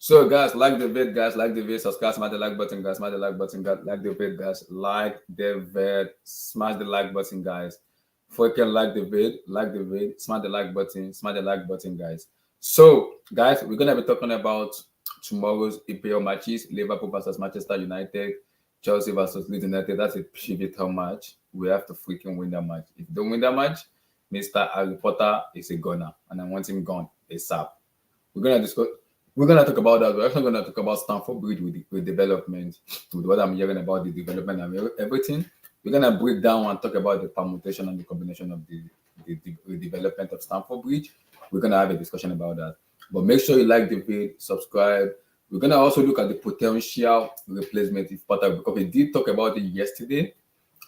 So guys, like the vid, guys, like the vid, subscribe, smash the like button, guys, smash the like button, guys, like the vid, guys, like the vid, smash the like button, guys. Freaking like the vid, smash the like button, guys. So guys, we're gonna be talking about tomorrow's EPL matches: Liverpool versus Manchester United, Chelsea versus Leeds United. That's a pivotal match. We have to freaking win that match. If you don't win that match, Mr. Harry Potter is a gunner, and I want him gone ASAP. We're gonna discuss. We're gonna talk about that. We're also gonna talk about Standford Bridge with development, with what I'm hearing about the development and everything. We're gonna break down and talk about the permutation and the combination of the development of Standford Bridge. We're gonna have a discussion about that. But make sure you like the video, subscribe. We're gonna also look at the potential replacement if Potter, because we did talk about it yesterday.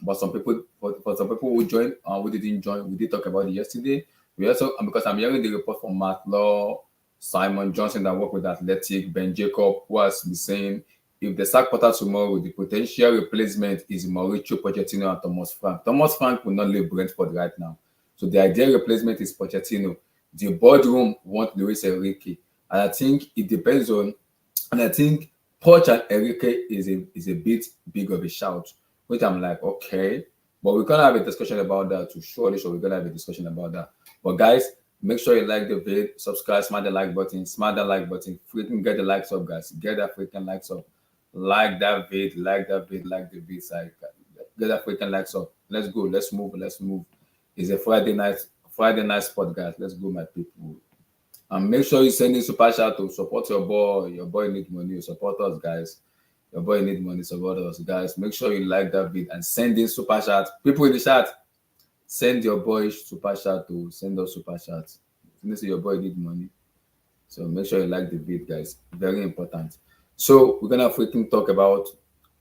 But some people, for some people who joined who didn't join, we did talk about it yesterday. We also, because I'm hearing the report from Matt Law, Simon Johnson that work with Athletic, Ben Jacob, who has been saying if they sack Potter tomorrow, the potential replacement is Mauricio Pochettino and Thomas Frank. Thomas Frank will not leave Brentford right now. So the ideal replacement is Pochettino. The boardroom want Luis Enrique. And I think it depends on, and I think Poch and Enrique is a bit big of a shout, which I'm like, okay. But we're going to have a discussion about that too. Surely, we're going to have a discussion about that. But guys, make sure you like the video, subscribe, smash the like button, freaking get the likes up, guys. Get that freaking likes up. Like that video, like the video side. Get that freaking likes up. Let's go, let's move. It's a Friday night spot, guys. Let's go, my people. And make sure you send in super chat to support your boy. Your boy need money. Support us, guys. Your boy need money. Support us, guys. Make sure you like that video and send in super chat. People in the chat, send your boy super chat to send us super chat. You say your boy need money. So make sure you like the video, guys. Very important. So we're gonna freaking talk about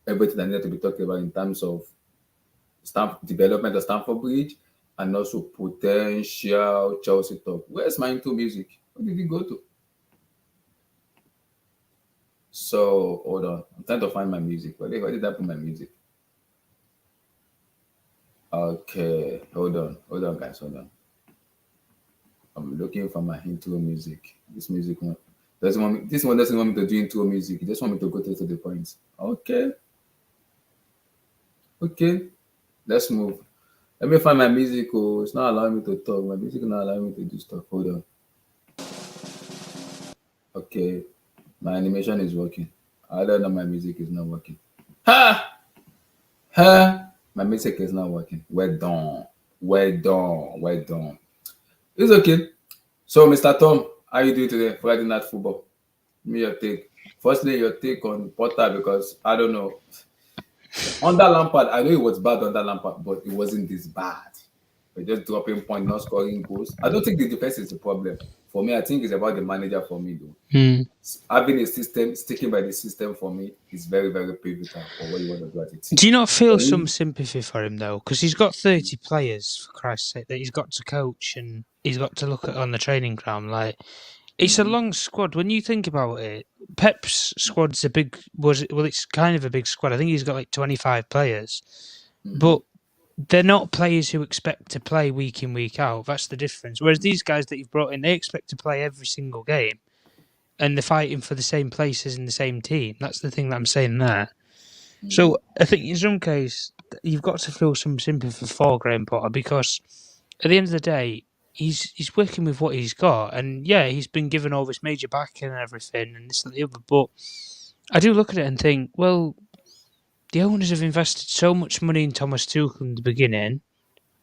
everything that needs to be talked about in terms of development of Standford Bridge and also potential Chelsea talk. Where's my into music? Where did it go to? So hold on. I'm trying to find my music. Where did I put my music? Okay, hold on, guys, hold on. I'm looking for my intro music. This music one doesn't want me. This one doesn't want me to do intro music. It just want me to go to the points. Okay. Let's move. Let me find my music. Oh, it's not allowing me to talk. My music is not allowing me to do stuff. Hold on. Okay, my animation is working. I don't know. My music is not working. Ha! My music is not working. We're done. It's okay. So, Mr. Tom, how you doing today? Friday night football. Me your take. Firstly, your take on Potter, because I don't know. Under Lampard, I know it was bad under Lampard, but it wasn't this bad. We're just dropping points, not scoring goals. I don't think the defense is the problem. For me, I think it's about the manager for me, though. Having a system, sticking by the system for me is very, very pivotal for what you want to do at it. Do you not feel some sympathy for him, though? Because he's got 30 players, for Christ's sake, that he's got to coach and he's got to look at on the training ground. Like, it's a long squad. When you think about it, Pep's squad's it's kind of a big squad. I think he's got like 25 players. But they're not players who expect to play week in, week out. That's the difference. Whereas these guys that you've brought in, they expect to play every single game. And they're fighting for the same places in the same team. That's the thing that I'm saying there. So I think in some case, you've got to feel some sympathy for Graham Potter, because at the end of the day, he's working with what he's got. And yeah, he's been given all this major backing and everything and this and the other. But I do look at it and think, well, the owners have invested so much money in Thomas Tuchel in the beginning,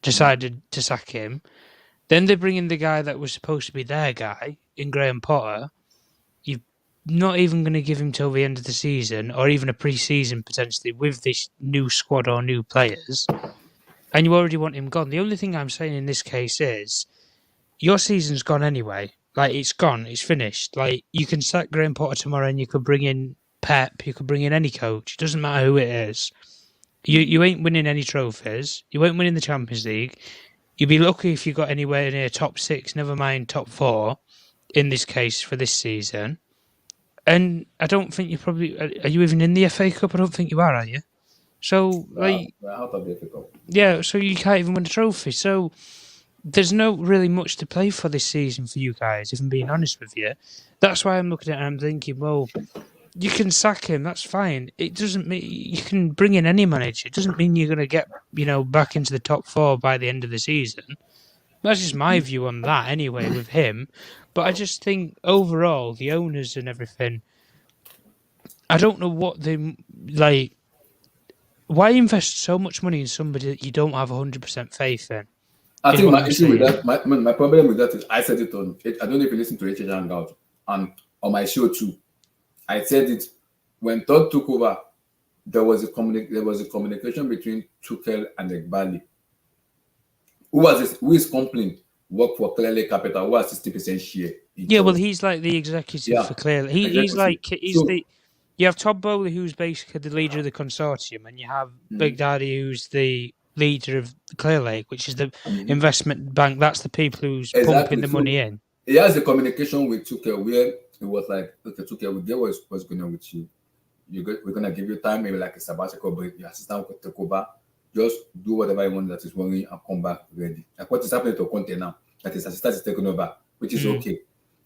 decided to sack him. Then they bring in the guy that was supposed to be their guy in Graham Potter. You're not even going to give him till the end of the season, or even a pre-season potentially, with this new squad or new players, and you already want him gone. The only thing I'm saying in this case is, your season's gone anyway. Like, it's gone, it's finished. Like, you can sack Graham Potter tomorrow and you could bring in Pep, you could bring in any coach. It doesn't matter who it is. You ain't winning any trophies. You ain't winning the Champions League. You'd be lucky if you got anywhere near top 6, never mind top 4, in this case for this season. And I don't think you probably... Are you even in the FA Cup? I don't think you are you? So, like... We're out of the FA Cup. Yeah, so you can't even win a trophy. So, there's no really much to play for this season for you guys, if I'm being honest with you. That's why I'm looking at it and I'm thinking, well, you can sack him, that's fine. It doesn't mean you can bring in any manager. It doesn't mean you're going to get, back into the top four by the end of the season. That's just my view on that anyway with him. But I just think overall, the owners and everything, I don't know what they like. Why invest so much money in somebody that you don't have 100% faith in? I Is think what my I'm issue with saying. that, my problem with that is I said it on. I don't know if you listen to HH Hangout and on my show too. I said it when Todd took over. There was a communication between Tuchel and Egbali. Who is complaining? Work for Clearly Capital. Who has 60% share in Yeah, well, Chelsea? he's like the executive Yeah, for Clearly. executive. He's So the. You have Todd Bowley, who's basically the leader of the consortium, and you have Big mhm, Daddy, who's the leader of Clear Lake, which is the mhm, investment bank. That's the people who's pumping exactly. the money So in. he has a communication with Tuchel where it was like, okay, Tuchel, we get what's going on with you. We're gonna give you time, maybe like a sabbatical break. Your assistant will take over. Just do whatever you want that is worrying and come back ready. Like what is happening to Conte now? That his assistant is taking over, which is Mm. okay.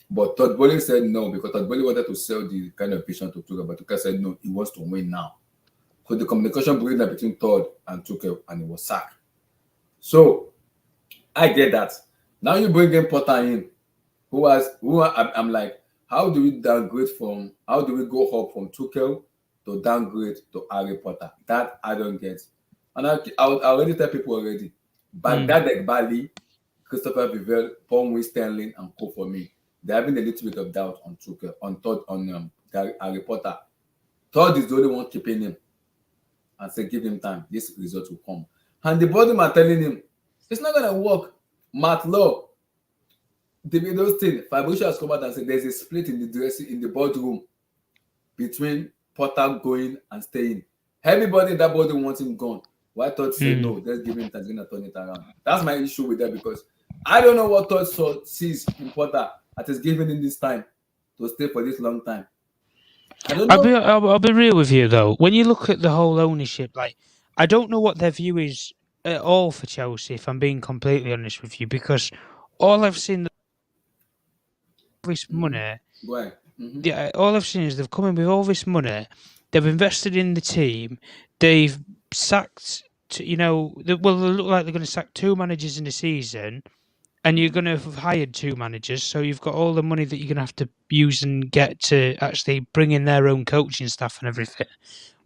But Todd Bowley said no because Todd Bowley wanted to sell the kind of vision to Tuchel, but Tuchel said no, he wants to win now. So the communication breakdown between Todd and Tuchel, and he was sacked. So I get that. Now you bring in Potter in, I'm like, how do we go up from Tuchel to downgrade to Harry Potter? That I don't get. And I already tell people already. Mm. Baghdad Ekbali, Christopher Vivell, Paul Win Sterling, and co for me. They're having a little bit of doubt on Tuchel, on Todd, on Harry Potter. Todd is the only one keeping him and say, give him time. This result will come. And the body are telling him, it's not gonna work. Matt Law, David Austin, Fabrizio has come out and said there's a split in the boardroom between Potter going and staying. Everybody in that boardroom wants him gone. Why Todd said Mm. no, let's give him time, he's gonna turn it around. That's my issue with that because I don't know what Todd sees in Potter that is giving him this time to stay for this long time. I don't know. I'll be real with you though. When you look at the whole ownership, like I don't know what their view is at all for Chelsea. If I'm being completely honest with you, because all I've seen this Mm-hmm. money, Go ahead. Mm-hmm. yeah, all I've seen is they've come in with all this money. They've invested in the team. They've sacked, they look like they're going to sack two managers in the season, and you're going to have hired two managers. So you've got all the money that you're going to have to use and get to actually bring in their own coaching staff and everything,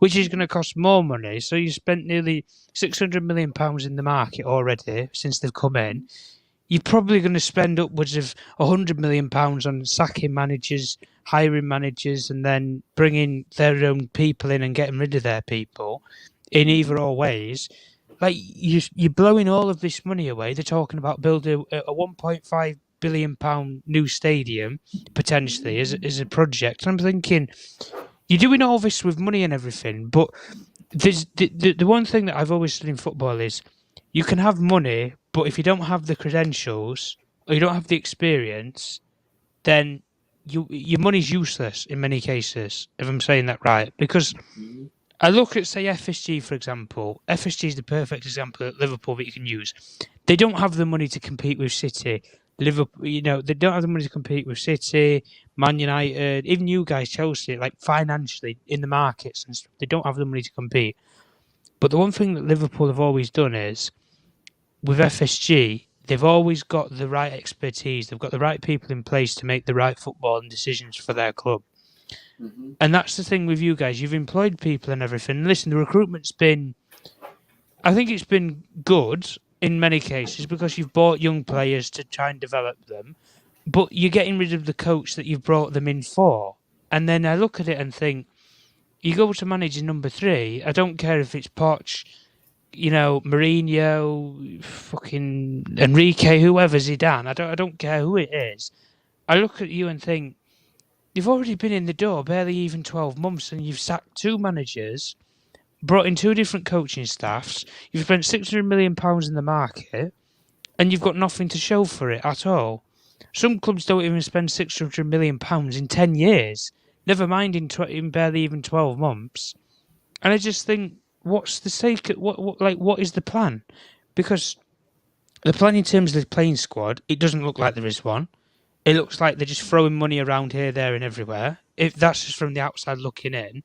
which is going to cost more money. So you spent nearly £600 million in the market already since they've come in. You're probably going to spend upwards of £100 million on sacking managers, hiring managers, and then bringing their own people in and getting rid of their people in either or ways. Like you're blowing all of this money away. They're talking about building a £1.5 billion new stadium potentially as a project. And I'm thinking, you're doing all this with money and everything, but there's the one thing that I've always said in football is you can have money, but if you don't have the credentials or you don't have the experience, then your money's useless in many cases, if I'm saying that right. Because Mm-hmm. I look at, say, FSG, for example. FSG is the perfect example at Liverpool that you can use. They don't have the money to compete with City. Liverpool, they don't have the money to compete with City, Man United, even you guys, Chelsea, like financially in the markets and stuff. They don't have the money to compete. But the one thing that Liverpool have always done is with FSG, they've always got the right expertise. They've got the right people in place to make the right football and decisions for their club. Mm-hmm. And that's the thing with you guys. You've employed people and everything. Listen, the recruitment's been, I think it's been good in many cases because you've bought young players to try and develop them, but you're getting rid of the coach that you've brought them in for. And then I look at it and think, you go to manager number 3. I don't care if it's Poch, Mourinho, fucking Enrique, whoever, Zidane. I don't care who it is. I look at you and think, you've already been in the door barely even 12 months and you've sacked 2 managers, brought in 2 different coaching staffs, you've spent £600 million in the market, and you've got nothing to show for it at all. Some clubs don't even spend £600 million in 10 years, never mind in barely even 12 months. And I just think, what's the sake? What is the plan? Because The plan in terms of the playing squad, it doesn't look like there is one. It looks like they're just throwing money around here, there, and everywhere. If that's just from the outside looking in,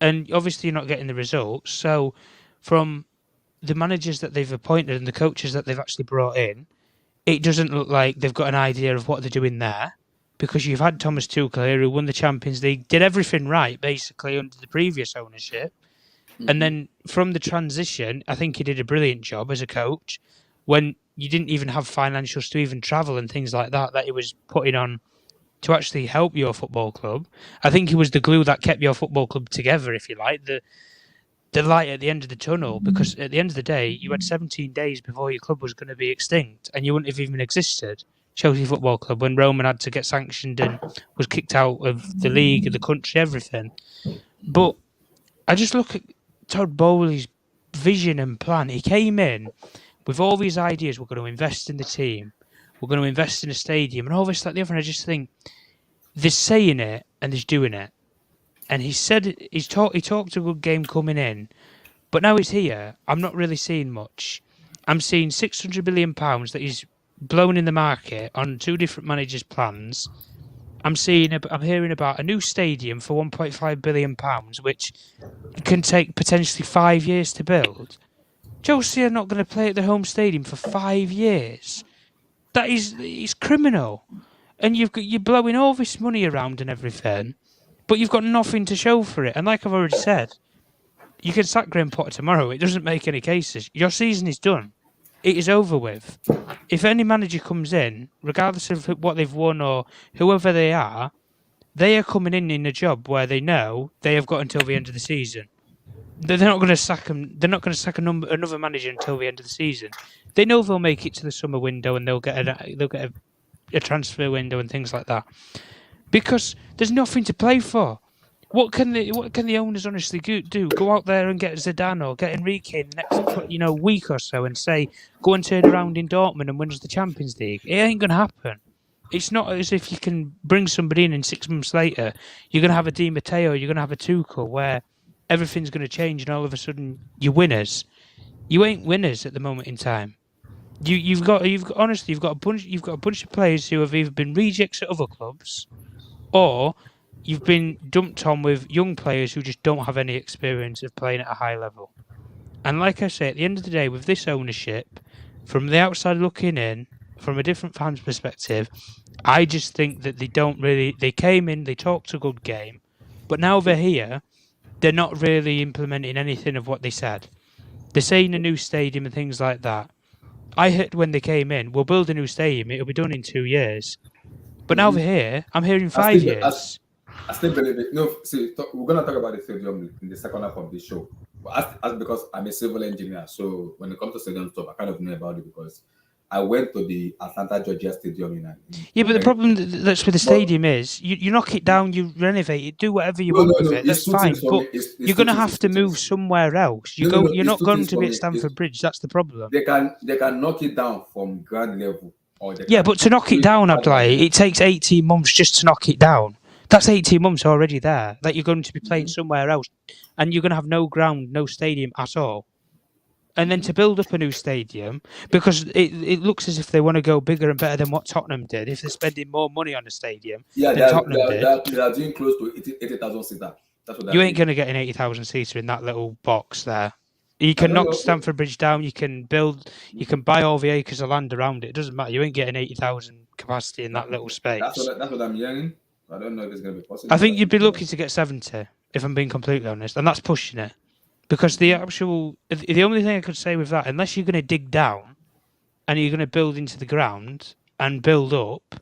and obviously you're not getting the results. So, from the managers that they've appointed and the coaches that they've actually brought in, it doesn't look like they've got an idea of what they're doing there. Because you've had Thomas Tuchel here, who won the Champions League, did everything right basically under the previous ownership, and then from the transition, I think he did a brilliant job as a coach. When you didn't even have financials to even travel and things like that, that he was putting on to actually help your football club. I think he was the glue that kept your football club together, if you like, the light at the end of the tunnel. Because at the end of the day, you had 17 days before your club was going to be extinct, and you wouldn't have even existed, Chelsea Football Club, when Roman had to get sanctioned and was kicked out of the league, the country, everything. But I just look at Todd Bowley's vision and plan. He came in with all these ideas. We're going to invest in the team. We're going to invest in a stadium and all this, like the other. And I just think they're saying it and they're doing it. And he said he talked a good game coming in, but now he's here. I'm not really seeing much. I'm seeing £600 million that he's blown in the market on two different managers' plans. I'm hearing about a new stadium for £1.5 billion, which can take potentially 5 years to build. Chelsea are not going to play at their home stadium for 5 years. It's criminal. And you're blowing all this money around and everything, but you've got nothing to show for it. And like I've already said, you can sack Graham Potter tomorrow. It doesn't make any cases. Your season is done. It is over with. If any manager comes in, regardless of what they've won or whoever they are coming in a job where they know they have got until the end of the season. They're not going to sack him. They're not going to sack another manager until the end of the season. They know they'll make it to the summer window and they'll get a transfer window and things like that, because there's nothing to play for. What can the owners honestly do? Go out there and get Zidane or get Enrique in the next week or so and say, go and turn around in Dortmund and win us the Champions League? It ain't going to happen. It's not as if you can bring somebody in 6 months later. You're going to have a Di Matteo, you're going to have a Tuchel, where everything's going to change and all of a sudden you're winners. You ain't winners at the moment in time. You've got a bunch of players who have either been rejects at other clubs, or you've been dumped on with young players who just don't have any experience of playing at a high level. And like I say, at the end of the day, with this ownership, from the outside looking in, from a different fan's perspective, I just think that they came in, they talked a good game, but now they're here, they're not really implementing anything of what they said. They're saying a new stadium and things like that. I heard when they came in, we'll build a new stadium, it'll be done in 2 years. But now they're here, I'm hearing 5 years. I still believe it. No, see, we're going to talk about the stadium in the second half of the show. But as because I'm a civil engineer, so when it comes to stadium stuff, I kind of know about it because I went to the Atlanta Georgia Stadium but the problem that's with the stadium is you knock it down, you renovate it, do whatever you want with it. That's fine, but you're going to have to move somewhere else. You're not going to be at Standford Bridge. That's the problem. They can knock it down from ground level. But to knock it down, Abdullahi, it takes 18 months just to knock it down. That's 18 months already there. That you're going to be playing somewhere else, and you're going to have no ground, no stadium at all. And then to build up a new stadium, because it looks as if they want to go bigger and better than what Tottenham did, if they're spending more money on a stadium than Tottenham did. They are doing close to 80,000 seater. You ain't going to get an 80,000 seater in that little box there. You can knock Stamford Bridge down, you can buy all the acres of land around it. It doesn't matter. You ain't getting 80,000 capacity in that little space. That's what I'm hearing. I don't know if it's going to be possible. I think you'd be lucky to get 70, if I'm being completely honest, and that's pushing it. Because the only thing I could say with that, unless you're going to dig down and you're going to build into the ground and build up,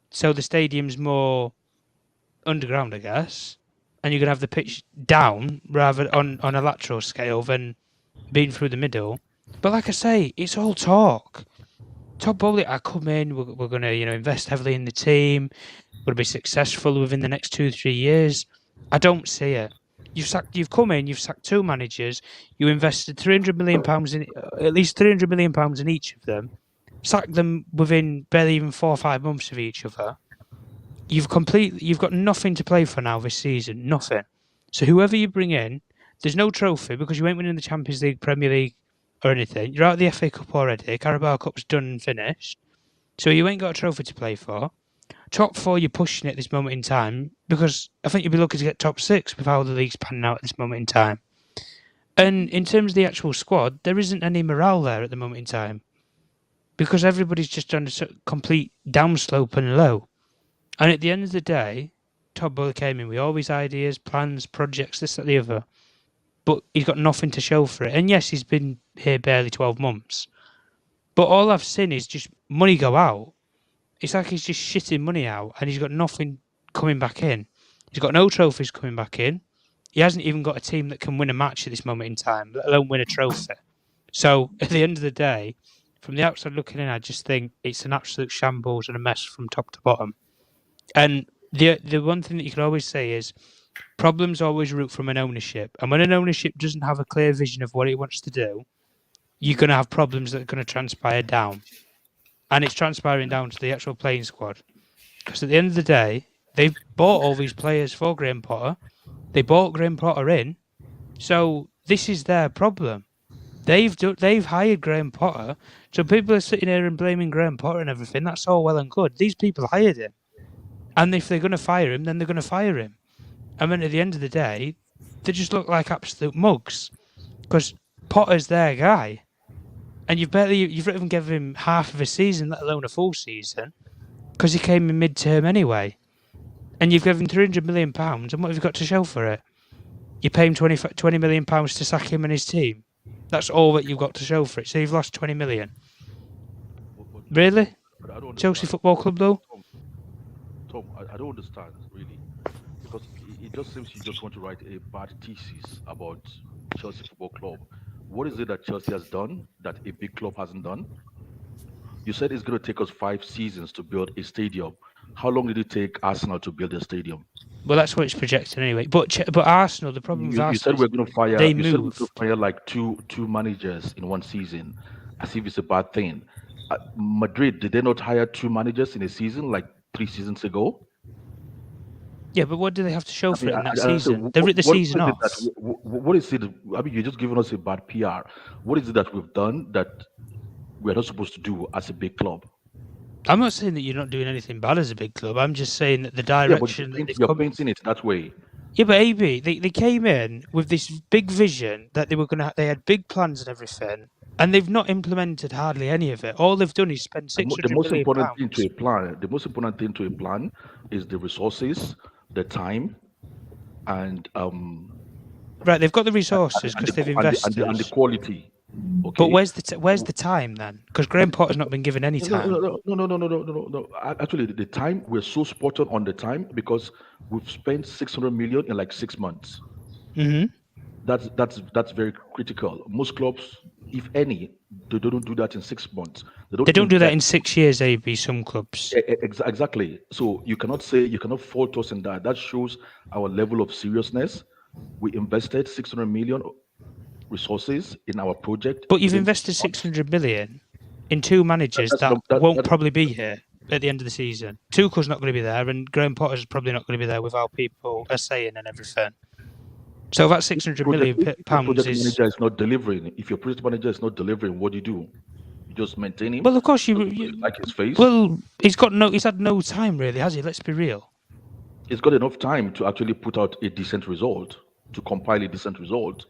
so the stadium's more underground, I guess, and you're going to have the pitch down rather on a lateral scale than being through the middle. But like I say, it's all talk. Todd Bowley, I come in, we're going to invest heavily in the team, we're going to be successful within the next 2-3 years. I don't see it. You've come in, you've sacked 2 managers, you invested £300 million in at least £300 million in each of them, sacked them within barely even 4 or 5 months of each other. You've got nothing to play for now this season, nothing. So whoever you bring in, there's no trophy because you ain't winning the Champions League, Premier League, or anything. You're out of the FA Cup already. Carabao Cup's done and finished. So you ain't got a trophy to play for. Top 4, you're pushing it at this moment in time because I think you'd be lucky to get top 6 with how the league's panning out at this moment in time. And in terms of the actual squad, there isn't any morale there at the moment in time because everybody's just on a complete downslope and low. And at the end of the day, Todd Bowley came in with all his ideas, plans, projects, this, that, the other, but he's got nothing to show for it. And yes, he's been here barely 12 months, but all I've seen is just money go out. It's like he's just shitting money out and he's got nothing coming back in. He's got no trophies coming back in. He hasn't even got a team that can win a match at this moment in time, let alone win a trophy. So at the end of the day, from the outside looking in, I just think it's an absolute shambles and a mess from top to bottom. And the one thing that you can always say is problems always root from an ownership. And when an ownership doesn't have a clear vision of what it wants to do, you're going to have problems that are going to transpire down. And it's transpiring down to the actual playing squad. Because at the end of the day, they've bought all these players for Graham Potter. They bought Graham Potter in. So this is their problem. They've hired Graham Potter. So people are sitting here and blaming Graham Potter and everything. That's all well and good. These people hired him. And if they're going to fire him, then they're going to fire him. And then at the end of the day, they just look like absolute mugs. Because Potter's their guy. And you've not even given him half of a season, let alone a full season, because he came in mid-term anyway. And you've given £300 million, and what have you got to show for it? You pay him £20 million to sack him and his team. That's all that you've got to show for it. So you've lost £20 million. Really? Chelsea Football Club, though? Tom, I don't understand, really. Because it just seems you just want to write a bad thesis about Chelsea Football Club. What is it that Chelsea has done that a big club hasn't done? You said it's going to take us 5 seasons to build a stadium. How long did it take Arsenal to build a stadium? Well, that's what it's projected anyway. But Arsenal, the problem with Arsenal, you said we're going to fire. They you said we're going moved. to fire like two managers in one season, as if it's a bad thing. Madrid, did they not hire 2 managers in a season like 3 seasons ago? Yeah, but what do they have to show for it in that season? So They ripped the season off. What is it? I mean, you're just giving us a bad PR. What is it that we've done that we're not supposed to do as a big club? I'm not saying that you're not doing anything bad as a big club. I'm just saying that the Yeah, direction but that you're painting it that way. Yeah, but AB, they came in with this big vision that they were they had big plans and everything, and they've not implemented hardly any of it. All they've done is spend The £600 most million. important thing to a plan. The most important thing to a plan is the resources, the time, and Right, they've got the resources because they've invested. And the quality. Okay. But where's the time then? Because Graham Potter's not been given any time. No. Actually, the time, we're so spot on the time because we've spent 600 million in like 6 months. Mm-hmm. That's very critical. Most clubs, if any, they don't do that in 6 months. They don't do that in 6 years, AB, some clubs. Exactly. So you cannot fault us in that. That shows our level of seriousness. We invested 600 million resources in our project. But you've invested 600 million in 2 managers that won't probably be here at the end of the season. Tuchel's not going to be there, and Graham Potter's probably not going to be there with how people are saying and everything. So that 600 million pounds project manager is not delivering. If your project manager is not delivering, what do? You just maintain him? Well, of course you like his face. Well, he's had no time really, has he? Let's be real. He's got enough time to actually put out a decent result, to compile a decent result.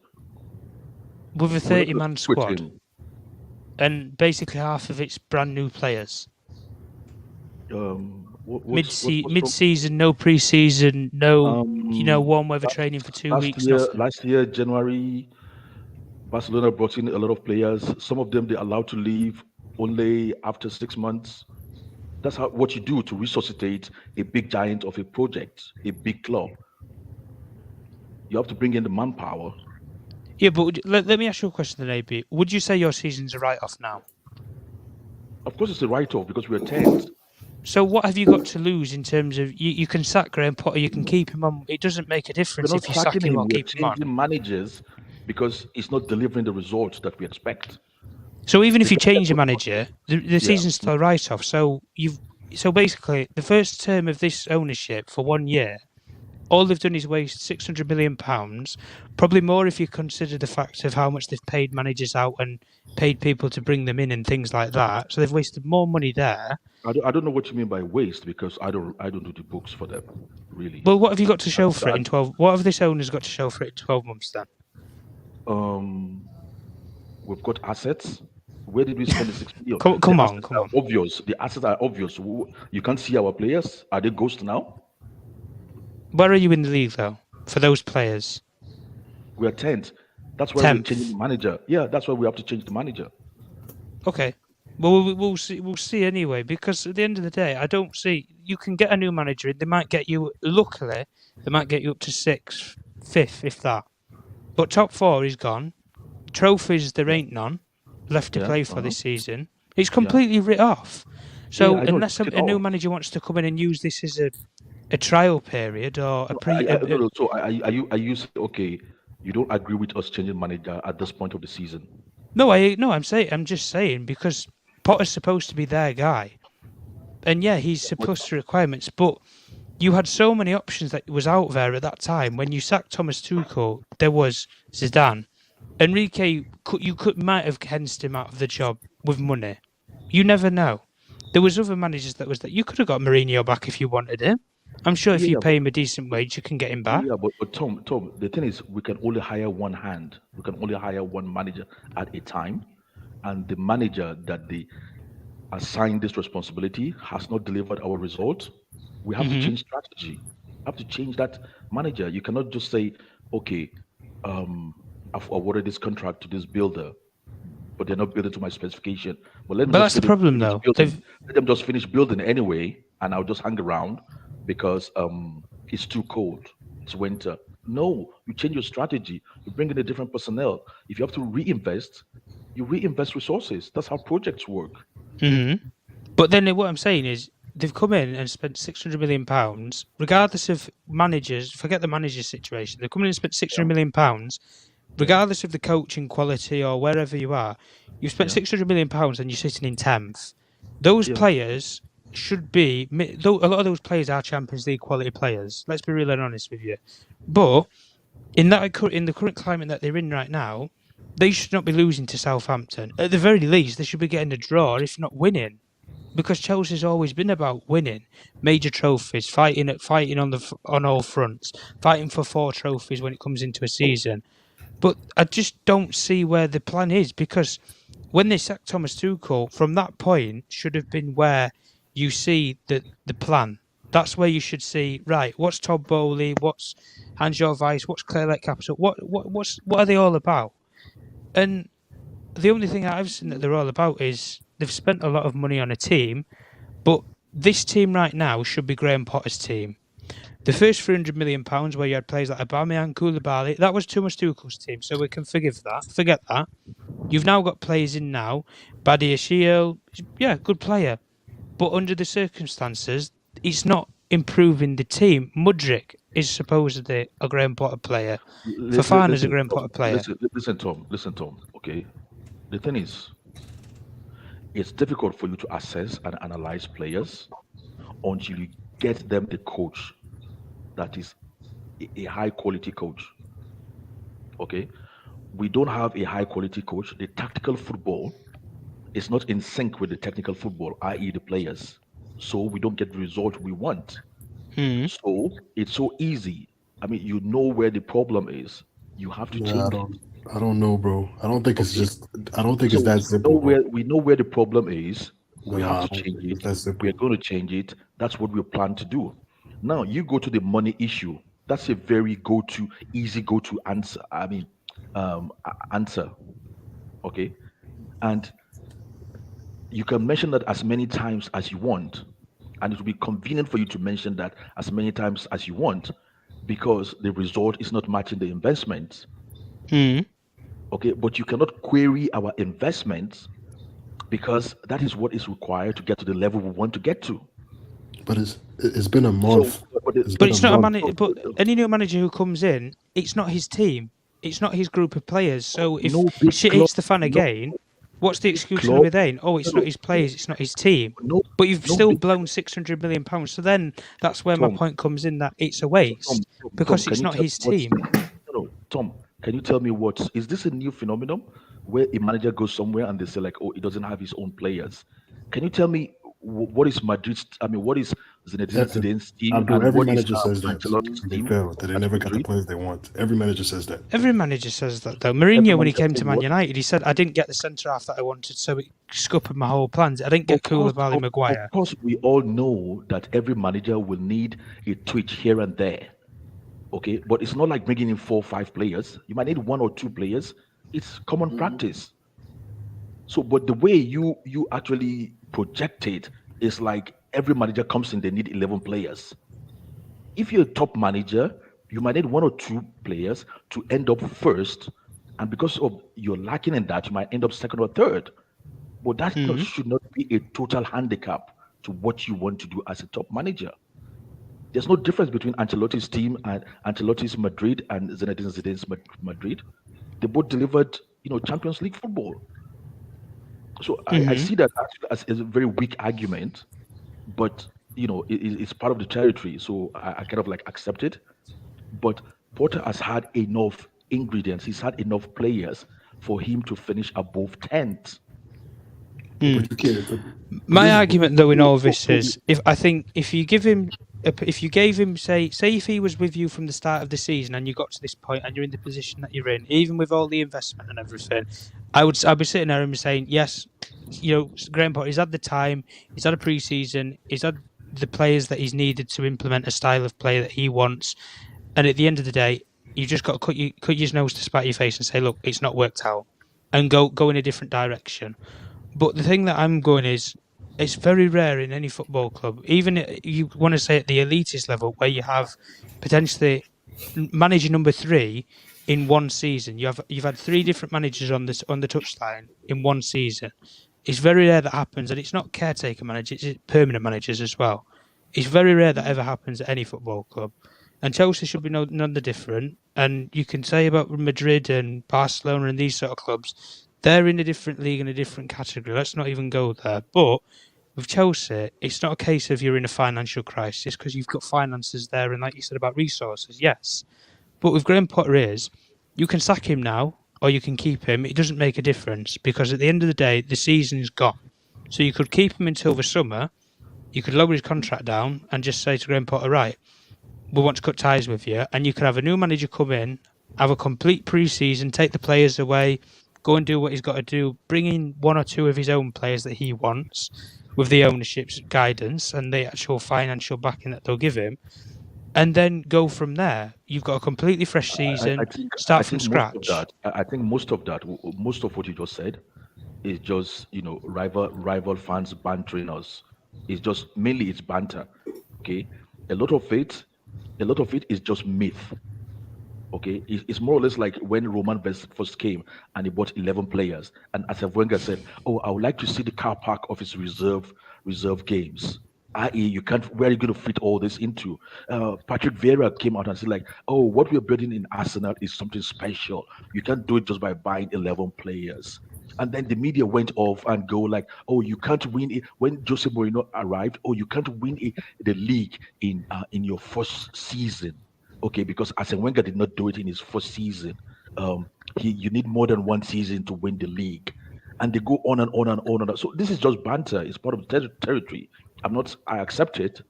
With a 30-man squad, and basically half of it's brand new players. Mid-season, no pre-season, no warm weather training for 2 weeks. Last year, January, Barcelona brought in a lot of players. Some of them they allowed to leave only after 6 months. That's what you do to resuscitate a big giant of a project, a big club. You have to bring in the manpower. Yeah, but let me ask you a question then, AB. Would you say your season's a write-off now? Of course it's a write-off because we're 10th. So what have you got to lose in terms of... You can sack Graham Potter, you can keep him on. It doesn't make a difference if you sack him or keep him on. We're changing managers because he's not delivering the results that we expect. So even if you change a manager, the season's still a write-off. So basically, the first term of this ownership for 1 year, all they've done is waste £600 million, probably more if you consider the fact of how much they've paid managers out and paid people to bring them in and things like that. So they've wasted more money there. I don't know what you mean by waste because I don't do the books for them, really. Well, what have you got to show for it in 12? What have this owner's got to show for it in 12 months then? We've got assets. Where did we spend the 6 million? Come on. Obvious. The assets are obvious. You can't see our players. Are they ghosts now? Where are you in the league though for those players? We are 10th. That's why 10th. we're changing the manager. Yeah, that's why we have to change the manager. Okay. Well, we'll see. We'll see anyway. Because at the end of the day, I don't see. You can get a new manager in. They might get you. Luckily, they might get you up to 6th, 5th, if that. But top 4 is gone. Trophies there ain't none left to play for this season. It's completely writ off. So unless a new manager wants to come in and use this as a trial period or a pre. So are you saying, okay? You don't agree with us changing manager at this point of the season? No, I'm just saying because Potter's supposed to be their guy, and yeah, he's supposed to requirements. But you had so many options that was out there at that time. When you sacked Thomas Tuchel, there was Zidane, Enrique. You might have fenced him out of the job with money. You never know. There was other managers that you could have got Mourinho back if you wanted him. I'm sure if you pay him a decent wage, you can get him back. Yeah, but Tom, the thing is, we can only hire one hand. We can only hire one manager at a time, and the manager that they assigned this responsibility has not delivered our result. We have to change strategy. Have to change that manager. You cannot just say, okay, I've awarded this contract to this builder, but they're not building to my specification. But that's the problem, though. Let them just finish building anyway, and I'll just hang around because it's too cold. It's winter. No, you change your strategy. You bring in a different personnel. If you have to reinvest, you reinvest resources. That's how projects work. But then what I'm saying is they've come in and spent £600 million, regardless of managers. Forget the manager situation. They've come in and spent £600 million, regardless of the coaching quality or wherever you are. You've spent £600 million and you're sitting in 10th. Those players should be. A lot of those players are Champions League quality players. Let's be real and honest with you. But in the current climate that they're in right now, they should not be losing to Southampton. At the very least, they should be getting a draw, if not winning. Because Chelsea's always been about winning major trophies, fighting on all fronts, fighting for 4 trophies when it comes into a season. But I just don't see where the plan is, because when they sacked Thomas Tuchel, from that point should have been where you see the plan. That's where you should see, right, what's Todd Bowley, what's Hans-Jörg Weiss, what's Clearlake Capital, what are they all about? And the only thing I've seen that they're all about is they've spent a lot of money on a team, but this team right now should be Graham Potter's team. The first £300 million where you had players like Aubameyang, Koulibaly, that was Thomas Tuchel's team, so we can forget that. You've now got players in now. Badiashile, yeah, good player. But under the circumstances, it's not improving the team. Mudryk is supposedly a Graham Potter player. Fofana's a Graham Potter player. Listen, Tom. Okay, the thing is, it's difficult for you to assess and analyze players until you get them the coach that is a high quality coach. Okay, we don't have a high quality coach. The tactical football is not in sync with the technical football, i.e., the players. So we don't get the result we want. So it's so easy. I mean, you know where the problem is. You have to change it. I don't know, bro. I don't think it's just. I don't think it's that simple. We know where the problem is. We have to change it. We're going to change it. That's what we plan to do. Now you go to the money issue. That's a very easy go-to answer. I mean, answer. Okay, and you can mention that as many times as you want, and it will be convenient for you to mention that as many times as you want, because the result is not matching the investment. Okay, but you cannot query our investments because that is what is required to get to the level we want to get to. But it's been a month. But it's not a manager. But any new manager who comes in, it's not his team. It's not his group of players. So if shit hits the fan again, What's the excuse going Club, to be then? Oh, it's no, not his players, it's not his team. no, But you've no, still big- blown £600 million. So then that's where my Tom, point comes in that it's a Tom, waste because Can it's you not tell me his what's team. no, Tom? Can you tell me is this a new phenomenon where a manager goes somewhere and they say like, oh, he doesn't have his own players? Can you tell me what is Madrid's? I mean, what is Zinedine Zidane's team Abdul, and every what is manager says that Ancelotti's they team failed, that they at never got the Madrid? players they want. Every manager says that. Every manager says that, though. Every Mourinho, when he manager came says to Man what? United, he said, I didn't get the centre-half that I wanted, so it scuppered my whole plans. I didn't get Koulibaly, Of Maguire. course, we all know that every manager will need a twitch here and there. Okay, but it's not like bringing in 4 or 5 players. You might need 1 or 2 players. It's common practice. So, but the way you actually project it is like every manager comes in, they need 11 players. If you're a top manager, you might need 1 or 2 players to end up first, and because of you're lacking in that, you might end up second or third. But that should not be a total handicap to what you want to do as a top manager. There's no difference between Ancelotti's team and Ancelotti's Madrid and Zinedine Zidane's Madrid. They both delivered, Champions League football. So I see that as a very weak argument, but it's part of the territory. So I kind of like accept it. But Potter has had enough ingredients. He's had enough players for him to finish above 10th. But you can't. My argument, though, in all of this is, if you gave him, say if he was with you from the start of the season and you got to this point and you're in the position that you're in, even with all the investment and everything, I'd be sitting there and be saying, yes, Graham Potter, he's had the time, he's had a pre-season, he's had the players that he's needed to implement a style of play that he wants, and at the end of the day, you just got to cut your nose to spite your face and say, look, it's not worked out, and go in a different direction. But the thing that I'm going is, it's very rare in any football club, even you want to say at the elitist level, where you have potentially manager number 3 in one season. You've had 3 different managers on the touchline in one season. It's very rare that happens, and it's not caretaker managers; it's permanent managers as well. It's very rare that ever happens at any football club, and Chelsea should be none the different. And you can say about Madrid and Barcelona and these sort of clubs, they're in a different league and a different category. Let's not even go there. But with Chelsea, it's not a case of you're in a financial crisis because you've got finances there, and like you said about resources, yes. But with Graham Potter you can sack him now or you can keep him. It doesn't make a difference because at the end of the day, the season is gone. So you could keep him until the summer. You could lower his contract down and just say to Graham Potter, right, we want to cut ties with you. And you could have a new manager come in, have a complete pre-season, take the players away, go and do what he's got to do, bring in 1 or 2 of his own players that he wants with the ownership's guidance and the actual financial backing that they'll give him, and then go from there. You've got a completely fresh season, start from scratch. I think most of what you just said is just rival fans bantering us. It's just mainly it's banter. Okay, a lot of it is just myth. Okay, it's more or less like when Roman first came and he bought 11 players, and as Wenger said, "Oh, I would like to see the car park of his reserve games." I.e., you can't. Where are you going to fit all this into? Patrick Vieira came out and said, like, "Oh, what we're building in Arsenal is something special. You can't do it just by buying 11 players." And then the media went off and go like, "Oh, you can't win it." When Jose Mourinho arrived, "Oh, you can't win the league in your first season." Okay, because Arsene Wenger did not do it in his first season. You need more than 1 season to win the league, and they go on and on and on and on. So this is just banter. It's part of the territory. I accept it.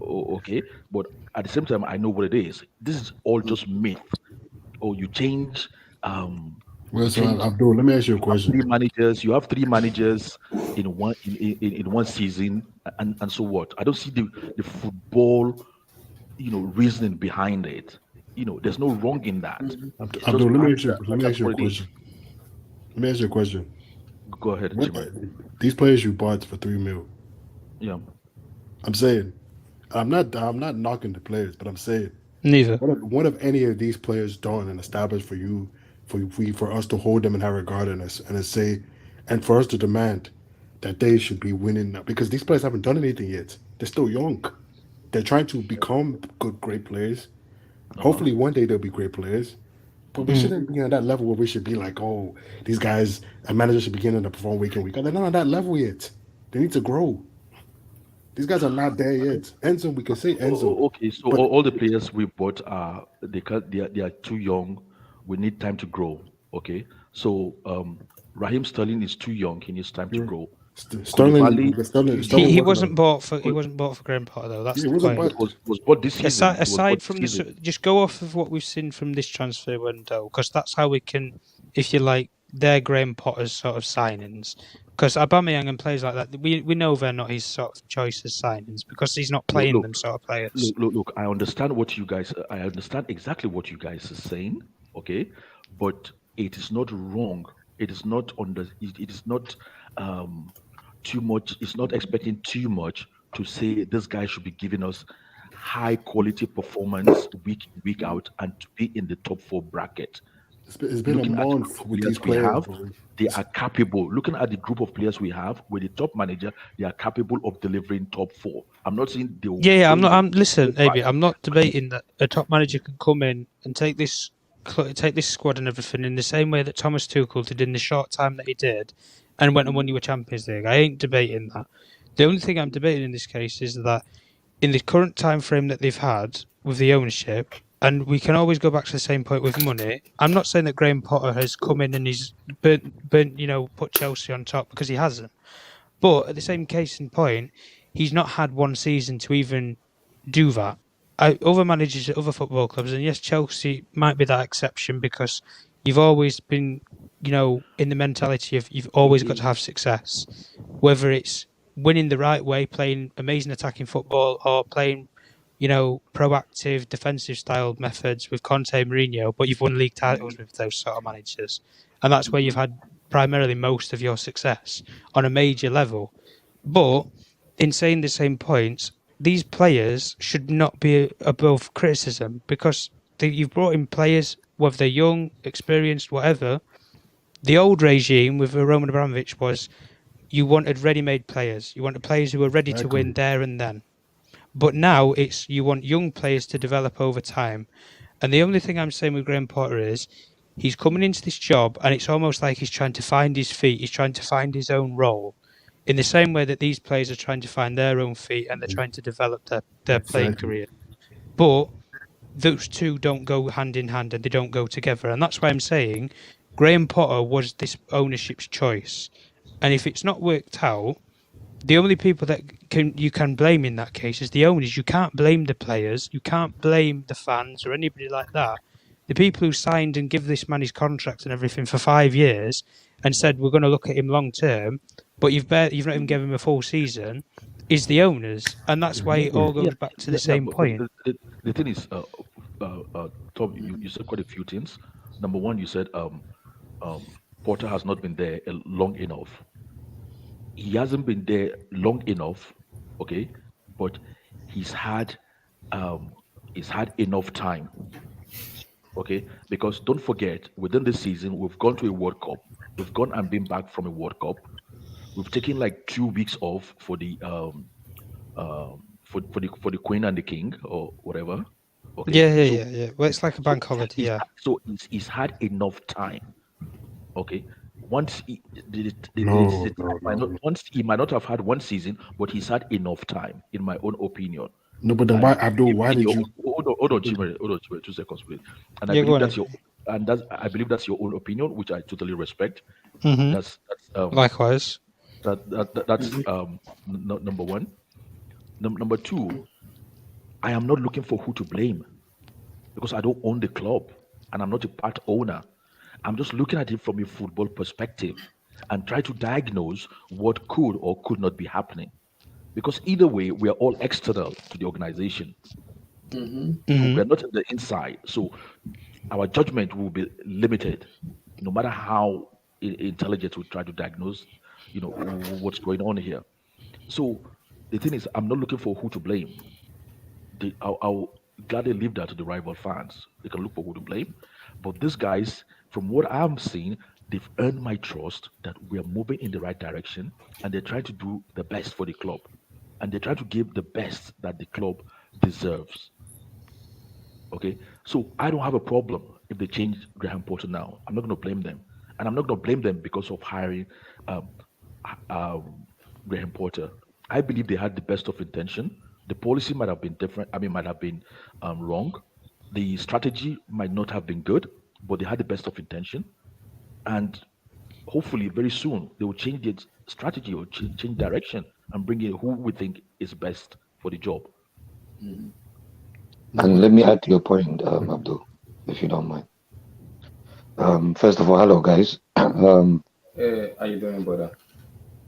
Okay, but at the same time, I know what it is. This is all just myth. Or you change. Well, so Abdul, let me ask you a question. You have 3 managers in one season, and so what? I don't see the football reasoning behind it. There's no wrong in that. Abdul, let me ask you a question. Let me ask you a question. Go ahead. These players you bought for $3 million. Yeah. I'm saying, I'm not knocking the players, but I'm saying, neither. What have any of these players done and established for you, for us to hold them in high regard and say, and for us to demand that they should be winning now? Because these players haven't done anything yet. They're still young. They're trying to become great players. Hopefully one day they'll be great players. But we shouldn't be on that level where we should be like, oh, these guys, a manager should be getting to perform week in, week out. They're not on that level yet. They need to grow. These guys are not there yet. Enzo, we can say Enzo, Okay, so but all the players we bought are they are too young. We need time to grow. Okay, so Raheem Sterling is too young. He needs time to you're grow. Sterling, Koulibaly too He Sterling young. he wasn't a, wasn't bought for he Koul- wasn't bought for Graham Potter though. yeah, That's it the wasn't, point. but was bought this season. He was bought Aside this from season. just go off of what we've seen from this transfer window, because that's how we can, if you like, they're Graham Potter's sort of signings. Because Aubameyang and players like that, we know they're not his sort of choice as signings because he's not Look, playing look, them sort of players. look. I understand what you guys. I understand exactly what you guys are saying. Okay, but it is not wrong. It is not it is not um, too much. It's not expecting too much to say this guy should be giving us high quality performance week in week out and to be in the top four bracket. it's been a Looking at the group month of with players these we players, have, bro. they are capable. Looking at the group of players we have with the top manager, they are capable of delivering top four. I'm not saying they will Yeah, I'm win not. the I'm listen, five, Abi. I'm not but debating that a top manager can come in and take this squad and everything in the same way that Thomas Tuchel did in the short time that he did, and went and won you a Champions League. I ain't debating that. The only thing I'm debating in this case is that in the current time frame that they've had with the ownership, and we can always go back to the same point with money. I'm not saying that Graham Potter has come in and he's burnt, put Chelsea on top because he hasn't. But at the same case in point, he's not had one season to even do that. Other managers at other football clubs, and yes, Chelsea might be that exception because you've always been, in the mentality of you've always got to have success, whether it's winning the right way, playing amazing attacking football, or playing, proactive defensive style methods with Conte and Mourinho, but you've won league titles with those sort of managers. And that's where you've had primarily most of your success on a major level. But in saying the same points, these players should not be above criticism because you've brought in players, whether they're young, experienced, whatever. The old regime with Roman Abramovich was you wanted ready-made players. You wanted players who were ready to win Exactly. there and then. But now it's you want young players to develop over time. And the only thing I'm saying with Graham Potter is he's coming into this job and it's almost like he's trying to find his feet. He's trying to find his own role in the same way that these players are trying to find their own feet and they're trying to develop their playing Exactly. career. But those two don't go hand in hand and they don't go together. And that's why I'm saying Graham Potter was this ownership's choice. And if it's not worked out, the only people that you can blame in that case is the owners. You can't blame the players. You can't blame the fans or anybody like that. The people who signed and give this man his contract and everything for 5 years and said we're going to look at him long term, but you've not even given him a full season, is the owners, and that's why it Exactly. all yeah, goes back to the yeah. same But point. the thing is, Tom, you said quite a few things. Number one, you said um, Porter has not been there long enough. He hasn't been there long enough, okay, but he's had um, he's had enough time, okay. Because don't forget, within this season, we've gone to a World Cup. We've gone and been back from a World Cup. We've taken like 2 weeks off for the for the Queen and the King or whatever. Okay, so Yeah. Well, it's like a bank holiday. Yeah. he's had enough time. Okay, once No, no, no, no. once he might not have had one season, but he's had enough time, in my own opinion. No, but then why, And Abdul? Why in did your you? hold on, Chimere, 2 seconds, please. And I Yeah, go believe on. that's your I believe that's your own opinion, which I totally respect. Mm-hmm. That's Likewise. that's number one. Number two, I am not looking for who to blame because I don't own the club and I'm not a part owner. I'm just looking at it from a football perspective and try to diagnose what could or could not be happening. Because either way, we are all external to the organization. So Mm-hmm. we're not in the inside. So our judgment will be limited, no matter how intelligent we try to diagnose, what's going on here. So the thing is, I'm not looking for who to blame. I'll gladly leave that to the rival fans. They can look for who to blame. But these guys, from what I'm seeing, they've earned my trust that we are moving in the right direction and they're trying to do the best for the club. And they try to give the best that the club deserves. Okay. So I don't have a problem if they change Graham Potter now. I'm not going to blame them, and I'm not going to blame them because of hiring um, Graham Potter. I believe they had the best of intention. The policy might have been different. I mean, might have been wrong. The strategy might not have been good, but they had the best of intention. And hopefully, very soon, they will change their strategy or change direction and bring in who we think is best for the job. No, And but let me add to your point, Abdul, if you don't mind. First of all, hello guys. Hey, how you doing, brother?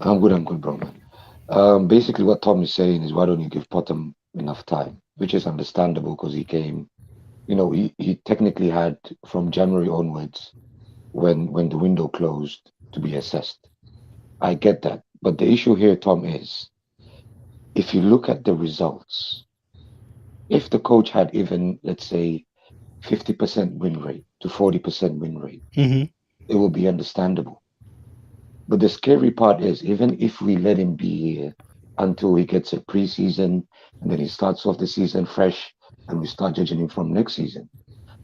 I'm good, bro, man. Basically, what Tom is saying is, why don't you give Potham enough time? Which is understandable because he came, he technically had from January onwards, when the window closed, to be assessed. I get that, but the issue here, Tom, is if you look at the results, if the coach had even, let's say, 50% win rate to 40% win rate, Mm-hmm. it will be understandable. But the scary part is, even if we let him be here until he gets a preseason and then he starts off the season fresh and we start judging him from next season,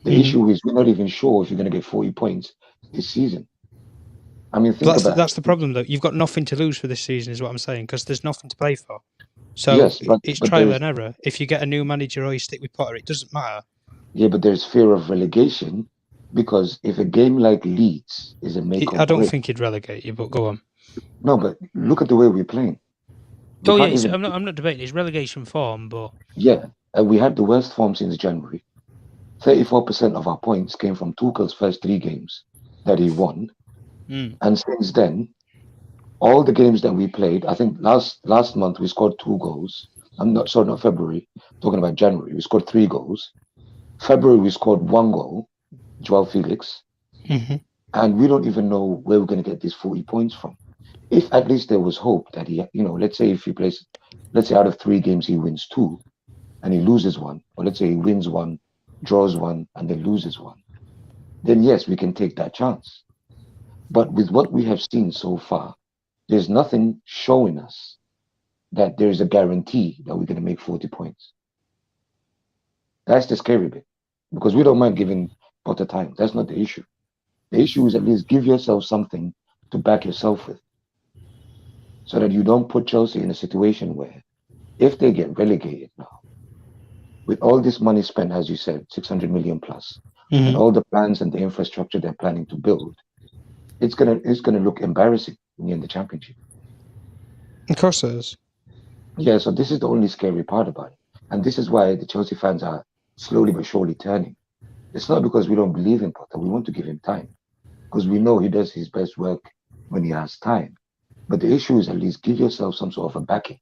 the Mm-hmm. issue is we're not even sure if you're going to get 40 points this season. I mean, think about That's it. the problem, though. You've got nothing to lose for this season, is what I'm saying, because there's nothing to play for. So Yes, it's but trial there's and error. If you get a new manager or you stick with Potter, it doesn't matter. yeah, but there's fear of relegation because if a game like Leeds is a make or I don't break, think he'd relegate you, but go on. no, but look at the way we're playing. We Oh yeah, can't even I'm not debating his relegation form, but yeah, and we had the worst form since January. 34% of our points came from Tuchel's first 3 games that he won. And since then, all the games that we played, I think last month we scored 2 goals. I'm not sorry, not February. Talking about January, we scored 3 goals. February we scored 1 goal, Joao Felix, Mhm. and we don't even know where we're going to get these 40 points from. If at least there was hope that he, let's say if he plays, let's say out of 3 games he wins 2 and he loses 1, or let's say he wins 1, draws 1, and then loses 1, then yes, we can take that chance. But with what we have seen so far, there's nothing showing us that there's a guarantee that we're going to make 40 points. That's the scary bit because we don't mind giving Potter time. That's not the issue. The issue is at least give yourself something to back yourself with so that you don't put Chelsea in a situation where if they get relegated now, with all this money spent, as you said, 600 million plus, and Mhm. all the plans and the infrastructure they're planning to build, it's gonna look embarrassing when you're in the championship. Of course it is. Yeah, so this is the only scary part about it. And this is why the Chelsea fans are slowly but surely turning. It's not because we don't believe in Potter. We want to give him time because we know he does his best work when he has time. But the issue is at least give yourself some sort of a backing.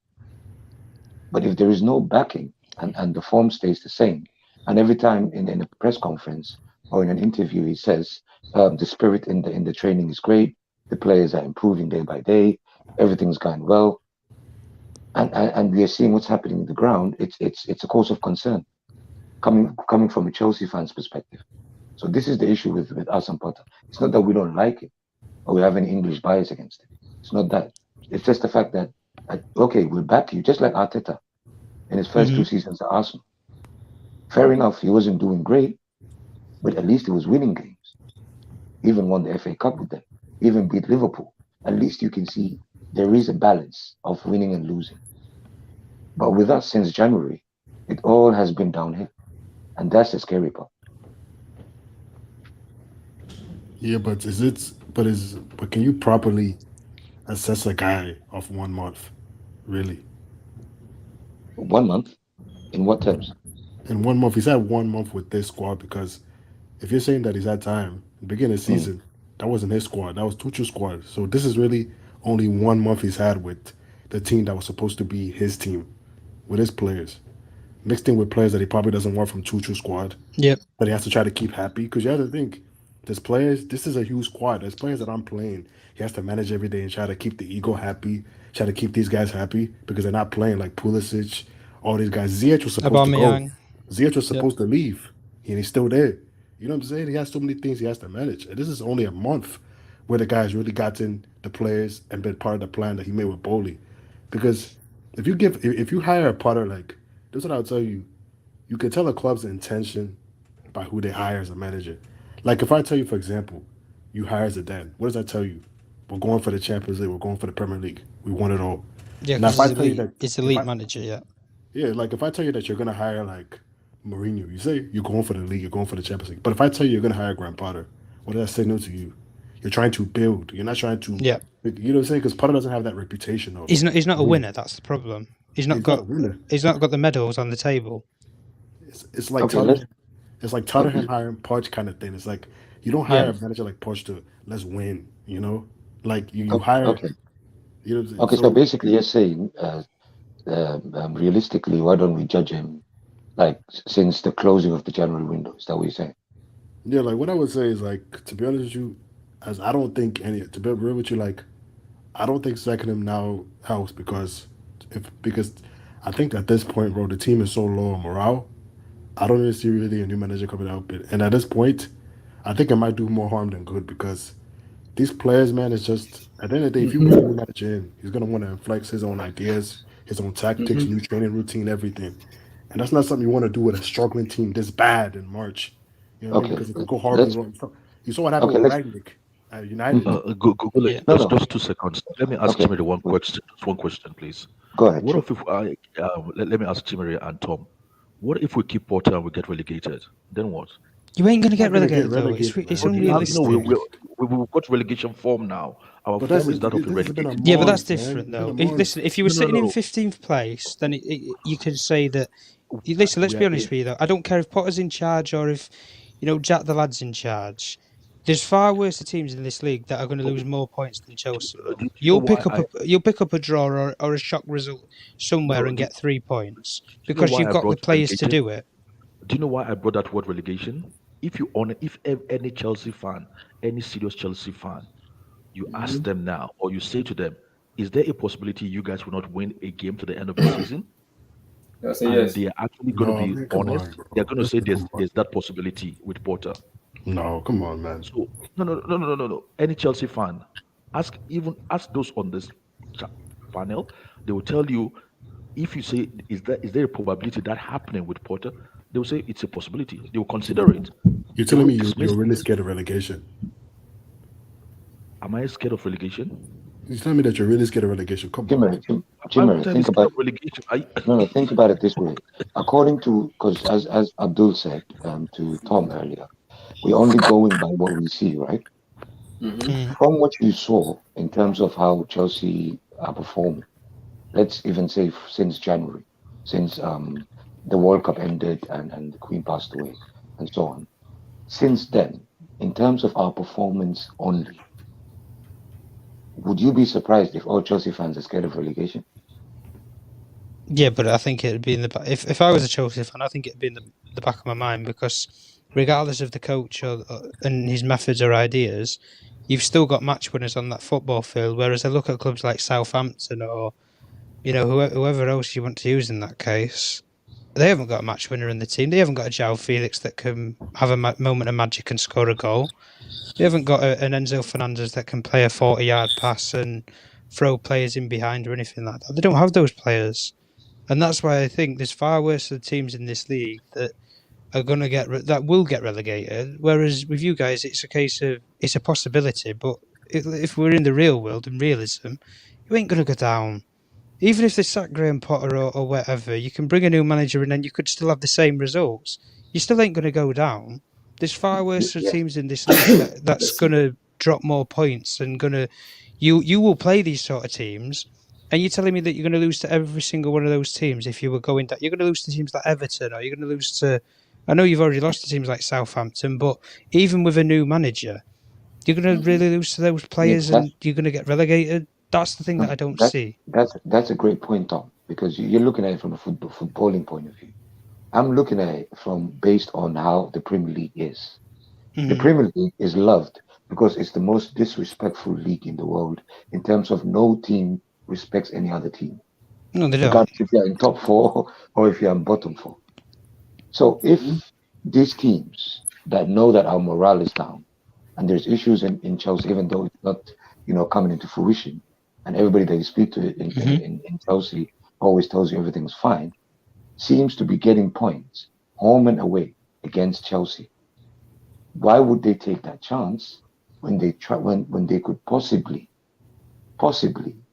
But if there is no backing and the form stays the same, and every time in a press conference or in an interview he says the spirit in the training is great, the players are improving day by day, everything's going well, and we are seeing what's happening in the ground, it's a cause of concern coming from a Chelsea fan's perspective. So this is the issue with us and Potter. It's not that we don't like it or we have any English bias against it. It's not that. It's just the fact that okay, we'll back you, just like Arteta in his first 2 seasons at Arsenal. Fair enough, he wasn't doing great, but at least he was winning games. Even won the FA Cup with them. Even beat Liverpool. At least you can see there is a balance of winning and losing. But with us since January, it all has been downhill. And that's the scary part. yeah, but can you properly assess a guy of 1 month? Really? 1 month, in what terms? In 1 month, he's had 1 month with this squad because if you're saying that he's had time, the beginning of the Mm. season, that wasn't his squad. That was Tuchel's squad. So this is really only 1 month he's had with the team that was supposed to be his team, with his players. Mixed in with players that he probably doesn't want from Tuchel's squad, Yep. that he has to try to keep happy. Because you have to think, there's players, this is a huge squad. There's players that I'm playing. He has to manage every day and try to keep the ego happy, try to keep these guys happy because they're not playing like Pulisic, all these guys. Ziyech was supposed to go. Aubameyang. Ziyech was Yep. supposed to leave, and he's still there. You know what I'm saying? He has so many things he has to manage. And this is only a month where the guys really gotten the players and been part of the plan that he made with Bowley. Because if you hire a Potter, like, this is what I'll tell you, you can tell a club's intention by who they hire as a manager. Like if I tell you, for example, you hire Zidane, what does that tell you? We're going for the Champions League. We're going for the Premier League. We won it all. Yeah, Now, because if I tell you that, he's if elite I manager. Yeah. yeah, like if I tell you that you're gonna hire like Mourinho, you say you're going for the league, you're going for the Champions League. But if I tell you you're gonna hire Graham Potter, what does that signal to you? You're trying to build. You're not trying to. Yeah. You know what I'm saying? Because Potter doesn't have that reputation of. He's not a winning. winner. That's the problem. He's not a winner. He's not got the medals on the table. It's like Okay, let's. It's like Okay, Tottenham hiring Poch kind of thing. It's like you don't hire a yes. manager like Poch to let's win. You know, like you Okay. hire. Okay. You know, what I'm saying? Okay. So basically, you're saying, realistically, why don't we judge him like since the closing of the January window? Is that what you're saying? Yeah, like what I would say is like to be honest with you, as I don't think any to be real with you, like I don't think sacking him now helps because I think at this point, bro, the team is so low on morale. I don't even see really a new manager coming out, and at this point, I think it might do more harm than good because these players, man, it's just at the end of the day, if you bring a new manager in, he's gonna want to inflex his own ideas, his own tactics, new training routine, everything, and that's not something you want to do with a struggling team this bad in March. You know what I mean? Okay. Because it could go horribly Let's. wrong. You saw what happened Okay. with Let's. Rangnick at United. Google it. No. Just No. 2 seconds. Let me ask Okay. Chimere one Wait. question. Just one question, please. Go ahead. What Sure. if let me ask Chimere and Tom. What if we keep Potter and we get relegated? Then what? You ain't gonna You're get not gonna get relegated though. relegated, man. It's But you have, no, unrealistic. we've got relegation form now. Our But form is that of a this has been a relegated Yeah, but team. that's month, man. different It's been a though. month. Listen, if you were No, no, sitting in no. 15th place, then you could say that. Listen, let's be honest with you though. I don't care if Potter's in charge or if Jack the lad's in charge. There's far worse teams in this league that are going to lose more points than Chelsea will. Do you know You'll why pick up a draw or a shock result somewhere no, and do, get 3 points do you know because why you've I got the brought players to relegation? do it. Do you know why I brought that word relegation? If any Chelsea fan, any serious Chelsea fan, you ask them now, or you say to them, is there a possibility you guys will not win a game to the end of the season? I'll say And yes. they are actually going to No, be man, come honest. on, bro. They're going to say Listen, come on. there's that possibility with Potter. No, come on, man. So no. Any Chelsea fan, ask those on this cha- panel. They will tell you if you say is there a probability that happening with Potter? They will say it's a possibility. They will consider it. You're They telling won't me dismiss you're really it. scared of relegation. Am I scared of relegation? You're telling me that you're really scared of relegation. Come on. Chimere, Why would I be think scared about. of relegation? No. Think about it this way. According to, because as Abdul said to Tom earlier, we're only going by what we see, right? From what you saw in terms of how Chelsea are performing, let's even say since January, since the World Cup ended and the Queen passed away and so on. Since then, in terms of our performance only, would you be surprised if all Chelsea fans are scared of relegation? Yeah, but I think it'd be in the back. If I was a Chelsea fan, I think it'd be in the back of my mind because regardless of the coach and his methods or ideas, you've still got match winners on that football field. Whereas I look at clubs like Southampton or whoever else you want to use in that case, they haven't got a match winner in the team. They haven't got a João Felix that can have a moment of magic and score a goal. They haven't got an Enzo Fernandez that can play a 40-yard pass and throw players in behind or anything like that. They don't have those players. And that's why I think there's far worse teams in this league that are going to that will get relegated. Whereas with you guys, it's a case of it's a possibility. But if we're in the real world and realism, you ain't going to go down. Even if they sack Graham Potter or whatever, you can bring a new manager in and you could still have the same results. You still ain't going to go down. There's far worse Yes. teams in this league that's going to drop more points and going to. You will play these sort of teams. And you're telling me that you're going to lose to every single one of those teams if you were going down? You're going to lose to teams like Everton, or you're going to lose to. I know you've already lost to teams like Southampton, but even with a new manager, you're going to really lose to those players, and you're going to get relegated. That's the thing that I don't see. That's a great point, Tom, because you're looking at it from a footballing point of view. I'm looking at it from based on how the Premier League is. The Premier League is loved because it's the most disrespectful league in the world in terms of no team respects any other team, No, they don't. regardless if you're in top 4 or if you're in bottom 4. So if these teams that know that our morale is down and there's issues in Chelsea, even though it's not coming into fruition, and everybody that you speak to in Chelsea always tells you everything's fine, seems to be getting points home and away. against Chelsea. Why would they take that chance when they could possibly,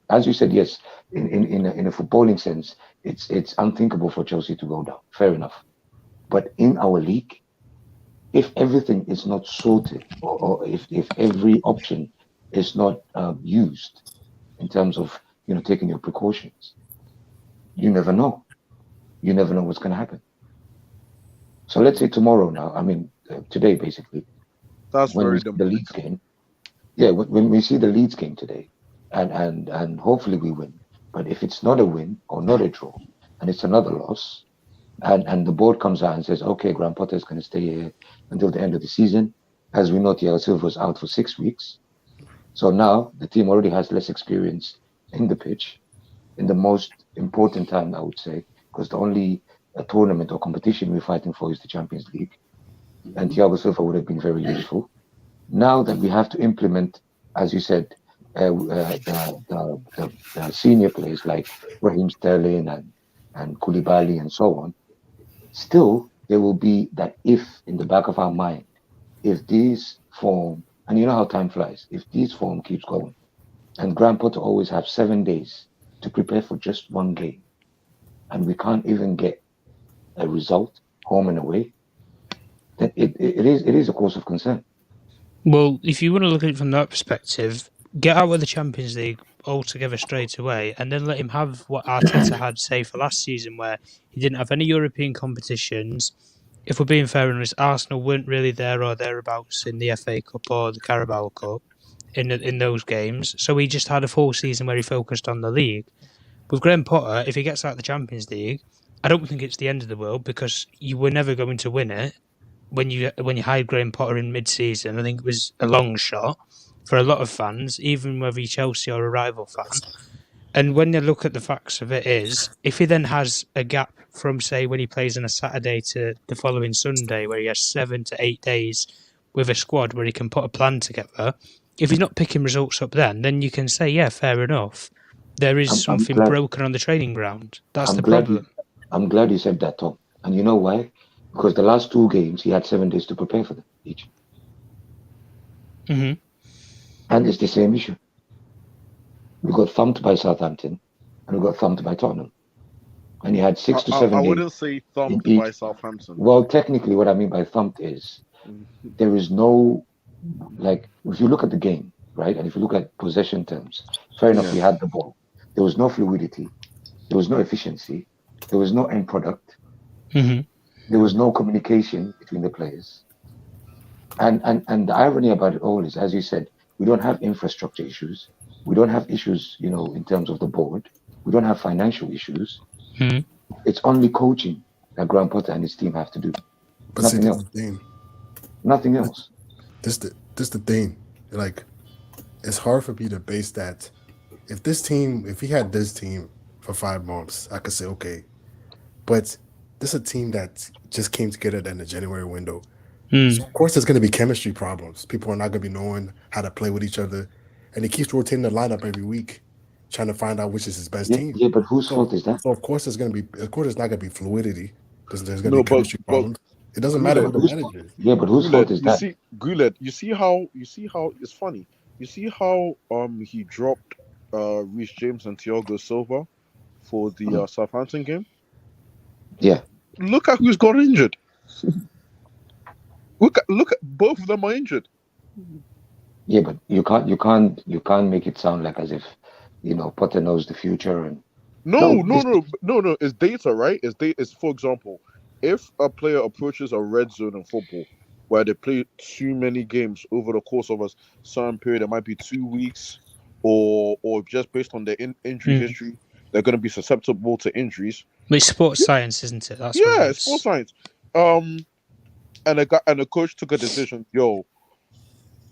as you said, yes, in a footballing sense, it's unthinkable for Chelsea to go down. Fair enough. But in our league, if everything is not sorted, or if every option is not used in terms of taking your precautions, you never know. You never know what's going to happen. So let's say tomorrow now, I mean today basically, That's when we very see the Leeds demoralizing. game, yeah, when we see the Leeds game today, and hopefully we win. But if it's not a win or not a draw, and it's another loss, and the board comes out and says, okay, Graham Potter is going to stay here until the end of the season, as we know, Thiago Silva was out for 6 weeks. So now the team already has less experience in the pitch, in the most important time, I would say, because the only tournament or competition we're fighting for is the Champions League, and Thiago Silva would have been very useful. Now that we have to implement, as you said, the senior players like Raheem Sterling and Koulibaly and so on, still there will be that if in the back of our mind, if these form, and you know how time flies, if this form keeps going, and Graham Potter always have 7 days to prepare for just one game, and we can't even get a result home and away, then it is a cause of concern. Well, if you want to look at it from that perspective, get out of the Champions League altogether straight away, and then let him have what Arteta had, say, for last season, where he didn't have any European competitions. If we're being fair and honest, Arsenal weren't really there or thereabouts in the FA Cup or the Carabao Cup in those games, so he just had a full season where he focused on the league. With Graham Potter, if he gets out of the Champions League, I don't think it's the end of the world because you were never going to win it. When you hired Graham Potter in mid-season, I think it was a long shot for a lot of fans, even whether you're Chelsea or a rival fan. And when you look at the facts of it is, if he then has a gap from, say, when he plays on a Saturday to the following Sunday, where he has 7 to 8 days with a squad where he can put a plan together, if he's not picking results up then you can say, yeah, fair enough. There is I'm something glad. broken on the training ground. That's I'm the glad problem. I'm glad you said that, Tom. And you know why? Because the last 2 games he had 7 days to prepare for them each, Hmm. and it's the same issue. We got thumped by Southampton, and we got thumped by Tottenham, and he had 6 to I 7 days wouldn't say in thumped each. by Southampton. Well, technically, what I mean by thumped is there is no, like, if you look at the game, right, and if you look at possession terms, fair enough, Yeah. we had the ball. There was no fluidity, there was no efficiency, there was no end product, Hmm. there was no communication between the players. And the irony about it all is, as you said, we don't have infrastructure issues. We don't have issues, in terms of the board. We don't have financial issues. Hmm. It's only coaching that Graham Potter and his team have to do. But see, Nothing this is else. the thing. Nothing else. This the thing. Like, it's hard for me to base that. If he had this team for 5 months, I could say okay. But this is a team that just came together in the January window. Mm. So of course there's going to be chemistry problems. People are not going to be knowing how to play with each other, and he keeps rotating the lineup every week, trying to find out which is his best Yeah, team. yeah, but whose So, fault is that? so of course there's not going to be fluidity. There's going to No, be chemistry but problems. It doesn't matter who Goulet, the Whose fault? manager is. Yeah, but whose Goulet, fault is that? Goulet, you see how it's funny. You see how he dropped Reece James and Thiago Silva for the Southampton game. Yeah, Look at who's got injured. Look at both of them are injured. yeah, but you can't make it sound like as if Potter knows the future and no. No. It's data, right? It's for example, if a player approaches a red zone in football where they play too many games over the course of a certain period, it might be 2 weeks, or just based on their injury history, they're going to be susceptible to injuries. It's sports science, isn't it? That's what Yeah, it it's is. sports science. And the coach took a decision. Yo,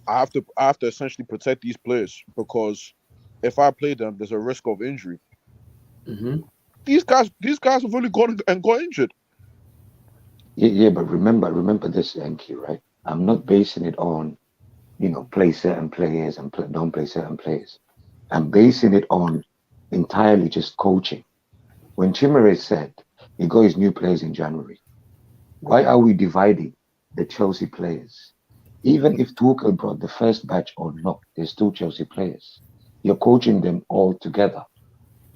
I have to essentially protect these players because if I play them, there's a risk of injury. Mhm. These guys have only gone and got injured. Yeah, but remember this, Enki, right? I'm not basing it on play certain players and don't play certain players. I'm basing it on entirely just coaching. When Chimere said he got his new players in January, Why are we dividing the Chelsea players? Even if Tuchel brought the first batch or not, they're still Chelsea players. You're coaching them all together.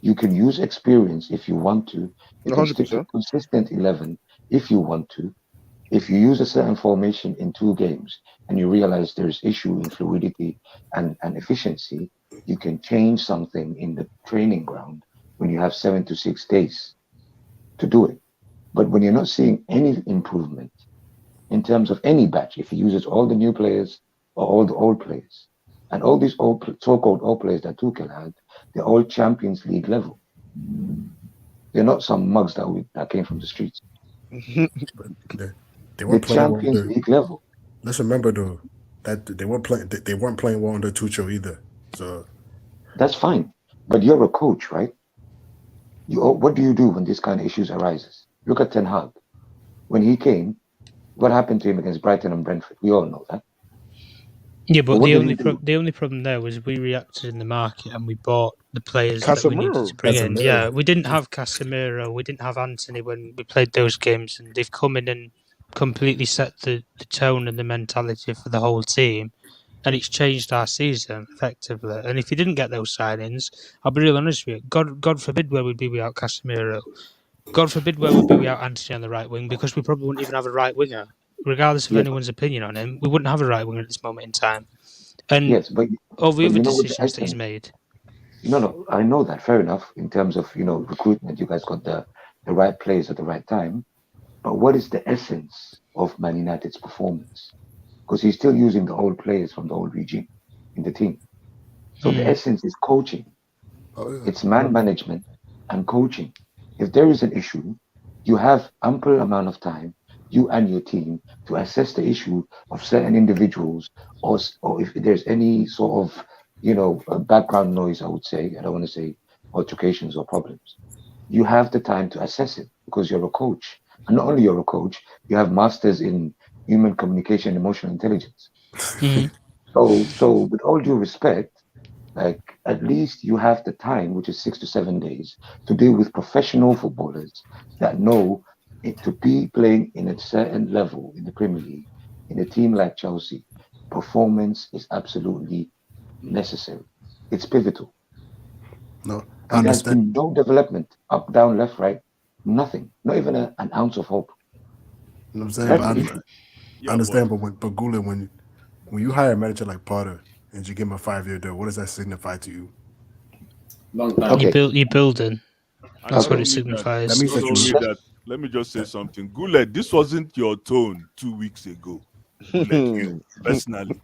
You can use experience if you want to. You can stick to 100%. consistent 11 if you want to. If you use a certain formation in 2 games and you realize there's issue in fluidity and efficiency, you can change something in the training ground when you have 7 to 6 days to do it. But when you're not seeing any improvement in terms of any batch, if he uses all the new players or all the old players, and all these so-called old players that Tuchel had, they're all Champions League level. They're not some mugs that came from the streets. But they The weren't playing well Champions under. League level. Let's remember though that they weren't playing. They weren't playing well under Tuchel either. So That's fine. But you're a coach, right? What do you do when this kind of issues arises? Look at Ten Hag. When he came, what happened to him against Brighton and Brentford? We all know that. Yeah, but what the did only he do? the only problem there was we reacted in the market and we bought the players that we needed Casemiro. to bring in. Casemiro. Yeah, we didn't have Casemiro, we didn't have Anthony when we played those games, and they've come in and completely set the tone and the mentality for the whole team, and it's changed our season effectively. And if you didn't get those signings, I'll be real honest with you. God forbid where we'd be without Casemiro. God forbid where we'd be without Anthony on the right wing, because we probably wouldn't even have a right winger. Regardless of Yes, anyone's opinion on him, we wouldn't have a right winger at this moment in time. And yes, but all the other you know what the decisions that he's essence? made. No, I know that. Fair enough. In terms of recruitment, you guys got the right players at the right time. But what is the essence of Man United's performance? Because he's still using the old players from the old regime in the team. So the essence is coaching. oh, yeah. It's man management and coaching. If there is an issue, you have ample amount of time, you and your team, to assess the issue of certain individuals, or if there's any sort of background noise. I would say, I don't want to say altercations or problems. You have the time to assess it because you're a coach, and not only you're a coach, you have masters in human communication, emotional intelligence. So with all due respect, like, at least you have the time, which is 6 to 7 days, to deal with professional footballers that know it, to be playing in a certain level in the Premier League, in a team like Chelsea. Performance is absolutely necessary. It's pivotal. No, I And there's understand. been no development up, down, left, right, nothing, not even an ounce of hope. You know what I'm saying? That's But the issue. I understand. But Gula, when you hire a manager like Potter and you give him a 5-year deal, what does that signify to you? Long time. Okay. You're building. And That's not what it only signifies. That means not that only you. that, let me just say something. Guled, this wasn't your tone 2 weeks ago. Guled, you personally.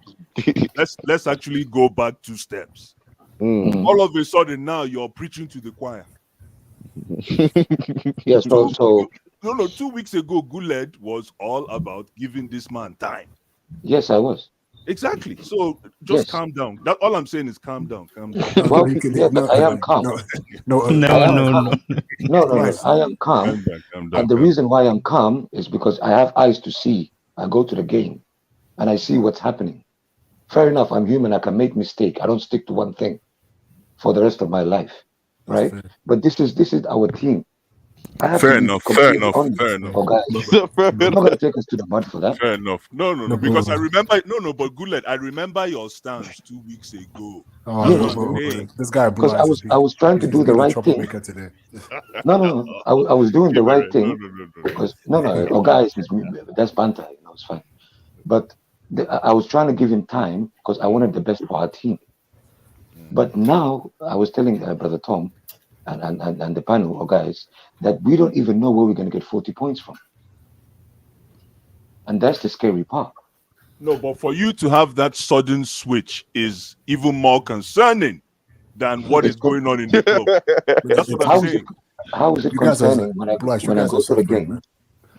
Let's actually go back 2 steps. Mhm. All of a sudden now you're preaching to the choir. Yeah, so 2 weeks ago, Guled was all about giving this man time. yes, I was. Exactly. So just Yes. calm down. That all I'm saying is calm down. Calm down. Well, you can, yeah, but I am calm. no, I am calm. No, Christ. I am calm. Calm down. Calm down. And the reason why I'm calm is because I have eyes to see. I go to the game and I see what's happening. Fair enough, I'm human. I can make mistake. I don't stick to one thing for the rest of my life, That's right? fair. But this is our team. I have Fair to be enough. Fair completely enough. honest. Fair enough. Oh, guys, Fair I'm not enough. going to take us to the mud for that. Fair enough. No, No, because but- I remember. No, but Guled, I remember your stance 2 weeks ago. Oh, That's Yeah, what I'm saying. this guy Blue Because I Eyes. was I was trying to He's do the being a right thing. troublemaker today. No. I was doing the Give it right a- thing No. because no. Oh, guys, that's banter. It's fine. But I was trying to give him time because I wanted the best for our team. But now I was telling Brother Tom and the panel or guys that we don't even know where we're going to get 40 points from. And that's the scary part. No, but for you to have that sudden switch is even more concerning than what is It's good. going on in the club. That's what I'm How is it, saying. how is it You guys are concerning when I Blue Eyes. You when I guys go are to the suffering, game? man.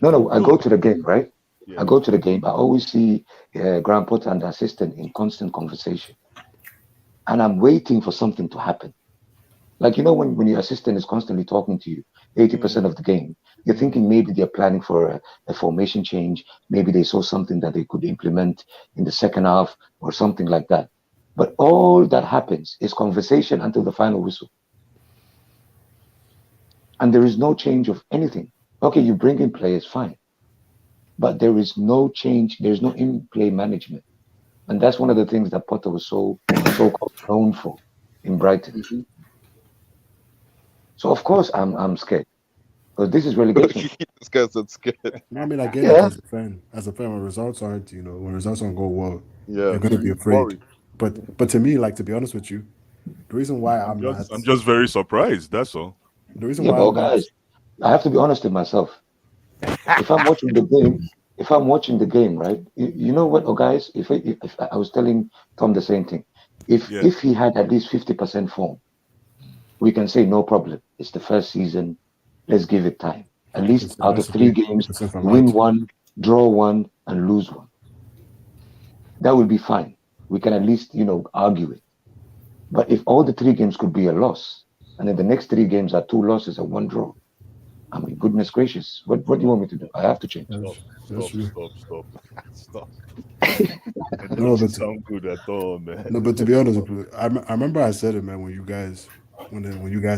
No, I go to the game, right? Yeah. I go to the game. I always see Graham Potter and the assistant in constant conversation. And I'm waiting for something to happen. Like, when your assistant is constantly talking to you 80% of the game, you're thinking maybe they're planning for a formation change. Maybe they saw something that they could implement in the second half or something like that. But all that happens is conversation until the final whistle. And there is no change of anything. Okay, you bring in players, fine. but there is no change. There's no in-play management, and that's one of the things that Potter was so-called known for in Brighton. Mhm. So of course I'm scared because this is relegation. This guy's so scared. No, I mean, I get it Yeah, as a fan. As a fan, when results aren't, when results don't go well, Yeah, you're gonna be afraid. worried. But to me, like to be honest with you, the reason why I'm not, I'm just very surprised. That's all. the reason yeah, why but I'm not, guys, I have to be honest with myself. If I'm watching the game, right? You know what, oh guys? If I was telling Tom the same thing, Yeah. if he had at least 50% form, we can say no problem. It's the first season. Let's give it time. At least out of 3 games, 50% from win Mike. 1, draw 1, and lose 1. That will be fine. We can at least argue it. But if all the 3 games could be a loss, and then the next 3 games are 2 losses and 1 draw, I mean, goodness gracious, what do you want me to do? I have to change. That's true. Stop. It No, doesn't but sound good at all, man. no, but to be honest, I remember I said it, man. When you guys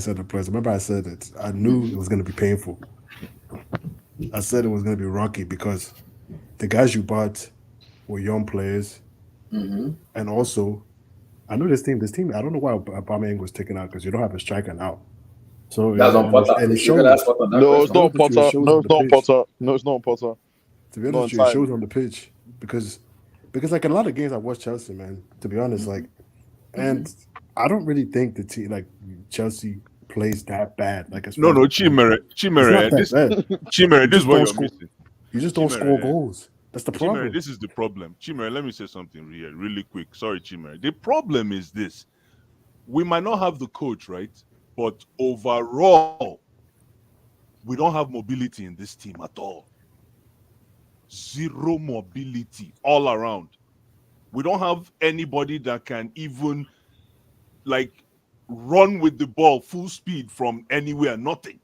said the press, I remember I said it. I knew it was gonna be painful. I said it was gonna be rocky because the guys you bought were young players, Mhm. and also I know this team. I don't know why Aubameyang was taken out because you don't have a striker now. So That's on Potter. and it You can ask shows. Potter that No, it's question. not on To be honest with you, it Potter. shows No, on it's the not on pitch. Potter. No, it's not on Potter. To be Not honest with you, it shows entirely. on the pitch because like in a lot of games I watched Chelsea, man. To be honest, like, and I don't really think the team like Chelsea plays that bad. Like as far No, as Chimere, it's not that bad. Chimere, You this is just what don't you're score. missing. You just don't Chimere, score goals. That's the Chimere, problem. this is the problem. Chimere, let me say something here, really quick. Sorry, Chimere. The problem is this: we might not have the coach, right? But overall, we don't have mobility in this team at all. Zero mobility all around. We don't have anybody that can even like run with the ball full speed from anywhere. Nothing.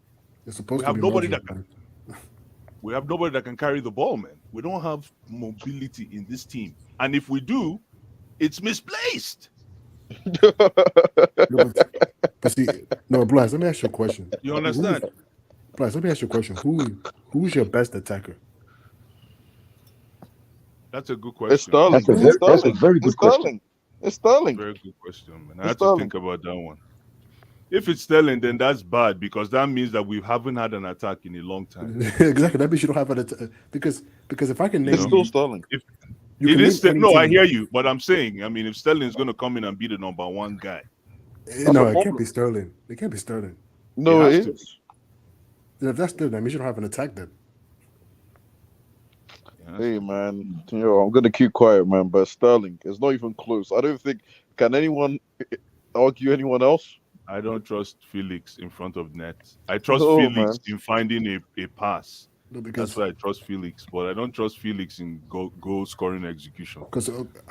It's supposed We to have be nobody Modric, that can. man. We have nobody that can carry the ball, man. We don't have mobility in this team, and if we do, it's misplaced. No, but see, no, Blas, let me ask you a question. You understand? Blas, let me ask you a question. Who's your best attacker? That's a good It's question. Sterling. That's a It's very Sterling. It's good question. Sterling. It's Sterling. Very good question, man. I It's had to Sterling. think about that one. If it's Sterling, then that's bad because that means that we haven't had an attack in a long time. Exactly. That means you don't have an because if I can name It's know? still you, Sterling. If you it can is name any no, I team. hear you, but I'm saying, I mean, if Sterling's going to come in and be the number 1 guy, That's No, a it can't problem. be Sterling. It can't be Sterling. No, It it has to is. If that's Sterling, that means you don't have an attack then. Hey man, I'm gonna keep quiet, man. But Sterling, it's not even close. I don't think can anyone argue anyone else. I don't trust Felix in front of net. I trust No, Felix man. in finding a pass. No, That's why I trust Felix, but I don't trust Felix in goal scoring execution. because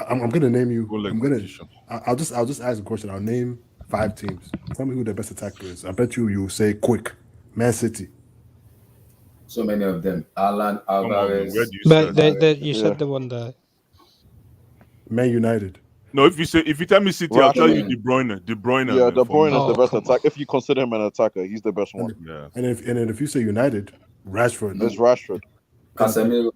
I'm gonna name you. Goal I'm gonna. execution. I'll just ask a question. I'll name 5 teams. Tell me who their best attacker is. I bet you will say quick. Man City. So many of them. Alan Come on, man. Where Alvarez. do you But start? you Yeah. said the one there. Man United. No, if you tell me City, I'll tell you Rashford. De Bruyne. De Bruyne, Yeah, man, De for me. Bruyne is the Oh, best come attack. If you consider him an attacker, he's the best one. Yeah. And if you say United, Rashford. It's Rashford. Casemiro.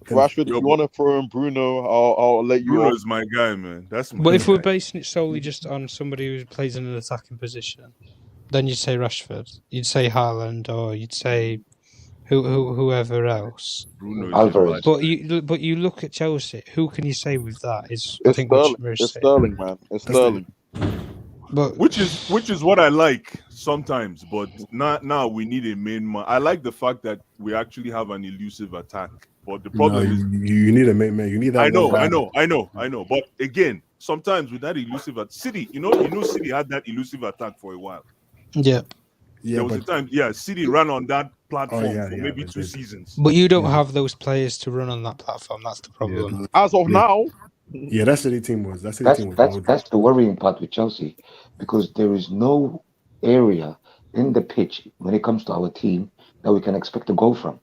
Rashford, Yo, if you want to throw in Bruno, I'll let you Bruno off. is my guy, man. That's my But if we're guy. basing it solely just on somebody who plays in an attacking position, then you'd say Rashford, you'd say Haaland, or you'd say whoever else. Bruno is a Alvarez. bad But you look at Chelsea. Who can you say with that? Is I It's think what Sterling. Shimmer is It's saying. Sterling, man. It's That's Sterling. But which is what I like sometimes, but not now. We need a main man. I like the fact that we actually have an elusive attack, but the No, problem is you need a man. You need that. I know, one guy. I know. But again, sometimes with that elusive at City, City had that elusive attack for a while. yeah, Yeah, There was a time, City ran on that platform for maybe they 2 did. seasons. but you don't Yeah. have those players to run on that platform. That's the problem. As of now, Yeah, that City team was Modric. That's the worrying part with Chelsea, because there is no area in the pitch when it comes to our team that we can expect to go from,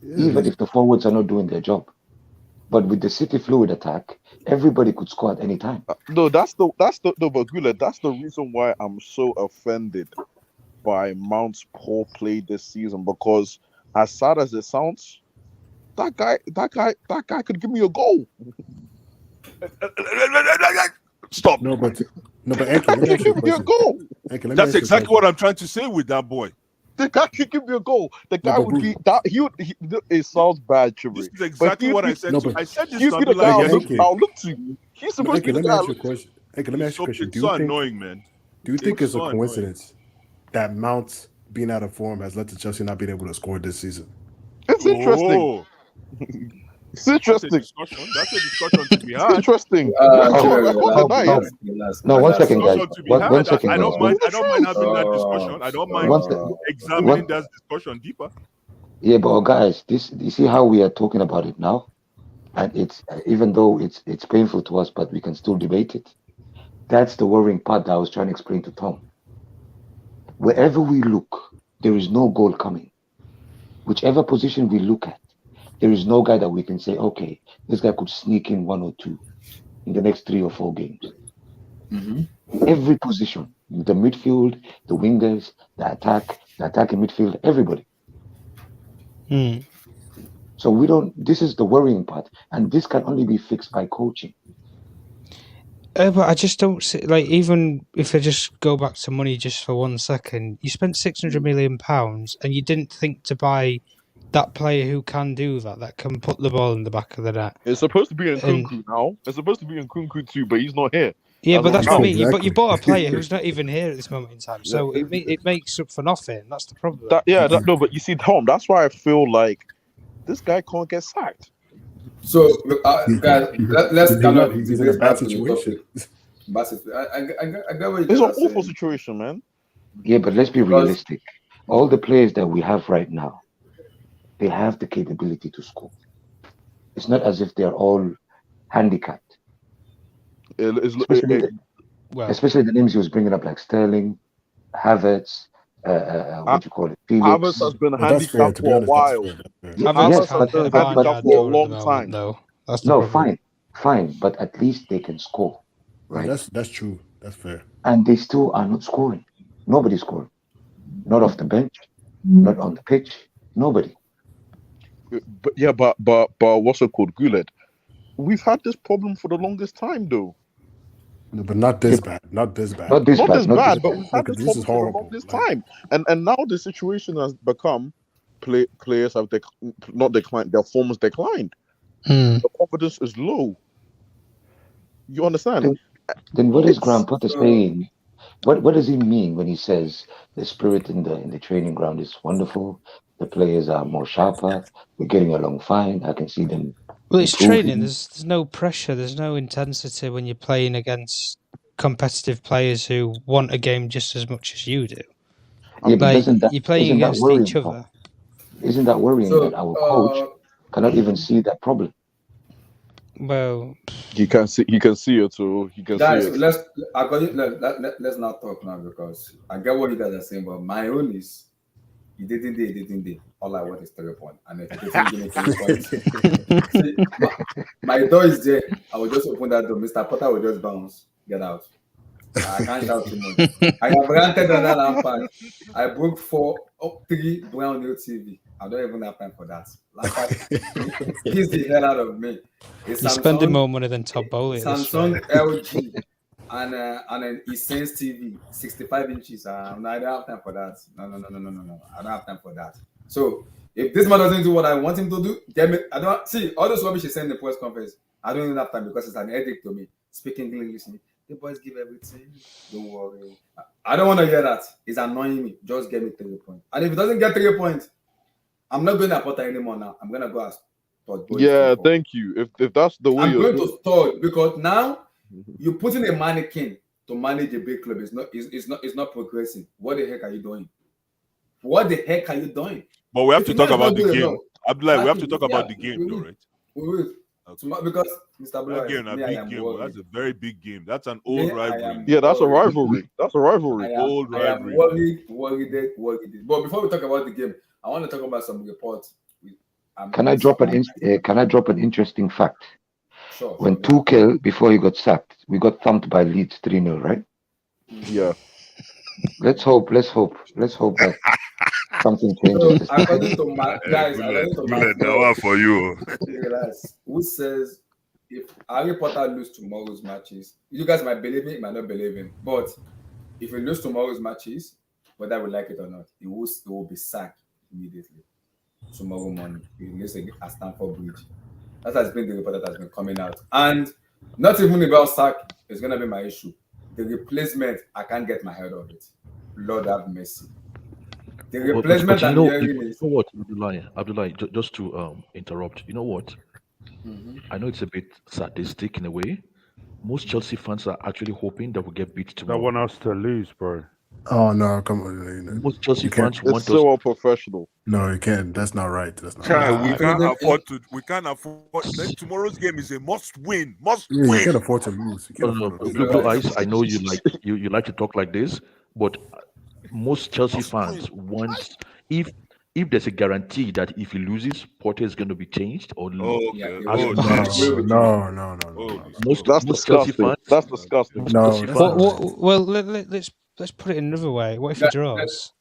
even if the forwards are not doing their job. But with the City fluid attack, everybody could score at any time. no, that's the no, but Gula, that's the reason why I'm so offended by Mount's poor play this season. Because as sad as it sounds, That guy could give me a goal. Stop. No, but Enki, let me That ask you could a give me a question. goal. Enki, let me That's ask you a exactly question. what I'm trying to say with that boy. The guy could give me a goal. The guy but would Bruce- be that. It sounds bad, This Chibri. is exactly what I said. No, to but- I said this He'd to be the Abdullah guy yesterday. I'll look to. He's No, supposed to Enki, be the let me guy. ask you a question. Enki, let me ask you a question. It's Do so you think annoying, man. it's a so annoying. coincidence that Mount being out of form has led to Chelsea not being able to score this season? It's interesting. Oh, It's that's a interesting. discussion. That's a discussion to be It's had. interesting. Tom, I can't deny it. No, one That's a second, guys. discussion to be One had. second, I guys. don't mind. I don't mind having that Oh, discussion. I don't mind One sec- examining that discussion deeper. Yeah, but guys, this you see how we are talking about it now, and it's even though it's painful to us, but we can still debate it. That's the worrying part that I was trying to explain to Tom. Wherever we look, there is no goal coming. Whichever position we look at, there is no guy that we can say, okay, this guy could sneak in 1 or 2 in the next 3 or 4 games. Every position, the midfield, the wingers, the attacking midfield, everybody. So we don't. This is the worrying part, and this can only be fixed by coaching. But I just don't see, like, even if I just go back to money just for 1 second, you spent £600 million and you didn't think to buy that player who can do that can put the ball in the back of the net. It's supposed to be in And- Kunku now. It's supposed to be in Kunku too, but he's not here. Yeah, but that's what I mean. Exactly. But you bought a player who's not even here at this moment in time, so it makes up for nothing. That's the problem. No, but you see, Tom, that's why I feel like this guy can't get sacked. So, guys, let's kind of he's in a debate bad back to the situation. topic. Bad situation. I get what you It's an guys are awful saying. situation, man. Yeah, but let's be Because- realistic. All the players that we have right now, they have the capability to score. It's not as if they're all handicapped. Especially the names he was bringing up, like Sterling, Havertz, what you call it, Felix. Havertz has been handicapped for a while. Yes, Havertz has been handicapped for a long time. Though. That's the No, problem. fine, but at least they can score, right? That's true. That's fair. And they still are not scoring. Nobody's scoring. Not off the bench, not on the pitch. Nobody. But what's it called, Guled? We've had this problem for the longest time, though. No, but not this bad. Not this bad. Not this bad. But we've had Look, this this is problem for the horrible. longest time. And now the situation has become players have not declined, their form has declined. The confidence is low. You understand? Then what is Graham Potter saying? What does he mean when he says the spirit in the training ground is wonderful? The players are more sharper. We're getting along fine. I can see them. Well, it's improving. training. There's no pressure. There's no intensity when you're playing against competitive players who want a game just as much as you do. Yeah, but you're playing against each other. Isn't that worrying that our coach cannot even see that problem? Well, he can see it too. He can Guys, see it. let's not talk now because I get what you guys are saying, but my own is he didn't. All I want is 3 points. And if he doesn't give me 3 points, see, my door is there. I will just open that door. Mr. Potter will just bounce. Get out. I can't shout too much. I have rented another Lampard. I broke 3 brand new TV. I don't even have time for that. Lampard pissed the hell out of me. You're spending more money than Todd Bowley. Samsung LG and an Essence TV, 65 inches. No, I don't have time for that. No. I don't have time for that. So if this man doesn't do what I want him to do, get me. I don't see all those rubbish he said in the press conference. I don't even have time because it's an headache to me. Speaking English, the boys give everything. Don't worry. I don't want to hear that. It's annoying me. Just get me 3 points. And if it doesn't get 3 points, I'm not going to Potter anymore now. I'm gonna go as Todd Bowley. Yeah, thank you. If that's the way I'm going to Todd because now you're putting a mannequin to manage a big club. It's not progressing. What the heck are you doing? But we have to talk about the game. Abdullah, we have to talk about the game, though, right? Okay. Because Mr. That game, a big game. That's a very big game. That's an old rivalry. Yeah, that's a rivalry. Old rivalry. I am worried. But before we talk about the game, I want to talk about some reports. Can I drop an interesting fact? Sure. When Tuchel, before he got sacked, we got thumped by Leeds 3-0, right? Yeah. Let's hope that Something changes this according season. to my guys, according to my Bullet, that one for you. relax. Who says if Harry Potter lose tomorrow's matches, you guys might believe me, you might not believe him, but if he lose tomorrow's matches, whether we like it or not, he will be sacked immediately tomorrow morning. He lives at Standford Bridge. That has been the report that has been coming out, and not even about sack is gonna be my issue. The replacement, I can't get my head of it. Lord have mercy. The replacement But I'm hearing is you know what, Abdullah, just to interrupt. You know what? I know it's a bit sadistic in a way. Most Chelsea fans are actually hoping that we get beat They tomorrow. want us to lose, bro. Oh no, come on. Most Chelsea You can't. fans It's want us. so unprofessional. No, you can't. That's not right. That's not Chai, right. we Nah, can't even afford to. We can't afford. Tomorrow's game is a must win. Must Yeah, you win. can't afford to lose. You No, can't no, afford to no. lose. Blue eyes. I know you like to talk like this, but most Chelsea Must fans win. want if there's a guarantee that if he loses, Porter is going to be changed or Oh, yeah, okay. it as will, Oh, it yes. will be changed. No. Holy most That's most Chelsea disgusting. fans, That's disgusting. most No, Chelsea that's fans. not right. Well, let's put it another way. What if he That- draws?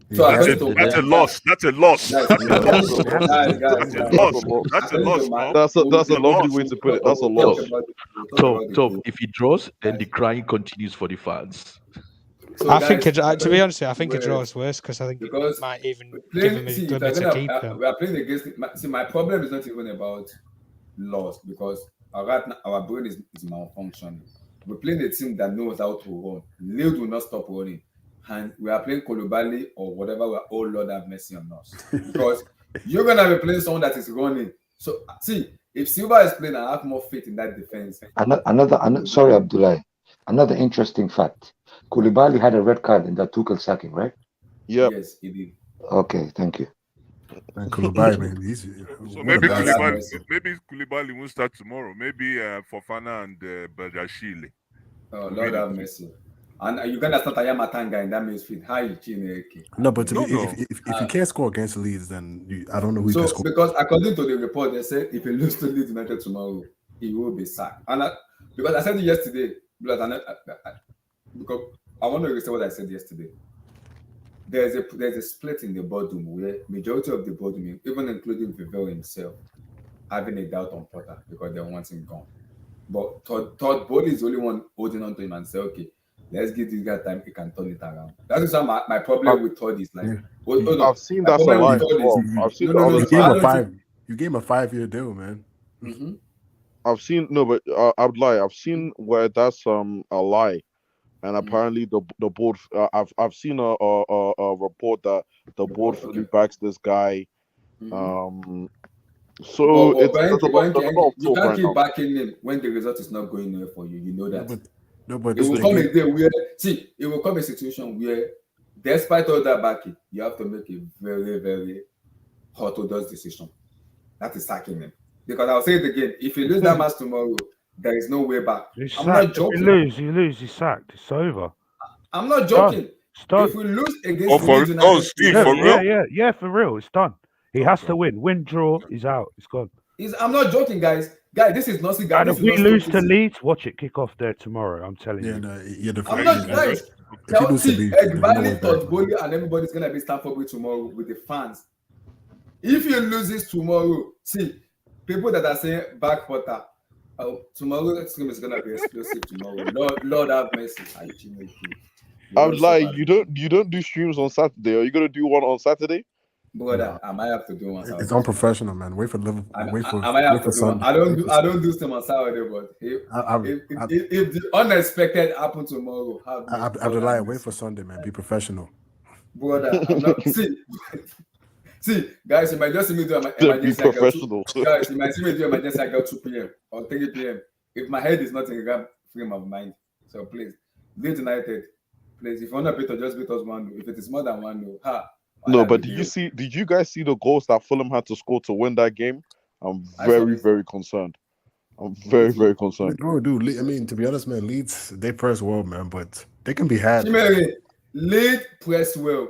You So have according to. to That's a guys, loss. That's a loss. guys, You have guys, to. You have to. guys, That's a guys, That's loss. a loss. That's a according loss, to my, now. That's a That's a lovely loss. way to put it. That's a we'll loss. talk about Top, the goal. if he draws, then the crying continues for the fans. So I guys, think, to be according honest, I think a where draw is worse because I think it because might even we're give playing. him a See, if good you're bit to gonna, keep him. we are playing against. See, my problem is not even about loss because right now our brain is malfunctioning. We're playing a team that knows how to run. Lille will not stop running, and we are playing Kolobali or whatever. We're all Lord have mercy on us because you're gonna be playing someone that is running. So see, if Silva is playing, I have more faith in that defense. Another sorry, Abdullah. Another interesting fact. Koulibaly had a red card in that Tuchel sacking, right? Yep. Yes, he did. Okay, thank you. Man, Koulibaly, man, he's So what a maybe bad Lord have Koulibaly, mercy. won't start tomorrow. Maybe Fofana and Bajashile. Oh, Will Lord be the have two. mercy. And you gonna start Ayamatanga in that midfield. How you Chineke? No, but to No, be, no. if you can't score against Leeds, then I don't know who you can So score. because according to the report, they said if he loses to Leeds United tomorrow, he will be sacked. Because I said it yesterday, because I want to restate what I said yesterday. There's a split in the boardroom where majority of the boardroom, even including Vivell himself, having a doubt on Potter because they want him gone. But Todd Bowley is the only one holding on to him and say, okay, let's give this guy time, he can turn it around. That is my problem with Todd is like, hold on. I've seen My that's a problem lie with as Todd well. is I've seen no, the no, other no. You gave I him a don't five. think. You gave him a 5-year deal, man. I've seen no, but I'd lie. I've seen where that's a lie, and apparently the board. I've seen a report that the board fully backs this guy. So But there's a lot of you talk can't right keep now. backing him when the result is not going there for you. You know No, that. but It will they come a gave, day where it will come a situation where, despite all that backing, you have to make a very, very orthodox decision. That is sacking him. Because I'll say it again: if you lose that match tomorrow, there is no way back. He's I'm not sacked. If joking. you lose, he's sacked. It's over. I'm not It's done. joking. It's done. If we lose Oh, against for Leeds United Steve, Yeah, for tomorrow, real? yeah, for real. It's done. He has Okay. to win. Win, draw, he's out. It's gone. I'm not joking, guys. Guys, this is not And this if is we not lose to stupidity. Leeds, watch it kick off there tomorrow. I'm telling you. I'm not, Yeah, guys. If you lose to See, Leeds, Ed then you know Barley, what's back. Todd Bowley, and everybody's gonna be Standford Bridge tomorrow with the fans. If you lose this tomorrow, see, people that are saying back Potter, tomorrow's game is gonna be explosive tomorrow. Lord have mercy. I would lie. You don't do streams on Saturday. Are you gonna do one on Saturday? Brother, I might have to do one It's Saturday. unprofessional, man. Wait for Liverpool. I Wait for might have to do one. Sunday. I don't do stream on Saturday, but if the unexpected happen tomorrow, Abdullah, wait for Sunday, man. Be professional. Brother, I'm not see, guys, you might just see me do an Be emergency. professional. Guys, you might see me do emergency. I got 2 p.m. or 3 p.m. If my head is not in a frame of mind, so please, Leeds United, please. If you want to beat us, just beat us 1-0. If it is more than 1-0, No, but did you guys see the goals that Fulham had to score to win that game? I'm very concerned. I'm very concerned. Bro, dude, I mean, to be honest, man, Leeds, they press well, man, but they can be had. Leeds press well.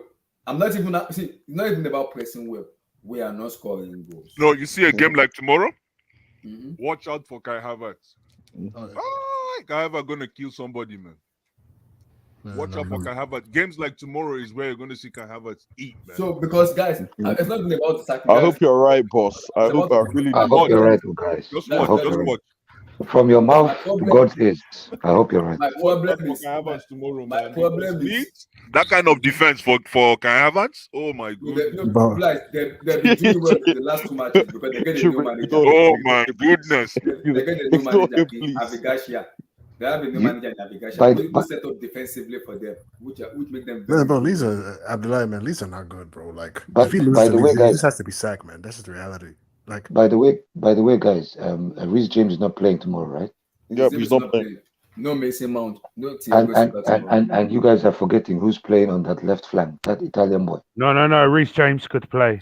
I'm not even it's not even about pressing well. We are not scoring goals. No, you see a game like tomorrow? Watch out for Kai Havertz. Kai Havertz gonna kill somebody, man. Watch out for Kai Havertz. Games like tomorrow is where you're going to see Kai Havertz eat, man. So because guys, it's not even about the sacking. I Guys. hope you're right, boss. I It's hope about- I really I do. hope you're right, guys. Just I watch. hope Just you're right. watch. From your mouth My to problem- God's ears. I hope you're right. My problem is Kai Havertz tomorrow, my man. problem Because is- Leeds, that kind of defense for Kai Havertz. Oh my goodness. they've been doing well in the last 2 matches because they get a new manager. Oh my goodness. They get a new manager in Abigashia. They have a new manager in Abigashia. We set up defensively for them, which make them. Man, bro, Leeds are Abdullah, man. Leeds are not good, bro. Like, But if he loses by to the way, Leeds, he guys- just has to be sacked, man. That's just the reality. Like, By the way, guys, Reece James is not playing tomorrow, right? Yeah, he's not playing. No Mason Mount, no Thiago Silva tomorrow. And you guys are forgetting who's playing on that left flank, that Italian boy. No. Reece James could play.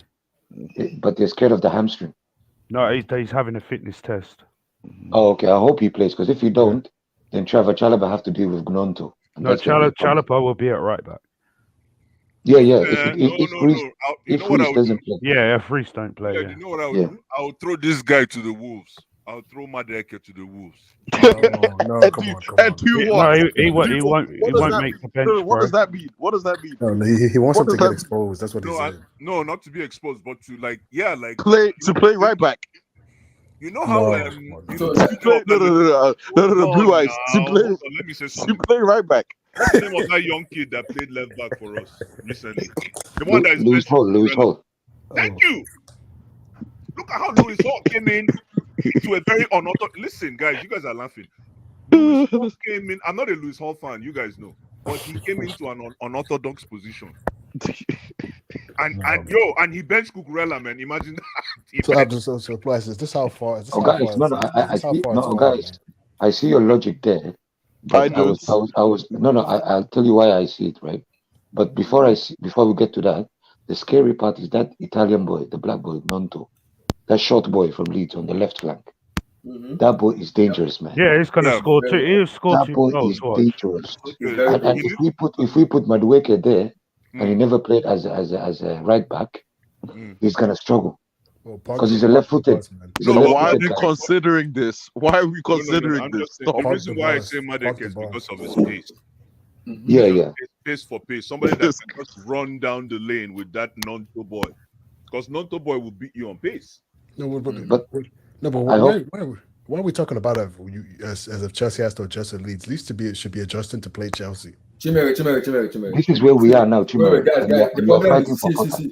But they're scared of the hamstring. No, he's having a fitness test. Oh, okay. I hope he plays because if he don't, then Trevor Chalobah have to deal with Gnonto. And No, that's gonna be a problem. Chalobah will be at right back. Yeah. No. If You know what I Reece would doesn't do? play, Yeah, if Reece don't play. Yeah, Yeah. you know what I would Yeah. do? I would throw this guy to the Wolves. I'll throw Madeke to the Wolves. no, And come do- on, come and on. do No, what? he won't. He What does won't that make mean? the bench, No, what bro. does that mean? What does that mean? No, he wants What him to does get that- exposed. That's what he said. No, not to be exposed, but to like Play right back. you know how No, you so- know, Play, no, Blue Eyes. now, Play, hold on, let me say something. play right back. What's the name of that young kid that played left back for us recently? The one that is Lewis mentioned. Hall. Thank you. Look at how Lewis Hall came in to a very unorthodox. Listen, guys, you guys are laughing. Lewis Hall came in. I'm not a Lewis Hall fan, you guys know, but he came into an unorthodox position. And he benched Cucurella, man. Imagine that. He So I'm benched- just so surprised. Is this how far? Is this Oh, how guys, far? no, is it? I Is this how see. far No, it's gone, guys, man? I see your logic there. But I'll tell you why I see it, right? But before we get to that, the scary part is that Italian boy, the black boy, Nonto, that short boy from Leeds on the left flank. Mhm. That boy is dangerous, man. Yeah, he's gonna Yeah, score two. He'll score That two boy goals. is Watch. dangerous. Okay. And You if we put Madueke there, and he Mm. never played as a right back, Mm. he's gonna struggle Well, because he's a left-footed. He's a So why are left-footed we guy. considering this? Why are we No, considering I'm this? just saying, Stop. the reason why I boss. say Park Madeke the is boss. because of his pace. Yeah. Pace for pace. Somebody that can just run down the lane with that Nonto boy. Because Nonto boy will beat you on pace. No, But why, I hope- why are we talking about it as if Chelsea has to adjust at Leeds? Leeds should be adjusting to play Chelsea. Chimere. This is where we are now, Wait, Chimere. guys, And we are the problem fighting is, for Potter.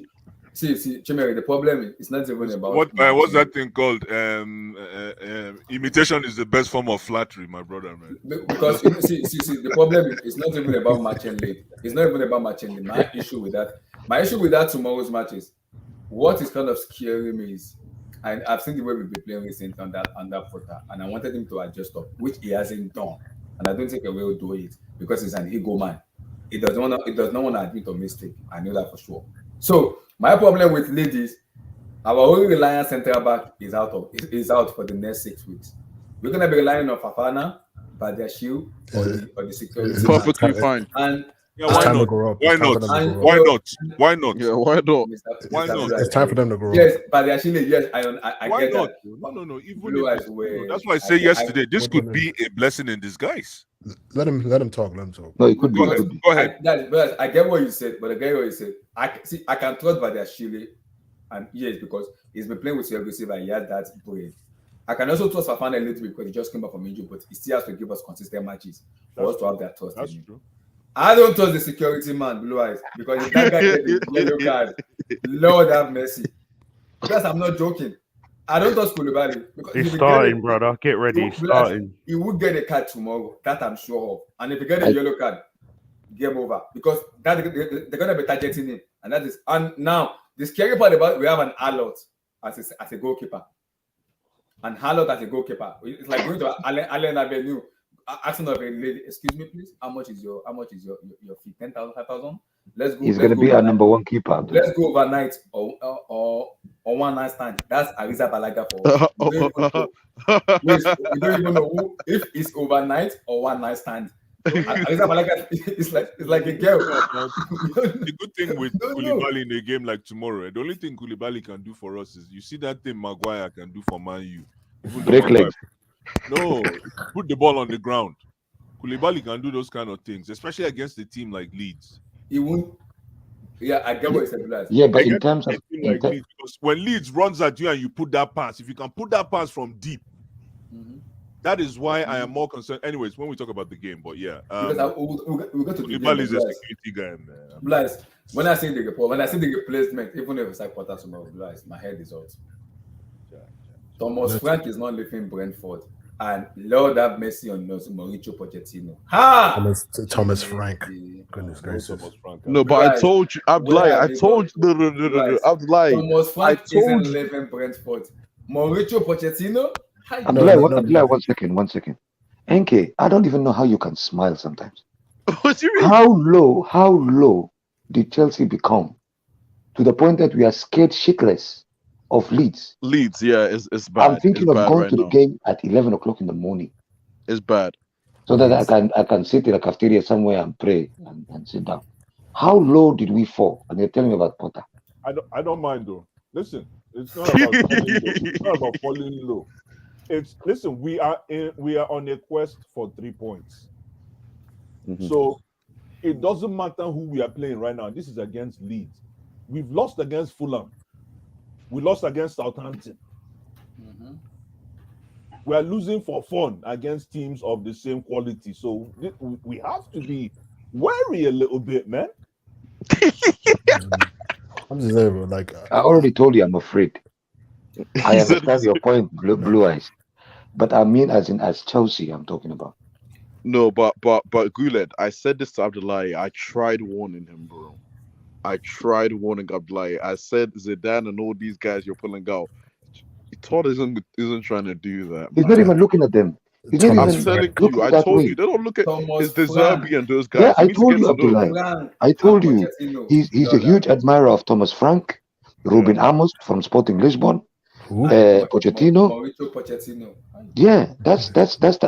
see, Chimere, the problem is, it's not even about What's that thing called? Imitation is the best form of flattery, my brother, man. Because see, the problem is it's not even about matching late. It's not even about matching late. My issue with that tomorrow's matches, what is kind of scaring me is, and I've seen the way we've been playing recently under Potter, and I wanted him to adjust up, which he hasn't done, and I don't think he will do it because he's an ego man. It does not want to admit a mistake. I know that for sure. So my problem with Leeds is our only reliant central back is out for the next 6 weeks. We're gonna be relying on Fafana, Badiashile, or the security. It's Perfectly time- fine. And Yeah, It's why time to not? grow up. Why It's time not? for them to grow up. Why not? Why not? Yeah, why not? Why not? It's time for them to grow Yes, up. Badiashile, yes, I Why get not? that. No. Even Blue if eyes were- that's why I say yesterday, this What could do be a blessing in disguise. Let him talk. Let him talk. No, it could be. Go It ahead. could be. Go ahead. I get what you said, but I get what you said. I can trust Badiashile, and yes, because he's been playing with Thiago Silva, he has that brain. I can also trust Fafana a little bit because he just came back from injury, but he still has to give us consistent matches for us to have that trust. That's in him. true. I don't trust the security man, Blue Eyes, because if that guy get the yellow card, Lord have mercy. Because I'm not joking. I don't trust Koulibaly. Because He's if he starting, get a- brother. Get ready. He's Blue Eyes, starting. He would get a card tomorrow. That I'm sure of. And if he get a yellow card, game over. Because they're gonna be targeting him, and that is. And now the scary part about we have an Alot as a goalkeeper, and Harlot as a goalkeeper. It's like going to Allen Avenue, asking of a lady, excuse me, please, how much is your fee? 10,000, 5,000? Let's go. He's let's gonna go be our overnight. number one keeper. Abdullah. Let's go overnight or one night stand. That's Ariza Balaga for. We don't even know who, if it's overnight or one night stand. Ariza Balaga is like a girl. The good thing with No. Koulibaly in a game like tomorrow, the only thing Koulibaly can do for us is you see that thing Maguire can do for Man U. Even though Break Maguire- legs. No, put the ball on the ground. Koulibaly can do those kind of things, especially against a team like Leeds. He won't. Yeah, I get what you said, Blas. Yeah, but in Against terms a of team like Leeds, because when Leeds runs at you and you put that pass, if you can put that pass from deep, that is why I am more concerned. Anyways, when we talk about the game, but yeah, Because we'll get to the Koulibaly game. is a security guy, man. Blas, when I see the replacement, even if it's like Potter tomorrow, Blas, my head is out. Thomas Frank is not leaving Brentford. And Lord have mercy on us, Mauricio Pochettino. Ha! Thomas Frank. Goodness gracious. No, but I told you, Abdullahi. I told you, no, Abdullahi. Thomas Frank isn't leaving Brentford. Mauricio Pochettino. Abdullahi, one second. NK, I don't even know how you can smile sometimes. What do you mean? How low did Chelsea become to the point that we are scared shitless of Leeds? Leeds, yeah, it's bad. I'm thinking of going to the game at 11 o'clock in the morning. It's bad. So that I can sit in a cafeteria somewhere and pray and sit down. How low did we fall? And you're telling me about Potter. I don't mind though. Listen, it's not about falling low. It's not about falling low. Listen, we are on a quest for 3 points. So it doesn't matter who we are playing right now. This is against Leeds. We've lost against Fulham. We lost against Southampton. We are losing for fun against teams of the same quality. So we have to be wary a little bit, man. I'm just saying, like I already told you I'm afraid. I understand your point, blue eyes. But I mean as Chelsea I'm talking about. No, but Guled, I said this to Abdullahi. I tried warning him, bro. I tried warning Abdullahi. I said Zidane and all these guys you're pulling out. Todd isn't trying to do that. He's not even looking at them. He's not I'm even telling looking you, I that told way. you, they don't look at Thomas the Frank. Zerbi and those guys. Yeah, I You need to told get you, to know. Abdullahi. I told you. He's a huge admirer of Thomas Frank, Ruben Amos from Sporting Lisbon, Pochettino. Mauricio Pochettino. Yeah, that's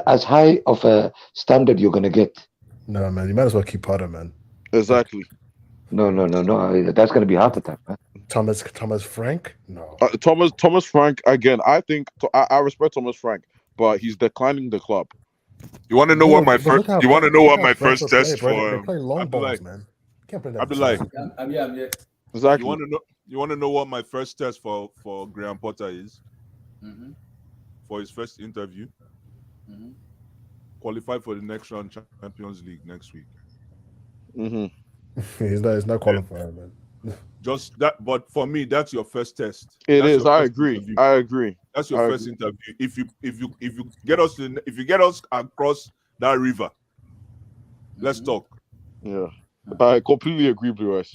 as high of a standard you're gonna get. no, man, you might as well keep Potter, man. Exactly. No. That's gonna be half the time, man. Thomas Frank? No. Thomas Frank, again, I think I respect Thomas Frank, but he's declining the club. You want to know what my But look first? how You want to know what my Brentford first play, test bro. for? They're playing long Abdullahi. balls, man. You can't play that. Abdullahi. I'm here. Exactly. You want to know what my first test for Graham Potter is? For his first interview, qualify for the next round Champions League next week. He's not qualified, man. Just that, but for me, that's your first test. It That's is. your I first agree. interview. I agree. That's your first interview. If you get us across that river, let's talk. Yeah, I completely agree, Blue Eyes.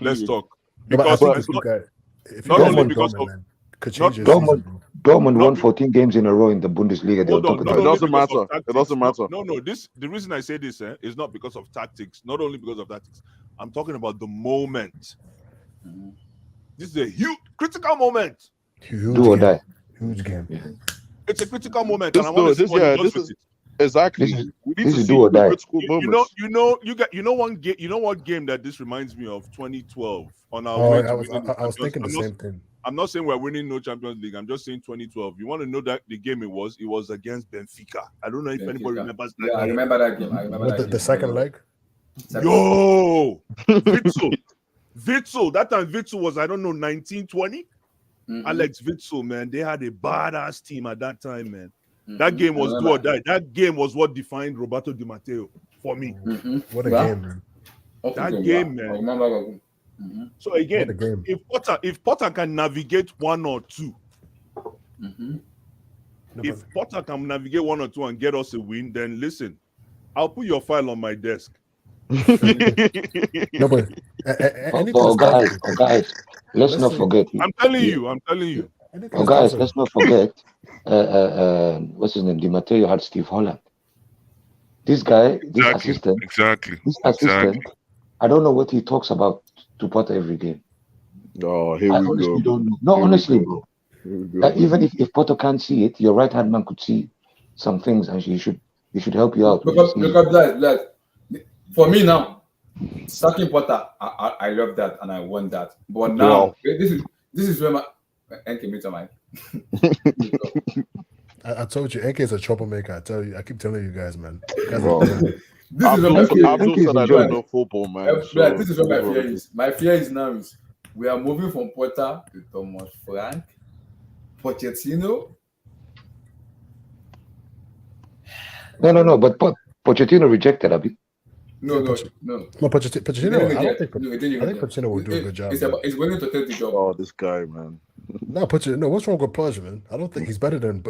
Let's talk. No, but I Because think it's this not, guy, if not you only want because Dortmund, of man, could change his Dortmund, season, bro. Dortmund Not won be- 14 games in a row in the Bundesliga. They're on hold top on, of not that. It only doesn't because of matter. It tactics. doesn't matter. No. The reason I say this is not because of tactics. Not only because of tactics. I'm talking about the moment. This is a huge critical moment. Huge Do or game. die. Huge game. It's a critical moment, This- and I want to see this- what yeah, he does this with is- it. Exactly. This is- We need this to is see do or the die. critical moments. You know what game that this reminds me of? 2012 on our Oh, way I to was winning the thinking the Champions- same thing. I'm not saying we're winning no Champions League. I'm just saying 2012. You want to know that the game it was against Benfica. I don't know if anybody remembers that. Yeah, I game. remember that game. I remember What, that the second leg? Yo, Witzel. That time Witzel was, I don't know, 19, 20. Alex Witzel, man, they had a badass team at that time, man. That game was do or die. That game was what defined Roberto Di Matteo for me. What a game, man. That game, man. I remember. So again, What a game. if Potter can navigate one or two, if Potter can navigate one or two and get us a win, then listen, I'll put your file on my desk. No, but guys, let's not forget. I'm telling you. Oh, guys, let's not forget. What's his name? Di Matteo had Steve Holland. This guy, this assistant, I don't know what he talks about to Potter every game. Oh, here I we honestly go. don't know. No, honestly, bro. Even if Potter can't see it, your right hand man could see some things, and he should help you out. Because for me now, sacking Potter, I love that and I want that. But now this is where my NK meets on my I told you, NK is a troublemaker. I keep telling you guys, man. You guys Bro. This is what my fear is. Abdul is said I enjoying don't it. know football, man. Right, So this is it what my is what fear it is. My fear is now is we are moving from Potter to Thomas Frank, Pochettino. No. But Pochettino rejected Abi. No, Yeah, no, no. No, He didn't Pochettino. I don't reject. think. No, he didn't I think reject. Pochettino will do a good job. It's willing to take the job. Oh, this guy, man. No, Pochettino. No, what's wrong with Poch, man? I don't think he's better than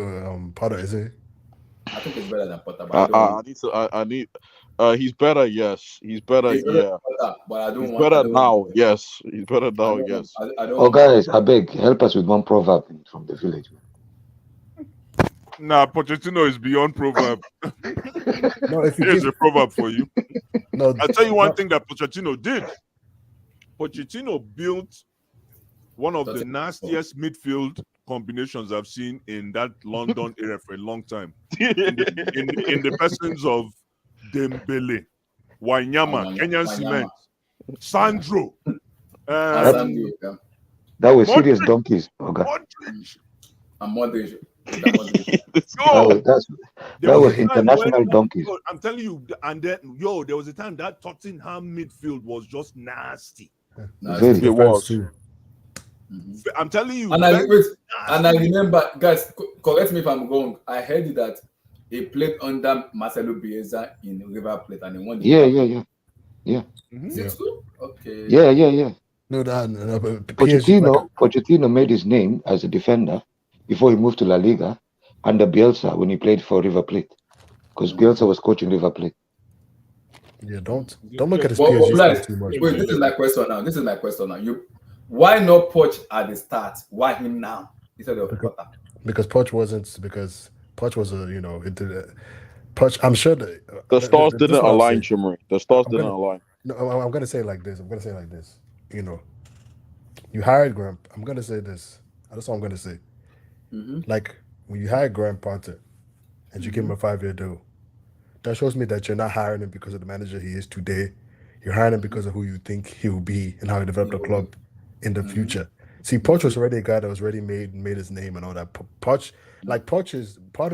Potter, is he? I think it's better than Potter, but I don't I want. need to. I need. He's better. Yes, he's better. He's better Yeah, than Potter, but I don't he's want. I better don't now. want. Yes, he's better I now. don't want. Yes. I don't Oh, want. guys, I beg, help us with one proverb from the village. Nah, Pochettino is beyond proverb. No, if you Here's give a proverb for you. no, I'll tell you one no, thing that Pochettino did. Pochettino built one of the That's it. nastiest midfield combinations I've seen in that London area for a long time. In the persons of Dembele, Wanyama, Kenyan Cement, Sandro, Yeah. That was serious Modric. donkeys. Okay. Modric. And Modric. That Modric. Yo, That there was a time international when- donkeys. yo, I'm telling you, and then there was a time that Tottenham midfield was just nasty. Very. It was. too. I'm telling you, And I very wait, and I nasty. remember, guys, correct me if I'm wrong. I heard that he played under Marcelo Bielsa in River Plate, and he won the Yeah. Is it true? Okay. Yeah. No, but PSG, Pochettino made his name as a defender before he moved to La Liga under Bielsa when he played for River Plate, because Bielsa was coaching River Plate. yeah, don't look at his Well, PSG guys, stuff too much. wait, man. this is my question now. Why not Poch at the start? Why him now instead of Potter? Because Poch was Poch. I'm sure The stars this didn't is what I'll align, say. Chimri. The stars I'm didn't gonna- align. No, I'm gonna say it like this. You know, you hired Graham. I'm gonna say this. That's all I'm gonna say. Like when you hired Graham Potter and you give him a 5-year deal, that shows me that you're not hiring him because of the manager he is today. You're hiring him because of who you think he will be and how he developed the club in the future. See, Poch was already a guy that was already made his name and all that. Potter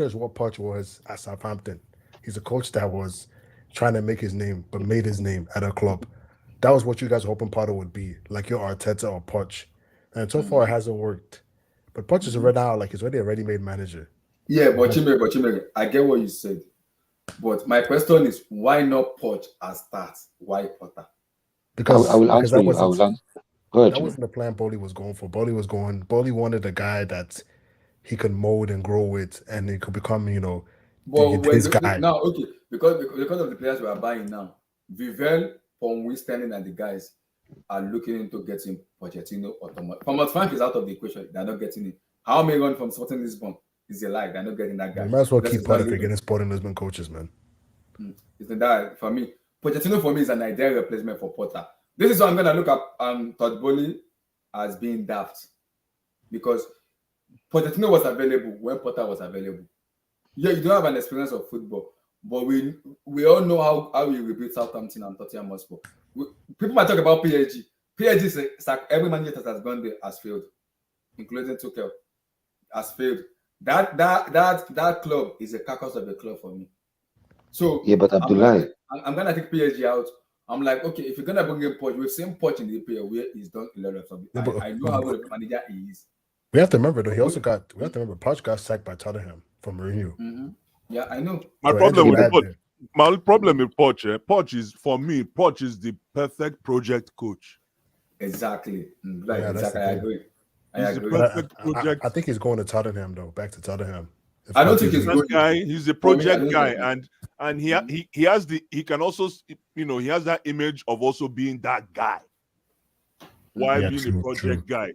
is what Poch was at Southampton. He's a coach that was trying to make his name, but made his name at a club. That was what you guys were hoping Potter would be, like your Arteta or Poch. And so far, it hasn't worked. But Poch is already now, like he's already a ready-made manager. Yeah, but Chimere, I get what you said. But my question is, why not Poch as start? Why Potter? I will answer you. Go ahead, that wasn't the plan Bowley was going for. Bowley wanted a guy that he could mold and grow with, and he could become, his guy. Now, okay, because of the players we are buying now, Vivel, Sterling, and the guys are looking into getting Pochettino or Thomas. Thomas Frank is out of the equation. They're not getting it. How many run from Sporting Lisbon is a lie? They're not getting that guy. You might as well Because keep it's not Potter for leaving. getting Sporting Lisbon coaches, man. Isn't that for me? Pochettino for me is an ideal replacement for Potter. This is what I'm gonna look at Todd Bowley as being daft, because Pochettino was available when Potter was available. Yeah, you don't have an experience of football, but we all know how we rebuild Southampton and Tottenham Hotspur. People might talk about PSG. PSG is like every manager that has gone there has failed, including Tuchel, has failed. That club is a carcass of a club for me. So yeah, but Abdullahi, I'm gonna take PSG out. I'm like, okay, if you're gonna bring in Poch, we've seen Poch in the EPL where he's done a lot of stuff. I know how good a manager he is. We have to remember though. We have to remember Poch got sacked by Tottenham from Mourinho. Yeah, I know. My So problem with anything Poch, Poch is the perfect project coach. Exactly. Yeah, that's exactly. the I thing. agree. He's the agree. perfect project. I think he's going to Tottenham though. Back to Tottenham. I don't think he's that good. guy. He's a For me, I project don't guy, think and he has that image of also being that guy. While Yeah, being true, a project true. guy,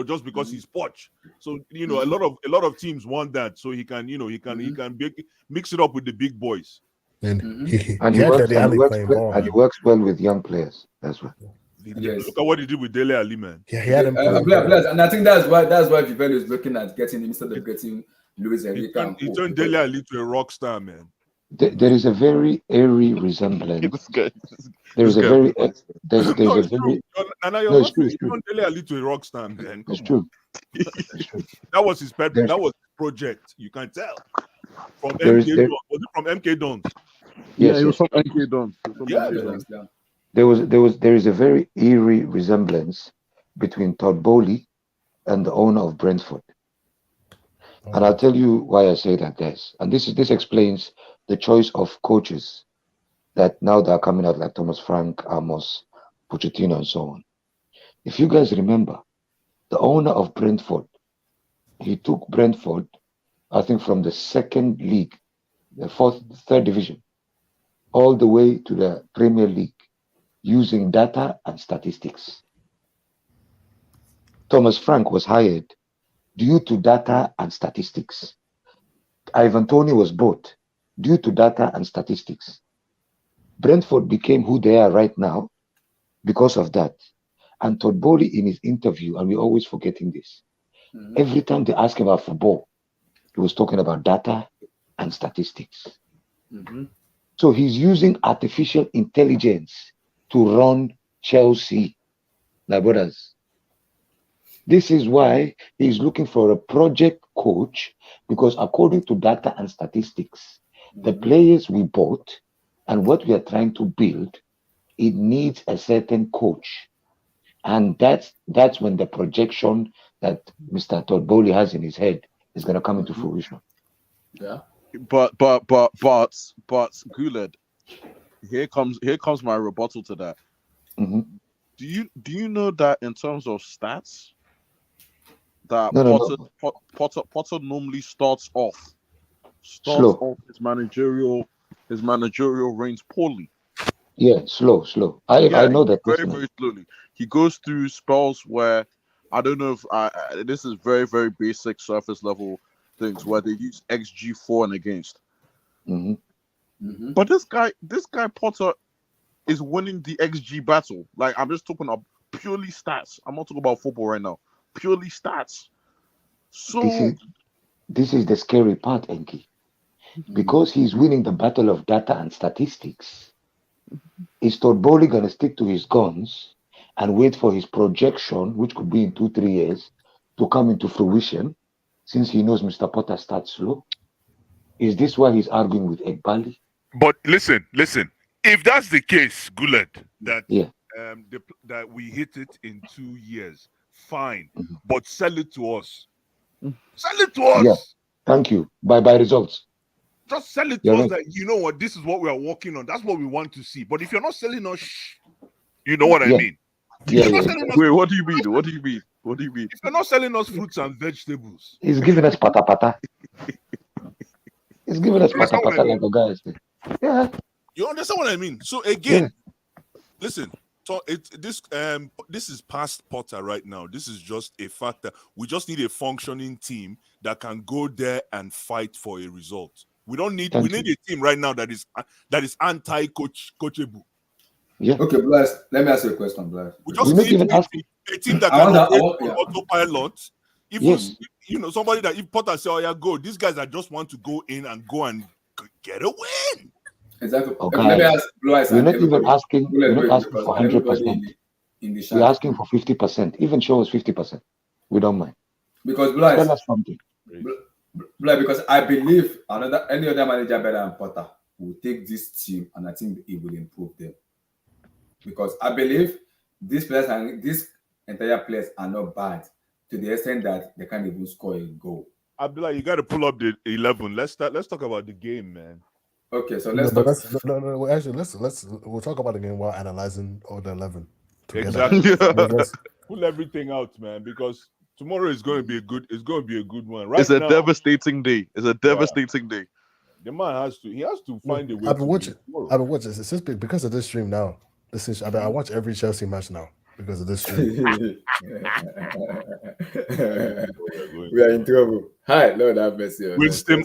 just because he's Poch. So a lot of teams want that, so he can mix it up with the big boys. And he and had he that alley works playing well, ball. and he Man. works well with young players. That's right. Yes. Look at what he did with Dele Ali, man. Yeah, he had him playing Players, and I think that's why Vivel is looking at getting him instead of getting Luis Enrique. He turned Dele Ali to a rock star, man. There is a very airy resemblance. This guy. There's a guy- very there's No, a it's very true. Nana, you're No, it's laughing. true, He turned Dele Ali to a rock star, man. it's Come on. true. It's true. That was his pet. There's- That was project. You can tell from There is MK there, Dons. Was it from MK Dons? Yeah, yes, it was yes. from NK Dons. It was from Yeah, NK man. Dons. There is a very eerie resemblance between Todd Bowley and the owner of Brentford. And I'll tell you why I say that, guys. And this explains the choice of coaches that now they are coming out like Thomas Frank, Amos, Pochettino, and so on. If you guys remember, the owner of Brentford, he took Brentford, I think, from the second league, the third division, all the way to the Premier League using data and statistics. Thomas Frank was hired due to data and statistics. Ivan Toney was bought due to data and statistics. Brentford became who they are right now because of that. And Todd Bowley in his interview, and we're always forgetting this, every time they ask him about football, he was talking about data and statistics. So he's using artificial intelligence to run Chelsea, my brothers. This is why he's looking for a project coach, because according to data and statistics, the players we bought and what we are trying to build, it needs a certain coach. And that's when the projection that Mr. Todd Bowley has in his head is going to come into fruition. Yeah. But Guled, here comes my rebuttal to that. Mm-hmm. Do you know that in terms of stats, that No. Potter normally starts off Slow. his managerial reigns poorly. Yeah, slow. I know that very personally. slowly. He goes through spells where I don't know if this is very very basic surface level things where they use XG for and against. But this guy Potter is winning the XG battle. Like, I'm just talking about purely stats. I'm not talking about football right now. Purely stats. So This is the scary part, Enki. Because he's winning the battle of data and statistics, is Todd Bowley going to stick to his guns and wait for his projection, which could be in 2-3 years, to come into fruition, since he knows Mr. Potter starts slow? Is this why he's arguing with Egbali? But listen. If that's the case, Guled, that Yeah. that we hit it in 2 years, fine. But sell it to us. Sell it to us. Yeah. Thank you. By results. Just sell it to You're us right. that, you know what, this is what we are working on. That's what we want to see. But if you're not selling us, you know what I mean? Yeah. Wait, what do you mean? What do you mean? If you're not selling us fruits and vegetables, He's giving us pata. He's giving us You understand what I pata like the guys. Yeah. you understand what I mean? So again, listen. So this is past Potter right now. This is just a factor. We just need a functioning team that can go there and fight for a result. We need a team right now that is anti-coachable. Yeah. Okay, Blast. Let me ask you a question, Blast. We just need a team that can operate on autopilot. Even somebody that if Potter say, "Oh yeah, go," these guys that just want to go in and get a win. Exactly. Okay. Let me ask Blue Eyes. We're not even asking. We're not asking for 100%. We're asking for 50%. Even show us 50%. We don't mind. Because Blue Eyes. Tell us something. Because I believe any other manager better than Potter will take this team, and I think it will improve them. Because I believe these players and these entire players are not bad to the extent that they can't even score a goal. Abdullah, you got to pull up the 11. Let's talk about the game, man. Okay, so let's we'll talk about the game while analyzing all the 11 together. Exactly. Pull everything out, man, because tomorrow is going to be a good one. Right? It's a devastating day. It's a devastating day. The man has to find a way. I've been watching this because of this stream now. I watch every Chelsea match now because of this stream. We are in trouble. Hi, Lord have mercy. Winston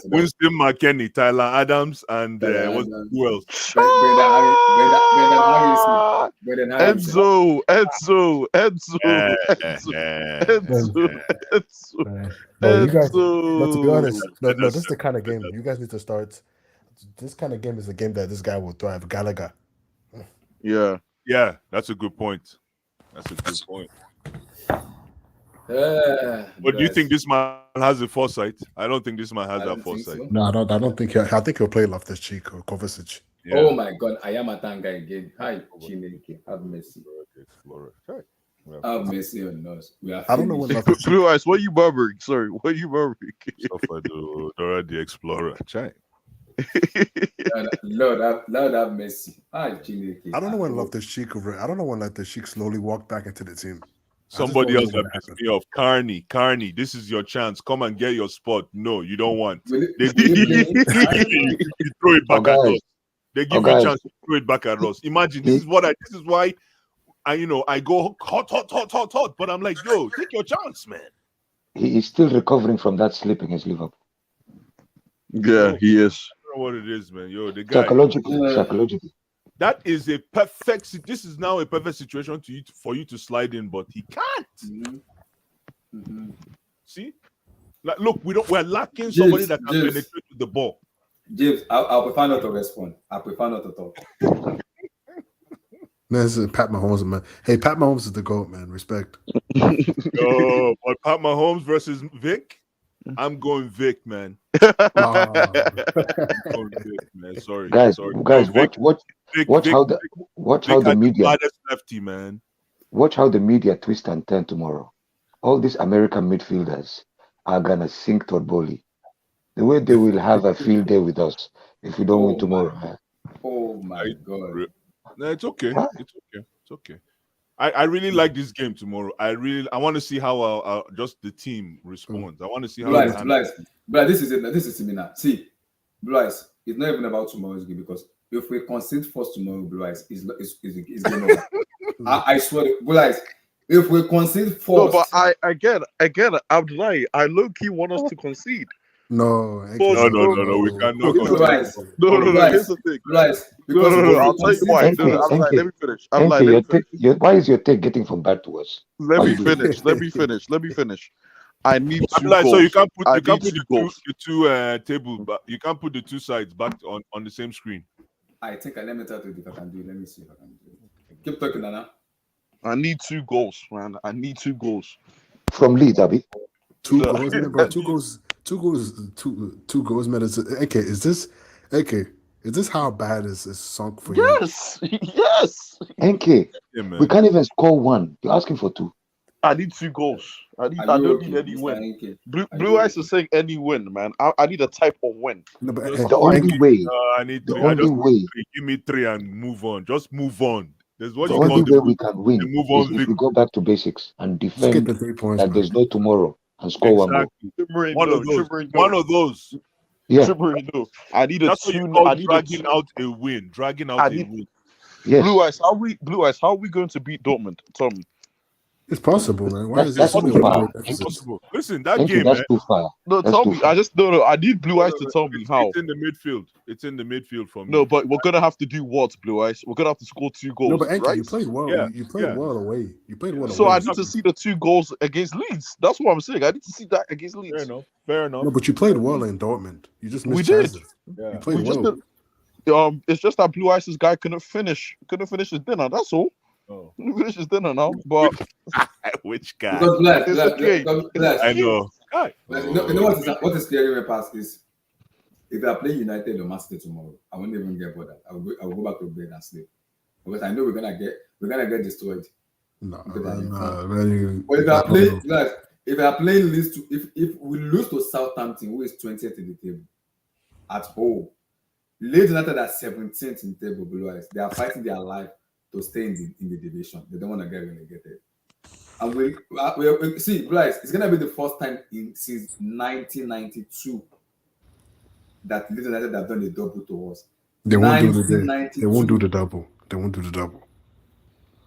McKennie, Tyler Adams, and who else? Brendan Enzo. No, you guys. But to be honest, no, this is the kind of game you guys need to start. This kind of game is a game that this guy will thrive. Gallagher. Yeah, that's a good point. But do you guys, think this man has a foresight? I don't think this man has I that don't think foresight. so. No, I don't think. I think he'll play Loftus Cheek or Kovacic. Yeah. Oh my God, I am a Tanga again. Hi, Chineke, have mercy. Explorer. Check. Have mercy on us. We are I don't know when finished. Loftus Cheek. Blue Eyes, what you barbering? Sorry, what you barbering? Suffer Dora the Explorer. Check. Lord have mercy. Hi, Chineke. I don't know when Loftus Cheek. I don't know when Loftus Cheek slowly walked back into the team. Somebody else that that pissed me off. Carney, this is your chance. Come and get your spot. No, you don't want. Will They will you blame him? I don't know. you throw it back at guys, us. They give you a guys, chance to throw it back at us. Imagine he- this is why I go hot, but I'm like, yo, take your chance, man. he is still recovering from that slip against Liverpool. Yeah, he is. I don't know what it is, man. Yo, the guy. Psychologically. That is a perfect. This is now a perfect situation for you to slide in, but he can't. See, like, look, we're lacking somebody that can penetrate with the ball. James, I prefer not to respond. I prefer not to talk. No, this is Pat Mahomes, man. Hey, Pat Mahomes is the GOAT, man. Respect. Yo, but Pat Mahomes versus Vic, I'm going Vic, man. Oh. I'm going Vic, man. Sorry, Guys, Vic, watch how the media baddest lefty, man. watch how the media twist and turn tomorrow. All these American midfielders are gonna sink Todd Bowley. The way they will have a field day with us if we don't win tomorrow. Oh my God. No, it's okay. Huh? It's okay. It's okay. I really like this game tomorrow. I want to see how just the team responds. I want to see how. Blue Eyes, this is similar. See, Blue Eyes, it's not even about tomorrow's game because if we concede first tomorrow, Blue Eyes is game over. I swear, Blue Eyes, if we concede first. No, but I again, Abdullahi, I low key want us to concede. No, No, we can't. No, Blue Eyes. No. Here's the thing. Blue Eyes, No. I'll tell you why. Enke, Abdullahi, let me finish. why is your take getting from bad to worse? Let me finish. I need two Like, goals. so you can't put I the need two goals. two table, but you can't put the two sides back on the same screen. I think let me tell you if I can do it. Let me see if I can do it. Keep talking, Nana. I need 2 goals, man. I need 2 goals. From Leeds, Abby. 2 goals, man, bro. 2 goals. 2 goals, man. Okay, is this how bad is sunk for you? Yes. Enke, Yeah, man. we can't even score 1. You're asking for 2. I need 2 goals. I don't need any win. Blue Eyes is saying any win, man. I need a type of win. No, but The only way. I need The 3. only way. Give me 3 and move on. Just move on. There's what The you call only way we can win move is on. if we go back to basics and just get defend the 3 points, that man. there's no tomorrow and score 1 goal. Exactly. One of those. Yeah. I need a That's what 2. you call I need dragging out a win. Dragging out a win. Yes. Blue Eyes, how are we going to beat Dortmund? Tell me. It's possible, man. Why is That's there so too many far. goal deficits? Possible. Listen, that Enke, game, that's man, too far. No, That's tell too me. far. I need Blue Eyes to tell me how. It's in the midfield. It's in the midfield for me. No, but we're gonna have to do what, Blue Eyes? We're gonna have to score 2 goals. No, but Enke, right? you played well. Yeah, You played well away. You played well So away. I need to see the 2 goals against Leeds. That's what I'm saying. I need to see that against Leeds. Fair enough. No, but you played well in Dortmund. You just missed We did. chances. Yeah. You played We just well. did. It's just that Blue Eyes' guy couldn't finish his dinner. That's all. Oh. Couldn't finish his dinner now. But Which guy? Because it's okay. I know. Guy. You know what is clearing my past is if I play United or Man City tomorrow, I won't even get bothered. I will go back to bed and sleep because I know we're gonna get destroyed. No, But if I play Leeds if we lose to Southampton, who is 20th in the table at home, Leeds United are 17th in the table below us. They are fighting their life to stay in the division. They don't want to get relegated. And we see, guys, it's gonna be the first time since 1992 that Leeds United have done a double to us. They won't do the double. They won't do the double.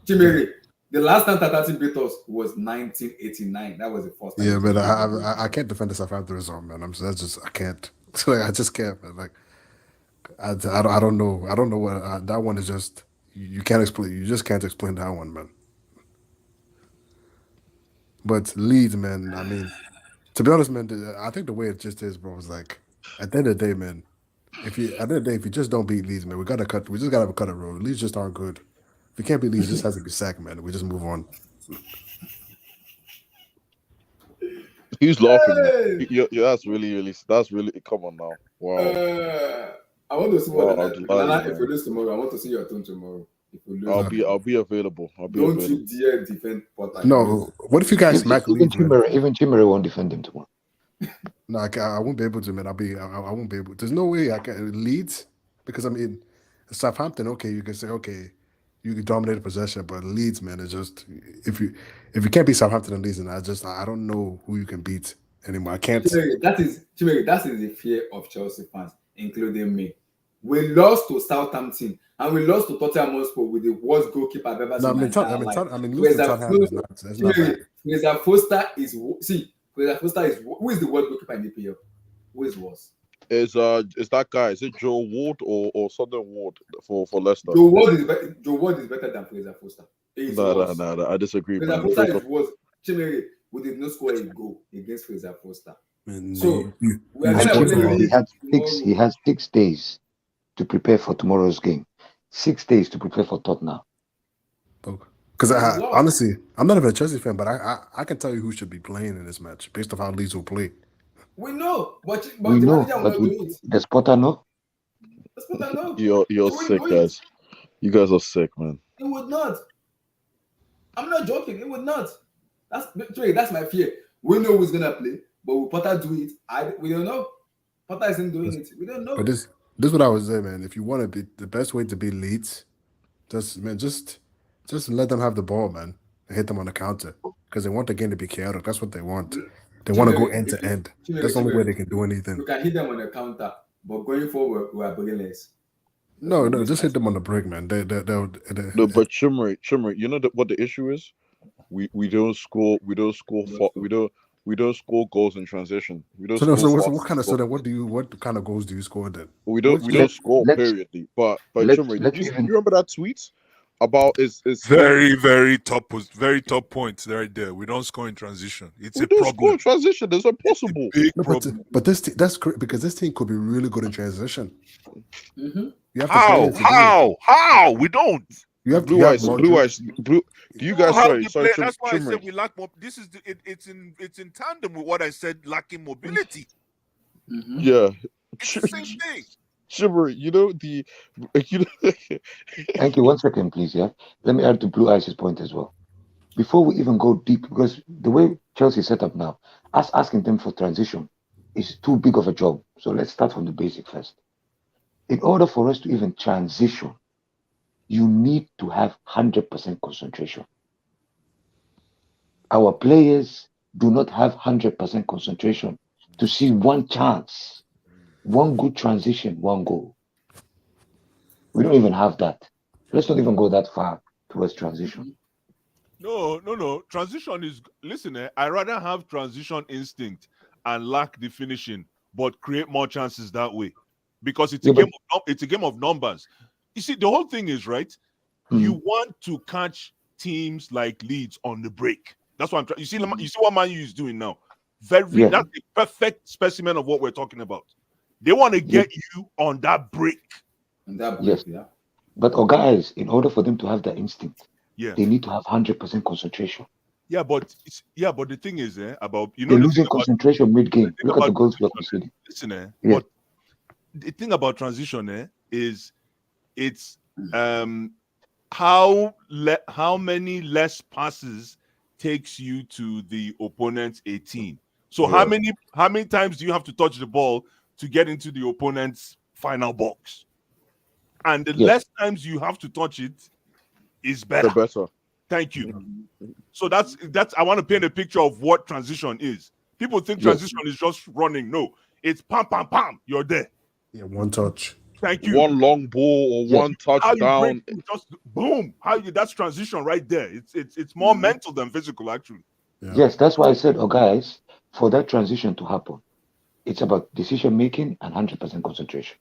Chimere, the last time Tatati beat us was 1989. That was the first time. Yeah, but I can't defend the Southampton result, man. I can't. I just can't, man. Like I don't know. I don't know what that one is. Just you can't explain. You just can't explain that one, man. But Leeds, man. I mean, to be honest, man, I think the way it just is, bro, is like at the end of the day, man. If you just don't beat Leeds, man, we just gotta have a cut a road. Leeds just aren't good. If you can't beat Leeds, it just has to be sacked, man. We just move on. He's laughing, man. Hey! That's really. That's really. Come on now. Wow. I want to see what Wow, Delilah, if we man. lose tomorrow. I want to see your tone tomorrow. If we lose, I'll be available. I'll be don't available. you dare defend Potter. No, what if you guys smack Leeds, man? Even Chimere won't defend him tomorrow. No, I won't be able to, man. I won't be able. There's no way I can Leeds because I mean, Southampton. Okay, you can say okay, you can dominate the possession, but Leeds, man, is just if you can't beat Southampton and Leeds, and I don't know who you can beat anymore. I can't. Chimere, that is the fear of Chelsea fans, including me. We lost to Southampton and we lost to Tottenham Hotspur with the worst goalkeeper I've ever No, seen. losing to Tottenham is not. That's not bad. Fraser Foster is who is the worst goalkeeper in the EPL? Who is worse? Is that guy? Is it Joe Ward or Southern Ward for Leicester? Joe Ward is better than Fraser Foster. No. I disagree, Fraser man. Foster is worse. Chimere, we did not score a goal against Fraser Foster. Man, So we are And going to Chimere, play he has 6 days to prepare for tomorrow's game. 6 days to prepare for Tottenham. Because honestly, I'm not even a Chelsea fan, but I can tell you who should be playing in this match based on how Leeds will play. We know, but the We know, manager will but not do it. does Potter know? Does Potter know? You're He won't sick, do it. guys. You guys are sick, man. It would not. I'm not joking. It would not. That's my fear. We know who's gonna play, but will Potter do it? We don't know. Potter isn't doing it. We don't know. But this is what I was saying, man. If you want to be the best way to beat Leeds, just let them have the ball, man, and hit them on the counter because they want the game to be chaotic. That's what they want. They want to go end to end. That's the only way they can do anything. We can hit them on the counter, but going forward, we are brilliant. No, just hit them on the break, man. No, but Chimere, you know what the issue is? We don't score goals in transition. We don't. So score what kind of goals do you score then? We don't score periodly. But Chimere, you remember that tweet about is very top point right there. We don't score in transition. It's a problem. Score in transition. That's impossible. Big problem. But that's correct because this team could be really good in transition. Mm-hmm. You have to How? We don't. You have blue eyes. Do you guys sorry? That's why I said we lack more. This is it's in tandem with what I said, lacking mobility. Mm-hmm. Yeah. It's the same thing. Chimere, Thank you. 1 second, please. Yeah, let me add to Blue Eyes' point as well. Before we even go deep, because the way Chelsea is set up now, us asking them for transition is too big of a job. So let's start from the basic first. In order for us to even transition, you need to have 100% concentration. Our players do not have 100% concentration to see one chance, one good transition, one goal. We don't even have that. Let's not even go that far towards transition. No. Transition is I rather have transition instinct and lack the finishing, but create more chances that way. Because it's a game of numbers. You see, the whole thing is right. You want to catch teams like Leeds on the break. That's what I'm trying. You see what Man U is doing now. That's the perfect specimen of what we're talking about. They want to get you on that break. Yeah. But guys, in order for them to have that instinct, they need to have 100% concentration. But the thing is, about they're losing concentration mid-game. Look at the goals we're conceding. But the thing about transition is it's how many less passes takes you to the opponent's 18. So how many times do you have to touch the ball to get into the opponent's final box? And the less times you have to touch it is better. The better. Thank you. So that's I want to paint a picture of what transition is. People think transition is just running. No, it's pam, pam, pam. You're there. Yeah, one touch. Thank you. One long ball or one touchdown. Just boom. That's transition right there. It's more mental than physical, actually. Yeah. Yes, that's why I said, guys, for that transition to happen, it's about decision making and 100% concentration.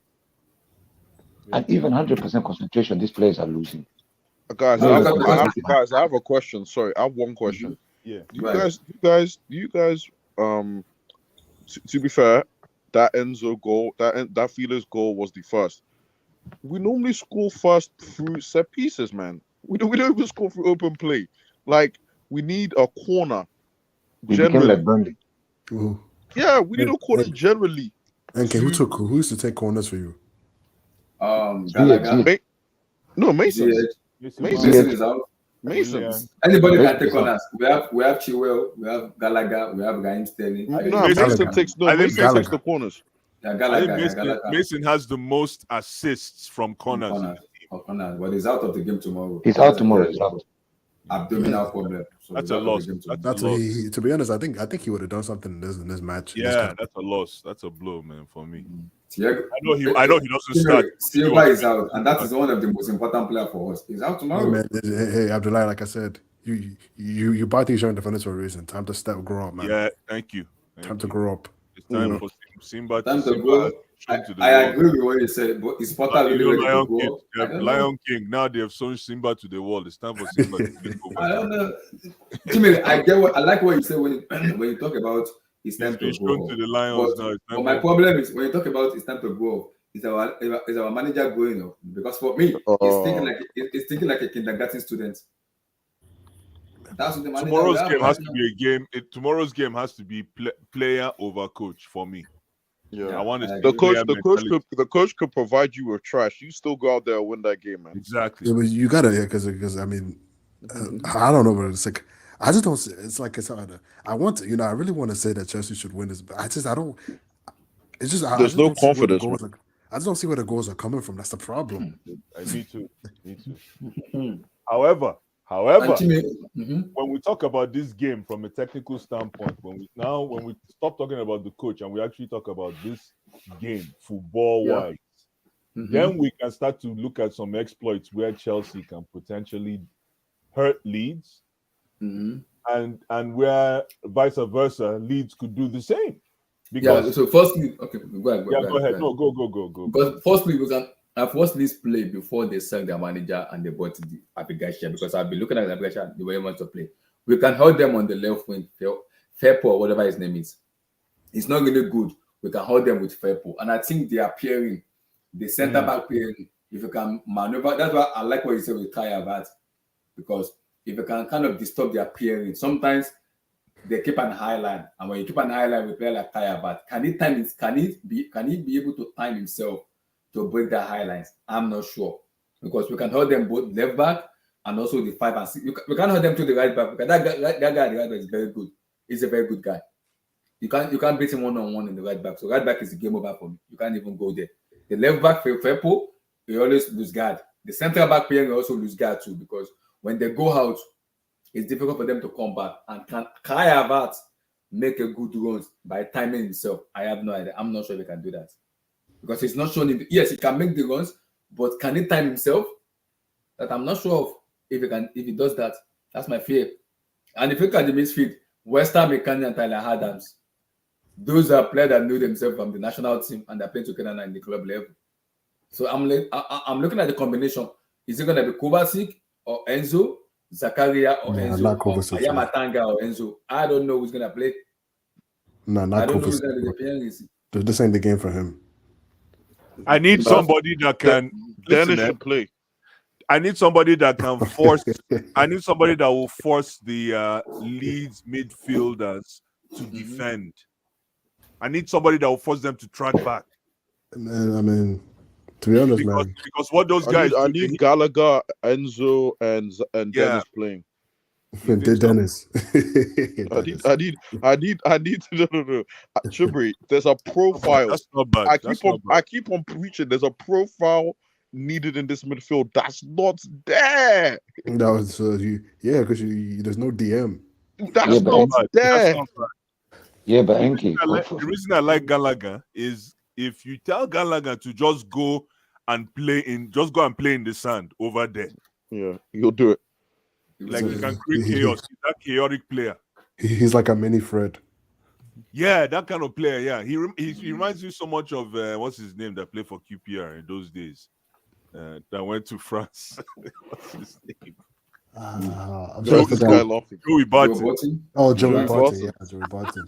And even 100% concentration, these players are losing. Guys, I have a question. Sorry, I have one question. Yeah. Do you guys to be fair, that Enzo goal, that Felix goal was the first. We normally score first through set pieces, man. We don't even score through open play. Like, we need a corner. We became like Burnley. Ooh. Yeah, we need And, a corners and, generally. who used to take corners for you? Ziyech. Gallagher, No, Mason. Ziyech, Mason Mason. Mason Ziyech. is out. Mason. Willian. Anybody Best can take Mason. corners. We have Chilwell, we have Gallagher, we have Raheem Sterling. I think No, Mason, Mason Gallagher. takes I think the corners. Yeah, I Gallagher, think yeah, Gallagher. Mason has the most assists from corners. Corners, but he's out of the game tomorrow. He's He out has an tomorrow. He's out. abdominal problem, so That's he's a out of the loss. game tomorrow. That's a So loss. to be honest, I think he would have done something in this match. in this Yeah, camp. that's a loss. That's a blow, man, for me. Thiago, I know he doesn't start. Silva is out, and that is one of the most important players for us. He's out Hey, tomorrow. man, hey, Abdullah, like I said, you buy these young defenders for a reason. Time to grow up, man. Yeah, thank you. Time to grow up. It's time for Simba Time to Simba go. has shown to the I world. agree with what you said, but is Potter Like, really ready to Lion go? King, I don't know. Lion King. Now they have shown Simba to the world. It's time for Simba to take over. I don't know. Jimmy, I like what you say when you talk about it's time He's been to shown go. to the Lions now. It's But time my for- problem is when you talk about it's time to go, is our manager going up? Because for me, he's thinking like a kindergarten student. That's what the manager Tomorrow's will have game right has to now. be a game. Tomorrow's game has to be player over coach for me. Yeah. I want to I see The agree. coach could provide you with trash. You still go out there and win that game, man. Exactly. Yeah, but you gotta, because I mean, I don't know, but it's like I just don't. It's like it's hard. I want to, I really want to say that Chelsea should win this, but I don't. It's just I There's just no don't see where the confidence, goals are- I just don't see where the goals are coming from. That's the problem. Me too. Me too. Mhm. However, And Jimmy, mhm. when we talk about this game from a technical standpoint, when we stop talking about the coach and we actually talk about this game football wise, Mhm. then we can start to look at some exploits where Chelsea can potentially hurt Leeds, Mhm. and where vice versa, Leeds could do the same. Yeah. Because So firstly, okay, go ahead. go ahead. No, go. Because firstly, we can have watched this play before they sell their manager and they bought the Abigail, because I've been looking at Abigail the way he wants to play. We can hold them on the left wing, Fairpo, whatever his name is. It's not really good. We can hold them with Fairpo. And I think they are pairing, the centre back pairing, if you can maneuver, that's why I like what you said with Kai Havertz, because if you can kind of disturb their pairing, sometimes they keep an high line, and when you keep an high line with a player like Kai Havertz, can he be able to time himself to break the high lines? I'm not sure, because we can hold them both left back and also the 5 and 6. We can't hold them to the right back, because that guy at the right back is very good. He's a very good guy. You can't beat him one-on-one in the right back. So right back is a game over for me. You can't even go there. The left back for Firpo, we always lose guard. The central back player will also lose guard too, because when they go out, it's difficult for them to come back. And can Kai Havertz make a good run by timing himself? I have no idea. I'm not sure if he can do that, because he's not shown. Yes, he can make the runs, but can he time himself? That I'm not sure of. If he does that, that's my fear. And if you look at the midfield, Western McCann and Tyler Adams, those are players that know themselves from the national team and they're playing together now in the club level. So I'm looking at the combination. Is it going to be Kovacic or Enzo, Zakaria or Nah, Enzo, not or Kovacic. Ayamatanga or Enzo? I don't know who's going to play. No, I not don't know who's going to be the Kovacic. players. This ain't the game for him. I need somebody that can. Dennis should play. I need somebody that can force. I need somebody that will force the Leeds midfielders to defend. I need somebody that will force them to track back. And I mean, to be honest, man, because what those guys I do, need Gallagher, Enzo, and Dennis playing. Dennis. I need no. Chibri, there's a profile. That's not bad. I keep on preaching. There's a profile needed in this midfield that's not there. That was because there's no DM. That's not there. Yeah, but Enki, the reason I like Gallagher is if you tell Gallagher to just go and play in the sand over there. Yeah, he'll do it. Like he can create chaos. He's that chaotic player. He's like a mini Fred. Yeah, that kind of player. Yeah, he reminds you so much of what's his name that played for QPR in those days. That went to France. What's his name? I'm Why trying is to this figure guy out. laughing? Joey Joe Barton. Barton. Oh, Joey Joey Barton. Barton. Yeah, Joey Barton.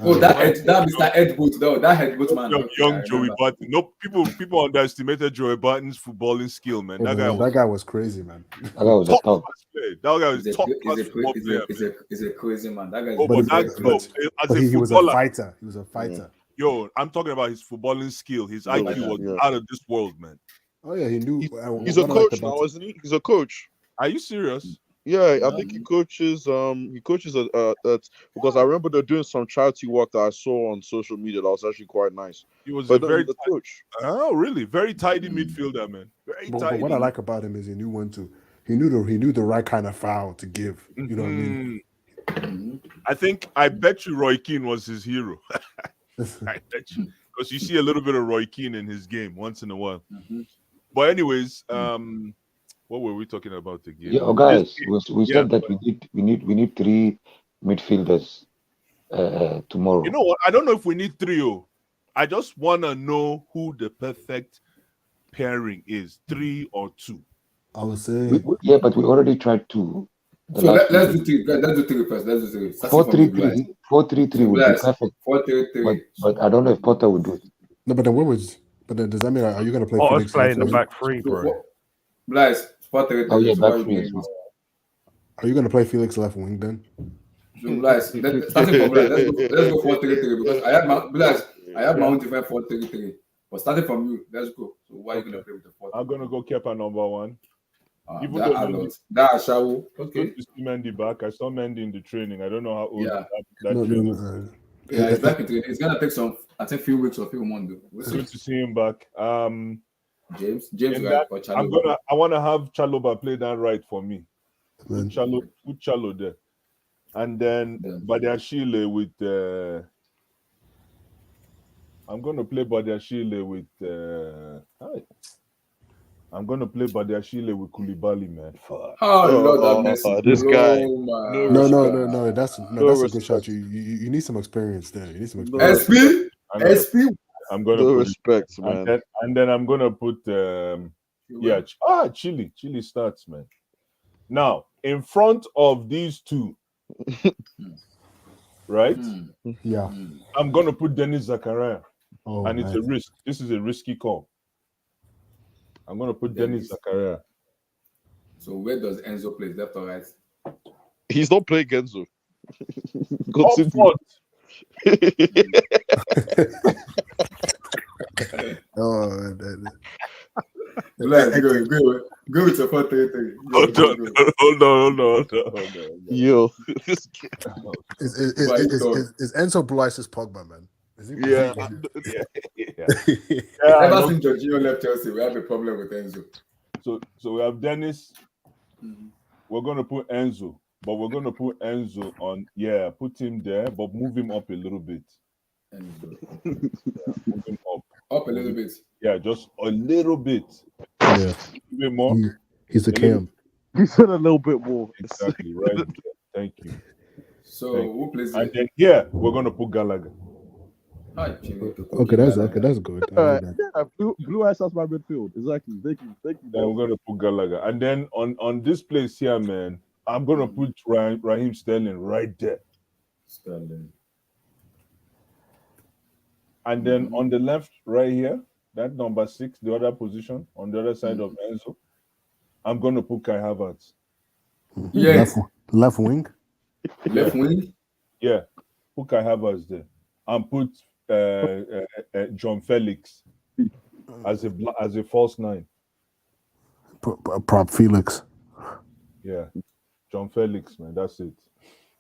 Oh, that Mr. Ed Boot, though. That head boot man. Okay, I Young Joey remember. Barton. No, people underestimated Joey Barton's footballing skill, man. Oh, That man, guy was that guy was crazy, man. That guy was a top top. class player. That guy was He's a, top he's class a, football he's player, a, he's man. a, he's a crazy man. That guy is Oh, but very, that very no, crazy. as But a he was a footballer, fighter. He was a fighter. yo, I'm talking about his footballing skill. His Yeah, IQ was yeah. out of this world, man. Oh yeah, he knew. He's a what I liked coach about now, him- isn't he? He's a coach. Are you serious? Yeah, Yeah. I think he coaches. Because I remember they're doing some charity work that I saw on social media that was actually quite nice. He was But a no, very he's a coach. oh really very tidy midfielder, man. Very But tidy. what I like about him is he knew when to. He knew the right kind of foul to give. You know what I mean? I bet you Roy Keane was his hero. I bet you, because you see a little bit of Roy Keane in his game once in a while. But anyways, what were we talking about again? Yeah, guys, This- we said that we need 3 midfielders tomorrow. You know what? I don't know if we need 3. I just want to know who the perfect pairing is, 3 or 2. I would say. Yeah, but we already tried 2. So let's do 3. Let's do 3 first. Let's do 3. 4-3-3. 4-3-3 would be perfect. 4-3-3. But I don't know if Potter would do it. No, but then what was? But then does that mean are you going to play? Otter's Felix playing the left wing? back three, bro. Blaise, 4-3-3. Oh yeah, So why back you three doing as well. Are you going to play Felix left wing then? So Blaise, starting from Blaise, let's go 4-3-3 because I have my own different 4-3-3. But starting from you, let's go. So why are you gonna play with the 4-3-3? I'm gonna go Kepa number 1. Even That though Arnold, that Ashawo. Okay. good to see Mendy back. I saw Mendy in the training. I don't know how old Yeah. that No, training. no. Yeah, it's back into it. It's gonna take I think few weeks or few months. We'll see. Good to see him back. James In right that, or Chalobah. I want to have Chalobah play that right for me. Man. Put Chalo there, and then Badiashile with. I'm gonna play Badiashile with. I'm gonna play Badiashile with Koulibaly, man. Fuck. Oh, Lord have mercy. this guy. No. That's a good shot. You need some experience there. You need some experience. SP. I'm gonna No put respect, man. and then I'm gonna put Chile. Chile starts, man. Now in front of these two, right? Yeah. I'm gonna put Dennis Zakaria, Oh, and it's man. a risk. This is a risky call. I'm gonna put Dennis Zakaria. So where does Enzo play? Left or right? He's not playing Genzo. Up front. Oh, Let's go with your 4-3-3. Hold on. Yo, this kid. is Enzo Blais's Pogba, man? Is he, Yeah. Ever since Jorginho left Chelsea, we have a problem with Enzo. So we have Dennis. We're gonna put Enzo, but we're gonna put Enzo on. Yeah, put him there, but move him up a little bit. Move him up a little bit. Yeah, just a little bit. Yeah. A bit more. He's a cam. He said a little bit more. Exactly right. There. Thank you. So who plays and then here we're gonna put Gallagher. Okay, that's good. Yeah, Blue Eyes has my midfield. Exactly. Thank you. Then we're gonna put Gallagher, and then on this place here, man, I'm gonna put Raheem Sterling right there. And then on the left, right here, that number 6, the other position on the other side of Enzo, I'm gonna put Kai Havertz. Yes. Left wing. Left wing. Yeah, put Kai Havertz there, and put John Felix as a false 9. Prop Felix. Yeah, John Felix, man. That's it.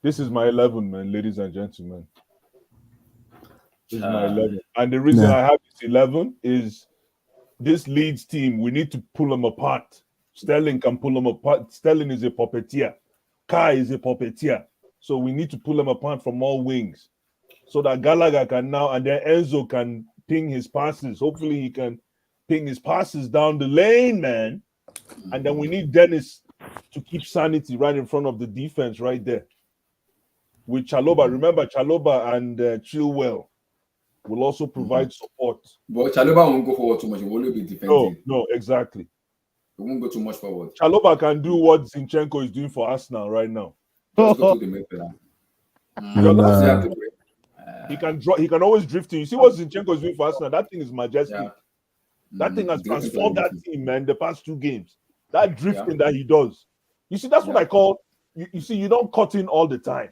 This is my 11, man, ladies and gentlemen. This is my 11. And the reason I have this 11 is this Leeds team, we need to pull them apart. Sterling can pull them apart. Sterling is a puppeteer. Kai is a puppeteer. So we need to pull them apart from all wings so that Gallagher can now, and then Enzo can ping his passes. Hopefully he can ping his passes down the lane, man. And then we need Dennis to keep sanity right in front of the defense right there. With Chalobah, remember Chalobah and Chilwell will also provide support. But Chalobah won't go forward too much. He will only be defensive. No, exactly. We won't go too much forward. Chalobah can do what Zinchenko is doing for Arsenal right now. Just go to the midfield. And, Does he have the break? He can draw. He can always drift in. You see what Zinchenko is doing for Arsenal? That thing is majestic. Yeah. That thing has Drifting to transformed the that midfield. team, man. The past 2 games, that drifting that he does. You see, that's what Yeah. I call. You see, you don't cut in all the time.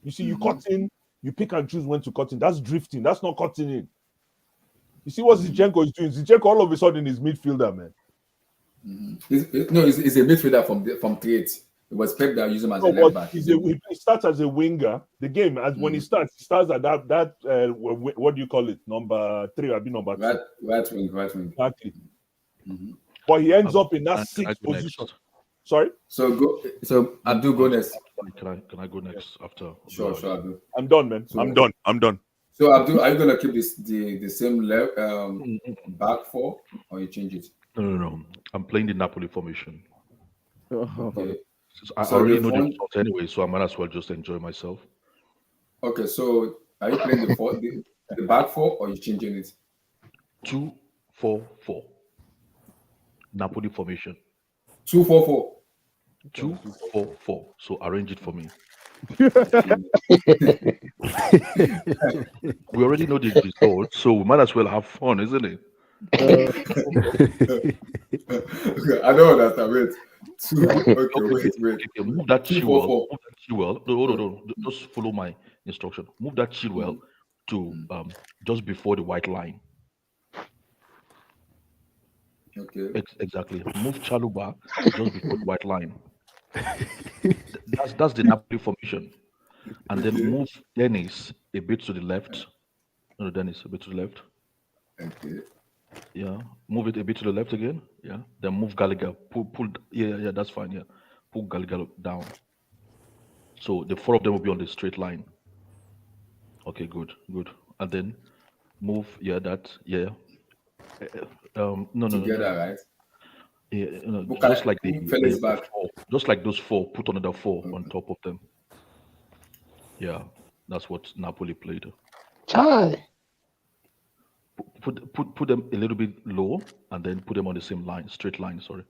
You see, you cut in. You pick and choose when to cut in. That's drifting. That's not cutting in. You see what Zinchenko is doing? Zinchenko all of a sudden is midfielder, man. He's a midfielder from trade. It was Pep that used him as a No, left but back. he starts as a winger. The game, as when he starts at that what do you call it? Number 3, I'll be number 2. Right wing. Exactly. But he ends up in that Can I 6th go position. next? Sorry? So Abdul, go next. Can I go next after? Sure, Abdul. I'm done, man. So, I'm done. So Abdul, are you gonna keep the same left back 4 or you change it? No. I'm playing the Napoli formation. Okay. I So already the know the front- result anyway, so I might as well just enjoy myself. Okay, so are you playing the back 4 or you changing it? 2-4-4. Napoli formation. 2-4-4. 2-4-4. So arrange it for me. We already know the result, so we might as well have fun, isn't it? Okay, I don't understand. Wait. Wait. Okay, move that 2-4-4. Chilwell. No. Just follow my instruction. Move that Chilwell to just before the white line. Okay. Exactly. Move Chaluba just before the white line. That's the Napoli formation. And then move Dennis a bit to the left. No, Dennis a bit to the left. Okay. Yeah. Move it a bit to the left again. Yeah. Then move Gallagher. Pull. Yeah. That's fine. Yeah. Pull Gallagher down. So the 4 of them will be on the straight line. Okay. Good. And then move. Yeah. That. Yeah. No. Together, right? Yeah, Okay. just like Felix back. 4, just like those 4, put another 4 on top of them. Yeah, that's what Napoli played. Chai. Put them a little bit low and then put them on the same line, straight line. Sorry.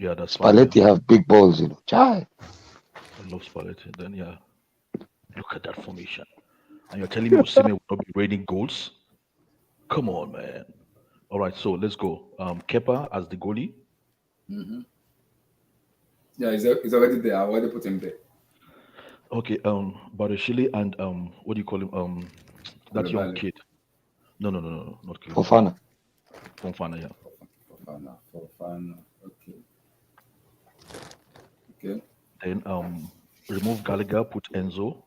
Yeah, that's fine. Spalletti Yeah. have big balls, you know. Chai. I love Spalletti. Then yeah, look at that formation, and you're telling me Osimhen will not be raining goals? Come on, man. All right, so let's go. Kepa as the goalie. Yeah, he's already there. I already put him there. Okay, Barashili and what do you call him? That young Koulibaly. kid. No, not Koulibaly. Fofana. Fofana, yeah. Fofana. Okay. Then remove Gallagher, put Enzo.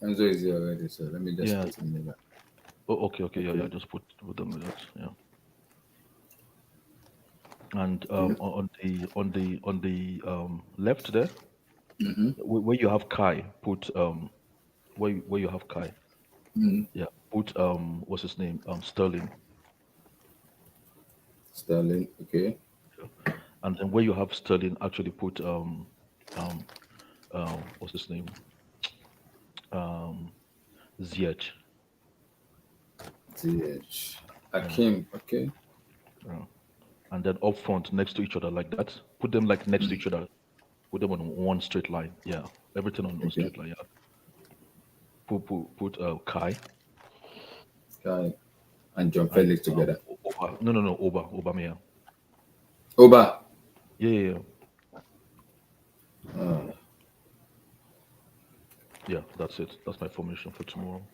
Enzo is here already, so let me just Yeah. put him there. Oh, okay, yeah. Just put them with that, yeah. And on the left there, where you have Kai, put where you have Kai, yeah, put what's his name, Sterling. Sterling, okay. And then where you have Sterling, actually put what's his name, Ziyech. Akim, okay. And then up front next to each other like that, put them like next to each other, put them on one straight line. Yeah, everything on one straight line. Yeah. Put Kai and John Felix together. No, Aubameyang. Oba. Yeah. Yeah, that's it. That's my formation for tomorrow.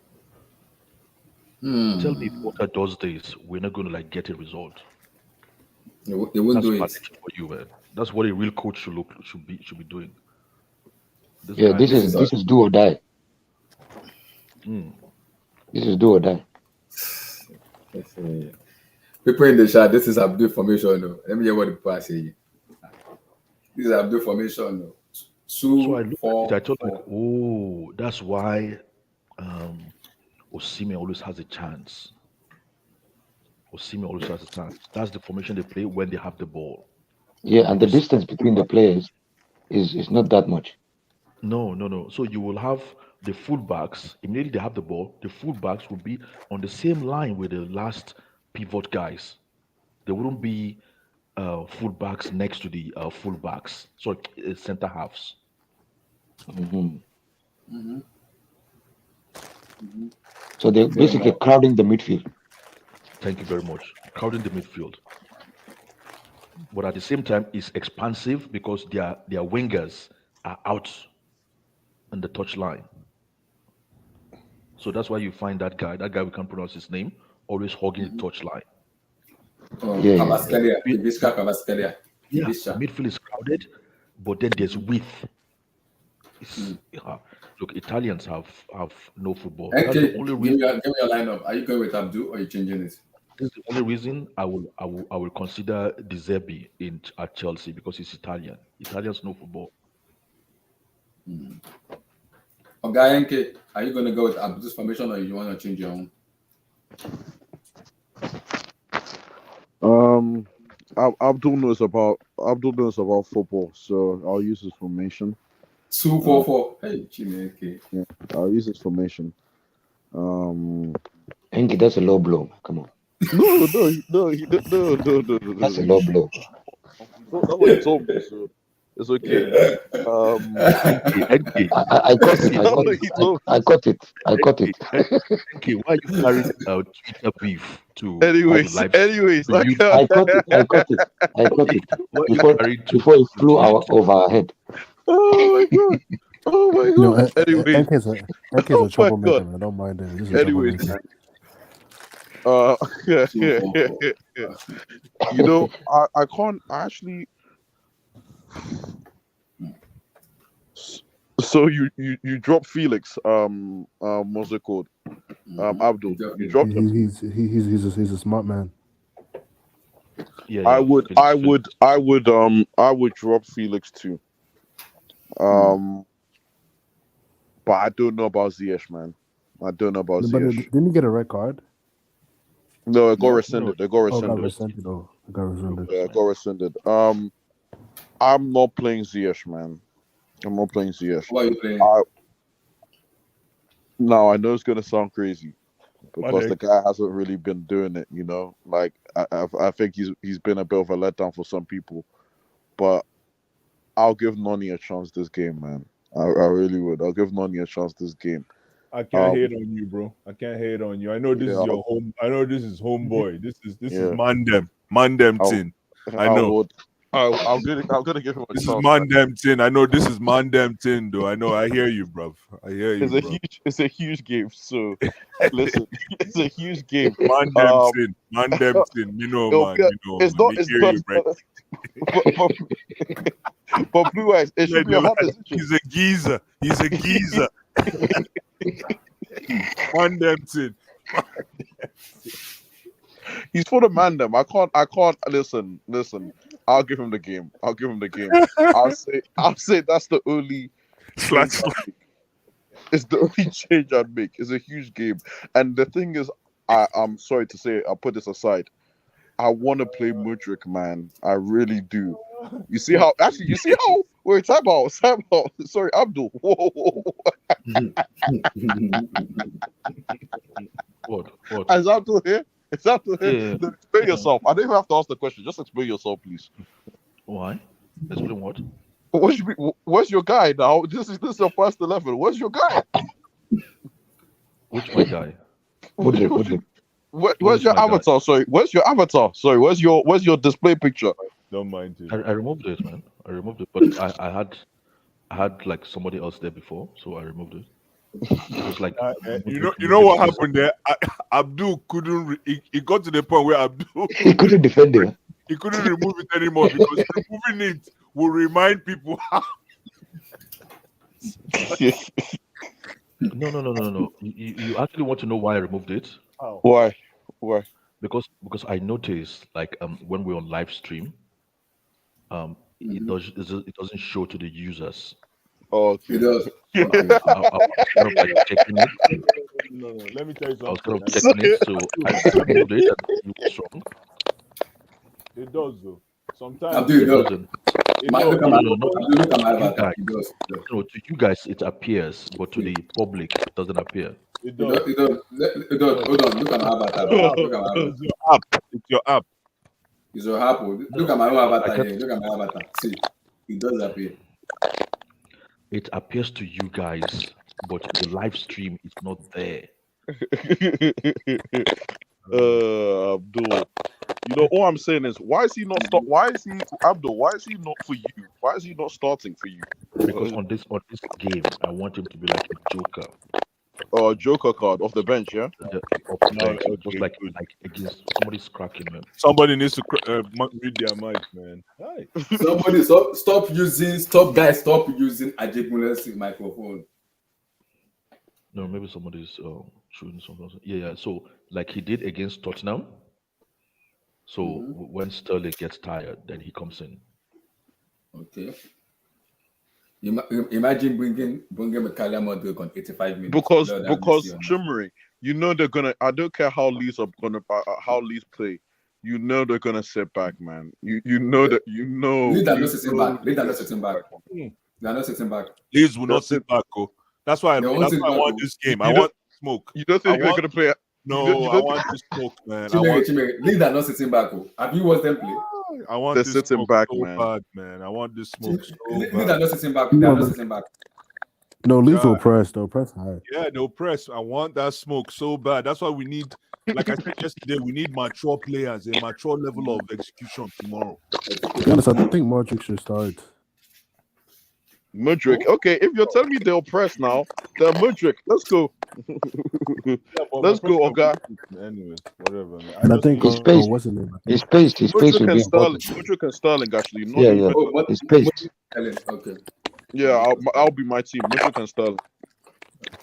Tell me if Potter does this, we're not going to like get a result. They won't That's do it. strategy for you, man. That's what a real coach should be doing. Yeah, this is do or die. This is do or die. People in the chat, this is Abdul formation. No. Let me hear what the people are saying. This is Abdul formation. No. So I looked at it, I thought like, oh, that's why Osimhen always has a chance. That's the formation they play when they have the ball. Yeah, and the distance between the players is not that much. No. So you will have the fullbacks, immediately they have the ball, the fullbacks will be on the same line with the last pivot guys. There wouldn't be fullbacks next to the fullbacks, so center halves. Mhm. Mm-hmm. So they're basically crowding the midfield. Thank you very much. Crowding the midfield. But at the same time, it's expansive because their wingers are out on the touch line. So that's why you find that guy we can't pronounce his name, always hogging the touch line. Oh, Yeah, yeah. Kvaratskhelia, Yeah. Ivica Kvaratskhelia. Yeah, Ivica. midfield is crowded, but then there's width. Yeah. Look, Italians have no football. That's Okay, the only give reason. me your lineup. Are you going with Abdul or are you changing it? This is the only reason I will consider De Zerbi at Chelsea because he's Italian. Italians know football. Okay, NK, are you going to go with Abdul's formation or you want to change your own? Abdul knows about football, so I'll use his formation. 2-4-4. Hey, Chineke. Yeah, I'll use his formation. Henki, that's a low blow. Come on. No. That's a low blow. That's what you told me, so it's okay. I caught it. I caught it. Okay, why are you carrying Twitter beef to Anyways, I caught it. Before it flew over our head. Oh my god. Anyways. Enke's a troublemaker, man. I don't mind him. He's a Anyways. troublemaker. You know, I can't actually. So you drop Felix, what's it called? Abdul. You dropped him. He's a smart man. Yeah, I would drop Felix too. But I don't know about Ziyech, man. I don't know about But Ziyech. didn't he get a red card? No, it got rescinded. It got Oh, rescinded. it got rescinded. Yeah, it got rescinded. I'm not playing Ziyech, man. I'm not playing Ziyech. What are you playing? No, I know it's gonna sound crazy because the guy hasn't really been doing it. You know, like I think he's been a bit of a letdown for some people, but I'll give Noni a chance this game, man. I really would. I'll give Noni a chance this game. I can't hate on you, bro. I can't hate on you. I know this is your home. I know this is homeboy. This is Mandem thing. I know. I'm gonna give him a this chance. Is Mandem thing. I know this is Mandem thing, though. I know. I hear you, bro. I hear you. It's a huge game. So listen, it's a huge game. Mandem thing. You know, man. You know. It's not. It's not. But Blue Eyes, it should be a hot decision. He's a geezer. Mandem thing. He's for the Mandem. I can't listen. I'll give him the game. I'll say that's the only Slash. It's the only change I'd make. It's a huge game. And the thing is, I'm sorry to say, I'll put this aside. I want to play Mudryk, man. I really do. You see how? Wait, time out. Sorry, Abdul. Whoa. What? Is Abdul here? Yeah. Explain yourself. I don't even have to ask the question. Just explain yourself, please. Why? Explain what? Where's your guy now? This is your first 11. Where's your guy? Which my guy? Where's your avatar? Sorry. Where's your avatar? Sorry. Where's your display picture? Don't mind it. I removed it, man. I removed it, but I had like somebody else there before, so I removed it. It was like you know what happened there? Abdul couldn't. It got to the point where Abdul he couldn't defend it. He couldn't remove it anymore because removing it will remind people how. No. You actually want to know why I removed it? Oh. Why? Because I noticed like when we're on live stream, it doesn't show to the users. Oh, okay. It does. I was kind of like checking it. No. Let me tell you something. I was kind of checking it, so I removed it and it was wrong. It does though. Sometimes Abdul, It doesn't. Look at No, my no, no, look at my you avatar. guys. It does. No, to you guys it appears, but to the public it doesn't appear. It It does. does. It does. It does. Hold on. Look at my avatar. Look at my avatar. It's your app. It's your app. It's your apple. Look No, at my own I avatar can't. here. Look at my avatar. See, it does appear. It appears to you guys, but the live stream is not there. Abdul. You know, all I'm saying is, why is he not start? Why is he Abdul? Why is he not for you? Why is he not starting for you? Because on this game, I want him to be like a joker. Joker card off the bench, yeah. Off the No, bench, okay, just like good. against somebody's cracking him. Somebody needs to read their mic, man. Hi. Somebody stop using Ajegunle's microphone. No, maybe somebody's shooting something. Yeah. So like he did against Tottenham. So when Sterling gets tired, then he comes in. Okay. Imagine bringing Makalia Modric on 85 minutes. Because Messi on that. Chimmery, you know they're gonna. I don't care how Leeds are gonna how Leeds play. You know they're gonna sit back, man. You know that you know. Leeds are you not sitting know back. Leeds are they're not sitting back. They are not sitting back. Leeds will not That's sit back, oh. That's why I They won't sit want back, oh. this game. You I don't- want smoke. You don't think I they're want- gonna play? No, you I don't- want this smoke, man. Chimere, Leeds are not sitting back. Oh. Have you watched them play? I want They're this sitting smoke back, so man. bad, man. I want this smoke so Leeds are bad. not sitting back. They are not sitting back. No, Leeds will God. press though. Press high. Yeah, they'll press. I want that smoke so bad. That's why we need, like I said yesterday, we need mature players, a mature level of execution tomorrow. To be honest, I think Modric should start. Mudrick. Okay, if you're telling me they'll press now, then Mudrick, let's go. Yeah, but Let's my go, person- Oga. Anyways, whatever. Man. And I just think need- His pace- what's his name? His pace will Mudrick be and Sterling. important. Mudrick and Sterling, actually. Not Yeah, even- yeah. Oh, what? His pace. Okay. Yeah, I'll be my team. Mudrick and Sterling.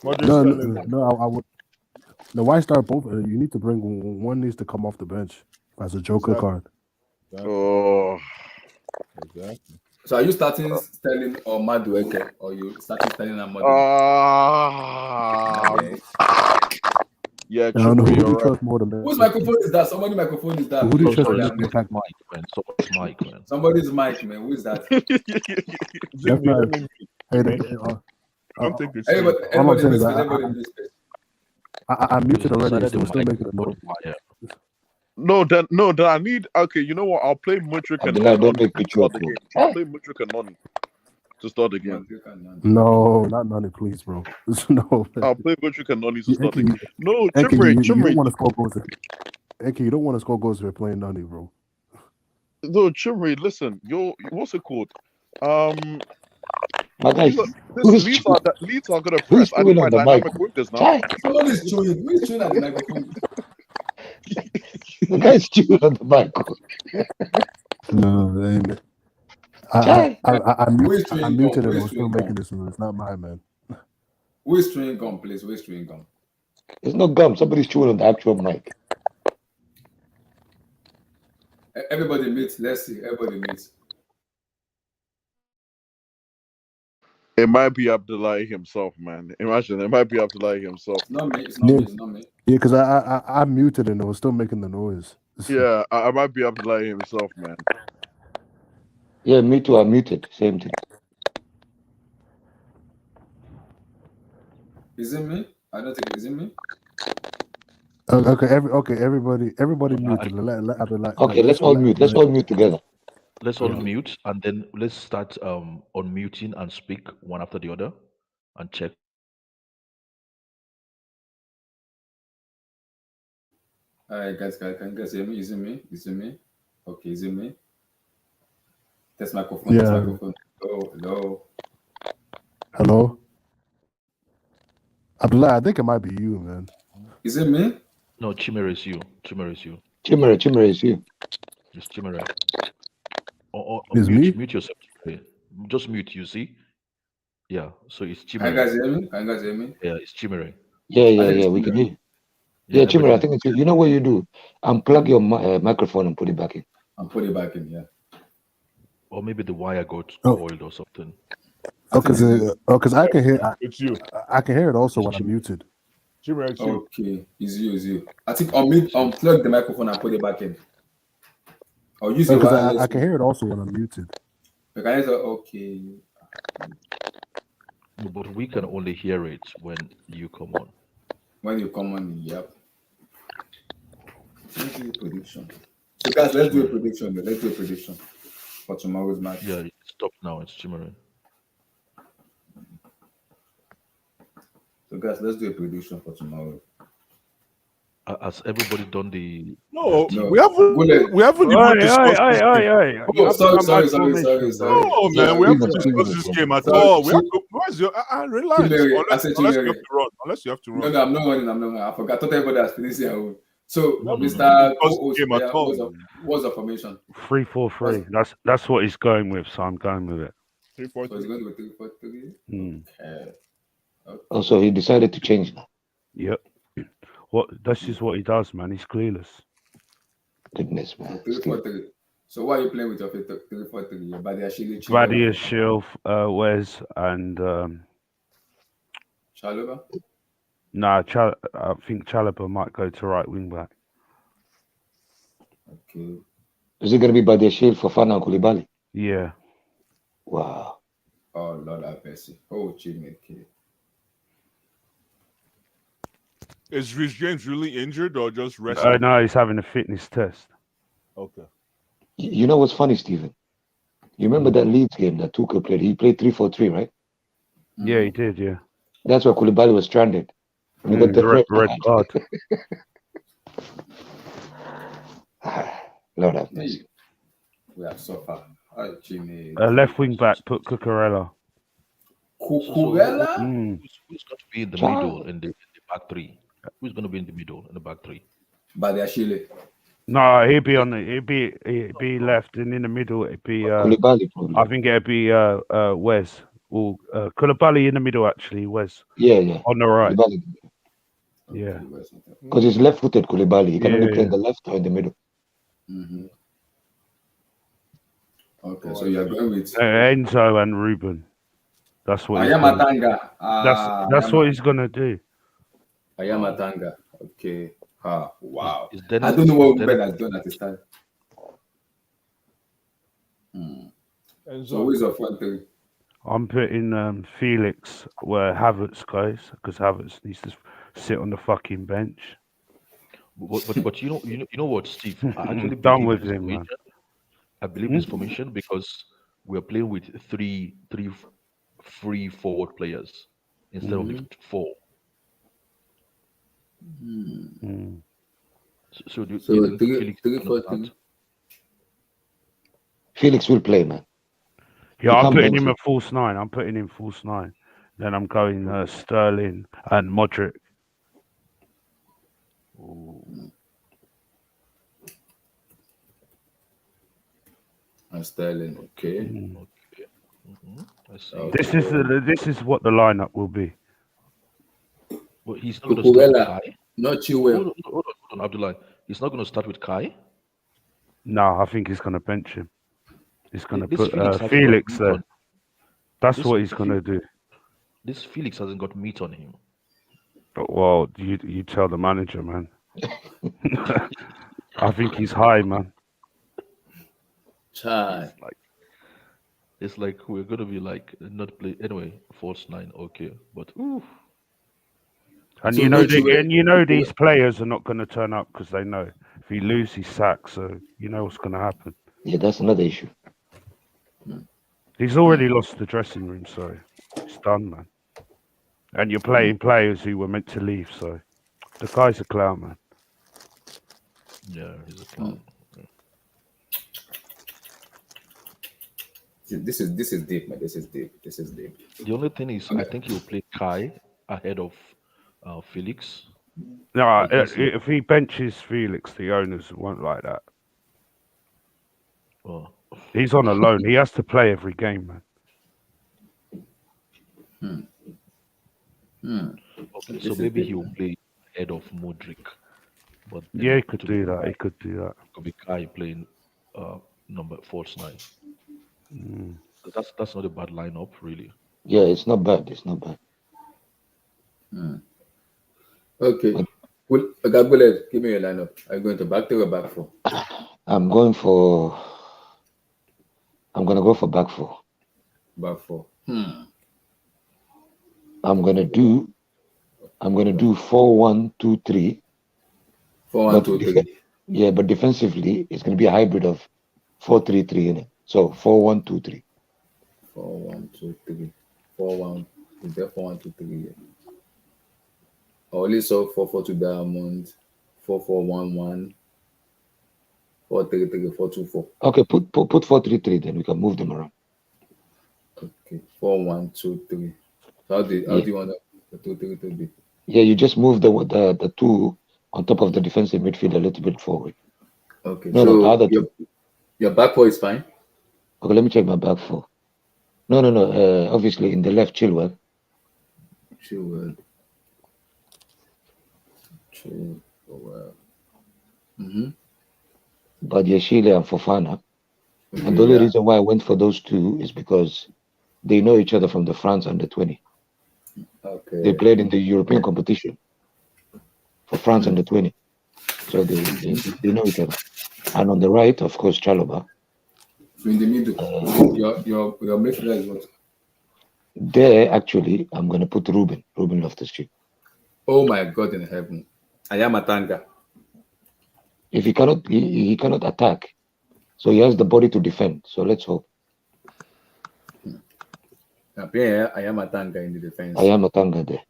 Modric No, Sterling. I would. No, why start both? You need to bring one. Needs to come off the bench as a joker Exactly. card. Oh, Exactly. So are you starting Sterling or Madueke, or you starting Sterling and Madueke? yeah, I don't know Chimmery, who do you're you right. trust more than Whose microphone is that? Somebody's microphone is that? Who do you Oh, trust sorry, more somebody's than mic, man. Somebody's mic, man. Somebody's mic, man. Who is that? Jimmy, not- let me- Hey, I don't think it's Everybody, him. all I'm everybody, saying is listen, I- everybody in this place. I muted already. Decided So the we're still mic making a was noise. fire. No, then I need. Okay, you know what? I'll play Mudrick and Abdullah, don't Noni make me to start choke. the game. I'll play Mudrick and Noni to start the game. Madueke and Nani. No, not Nani, please, bro. No. I'll play Mudrick and Noni to start the Eke, game. No, Eke, Chimmery, you don't Chimmery. want to score goals. Eke, you don't want to score goals if you're playing Nani, bro. No, Chimmery, listen. What's it called? My guys, Leeds are gonna who's press. I need chewing my on the dynamic mic? with this now. Chai, Somebody's chewing. Who is chewing at the microphone? the guy's chewing on the mic. No, man. Chai. I Who is chewing muted gum? it. Who We're is still chewing making gum? this noise. It's not mine, man. Who is chewing gum, please? Who is chewing gum? It's not gum. Somebody's chewing on the actual mic. Everybody meet. Let's see. Everybody meet. It might be Abdullahi himself, man. Imagine, it might be Abdullahi himself. It's not me. It's not me. It's not me. Yeah, because I muted it and it was still making the noise. Yeah, I might be Abdullahi himself, man. Yeah, me too. I'm muted. Same thing. Is it me? I don't think it's me. Okay, everybody muted. Okay, let's all mute. Let's all mute together. Let's all Yeah. mute and then let's start unmuting and speak one after the other and check. All right, guys, can you guys hear me? Is it me? Is it me? Okay, is it me? Test microphone. Test Yeah. microphone. Hello. Hello? Abdullah, I think it might be you, man. Is it me? No, Chimere is you. Chimere is you. Chimere is you. It's Chimere. Or It's mute, me? mute yourself. Chimere. Just mute, you see? Yeah, so it's Can you Chimere. guys hear me? Can you guys hear me? Yeah, it's Chimere. Yeah. We can hear you. Yeah, Chimere, I think it's you. You know what you do? Unplug your microphone and put it back in. And put it back in, yeah. Or maybe the wire got Oh. coiled or something. Because I can hear It's you. I can hear it also when I'm muted. Jimmy, it's you. Okay, it's you. I think unplug the microphone and put it back in. Or use your Because wireless. I can hear it also when I'm muted. The guys are okay. No, but we can only hear it when you come on. When you come on, yep. Let's do a prediction. So guys, let's do a Chimera. prediction. Let's do a prediction for tomorrow's match. Yeah, stop now. It's Chimera. So guys, let's do a prediction for tomorrow. Has everybody done the No, No, we haven't. Bullet. We haven't Oi, even oi, discussed this oi, game. oi, oi. You Oh, have to sorry, come sorry, back sorry, sorry, formation, sorry. bro. No, Yeah, man, we haven't Steven, discussed Steven, this Steven. game at sorry. all. We have to. Where's your? Relax. Chimere, I Unless said unless you Chimere. have to run. Unless you have to No, run. no, I'm not running. I'm not running. I forgot. I thought everybody has finished their own. So, No, We no, no, haven't no. Mr. discussed the Co-host, game at yeah, all. what's the formation? 3-4-3. What's, That's what he's going with, so I'm going with it. 3 4 so it's 3. going to be 3-4-3? Mm. Okay. Okay. Also, he decided to change now. Yep. This is what he does, man. He's clueless. Goodness, So man. 3-4-3. So why are you playing with your 3-4-3? Badiashile, Vadia, Chilwell, Shilf, Wes, and Chalobah? I think Chalobah might go to right wing back. Okay. Is it going to be Badiashile, Fofana, and Koulibaly? Yeah. Wow. Oh, Lord have mercy. Oh, Chineke. Is Rhys James really injured or just resting? No, he's having a fitness test. Okay. You know what's funny, Stephen? You remember that Leeds game that Tuchel played? He played 3-4-3, right? Yeah, he did. Yeah. That's why Koulibaly was stranded. When he got the Red card. Lord have mercy. We have suffered. Oh, Chineke. Left wing back, put Cucurella. Cucurella? Who's going to be in the middle in the back three? Who's going to be in the middle in the back three? Badiashile. No, he'd be on the. He'd be left, and in the middle it'd be. Koulibaly, probably. I think it'd be Wes or Koulibaly in the middle. Actually, Wes Yeah. on the right. Koulibaly. Yeah. Because he's left-footed, Koulibaly. He can only play in Yeah. the left or in the middle. Mm-hmm. Okay, so you're going with Enzo and Ruben. That's what. He's gonna, Ayamatanga. that's what he's gonna do. Ayamatanga. Okay. Ah, wow. Is I Dennis, don't know what Dennis- Ruben has done at his time. And So who is your front three? I'm putting Felix where Havertz goes because Havertz needs to sit on the fucking bench. but you know what, Steve? I actually Done believe with this him, man. formation. I believe this formation because we are playing with three free forward players instead of the four. Mm. So do So you think three, Felix three, is four, going to three. start? Felix will play, man. Yeah, You I'm can't putting bench him him. at false nine. I'm putting him false nine. Then I'm going Sterling and Modric. And Sterling. Okay. Okay. I see. Okay. This is what the lineup will be. Well, he's not going to start with Cucurella. Kai. Not Hold Chilwell. on, hold on, Abdullah. He's not going to start with Kai. No, I think he's going to bench him. He's going to This put Felix hasn't got Felix meat there. on. That's This what he's going to do. This Felix hasn't got meat on him. But, well, you tell the manager, man. I think he's high, man. Chai. It's like we're gonna be like not play anyway. False nine, okay, but ooh, And So you know, no Chilwell. these players are not going to turn up because they know if he loses, he's sacked. So you know what's going to happen. Yeah, that's another issue. He's already lost the dressing room, so it's done, man. And you're playing players who were meant to leave, so the guy's a clown, man. yeah, he's a clown. This is deep, man. This is deep. This is deep. The only thing is, I think he'll play Kai ahead of Felix. No, Because if he benches Felix, the owners won't like that. oh, He's on a loan. He has to play every game, man. okay, This so is maybe deep, he'll man. play ahead of Modric. But then Yeah, he it could will be do that. Kai- He could do that. Could be Kai playing number false nine. Mm. That's not a bad lineup, really. Yeah, it's not bad. It's not bad. Okay. Well, Bullet, give me your lineup. Are you going to back three or back four? I'm going for I'm gonna go for back four. Back four. I'm gonna do 4-1-2-3. 4-1-2-3. Yeah, but defensively, it's gonna be a hybrid of 4-3-3 in it. So 4-1-2-3. 4-1-2-3. 4-1. Is there 4-1-2-3? Yeah. I only saw 4-4-2 Diamond. 4-4-1-1. 4-3-3. 4-2-4. Okay, put 4-3-3. Then we can move them around. Okay. 4-1-2-3. So how do you want the 2-3 to be? Yeah, you just move the two on top of the defensive midfield a little bit forward. Okay. No, the other two. Your back four is fine. Okay, let me check my back four. No. Obviously, in the left, Chilwell. Chilwell. But Yeshile and Fofana. And the only reason why I went for those two is because they know each other from the France under 20. Okay. They played in the European competition for France under 20. So they know each other. And on the right, of course, Chalobah. So in the middle, your midfielder is what? There, actually, I'm going to put Ruben Loftus-Cheek. Oh my God in heaven. Ayamatanga. If he cannot attack, so he has the body to defend. So let's hope. Ayamatanga in the defense. Ayamatanga there.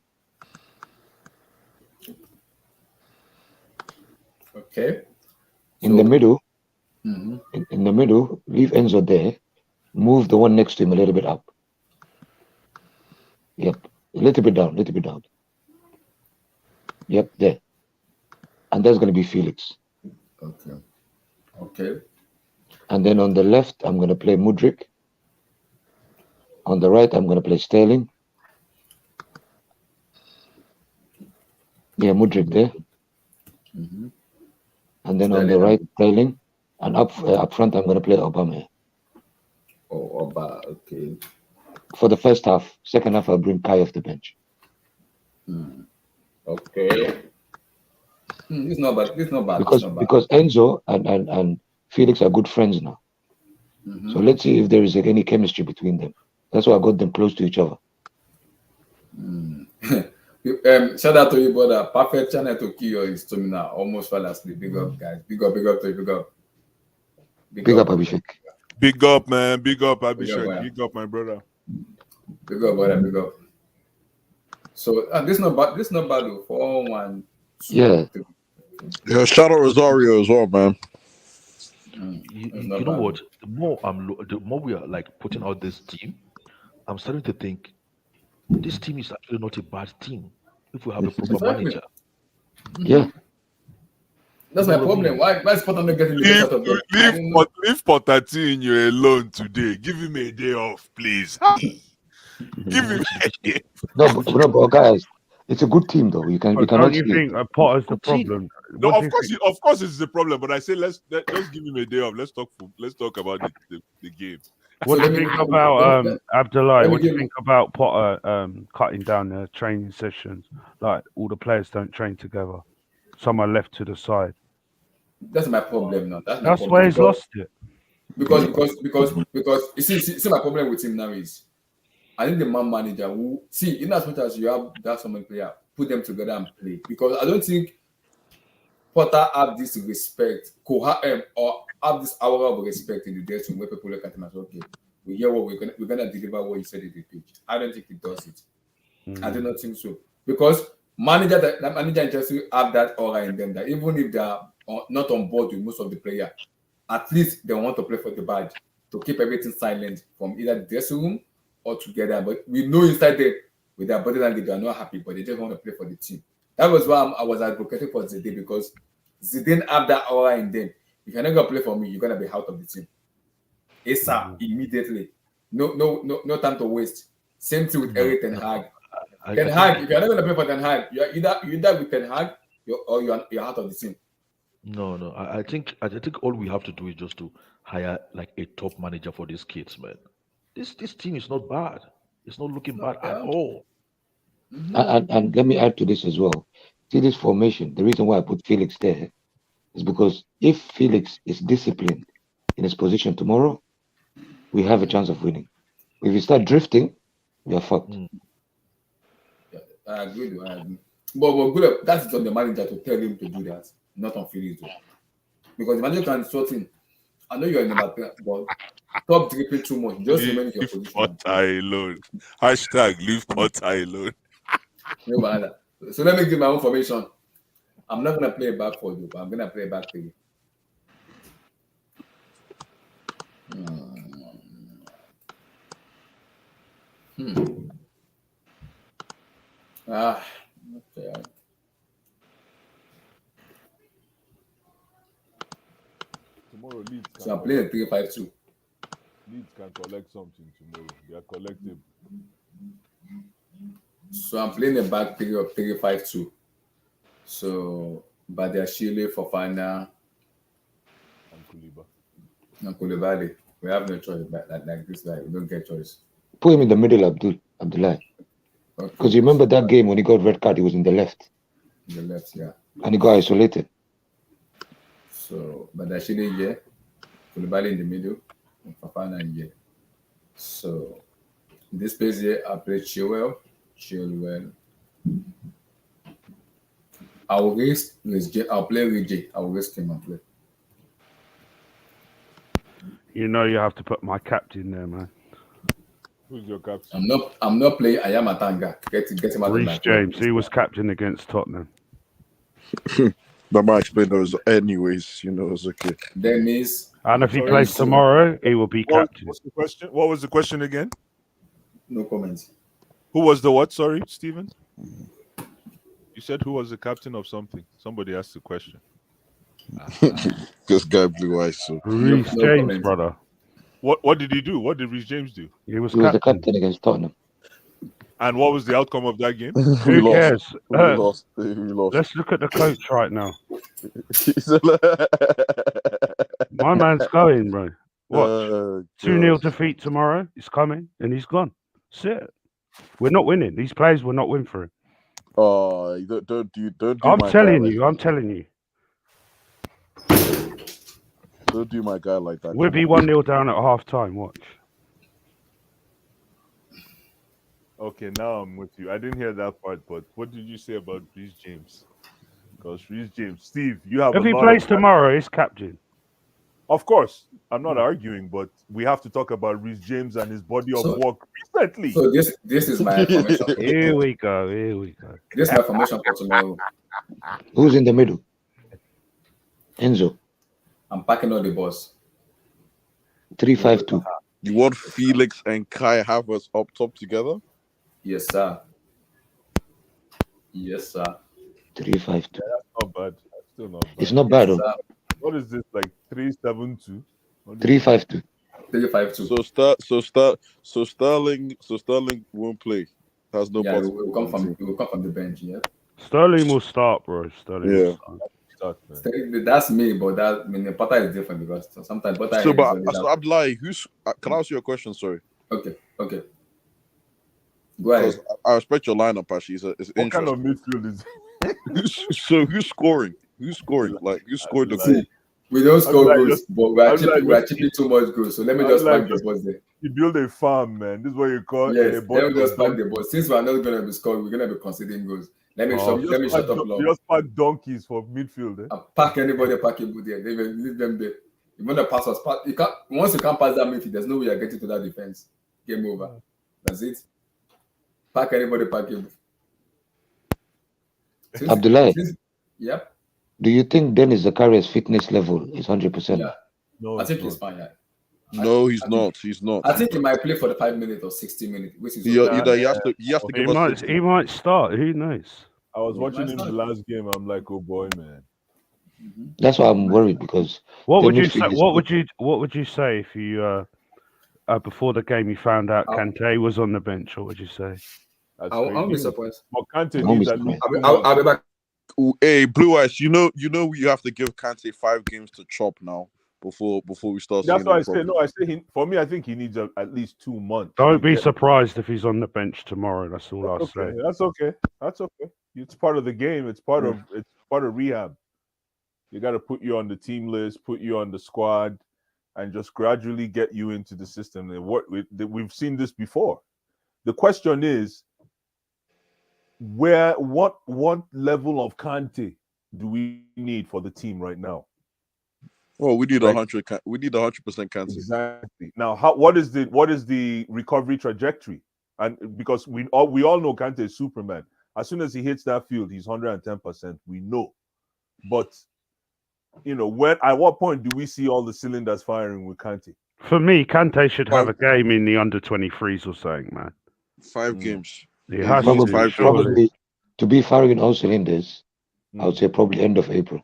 Okay. In the middle, in the middle, leave Enzo there. Move the one next to him a little bit up. Yep, a little bit down. Yep, there. And that's going to be Felix. Okay. And then on the left, I'm going to play Mudryk. On the right, I'm going to play Sterling. Yeah, Mudryk there. And then on the right, Sterling. And up front, I'm going to play Obama. Oh, Oba, okay. For the first half. Second half, I'll bring Kai off the bench. Okay. It's not bad. Because Enzo and Felix are good friends now. So let's see if there is any chemistry between them. That's why I got them close to each other. Shout out to you, brother. Perfect channel to kill your stamina. Almost fell asleep. Big up, guys. Big up to you. Big up, Abhishek. Big up, man. Big up, Abhishek. Big up, my brother. Big up, brother. Big up. So this is not bad. This is not bad though. 4-1-2. Yeah. Yeah, shout out Rosario as well, man. You know what? The more we are like putting out this team, I'm starting to think this team is actually not a bad team if we have a proper manager. Yeah. That's my problem. Why is Potter not getting the best out of them? Leave Potatino alone today. Give him a day off, please. Give him a day. No, but guys, it's a good team though. We cannot Don't you see think Potter's the problem? No, of course it's the problem. But I say let's give him a day off. Let's talk about the game. What do you think about Abdullahi? What do you think about Potter cutting down the training sessions? Like all the players don't train together. Some are left to the side. That's my problem now. That's where he's lost it. Because you see my problem with him now is I think the man manager who see in as much as you have that so many players, put them together and play. Because I don't think Potter have this respect, or have this aura of respect in the dressing room where people look at him as okay, we hear what we're gonna deliver what you said in the pitch. I don't think he does it. I do not think so. Because that manager and Chelsea have that aura in them that even if they are not on board with most of the players, at least they want to play for the badge to keep everything silent from either the dressing room or together. But we know inside there with their body language they are not happy, but they just want to play for the team. That was why I was advocating for Zidane, because Zidane have that aura in them. If you're not gonna play for me, you're gonna be out of the team. ASAP, immediately. No time to waste. Same thing with Eric Ten Hag. Ten Hag, if you're not gonna play for Ten Hag, you're either with Ten Hag or you're out of the team. No. I think all we have to do is just to hire like a top manager for these kids, man. This team is not bad. It's not looking bad at all. And let me add to this as well. See this formation. The reason why I put Felix there is because if Felix is disciplined in his position tomorrow, we have a chance of winning. If you start drifting, we are fucked. Yeah, I agree. I agree. But good, that's on the manager to tell him to do that, not on Phillies though. Because the manager can sort him. I know you're in number 3, but stop dripping too much. Just remain in your Leave position. Potter alone. Hashtag leave Potter alone. No bother. So let me give my own formation. I'm not gonna play back 4 though, but I'm gonna play back 3. Okay. Tomorrow Leeds So I'm playing 3-5-2. Leeds can collect something tomorrow. They are collectible. So I'm playing a back 3 of 3-5-2. So Badiashile, Fofana, And Kuliba. and Koulibaly. We have no choice like this guy. We don't get choice. Put him in the middle, Abdullah. Okay. Because you remember that game when he got red card, he was in the left. In the left, yeah. And he got isolated. So Badiashile here, Koulibaly in the middle, and Fofana here. So in this place here, I play Chilwell. I'll play Rigi. I'll risk him and play. You know you have to put my captain there, man. Who's your captain? I'm not playing Ayamatanga. Get him out of my Reece James, he was captain against Tottenham. That might explain those anyways, it's okay. Then means And if he Sorry, plays tomorrow, he will be captain. What's the question? What was the question again? no comments. Who was the what? Sorry, Stephen? You said who was the captain of something? Somebody asked the question. This guy blue eyes. So Reece No James, comment. brother. What did he do? What did Reece James do? He was He was the captain. captain against Tottenham. And what was the outcome of that game? Who cares? We lost. We lost. Let's look at the coach right now. He's a- My man's going, bro. Watch. 2-0 God. defeat tomorrow. It's coming, and he's gone. That's it. We're not winning. These players will not win for him. Oh, don't do I'm my telling guy you. I'm telling you. Don't do my guy like that. We'll be 1-0 down at half time. Watch. Okay, now I'm with you. I didn't hear that part, but what did you say about Reece James? Because Reece James, Steve, you have If a he lot plays of... tomorrow, he's captain. Of course, I'm not arguing, but we have to talk about Reece James and his body of So- work recently. So this is my formation. Here we go. Here we go. This is my formation for tomorrow. Who's in the middle? Enzo. I'm packing all the balls. 3-5-2. You want Felix and Kai Havertz up top together? Yes, sir. Yes, sir. 3-5-2. Not bad. Still not bad. It's not bad, though. Sir. What is this, like 3-7-2? 3-5-2. 3-5-2. So Sterling won't play. Has no Yeah, part. it will come from the bench. Yeah, Sterling will start, bro. Sterling will Yeah. start. Start, man. that's me, but the Potter is different because sometimes Potter. So, is but already so that- Abdullahi, can I ask you a question? Sorry, Okay. Go ahead. because I respect your lineup. Actually, it's What kind interesting. of midfield is Who's scoring? Who's scoring? Like, who scored the Like- goal? We don't score like goals, just- but we are I'm like chipping, we are just- chipping too much goals. So let me I'm just like pack the just- balls there. You build a farm, man. This is what you call Yes, a let bunch me just of pack the balls. Since we are not going to be scoring, we're going to be conceding goals. Let me Oh. shut up You long. just pack donkeys for midfield. Eh? Pack anybody packable there. Leave them there. You want to pass us? Once you can't pass that midfield, there's no way you're getting to that defense. Game over. That's it. Pack anybody packable. Abdullahi, Yep. do you think Dennis Zakaria's fitness level is 100%? Yeah. No, I think it's he's not. fine. Yeah. No, he's I not. He's not. I think he might play for the 5 minutes or 60 minutes, which is He okay. has to He give us might. 60. He might start. Who knows? I was Yeah, watching that's him the last game. I'm like, oh boy, man. That's why I'm worried because What the would you midfield say? is What would you say if you before the game you found out I'll- Kante was on the bench? What would you say? That's I'll be crazy. surprised. But Kante I'll be needs at surprised. least I'll be back. Ooh, hey, Blue Eyes, you know you have to give Kante 5 games to chop now before we start That's seeing why him I say properly. no. I say for me, I think he needs at least 2 months. Don't to be get- surprised if he's on the bench tomorrow. That's all I'll That's say. okay. That's okay. That's okay. It's part of the game. It's part of rehab. You got to put you on the team list, put you on the squad, and just gradually get you into the system. And we've seen this before. The question is, what level of Kante do we need for the team right now? Oh, we need Like- 100. We need 100% Kante. Exactly. Now, what is the recovery trajectory? And because we all know Kante is Superman. As soon as he hits that field, he's 110%. We know, but at what point do we see all the cylinders firing with Kante? For me, Kante should have a game in the under 23s or something, man. 5 games. He has Probably to, five surely. Probably to be firing in all cylinders, I would Mm. say probably end of April.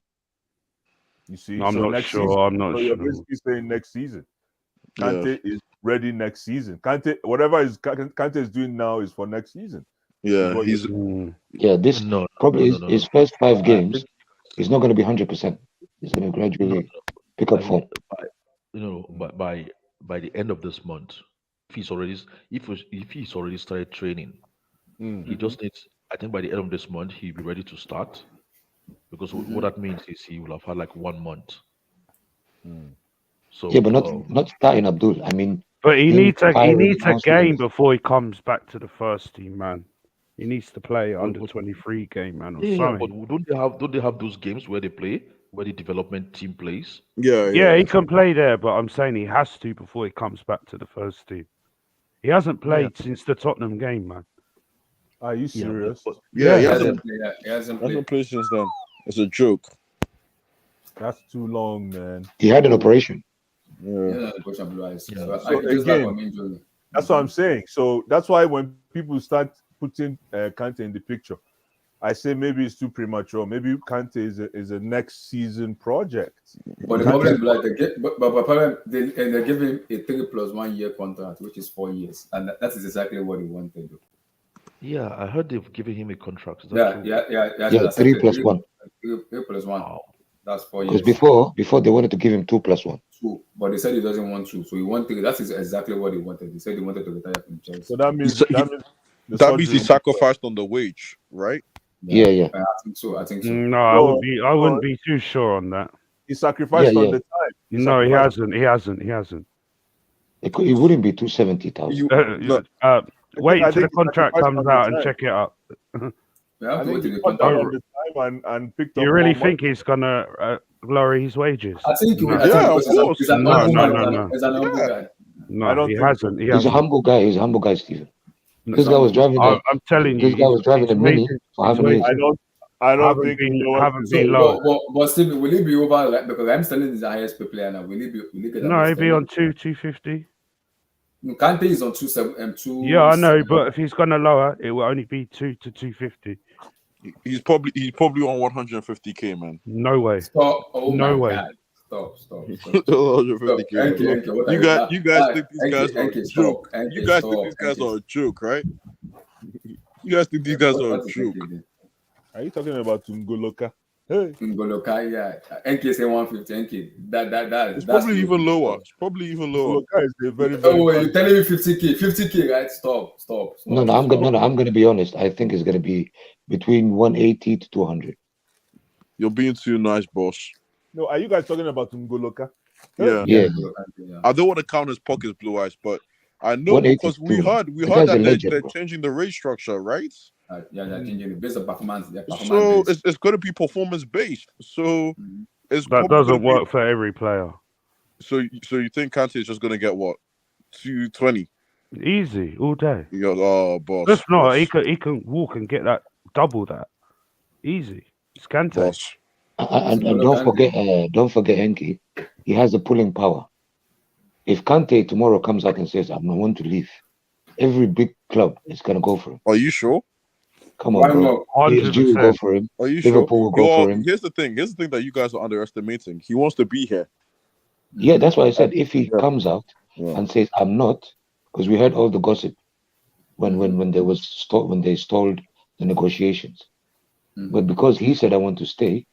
You see, I'm so not next sure. season. I'm not So you're sure. basically saying next season. Yeah. Kante is ready next season. Kante, whatever Kante is doing now is for next season. Yeah, what he's Yeah, this No, probably no, no, his no. first 5 I games. think He's not going to be 100%. He's going to gradually pick up form. by the end of this month, if he's already started training, he just needs. I think by the end of this month, he'll be ready to start. Because what that means is he will have had like 1 month. So Yeah, but not starting Abdul. I mean, But he him needs a firing in all game cylinders. before he comes back to the first team, man. He needs to play under but- 23 game, man, or yeah, but something. don't they have those games where they play, where the development team plays? Yeah, he can play there, but I'm saying he has to before he comes back to the first team. He hasn't played since the Tottenham game, man. Are you Yeah, serious? yeah, he Yeah. hasn't He hasn't played. played since then. It's a joke. That's too long, man. He had an operation. He Yeah. has an operation blue eyes. Yeah. So, So just like again, on injury. That's what I'm saying. So that's why when people start putting Kante in the picture, I say maybe it's too premature. Maybe Kante is a next season project. But the problem, like but problem, they give him a 3+1 year contract, which is 4 years, and that is exactly what he wanted. Yeah, I heard they've given him a contract. Is that true? Yeah, 3+1. 3+1. Wow. That's 4 Because years. before they wanted to give him 2+1. 2, but they said he doesn't want 2, so he wanted. That is exactly what he wanted. He said he wanted to retire from Chelsea. So that means He- that means the That means he surgery- sacrificed on the wage, right? Yeah. I think so. I think so. No, I wouldn't be too sure on that. he sacrificed Yeah, on yeah. the time. No, he sacrificed- hasn't. It wouldn't be 270,000. No. Wait I until the think he contract sacrificed comes on the out and time. check it out. We have I to wait think till he the cut down contract. on the time and picked up. You really more think he's gonna lower his wages? I think No. I think Yeah, because of course. he's an No, humble no, man. no. He's an humble Yeah. guy. I No, don't he think hasn't. He He's a hasn't. humble guy. He's a humble guy, Stephen. He's This guy was driving I'm telling you, This guy was driving a Mini for how his many wages years? I don't haven't think been- he lowered haven't his been wage. low. But Stephen, will he be over? Like, because I'm telling he's the highest paid player now. Will he get that No, much he'd be salary? on 250. Kante is on 2 Yeah, I know, but if he's gonna lower, it will only be 2 to 250. He's probably on 150K, man. No way. Stop! Oh No my way. God! Stop! 150K. Enki, what are You guys think these guys are a Enki, joke? stop. You guys think these guys are a joke, right? You guys think these guys are a joke? Are you talking about Tungoloka? Hey, Ngoloka, yeah. Enki say 150. Enki, It's probably even lower. It's probably even lower. Tungoloka is a very, very. Oh, bad- you're telling me 50K, right? Stop. No, I'm gonna be honest. I think it's gonna be between 180 to 200. You're being too nice, boss. No, are you guys talking about Tungoloka? Yeah. Yeah. I don't want to count his pockets, Blue Eyes, but I know 180 because we too. heard The guy's a that legend, they're bro. changing the rate structure, right? They're changing it based on performance. So it's going to be performance based. So it's That probably doesn't gonna be- work for every player. So you think Kante is just going to get what 220? Easy, all day. You go, oh, boss. If not, boss, he can walk and get that, double that. Easy. It's Kante. boss. And don't forget Enki. He has the pulling power. If Kante tomorrow comes out and says, "I want to leave," every big club is gonna go for him. Are you sure? Come on, bro. PSG will go 100%. for him. Are you sure? Liverpool will go for him. Here's the thing that you guys are underestimating. He wants to be here. Yeah, that's why I said if he comes out Yeah. and says, "I'm not," because we heard all the gossip when they stalled the negotiations. But because he said, "I want to stay,"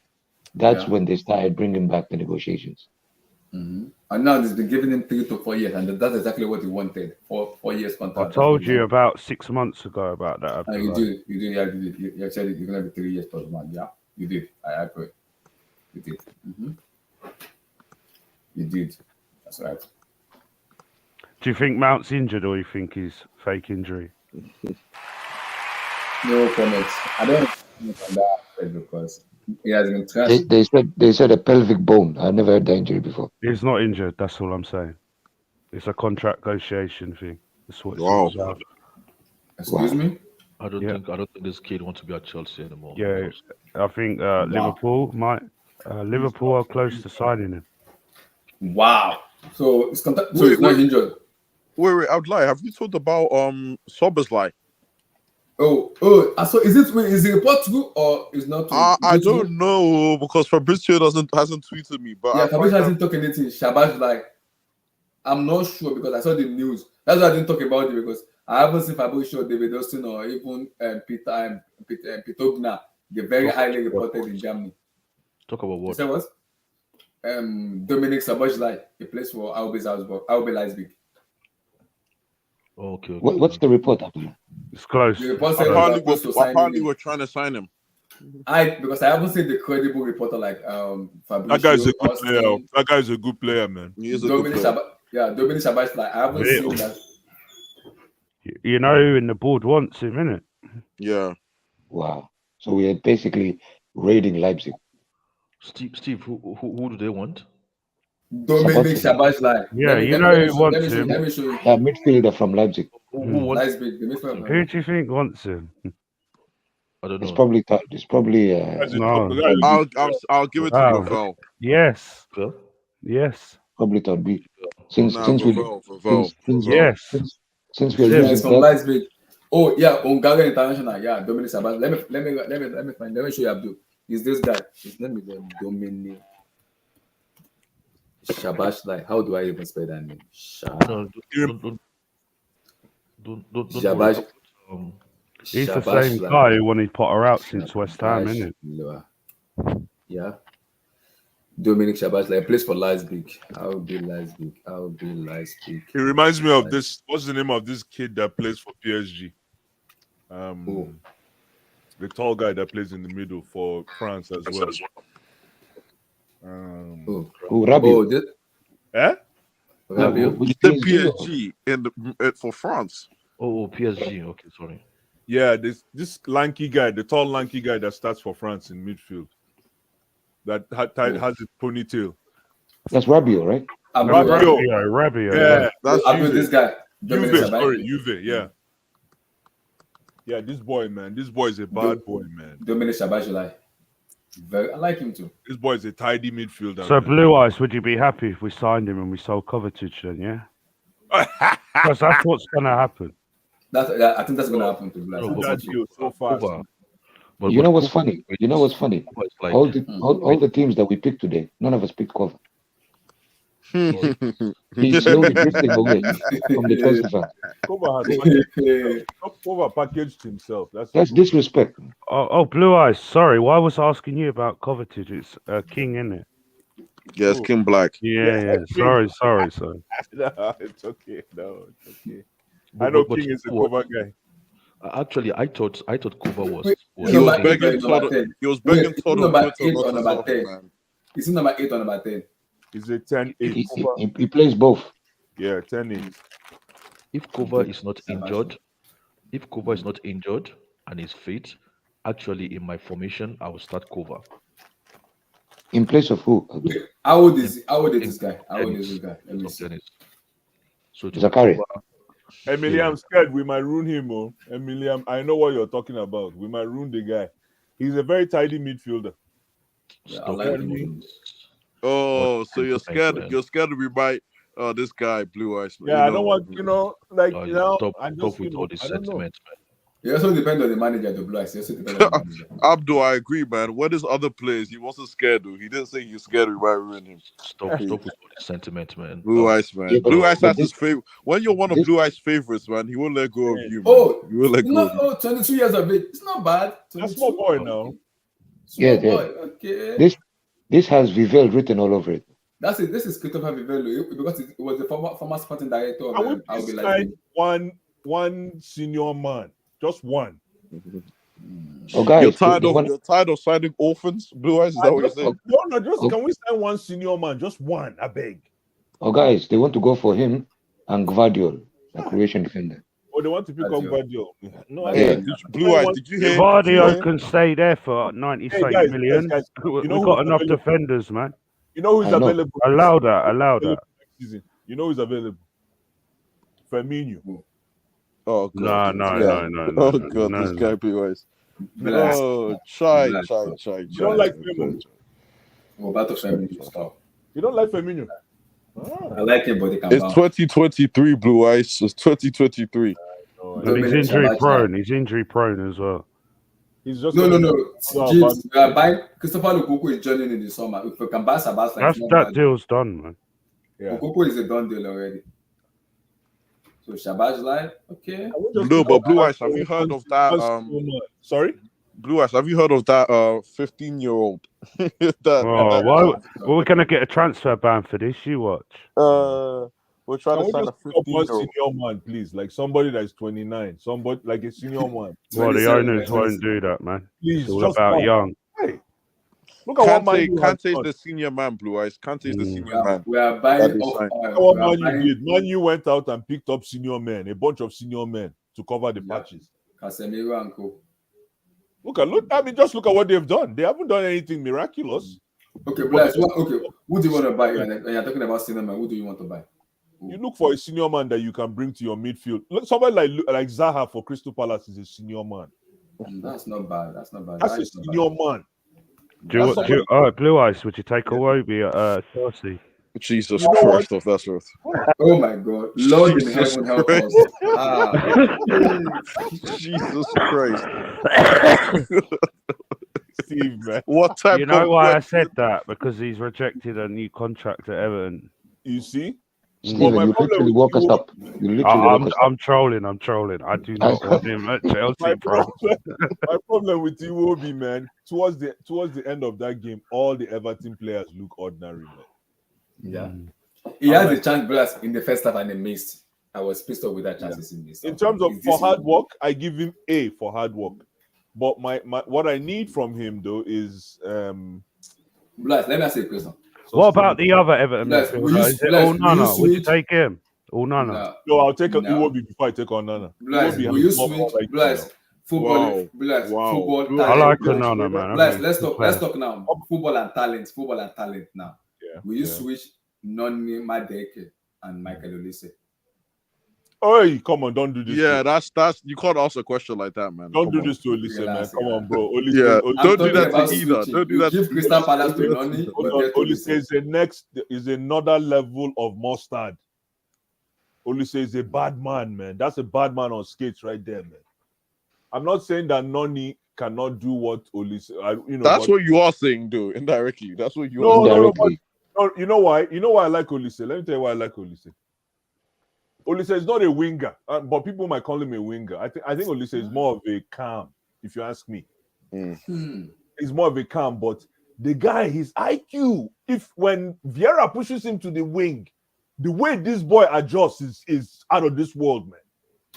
that's when they started bringing back the negotiations. And now they've been giving him 3 to 4 years, and that's exactly what he wanted. 4 years I contract. told you about 6 months ago about that. You did. Yeah, you did. You said you're gonna be 3 years plus 1. Yeah, you did. I agree. You did. You did. That's right. Do you think Mount's injured, or you think he's fake injury? No comments. I don't comment on that aspect because he has been They, trashed. they said a pelvic bone. I never heard that injury before. He's not injured. That's all I'm saying. It's a contract negotiation thing. That's what it's Wow. all about. Excuse me? I don't Yeah. think this kid wants to be at Chelsea anymore. Yeah, I think Liverpool are close to signing him. Wow. So it's so he's not injured. Wait, I would lie. Have you told about Sobersley? Oh, so is the report true or is not true? I don't know because Fabrizio hasn't tweeted me, but yeah, Fabrizio hasn't talked anything. Shabash like I'm not sure because I saw the news. That's why I didn't talk about it because I haven't seen Fabrizio, David Austin, or even Peter Pitogna. They're very highly reported in Germany. Talk about what? You say what? Dominic Sabajlai, he plays for RB Leipzig. Okay. What's the report, Abdullah? It's close. The report said apparently we're trying to sign him. Because I haven't seen the credible reporter like Fabrizio. That guy's a good Austin, player. That guy's a good player, man. He is a good Dominic player. Dominic Sabajlai. I haven't seen that. You know who in the board wants him, innit? Yeah. Wow. So we are basically raiding Leipzig. Steve, who do they want? Dominic Sabajlai. Yeah, you know who wants him. Let me show you. That midfielder from Leipzig. Who wants? Leipzig, the midfielder. Who do you think wants him? I don't know. It's probably No. I'll give it to Wow. Vavel. Yes. Well, Yes. probably thought B. Since Vavel. Yes. since we're Yeah, It's using from that, Leipzig. Oh yeah, Hungarian international. Yeah, Dominic Sabajlai. Let me show you Abdul. Is this guy? His name is Dominic Sabajlai. How do I even spell that name? no, don't Shabaj. worry. He's the same guy who wanted Potter out since West Ham, isn't it? Yeah. Dominic Sabajlai plays for Leipzig. I'll be Leipzig. He reminds me of this. What's the name of this kid that plays for PSG? The tall guy that plays in the middle for France as well. Rabiot. Rabiot. You said PSG for France. Oh, PSG. Okay, sorry. Yeah, this lanky guy, the tall lanky guy that starts for France in midfield. That has a ponytail. That's Rabiot, right? Rabiot. Yeah, That's this guy. Juve, yeah. Yeah, this boy, man. This boy is a bad boy, man. Dominic Sabajlai. I like him too. This boy is a tidy midfielder. So, man. Blue Eyes, would you be happy if we signed him and we sold Kovacic then, yeah? Because that's what's going to happen. I think that's going to happen to That's so fast. You know what's funny? Like, All the teams that we picked today, none of us picked Kova. He's slowly drifting away from the Chelsea fans. Kova packaged himself. That's disrespect. Oh, Blue Eyes, sorry. Why was I asking you about Kovacic? It's King, isn't it? Yes, Kim Black. Yeah. Sorry. No, it's okay. I know King is a Kova guy. Actually, I thought Kuba was. He was begging Tottenham. He was begging Tottenham not to sell him, man. He's number 8 or number 10. He's a 10-8. He plays both. Yeah, 10-8. If Kova is not injured, and is fit, actually in my formation, I will start Kova. In place of who? How old is this guy? Let me see. So Zakari. Emily, I'm scared we might ruin him. Oh, Emily, I know what you're talking about. We might ruin the guy. He's a very tidy midfielder. Yeah, I like him. Oh, so you're scared? You're scared to be by this guy, Blue Eyes. Yeah, I don't want stop with all this sentiment, man. It also depends on the manager, the Blue Eyes. It also depends on the manager. Abdul, I agree, man. What is other players? He wasn't scared, though. He didn't say he's scared we might ruin him. Stop with all this sentiment, man. Blue Eyes, man. Yeah, Blue Eyes has his favorite. When you're one of Blue Eyes' favorites, man, he won't let go of you. Man. Oh, he won't let go of you. 22 years of age. It's not bad. That's small boy now. Small boy. Okay. This has Vivel written all over it. That's it. This is Christopher Vivelo because it was the former sporting director of I would be like one senior man, just one. Oh, guys, you're tired of signing orphans, Blue Eyes? Is that what you're saying? No, just can we sign one senior man? Just one, I beg. Oh, guys, they want to go for him and Gvardiol, a Croatian defender. Oh, they want to pick up Gvardiol. Gvardiol. No, I Yeah. don't. Blue Eyes, did you hear? Vardio can stay there for 98 Hey, guys, million. guys, We've you know got who's enough available? defenders, man. You know who's I know. available? Allow that. Next season. You know who's available? Firmino. Oh God. No. Oh God, this guy Blue Eyes. Bless. Oh, try. Bless. You You don't like Firmino? Roberto Firmino, stop. You don't like Firmino? I like him, but they can It's bounce. 2023, Blue Eyes. It's 2023. No, And he's Dominic injury Szoboszlai. prone. He's injury prone as well. he's just No. No, James, we are buying Christopher Lukaku is joining in the summer. If we can buy Szoboszlai, That deal's done, man. Yeah. Lukaku is a done deal already. So Szoboszlai, okay. No, but Blue Eyes, have you heard of that? Sorry? Blue Eyes, have you heard of that 15-year-old? Well, we're gonna get a transfer ban for this. You watch. We're trying Can to we sign a just pick up one 15-year-old. senior man, please? Like somebody that's 29. Somebody like a senior man. Well, the 27, owners won't do that, man. Please, It's all just about one. young. Hey, look at what Man U has Kante's done. the senior man, Blue Eyes. Kante's the Mm. senior man. We are That buying they off. signed. Look at what We are Man U buying did. Man U went out and picked up senior men, a bunch of senior men to cover the Yeah. patches. Casemiro and co. Just look at what they've done. They haven't done anything miraculous. Okay, Bless. Okay, who do you want to buy? And you're talking about cinema. Who do you want to buy? You look for a senior man that you can bring to your midfield. Look, somebody like Zaha for Crystal Palace is a senior man. That's not bad. That's not bad. That's a That's not senior man. Blue Ice, would you take Iwobi at Chelsea? Jesus You know Christ of Nazareth. bad. Oh my God, Lord in Jesus heaven help Christ. us. Ah, Jesus Christ. Steve, man. What type You know of why I question? said that? Because he's rejected a new contract at Everton. You see? Steven, my you problem literally with woke us you- up. You literally woke us up. I'm trolling. I do not want him at Chelsea, bro. My problem with Iwobi, man, towards the end of that game, all the Everton players look ordinary, man. yeah. He had the chance, Bless, in the first half and he missed. I was pissed off with that chances he missed. In terms of for hard work, I give him A for hard work. But my what I need from him though is Bless, let me ask you a question. What about the other Everton Bless, will you- midfielder? Is it Bless, will you Onana? Would you switch? take him? Onana. No, No, I'll take No. Iwobi before I take Onana. Bless, Iwobi will has you more switch? like Bless, football, Wow. Bless, Wow. football. Bless. I Talent, like Bless. Onana, man. I Bless, think let's he's a talk. good Let's player. talk now. Football and talent now. Yeah. Will you yeah. switch Noni Madeke and Michael Olise? Hey, come on, don't do this. Yeah, to, that's you can't ask a question like that, man. don't Come do on. this to Olise, man. Relax, Come yeah. on, bro. Olise, Yeah, Olise, I'm don't do talking that about to either. switching. Don't do You that give to Crystal Palace to Noni, Hold but on, get Olise is another level of mustard. Olise is a bad man, man. That's a bad man on skates right there, man. I'm not saying that Noni cannot do what Olise, That's but, what you are saying, though, indirectly. That's what you No, are saying. Indirectly. no, you know why? You know why I like Olise? Let me tell you why I like Olise. Olise is not a winger, but people might call him a winger. I think Olise is more of a calm, if you ask me. He's more of a calm, but the guy, his IQ, when Vieira pushes him to the wing, the way this boy adjusts is out of this world, man.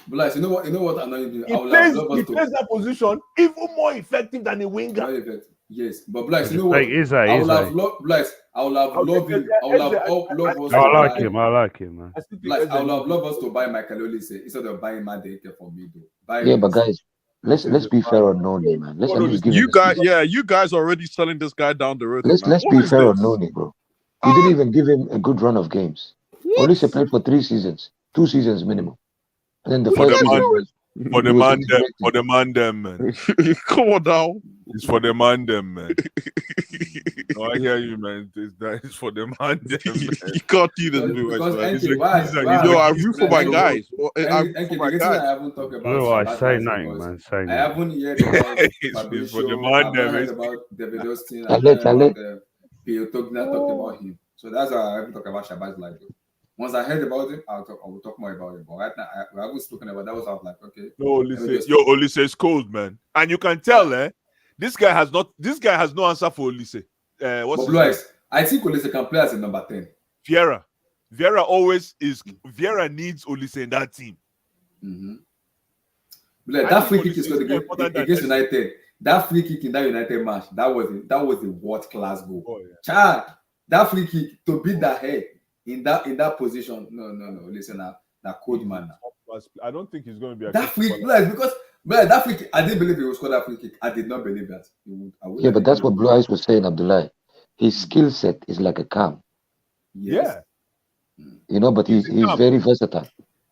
Bless, you know what annoying me? He I would have plays loved us to. that position even more effective than a winger. Very effective. Yes, but Bless, you know what? Take Ize. I would have loved Bless. I would have loved him. I would have loved us. I like him. I like him, man. I still think Bless, I would Eze- have loved us to buy Michael Olise instead of buying Madeke for me, though. Buy Yeah, but Olise. guys, let's be fair on Noni, man. Let's at least give him You a guys, season. you guys are already selling this guy down the road. Let's man. be What is fair on this? Noni, bro. We didn't even give him a good run of games. Olise played for 3 seasons, 2 seasons minimum. And then the What first are you season doing? was For the He was man them, integrated. for the man them, man. Come on now. It's for the man them, man. No, I hear you, man. It's for the man them, man. You can't do this, Blue Eyes, Because man. NK, why? Yo, I root for my guys. I root NK, for the my reason guys. I haven't talked about Blue Ice, Shabazz say is nothing, because man. Say I nothing. haven't heard about It's for Fabrizio. the I've man not them. heard about David Austin. I'll I've let- not heard about Pio Togna talked about him. So that's why I haven't talked about Shabazz like that. Once I heard about him, I will talk more about it. But right now, we haven't spoken about that. Was I was like, okay. No, Olise is cold, man. And you can tell, this guy has no answer for Olise. What's But his Blue name? Eyes, I think Olise can play as a number 10. Vieira needs Olise in that team. Mm-hmm. Like, I that free think kick is Olise is more going important to than against Eze. United. That free kick in that United match, that was a world class goal. Oh, yeah. Chad, that free kick to beat that head. in that position. No. Listen now, that cold man. I don't think he's going to be That free kick, because that free kick, I didn't believe he would score that free kick. I did not believe that he would. Yeah, but that's what Blue Eyes was saying, Abdullah. His skill set is like a calm. Yes. Yeah. You know, but he's very versatile.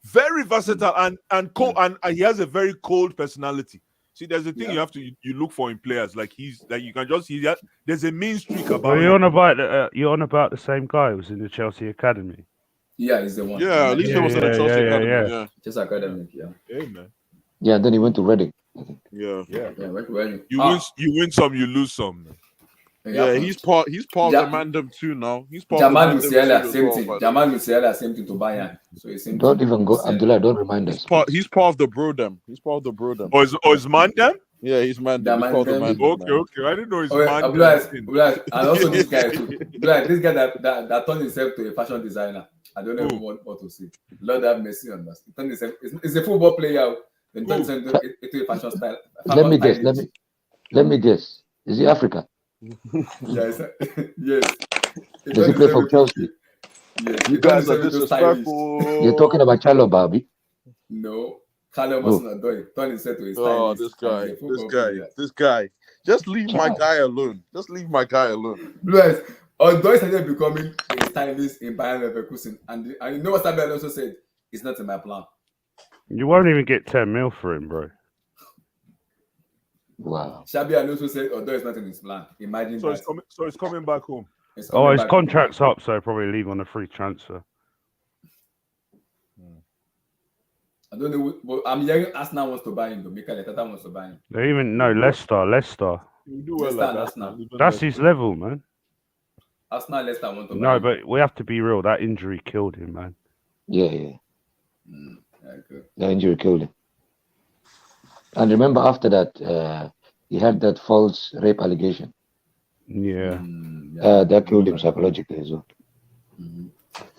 Very versatile and cold, and he has a very cold personality. See, there's a thing you have to you look for in players. Like he's like, you can just see that there's a mean streak about. Well, you're on about the same guy who was in the Chelsea academy. Yeah, he's the one. Yeah, at least he was in the Chelsea academy. Yeah. Just academic. Yeah. Hey man. Yeah, then he went to Reading. Yeah. Went to Reading. You win some, you lose some. Man. Yeah, he's part of the Mandem too now. He's part Jamal of the Musiala, same thing. Jamal Musiala, same thing to Bayern. So it's same. Don't even go, Abdullah. Don't remind us. He's part of the Brodem. He's part of the Brodem. Oh, is Mandem? Yeah, he's Mandem. He's part of the Mandem. Okay. I didn't know he's Mandem. And also this guy too. This guy that turned himself to a fashion designer. I don't know what to say. Lord have mercy on us. He turned himself. It's a football player. Then turned himself into a fashion style. Let me guess. Let me guess. Is he African? Yes. Does he play for Chelsea? Yes. You guys are disrespectful. You're talking about Chalo Barbie? No. Carlo must not do it. Turn himself to his stylist. This guy. Just leave my guy alone. Yes. Although started becoming a stylist in Bayern Leverkusen, and you know what Sabi also said? It's not in my plan. You won't even get 10 mil for him, bro. Wow. Xabi Alonso said, although it's not in his plan. Imagine so that. It's coming back home. His contract's up, so he'll probably leave on a free transfer. I don't know, but I'm hearing Arsenal wants to buy him. Mikel Arteta wants to buy him. They even Leicester. You do well like Arsenal. That's his level, man. Arsenal, Leicester want to buy him. No, but we have to be real. That injury killed him, man. Yeah. That injury killed him. And remember, after that, he had that false rape allegation. Yeah. That killed him psychologically as well. Mm-hmm.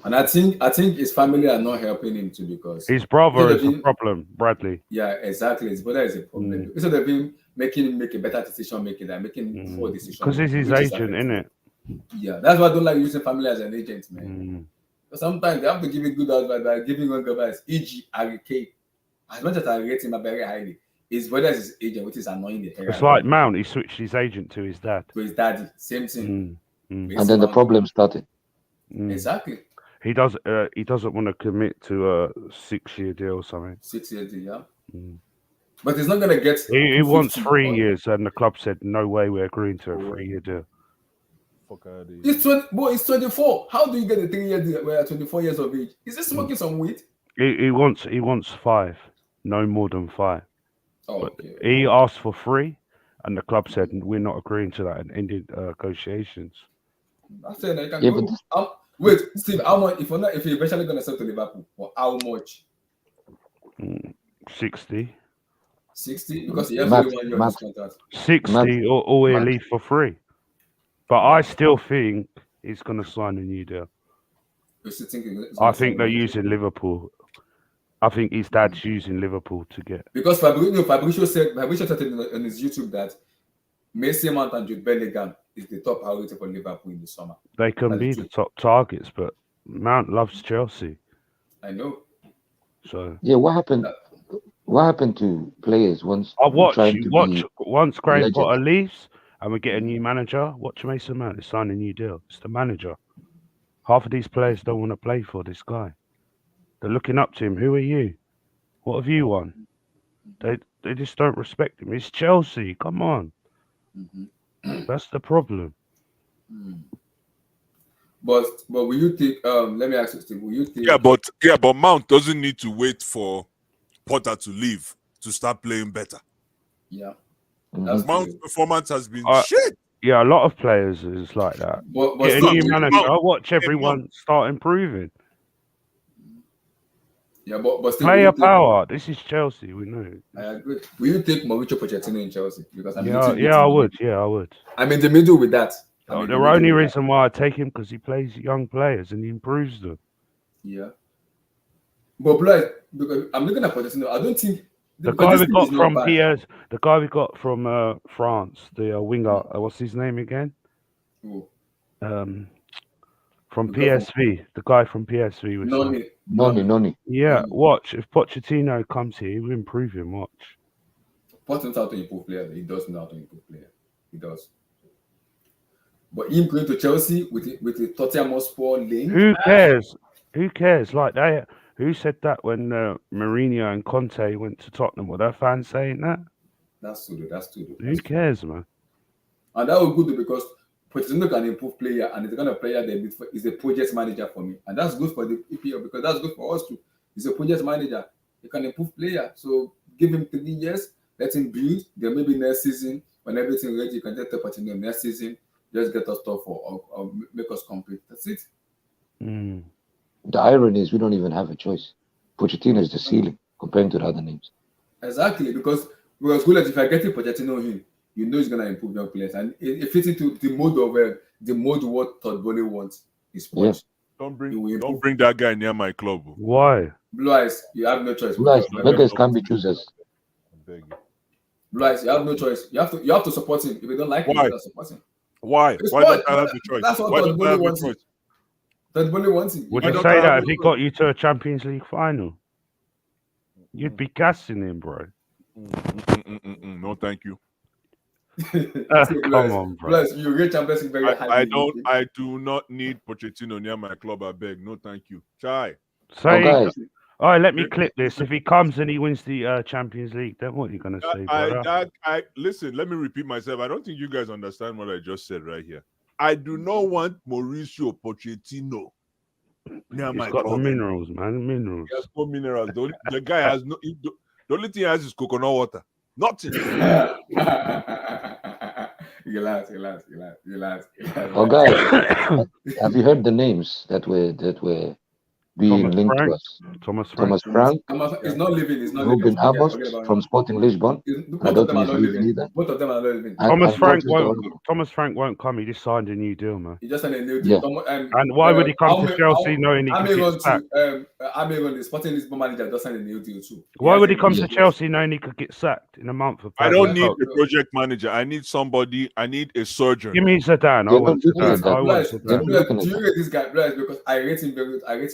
And I think his family are not helping him too, because his brother is a problem, Bradley. Yeah, exactly. His brother is a problem. Instead of him making him make a better decision making, they're making poor decisions. Because he's his agent, innit? Yeah, that's why I don't like using family as an agent, man. But sometimes they have to give you good advice by giving wrong advice. E.g., Harry Kane. As much as I rate him very highly, his brother is his agent, which is annoying the hell. It's like Mount. He switched his agent to his dad. To his daddy, same thing. And then the problem started. Exactly. He doesn't want to commit to a 6-year deal or something. 6-year deal, yeah. But he's not gonna get. He wants 3 years, and the club said no way, we're agreeing to a 3-year deal. He's 24. How do you get a 3-year deal where you're 24 years of age? Is he smoking some weed? He wants 5, no more than 5. Oh, but okay. He asked for 3, and the club said we're not agreeing to that and ended negotiations. I said I can go. Wait, Steve, how much? If you're eventually gonna sell to Liverpool, for how much? 60. 60, because he has only 1 year on his contract. 60, or he'll leave for 3. But I still think he's gonna sign a new deal. I think they're using Liverpool. I think his dad's using Liverpool to get. Because Fabrizio said on his YouTube that Mason Mount and Jude Bellingham is the top priority for Liverpool in the summer. They can be the top targets, but Mount loves Chelsea. I know. So yeah, what happened? What happened to players once? Once Graham Potter leaves and we get a new manager, watch Mason Mount sign a new deal. It's the manager. Half of these players don't want to play for this guy. They're looking up to him. Who are you? What have you won? They just don't respect him. It's Chelsea. Come on. That's the problem. But will you take? Let me ask you, Steve. Will you take? But Mount doesn't need to wait for Potter to leave to start playing better. Yeah. Mount's performance has been shit. Yeah, a lot of players is like that. But get a new manager. Watch everyone start improving. Yeah, but still, player power. This is Chelsea. We know. I agree. Will you take Mauricio Pochettino in Chelsea? Because I would. I'm in the middle with that. The only reason why I take him because he plays young players and he improves them. Yeah. But because I'm looking at Pochettino, I don't think the guy we got from PS, the guy we got from France, the winger. What's his name again? Who? from We got from PSV. The guy from PSV was saying. Noni. Yeah, Noni. watch. If Pochettino comes here, he will improve him. Watch. Pot knows how to improve player. He does know how to improve player. He does. But him going to Chelsea with the Tottenham Hotspur link. Who cares? Who cares? Like who said that when Mourinho and Conte went to Tottenham? Were their fans saying that? That's true. Who cares, man? And that was good because Pochettino can improve player, and the kind of player they need is a project manager for me, and that's good for the EPL because that's good for us too. He's a project manager. He can improve player, so give him 3 years, let him build. Then maybe next season, when everything ready, you can just tell Pochettino next season, just get us tough or make us compete. That's it. The irony is we don't even have a choice. Pochettino is the ceiling compared to the other names. Exactly, because good if I get Pochettino in, you know he's gonna improve young players, and it fits into the mode what Todd Bowley wants. Is Yeah. Don't bring that guy near my club. Why? Blue Eyes, you have no choice. Blue Eyes, beggars can't be choosers. I beg you. Blue Eyes, you have no choice. You have to support him. If you don't like him, you have to support him. Why? It's Why fine. don't I have the choice? That's what Why Todd don't I Bowley have the wants. choice? Todd Bowley wants him. Would Why you don't say I that have if he got you to a Champions League final? You'd be gassing him, bro. No, thank you. Come on, bro. Plus, you rate Champions League very highly. I do not need Pochettino near my club. I beg. No, thank you. Chai. Say, guys. all right, let me clip this. If he comes and he wins the Champions League, then what are you gonna say, brother? Listen. Let me repeat myself. I don't think you guys understand what I just said right here. I do not want Mauricio Pochettino near my He's got the club. minerals, man. Minerals. He has no minerals. The guy has no. The only thing he has is coconut water. Nothing. Relax. Oh, guys, have you heard the names that were being Thomas linked Frank. to us? Thomas Thomas Frank, He's not living. He's not Ruben living. Amos from Sporting Lisbon. I Both don't of them think are he's not leaving living. either. Both of them are not living. And Thomas Frank won't come. He just signed a new deal, man. He just signed a new Yeah. deal. And why would he come to Chelsea knowing he could get sacked? Amiron, the Sporting Lisbon manager, just signed a new deal too. Why would he come to Chelsea knowing he could get sacked in a month? I don't need a project manager. I need somebody. I need a surgeon. Give me Zidane. I want Zidane. Do you rate this guy? Because I rate him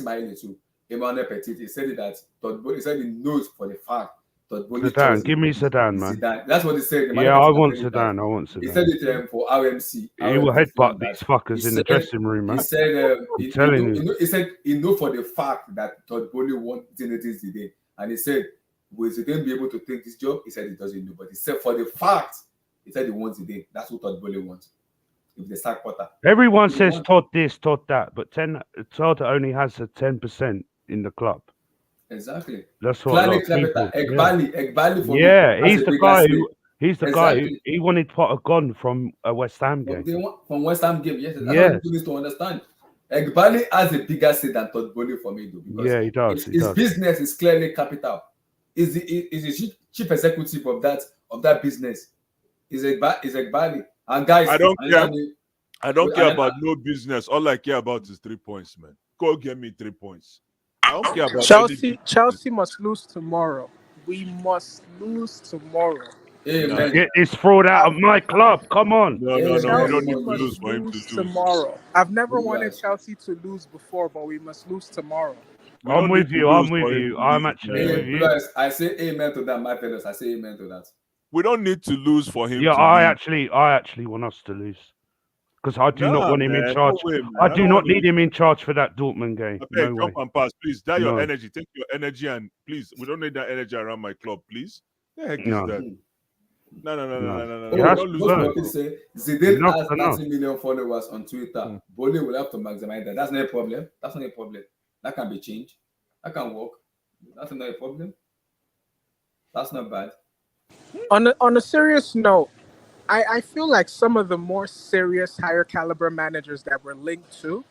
highly too. Emmanuel Petit, he said that he said he knows for the fact that Zidane, give me Zidane, man. Zidane. That's what he said. Yeah, I want Zidane. He said it for RMC. He will headbutt these fuckers in the dressing room, man. He said, I'm telling you. He said he know for the fact that Todd Bowley wants Zinedine Zidane, and he said, will Zidane be able to take this job? He said he doesn't know, but he said for the fact, he said he wants Zidane. That's what Todd Bowley wants. If they sack Potter, everyone says Todd this, Todd that, but Todd only has a 10% in the club. Exactly. That's what a lot of people. Egbali for me. He's the guy exactly. who he wanted Potter gone from a West Ham game. From West Ham game, yes. That's what you need to understand. Egbali has a bigger say than Todd Bowley for me, though. Because he does. His business is clearly capital. Is the chief executive of that business? Is Egbali. And guys, I don't care about no business. All I care about is 3 points, man. Go get me 3 points. I don't care about Chelsea must lose tomorrow. We must lose tomorrow. Amen. Get this fraud out of my club. Come on. No. We don't need to must lose for him to lose tomorrow. I've never wanted Chelsea to lose before, but we must lose tomorrow. I'm with you. I'm actually with you. I say amen to that, my fellows. I say amen to that. We don't need to lose for him. Yeah, I actually want us to lose. Because I do not want him in charge. I do not need him in charge for that Dortmund game. Okay, jump and pass, please. That your energy. Take your energy and please, we don't need that energy around my club, please. The heck is that? No. Zidane has 30 million followers on Twitter. Bowley will have to maximize that. That's not a problem. That can be changed. That can work. That's not a problem. That's not bad. On a serious note, I feel like some of the more serious, higher caliber managers that we're linked to,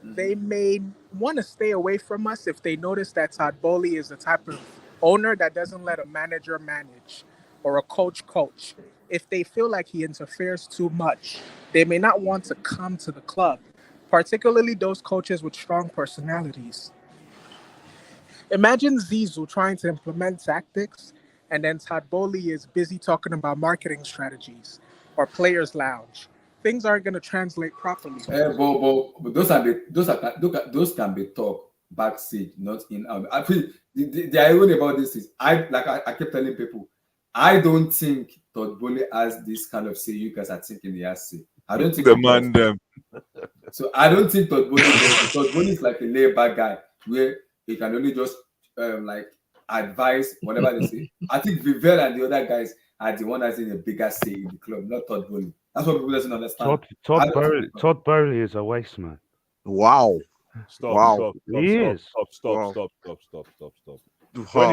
they may want to stay away from us if they notice that Todd Bowley is the type of owner that doesn't let a manager manage or a coach. If they feel like he interferes too much, they may not want to come to the club, particularly those coaches with strong personalities. Imagine Zizou trying to implement tactics, and then Todd Bowley is busy talking about marketing strategies or players' lounge things aren't going to translate properly. But those can be talk backstage, not in. I feel the irony about this is I kept telling people, I don't think Todd Bowley has this kind of say you guys are thinking he has say. I don't think The he man does. them. So I don't think Todd Bowley does. Todd Bowley is like a laid back guy where he can only just like advise whatever they say. I think Vivel and the other guys are the one that's in a bigger say in the club, not Todd Bowley. That's what people doesn't understand. Todd Bowley is a waste man. Wow. Stop. He is. Stop. When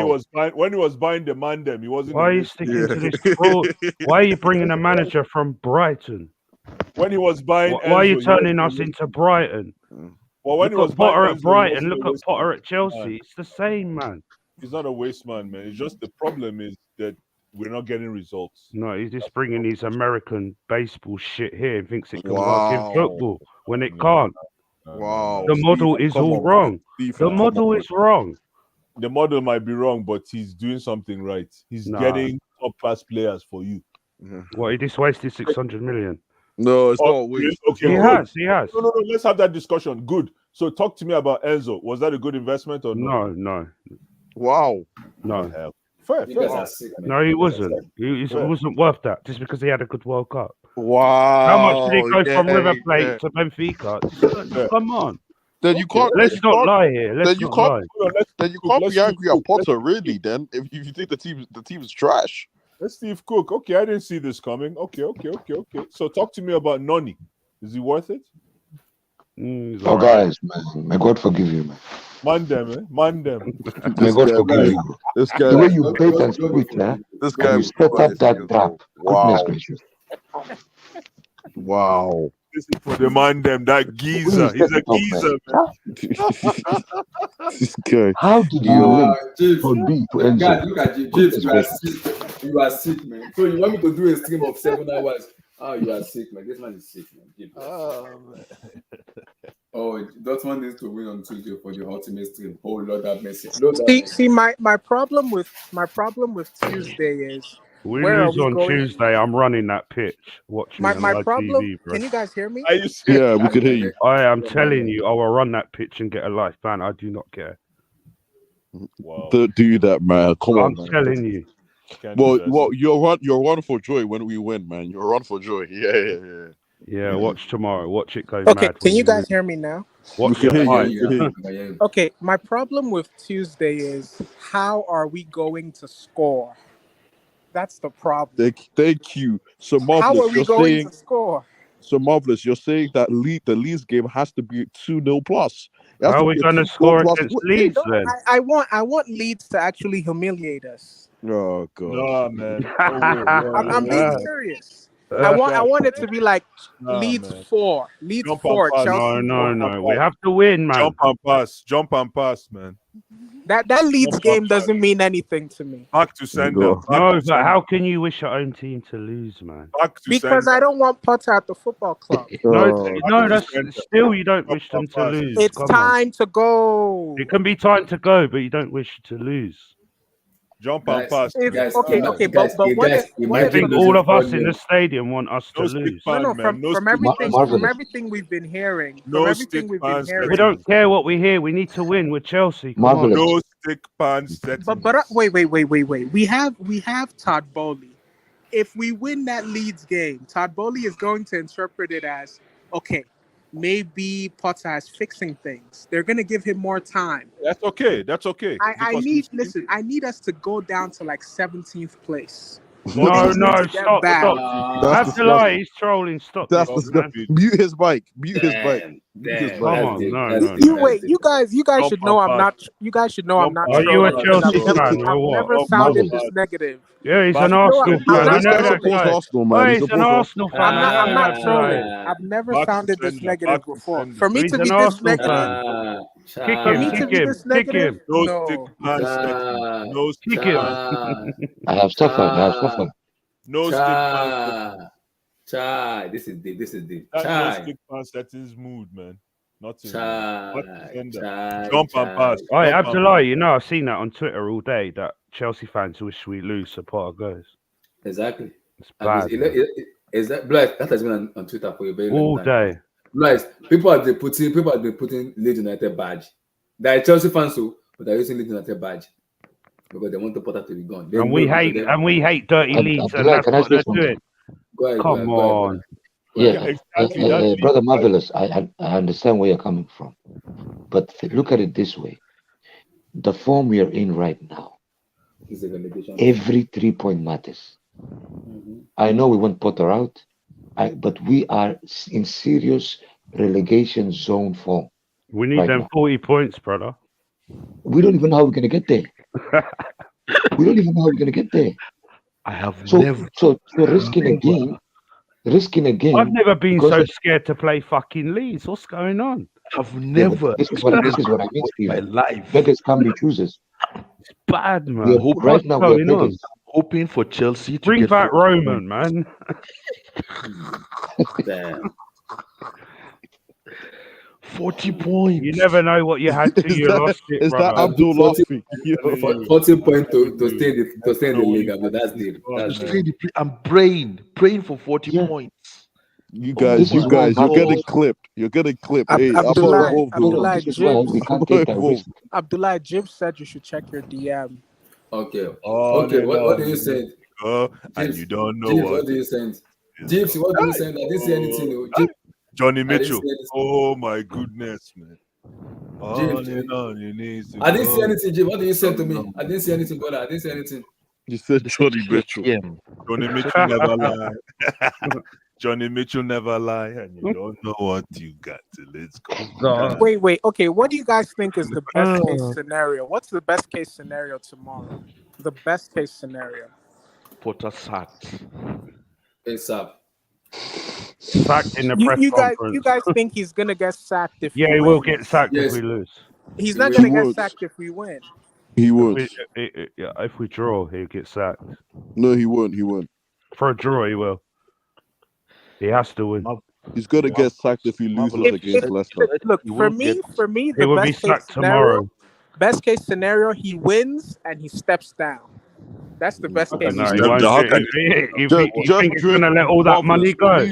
he was buying the man them, he wasn't. Why are you sticking to this fraud? Why are you bringing a manager from Brighton? When he was buying, Why are you Enzo, turning us into Brighton? Well, when he Look was at Potter buying at Enzo, Brighton. he Look wasn't at Potter a at Chelsea. It's the same, man. He's not a waste man, man. It's just the problem is that we're not getting results. No, he's just bringing his American baseball shit here and thinks it can work in football when it can't. Wow. The model Stephen, is come all on, wrong. man. Stephen, The come model on, is wrong. The model might be wrong, but he's doing something right. He's Nah. getting top class players for you. man. What, he just wasted 600 million? No, it's Oh, not a waste. okay, He good. has. No. Let's have that discussion. Good. So talk to me about Enzo. Was that a good investment or no? No. Wow. No. Fair. You guys are sick, man. No, he wasn't. He wasn't worth that just because he had a good World Cup. Wow. How much did he go from Yeah, River Plate yeah. to Benfica? Yeah. Come on. Then you can't. Let's not lie here. Let's not lie. Then you can't be angry at Potter, really. Then if you think the team is trash. Let's Steve Cook. Okay, I didn't see this coming. Okay. So talk to me about Noni. Is he worth it? Oh, guys, man, may God forgive you, man. Man them. May God forgive you. This guy. The way you bait and switch, man. This guy. You set up that trap. Goodness gracious. Wow. This is for the man them. That geezer. He's a geezer, man. This guy. How did you link James, from B to Enzo? guys, look at James. You are sick. You are sick, man. So you want me to do a stream of 7 hours? Oh, you are sick, man. This man is sick, man. James. Oh, Dortmund needs to win on Tuesday for the ultimate stream. Oh Lord, have mercy. See, my problem with Tuesday is We where are lose we on going? Tuesday. I'm running that pitch. Watch me on My live problem. TV, bro. Can you guys hear me? Are you serious? Yeah, we could hear you. I am telling you, I will run that pitch and get a live ban. I do not care. Wow. Don't do that, man. Come on, I'm man. telling you. Well, you're run for joy when we win, man. You're run for joy. Yeah. Yeah, watch tomorrow. Watch it go Okay, mad. can you guys hear me now? Watch We it can hear fight. you. Okay, my problem with Tuesday is how are we going to score? That's the problem. Thank you. So How Marvelous, are we you're going saying to score? so Marvelous, you're saying that the Leeds game has to be 2-0 plus. It has How to are we be a going to 2-0 score plus against win. Leeds No, then? I want Leeds to actually humiliate us. Oh god. No, man. I'm being serious. I want it to be like Leeds man. 4, Leeds Jump 4, and pass. Chelsea. No. We have to win, man. Jump and pass, man. That Leeds game doesn't mean anything to me. Back to sender. No. No, but how can you wish your own team to lose, man? Back to Because sender. I don't want Potter at the football club. No, that's still you don't wish them to lose. It's Come time to go. on. It can be time to go, but you don't wish to lose. Jump and pass. Okay, but what if I think all of us in the stadium want us to lose. No, from everything we've been hearing, We don't care what we hear. We need to win with Chelsea. Come on. No stick pan settings. But wait. We have Todd Bowley. If we win that Leeds game, Todd Bowley is going to interpret it as, okay, maybe Potter is fixing things. They're going to give him more time. That's okay. I need us to go down to like 17th place. No, stop. Abdullah, he's trolling. Stop. That's mute his mic. Come on, no. You guys should know I'm not. You guys should know I'm not. Are you a Chelsea fan or I've what? never sounded this negative. Yeah, he's an Arsenal fan. I know that guy. Arsenal, man. He's an Arsenal fan. I'm not trolling. I've never sounded this negative before. For me to be this negative, Kick him. No stick pan settings. No stick Kick him. I have suffered. No stick pan. Chai, this is the That's no Chai. stick pan settings mood, man. Nothing. Chai. Jump and pass. Oh, Abdullah, you know, I've seen that on Twitter all day that Chelsea fans wish we lose so Potter goes. Exactly. It's bad. Is that Blight? That has been on Twitter for a very long All time. day. Blight, people have been putting Leeds United badge. They are Chelsea fans too, but they're using Leeds United badge because they want the Potter to be gone. And we hate dirty Leeds, and Abdullah, that's can I what say they're something? doing. Go ahead, Come go ahead, on. Yeah, exactly. That's Brother Marvelous, I understand where you're coming from, but look at it this way: the form we are in right now, It's a relegation. every 3 point matters. I know we want Potter out, but we are in serious relegation zone form. We need Right them now. 40 points, brother. We don't even know how we're gonna get there. We don't even know how we're gonna get there. I have So never, risking a game, I've never been because so scared to play fucking Leeds. What's going on? have yeah, never but this is what I mean, in my Steve. life. Beggars can't be choosers. It's bad, man. We are, What's right now, we are going on? beggars. Hoping for Chelsea to Bring get back 40 Roman, man. Damn. 40 points. You never know what you had till you lost it, Is that brother. Abdul 40 laughing? Yo. 40 points to stay in the league. I mean, that's deal. That's To deal. stay in the I'm praying for 40 Yeah. points. You This guys, is why you're getting Marvelous. clipped. You're getting clipped. Ab- Hey, I'm not Abdullah, involved though. Abdullah, This is why we Jibs, can't take that risk. Abdullah, Jibs said you should check your DM. Okay. On Okay. and What on do you you say? go, and Gypsy, you don't know Gypsy, what what do you send? is Gypsy, what do you Hey, send? I didn't see anything. oh, Gypsy, Johnny I didn't Mitchell. see anything. Oh my goodness, man. On Gypsy, and on you need to I didn't see go. anything. Gypsy, what do you send to me? I didn't see anything, brother. I didn't see anything. You said Johnny Mitchell. Johnny Mitchell never lie. Johnny Mitchell never lie, and you don't know what you got till it's gone. Wait. Okay, what do you guys think is the best case scenario? What's the best case scenario tomorrow? The best case scenario. Potter sacked. ASAP. Sacked in the press You conference. guys think he's gonna get sacked if Yeah, he he will wins? get sacked Yes. if we lose. He's He not will. gonna He get would. sacked if we win. He If would. if we draw, he'll get sacked. No, he won't. He won't. For a draw, he will. He has to win. He's gonna get sacked if he loses Marvelous. against Leicester. Look, He for will me, He the will be best case sacked scenario. tomorrow. Best case scenario, he wins and he steps down. That's the best case No, he scenario. won't. How do- can If Just, you just think it's drink. gonna let all that money go?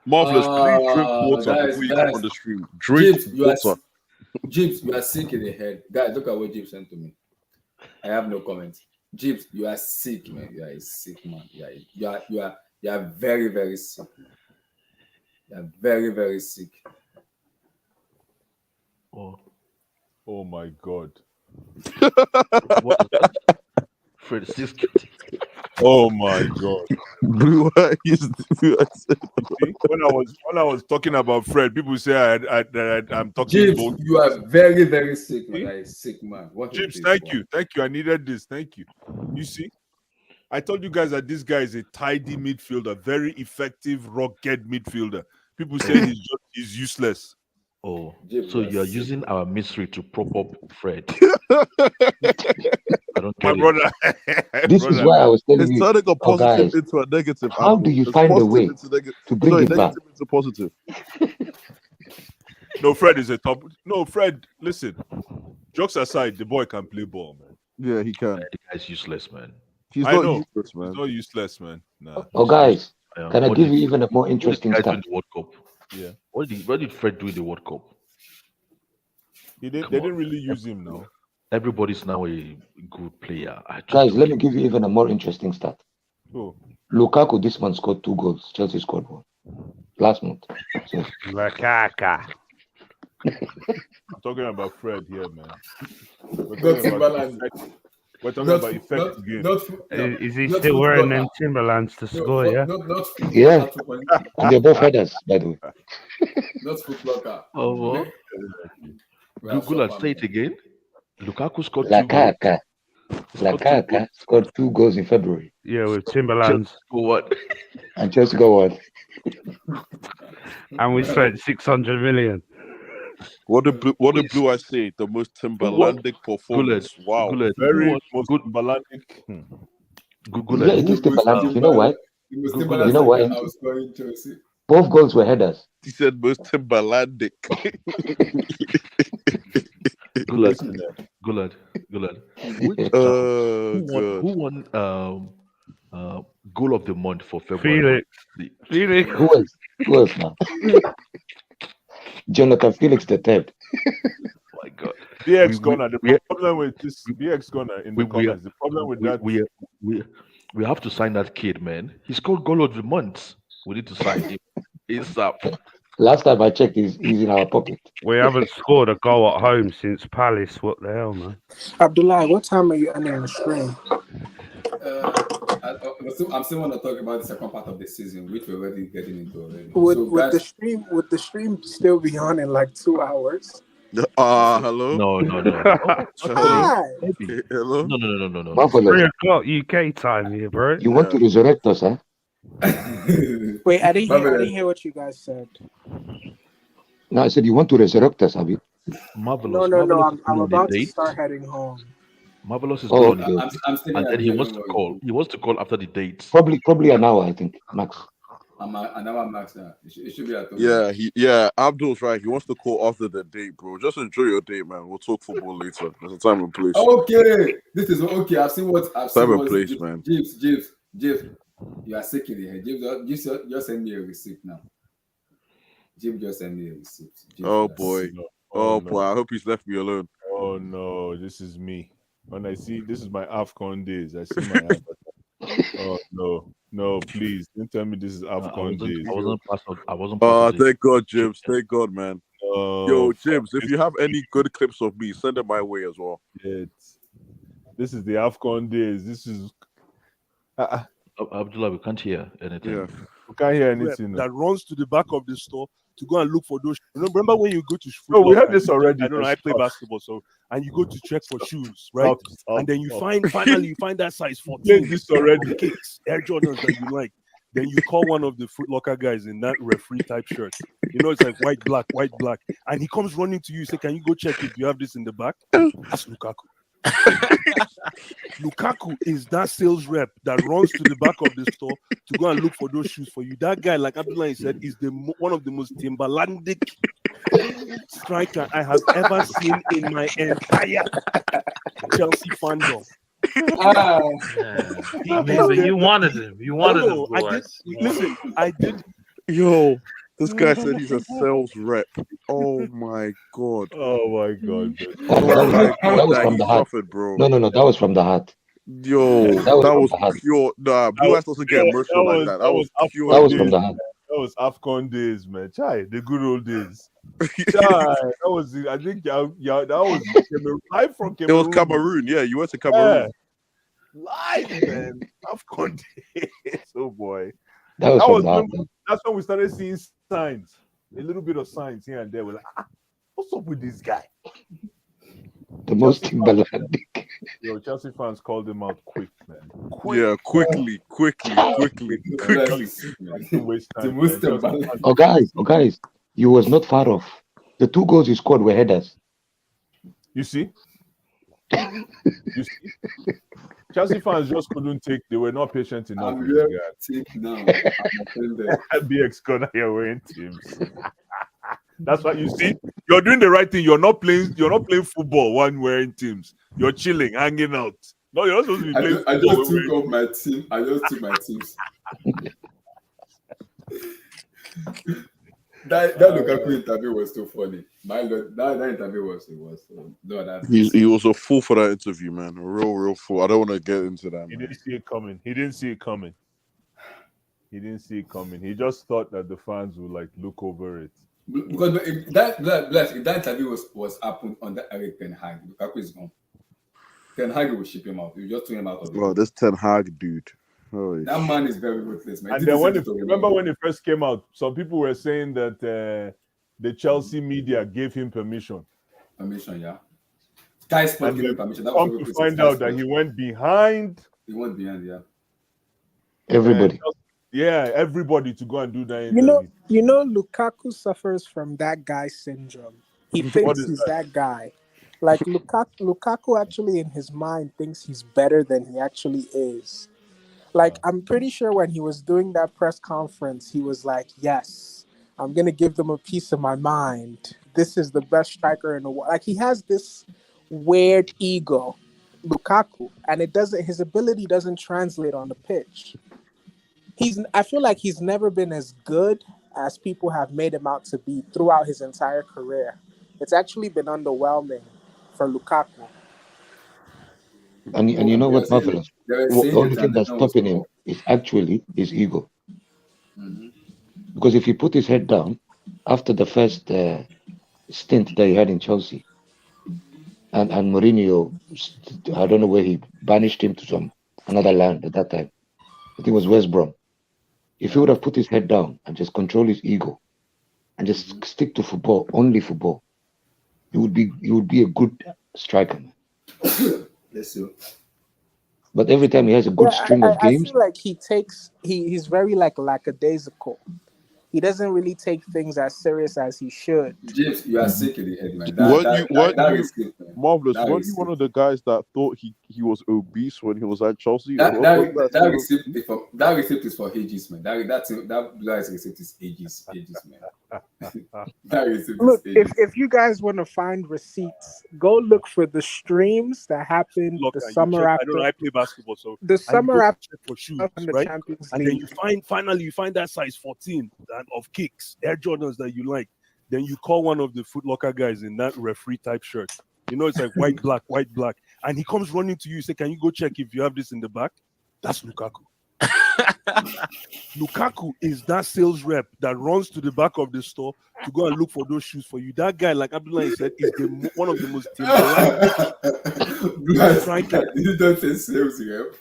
Marvelous, please drink water Guys, before you come guys. on the stream. Drink Gypsy, you are water. Gypsy, you are sick in the head. Guys, look at what Gypsy sent to me. I have no comments. Gypsy, you are sick, man. You are a sick man. You are very, very sick. You are very, very sick. Oh my god. What is that? Fred is just Oh my god. Blue eyes. Blue eyes. See, when I was talking about Fred, people say I'm talking Gypsy, both. you are very, very sick, man. You are a sick man. What is Gypsy, this, thank boy? you. Thank you. I needed this. Thank you. You see, I told you guys that this guy is a tidy midfielder, very effective, rugged midfielder. People say he's useless. Oh, Gypsy, so you are you are sick. using our mystery to prop up Fred. I don't My get it. brother. This is why I was telling It's you, turning a positive guys, into a negative. how do Abdul. you It's find a positive way into negative. to bring Sorry, it back? negative into positive. No, Fred is a top. No, Fred, listen. Jokes aside, the boy can play ball, man. Yeah, he can. The guy's useless, man. He's I not know. useless, He's man. not useless, man. Nah. Oh, guys, can I What give you did- even a more what did interesting the guys do stat? in the World Cup? Yeah. What did Fred do in the World Cup? They Come didn't on. really use him now. Everybody's now a good player. I just Guys, don't let me get- give you even a more interesting stat. Oh, Lukaku this month scored 2 goals. Chelsea scored 1 last month. So, Lukaku. I'm talking about Fred here, man. We're Not talking about Timberland. we're talking Not, about effective game. Is he not still Foot wearing Locker. them Timberlands to No, score? Yeah. not Yeah. 2.0. and they're both headers, by the way. Not Foot Locker. Oh, well. We are Google and so say it again. Lukaku scored 2 goals. Lakaka. Lakaka scored 2 goals in February. Yeah, with Timberlands. For what? And Chelsea got 1. And we spent 600 million. What did Blue Eyes say? The most Timberlandic performance. Wow. Google it. Very Who most ballistic. Google Yeah, it. it is Who was Timberland. You know why? Timberland You know why? I was going Chelsea. Both goals were headers. He said most Timberlandic. Google it. Which, Oh, God. who won goal of the month for February. Felix. Who else? Who else now? Jonathan Felix the third. My God. BX Gunner. The problem with this BX Gunner in the we- comments. The problem with that. We have to sign that kid, man. He scored goal of the month. We need to sign him. ASAP. Last time I checked, he's in our pocket. We haven't scored a goal at home since Palace. What the hell, man? Abdullah, what time are you ending the stream? I'm still want to talk about the second part of the season, which we're already getting into already. Would the stream still be on in like 2 hours? Hello. No. Hi. Hello. No. Marvelous. 3 o'clock UK time here, bro. You want to resurrect us, huh? Wait, I didn't hear what you guys said. No, I said you want to resurrect us, have you? Marvelous. No. Marvelous I'm is about to date. start heading home. Marvelous is Oh, on the okay. I'm still and then he here, wants to don't call. worry. He wants to call after the date. Probably an hour, I think, max. I'm an hour max now. It should be at home. Yeah, Abdul's right. He wants to call after the date, bro. Just enjoy your date, man. We'll talk football later. There's a time and place. Okay, this is okay. I've seen what Time and place, man. James, you are sick in the head. James, just send me a receipt now. James, just send me a receipt. James, Oh boy. Boy. I hope he's left me alone. Oh no, this is me. When I see this is my AFCON days. I see my avatar. Oh no, please don't tell me this is AFCON days. I wasn't part of Thank God, James. Thank God, man. Oh, Yo, James, if you have any good clips of me, send them my way as well. This is the AFCON days. This is Abdullah, we can't hear anything. Yeah. we can't hear anything. That runs to the back of the store to go and look for those. Remember when you go to No, we had this already. I don't know. I play basketball, so and you go to check for shoes, right? And then you finally you find that size 14. Played this already. Kicks, Air Jordans that you like. Then you call one of the Foot Locker guys in that referee type shirt. You know, it's like white, black. And he comes running to you, say, "Can you go check if you have this in the back?" That's Lukaku. Lukaku is that sales rep that runs to the back of the store to go and look for those shoes for you. That guy, like Abdullah said, is one of the most Timberlandic striker I have ever seen in my entire Chelsea fandom. Amazing. You wanted him. You wanted him. Listen, I did. Yo, this guy said he's a sales rep. Oh my God. Oh my God. That was from the heart. Bro. No, that was from the heart. Yo, that was pure. Nah, Blue Eyes doesn't get emotional like that. That was pure. That was from the heart. That was AFCON days, man. Chai, the good old days. Chai, that was. I think that was live from Cameroon. It was Cameroon. Yeah, you went to Cameroon. Live, man. AFCON days. Oh boy. That was from the heart. That's when we started seeing signs, a little bit of signs here and there. We're like, what's up with this guy? The most Timberlandic. Yo, Chelsea fans called him out quick, man. Yeah, quickly. Oh, guys, you was not far off. The 2 goals you scored were headers. You see? Chelsea fans just couldn't take. They were not patient enough. BX Corner, you're wearing teams. That's what you see. You're doing the right thing. You're not playing football while wearing teams. You're chilling, hanging out. No, you're not supposed to be playing. I just took off my team. I just took my teams. That Lukaku interview was too funny. My God, that interview was no. He was a fool for that interview, man. A real fool. I don't want to get into that. He didn't see it coming. He didn't see it coming. He just thought that the fans would like look over it. Because if that interview was happened under Eric Ten Hag, Lukaku is gone. Ten Hag will ship him out. You just threw him out of the Well, this Ten Hag dude. Holy that man is very ruthless, man. And then remember when it first came out, some people were saying that the Chelsea media gave him permission. Yeah. Sky Sports gave him permission. That was to find out that he went behind. Yeah. Everybody. Everybody to go and do that interview. You know, Lukaku suffers from that guy syndrome. He thinks he's that guy. Like Lukaku actually in his mind thinks he's better than he actually is. Like, I'm pretty sure when he was doing that press conference, he was like, yes, I'm going to give them a piece of my mind. This is the best striker in the world. Like, he has this weird ego, Lukaku, and his ability doesn't translate on the pitch. I feel like he's never been as good as people have made him out to be throughout his entire career. It's actually been underwhelming for Lukaku. And you know what, marvelous? they were The saying the only thing that's transition was stopping him poor. is actually his ego. Mhm. Because if he put his head down after the first stint that he had in Chelsea, and Mourinho, I don't know where he banished him to some another land at that time. I think it was West Brom. If he would have put his head down and just control his ego and just stick to football, only football, he would be a good striker. Man. Let's see. But every time he has a Yeah, good string of I games, feel like he's very like lackadaisical. He doesn't really take things as serious as he should. James, you are Mhm. sick in the head, man. That is it, man. Marvelous? That Weren't you is one it. of the guys that thought he was obese when he was at Chelsea? Or wasn't that That still receipt is for ages, man. That guy's receipt is ages, man. That receipt is Look, ages. if you guys want to find receipts, go look for the streams that happened Look, the and you summer check. I don't know. after I play basketball, so the and you go summer after check for shoes, the right? Champions And then League. finally you find that size 14 of kicks, Air Jordans that you like. Then you call one of the Foot Locker guys in that referee type shirt. You know, it's like white, black. And he comes running to you, say, "Can you go check if you have this in the back?" That's Lukaku. Lukaku is that sales rep that runs to the back of the store to go and look for those shoes for you. That guy, like Abdullah said, is one of the most Blast, striker. you don't say sales rep.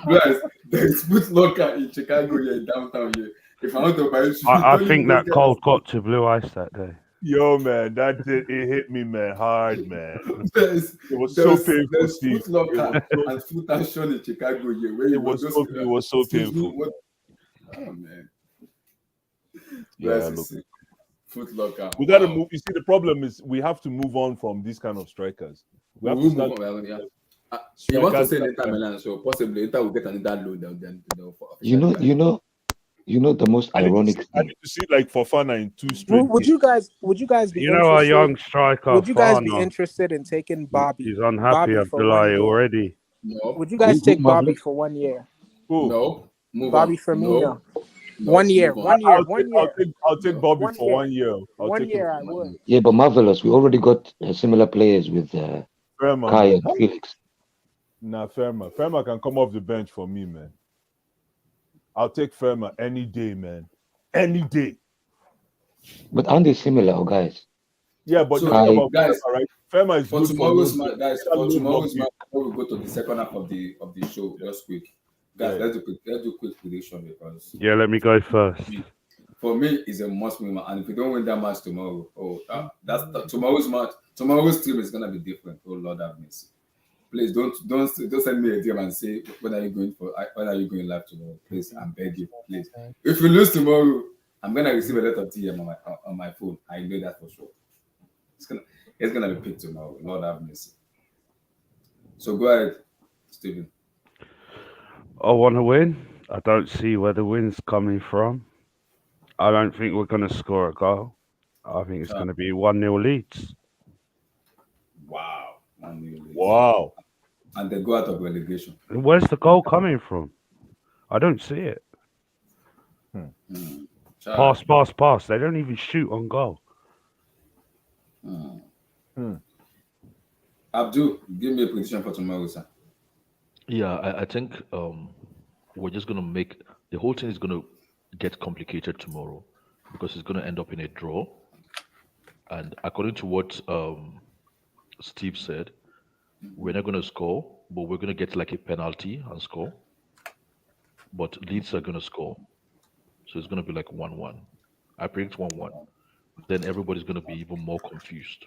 Blast, there's Foot Locker in Chicago here, in downtown here. If I want to buy shoes, I don't think those that guys. cold got to Blue Ice that day. Yo, man, it hit me, man, hard, man. There's It was so painful, Steve. Foot Locker It was and Foot and Shone in Chicago here. Where It you was those so it was so excuse me, painful. what? Oh man, Yeah, Blast look. is sick. Foot Locker. We gotta Wow. move. You see, the problem is we have to move on from these kind of strikers. We have We'll to move start on. Well, yeah. You want to strikers say that Inter Milan, so possibly Inter will get another load than you know the most I need ironic I thing. need to see like Fofana in 2 straight Would games. you guys be You know, our interested? young striker, Would you guys be Fana, interested in taking Bobby? he's unhappy, Bobby for 1 Abdullah, year. already. No, Would you guys Who take Bobby Marvelous? for 1 year? Who? no, move Bobby on. Firmino. No, 1 year, move on. 1 year, 1 year, I'll take No. Bobby 1 for year. 1 year. I'll 1 take him year, for I 1 would. year. Yeah, but marvelous. We already got similar players with Ferma, Kai man. and Felix. Nah, Ferma. Ferma can come off the bench for me, man. I'll take Ferma any day, man. Any day. But aren't they similar, guys? Yeah, but the So, thing Kai, about guys, Ferma, right? Ferma is for good for tomorrow's low match, game. guys, That for low block tomorrow's game. match, before we go to the second half of the show, just quick, guys. Yeah. Let's do quick prediction because Yeah, let me go first. for me, it's a must win, and if we don't win that match tomorrow, tomorrow's match. Tomorrow's team is gonna be different. Oh Lord have mercy. Please don't send me a DM and say when are you going live tomorrow. Please, I'm begging. Please, if we lose tomorrow, I'm gonna receive a lot of DM on my phone. I know that for sure. It's gonna be picked tomorrow. Lord have mercy. So go ahead, Stephen. I want to win. I don't see where the win's coming from. I don't think we're going to score a goal. I think it's going to be 1-0 Leeds. Wow. Wow. And they go out of relegation. Where's the goal coming from? I don't see it. Pass. They don't even shoot on goal. Abdul, give me a prediction for tomorrow, sir. Yeah, I think we're just gonna make the whole thing is gonna get complicated tomorrow because it's gonna end up in a draw. And according to what Steve said, we're not gonna score, but we're gonna get like a penalty and score. But Leeds are gonna score, so it's gonna be like 1-1. I predict 1-1. Then everybody's gonna be even more confused.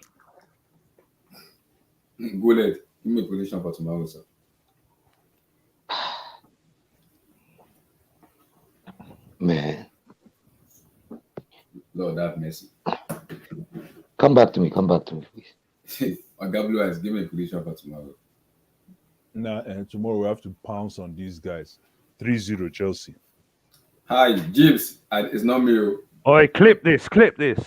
Go ahead. Give me a prediction for tomorrow, sir. Man, Lord have mercy. come back to me, please. Agablo has give me a prediction for tomorrow. Nah, and tomorrow we have to pounce on these guys. 3-0 Chelsea. Hi, Gibbs. It's not me. Oi, clip this. Flip it,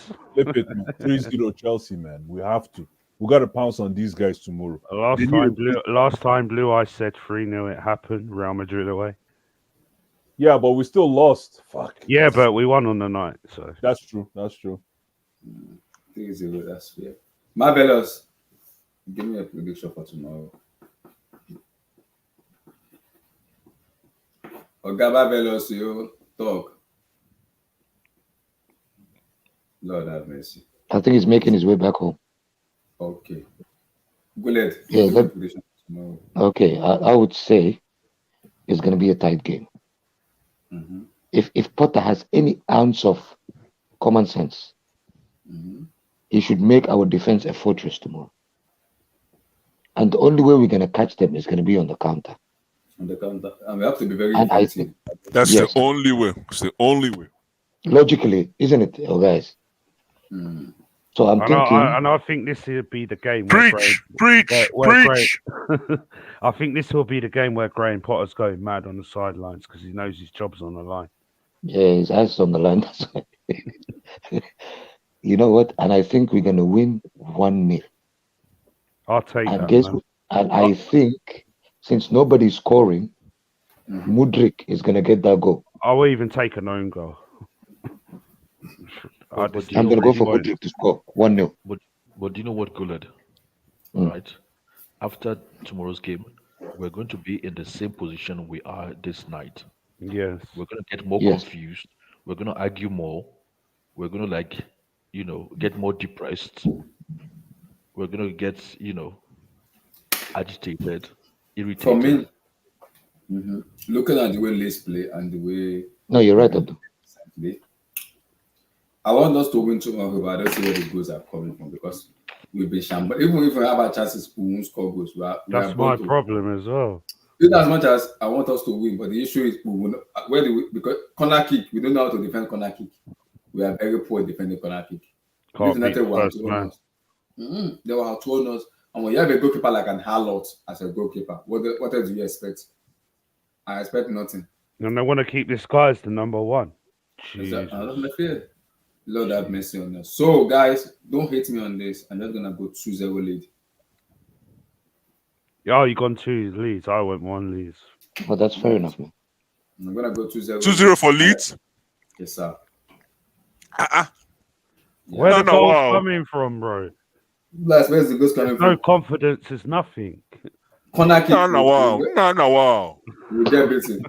man. 3-0 Chelsea, man. We have to. We got to pounce on these guys tomorrow. They need a- Last time, Blue, I said 3-0. It happened. Real Madrid away. Yeah, but we still lost. Fuck. Yeah, but we won on the night. So That's true. That's true. I think it's a good. That's fair. Marvelous. Give me a prediction for tomorrow. Oga Marvelous, you talk. Lord have mercy. I think he's making his way back home. Okay. Gullet, Yeah, give me a prediction for tomorrow. Okay, I would say it's going to be a tight game. Mm-hmm. If Potter has any ounce of common sense, Mm-hmm. he should make our defense a fortress tomorrow. And the only way we're going to catch them is going to be on the counter. On the counter. And we have to be very And I effective. think, That's yes, the only way. It's the only way. logically, isn't it, guys? Mm. So I'm thinking, I think this will be the game. Preach. I think this will be the game where Graham Potter's going mad on the sidelines because he knows his job's on the line. yeah, his ass is on the line. That's why. You know what? And I think we're going to win 1-0. I'll take And that, guess man. what? And I think since nobody's scoring, Mm-hmm. Mudrik is going to get that goal. I will even take an own goal. But do you I'm know going to go what? for Mudrik to score 1-0. But do you know what, Guled? Mm. Right? After tomorrow's game, we're going to be in the same position we are this night. Yes. We're going to get more Yes. confused. We're going to argue more. We're going to get more depressed. We're going to get, agitated, For irritated. me, looking at the way Leeds play and the way No, you're right, Abdul. play, I want us to win tomorrow, but I don't see where the goals are coming from because we've been shambled. Even if we have our chances, we won't score goals. That's my problem as well. Even as much as I want us to win, but the issue is we will not, because corner kick, we don't know how to defend corner kick. We are very poor at defending corner kick. Can't beat United the were first outthrown man. us. They were outthrown us. And when you have a goalkeeper like an Harlot as a goalkeeper, what else do you expect? I expect nothing. And they want to keep this guy as the number one. I don't feel. Lord have mercy on us. So, guys, don't hate me on this. I'm just going to go 2-0 lead. Oh, you gone 2 leads. I went 1 leads. But that's fair enough, man. I'm going to go 2-0. 2-0 for Leeds. Yes, sir. Where the goals coming from, bro? Bless, where's the goals coming from? No confidence is nothing. Corner kick. Wow. We'll get beaten.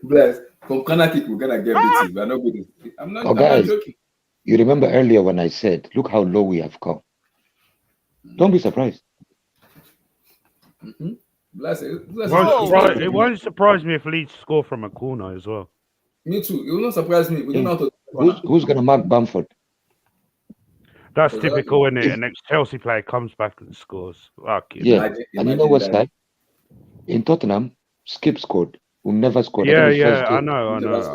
Bless. From corner kick, we're going to get beaten. We're not good. I'm not joking. You remember earlier when I said, look how low we have come. Don't be surprised. Bless it. It won't surprise me if Leeds score from a corner as well. Me too. It will not surprise me. We don't know how to. Who's going to mark Bamford? That's typical, isn't it? An ex-Chelsea player comes back and scores. Yeah, and you know what's that? In Tottenham, Skip scored. Who never scored. Yeah, I know. And that's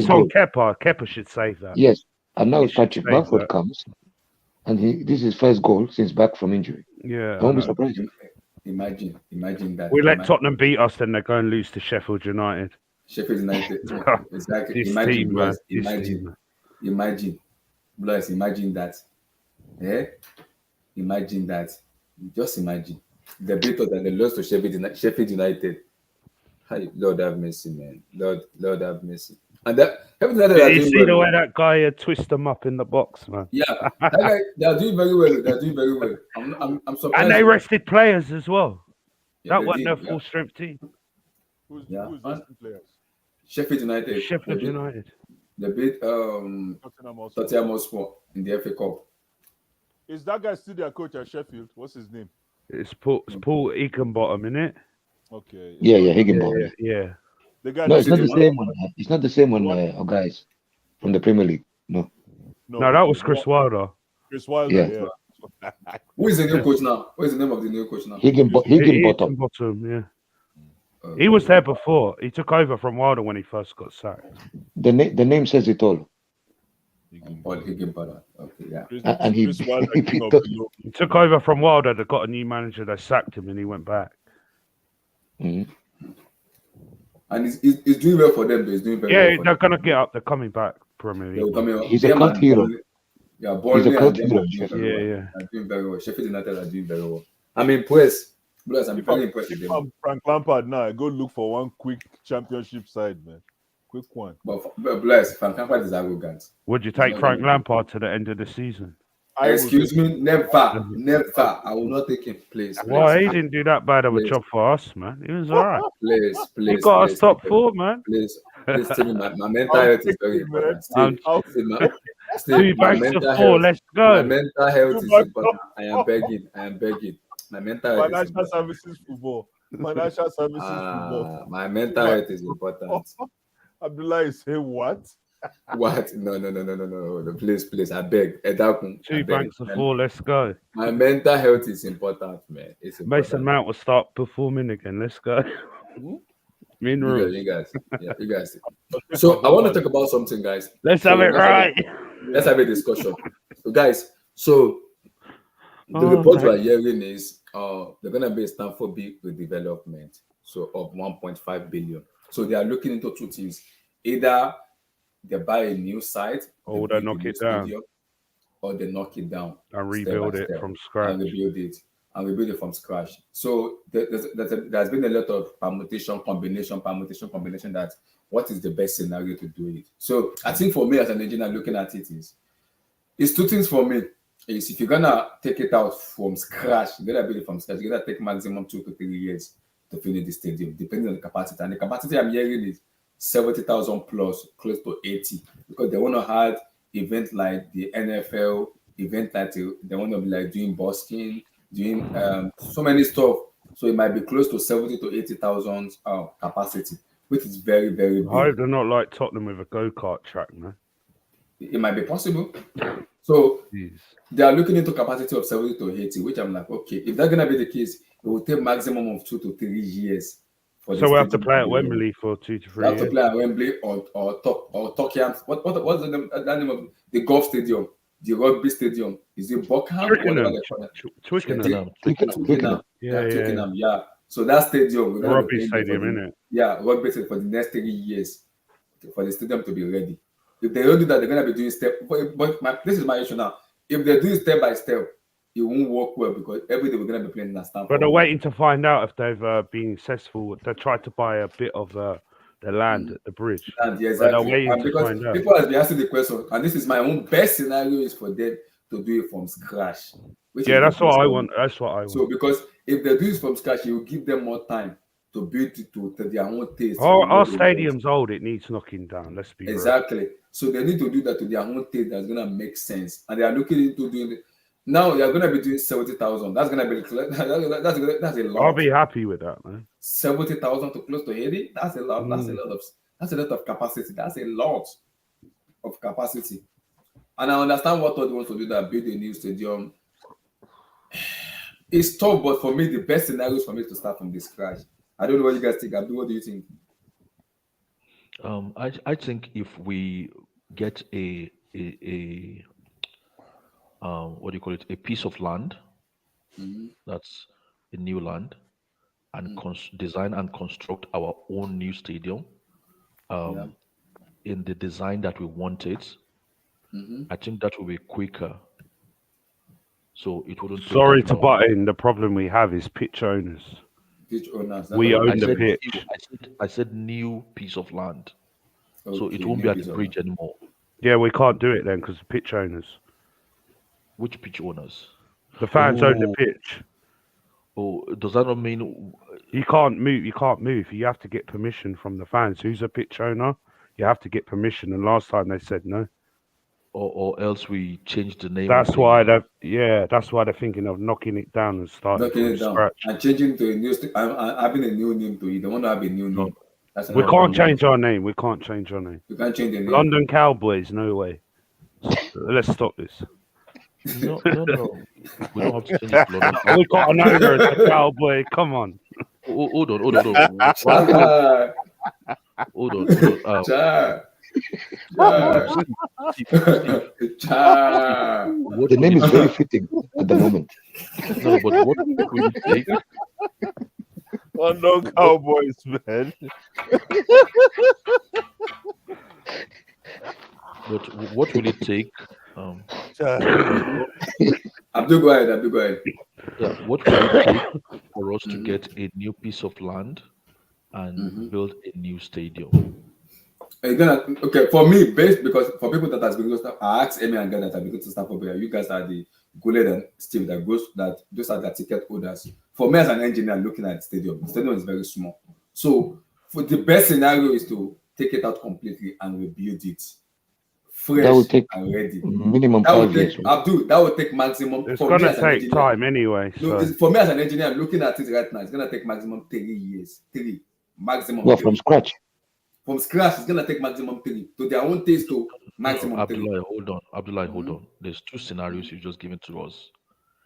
on Kepa. Kepa should save that. Yes, and now Patrick Bamford comes, and this is his first goal since back from injury. Yeah, don't be surprised. Imagine that. We let Tottenham beat us, then they're going to lose to Sheffield United. Sheffield United. Exactly. Imagine that. Yeah? Imagine that. Just imagine. The better that they lost to Sheffield United. Lord have mercy, man. Lord have mercy. And that Did you see the way that guy twist them up in the box, man? Yeah, that guy, they're doing very well. I'm surprised. And they rested players as well. Yeah, that wasn't their full strength team. Who's resting players? Sheffield United. They beat Tottenham Hotspur in the FA Cup. Is that guy still their coach at Sheffield? What's his name? It's Paul Higginbottom, isn't it? Okay. Yeah, Higginbottom. Yeah. No, it's not the same one. It's not the same one, guys, from the Premier League. No, that was Chris Wilder. Chris Wilder, yeah. Who is the new coach now? What is the name of the new coach now? Higginbottom. Yeah. He was there before. He took over from Wilder when he first got sacked. The name says it all. Higginbottom. Okay, yeah. And he took over from Wilder. They got a new manager. They sacked him, and he went back. Mm-hmm. And he's doing well for them. He's doing very well. They're gonna get up. They're coming back. Premier League. He's a cult hero. Yeah, He's Burnley a and coach them for are doing very Yeah, well. yeah. Are doing very well. Sheffield United are doing very well. I'm impressed. Bless, I'm If very I'm, impressed with if them. I'm Frank Lampard now, I go look for one quick championship side, man. Quick one. But Bless, Frank Lampard is arrogant. Would you He's take not Frank gonna do. Lampard to the end of the season? I will Excuse take me, never, I never. I will not take him. Please, Why? He please, didn't do that bad of a please, job for us, man. He was all right. please, He please, got us please, top Steve, 4, man. please, Steve, my mental I'll health is take very it, man. important. I'm Steve, two my banks of mental 4. health, Let's my go. mental health Two is back important. I am begging, My mental health is Financial important. services football. Financial services football. My mental health is important. Abdullah is saying what? What? No. Please, I beg. Edakun, I Two beg. banks of 4. Let's go. My mental health is important, man. It's Mason important. Mount will start performing again. Let's go. Minerals. You guys. So I want to talk about something, guys. Let's have it right. Let's have a discussion. So, guys, the report we're hearing is they're gonna be a Standford big redevelopment, so of 1.5 billion. So they are looking into two things: either they buy a new site, Or they they build a knock new it down stadium, or they knock it down and step by rebuild it step from scratch. and rebuild it from scratch. So there's been a lot of permutation combination that what is the best scenario to do it. So I think for me as an engineer looking at it it's two things for me. Is if you're gonna take it out from scratch, you're gonna build it from scratch, you're gonna take maximum 2 to 3 years to finish the stadium, depending on the capacity. And the capacity I'm hearing is 70,000 plus, close to 80, because they want to have events like the NFL, event like they want to be like doing busking, doing so many stuff. So it might be close to 70 to 80,000 capacity, which is very, very I big. hope they're not like Tottenham with a go-kart track, man. It might be possible. So Jeez. they are looking into capacity of 70 to 80, which I'm like, okay, if that's gonna be the case, it will take maximum of 2 to 3 years. So we have to play at Wembley for 2 to 3 years. We have years. to play at Wembley or Tottenham. What's the name? That name of the golf stadium, the rugby stadium? Is it Buckham? Twickenham. Twickenham. Yeah. Yeah. So that stadium, The rugby stadium, isn't it? Yeah, rugby stadium for the next 3 years for the stadium to be ready. If they don't do that, they're gonna be doing step. But this is my issue now. If they do step by step, it won't work well because every day we're gonna be playing in a Standford. But they're waiting to find out if they've been successful. They tried to buy a bit of the land at the bridge. And yeah, exactly. They're waiting to find out. People have been asking the question, and this is my own best scenario is for them to do it from scratch. That's what I want. That's what I want. So because if they do it from scratch, it will give them more time to build it to their own taste. Our stadium's old; it needs knocking down. Let's be exactly. Real. So they need to do that to their own taste. That's gonna make sense, and they are looking into doing it. Now they are gonna be doing 70,000. That's gonna be that's a lot. I'll be happy with that, man. 70,000 to close to 80. That's a lot. That's a lot of capacity. That's a lot of capacity. And I understand what Todd wants to do, that build a new stadium. It's tough, but for me, the best scenario is for me to start from the scratch. I don't know what you guys think. Abdul, what do you think? I think if we get a what do you call it, a piece of land, that's a new land, and design and construct our own new stadium in the design that we want it, I think that will be quicker. So it wouldn't. Sorry to butt in. The problem we have is pitch owners. Pitch owners. We own the pitch. I said new piece of land, so it Okay, won't new be at piece the of bridge land. anymore. Yeah, we can't do it then because the pitch owners. Which pitch owners? The fans own the pitch. Oh, does that not mean You can't move. You can't move. You have to get permission from the fans. Who's a pitch owner? You have to get permission. And last time they said no. or else we change the name? That's why they're thinking of knocking it down and starting from scratch. And changing to a new having a new name to it. They want to have a new name. We can't change our name. We can't change our name. You can't change the name. London Cowboys, no way. Let's stop this. No. We don't have to change it to London. We got an owner as a cowboy. Come on. Hold on. Hold on. The name is very fitting at the moment. No, but what will it take? London Cowboys, man. But what will it take Abdul, go ahead. Abdul, go ahead. Yeah, what would it take for us to get a new piece of land and build a new stadium? Okay, for me, based because for people that has been to stuff, I asked Amy and Guy that have been to Standford, but you guys are the Guled and Steve that goes that those are the ticket holders. For me as an engineer looking at the stadium is very small. So for the best scenario is to take it out completely and rebuild it fresh That would take and ready. minimum That would 5 take years. Right? Abdul, that would take maximum It's for me gonna as an take engineer. time anyway. No, So for me as an engineer, I'm looking at it right now. It's gonna take maximum 3 years. Maximum. Well, from scratch. From scratch, it's gonna take maximum 3. To their own taste to maximum 3. Abdullah, hold on. There's two scenarios you just given to us.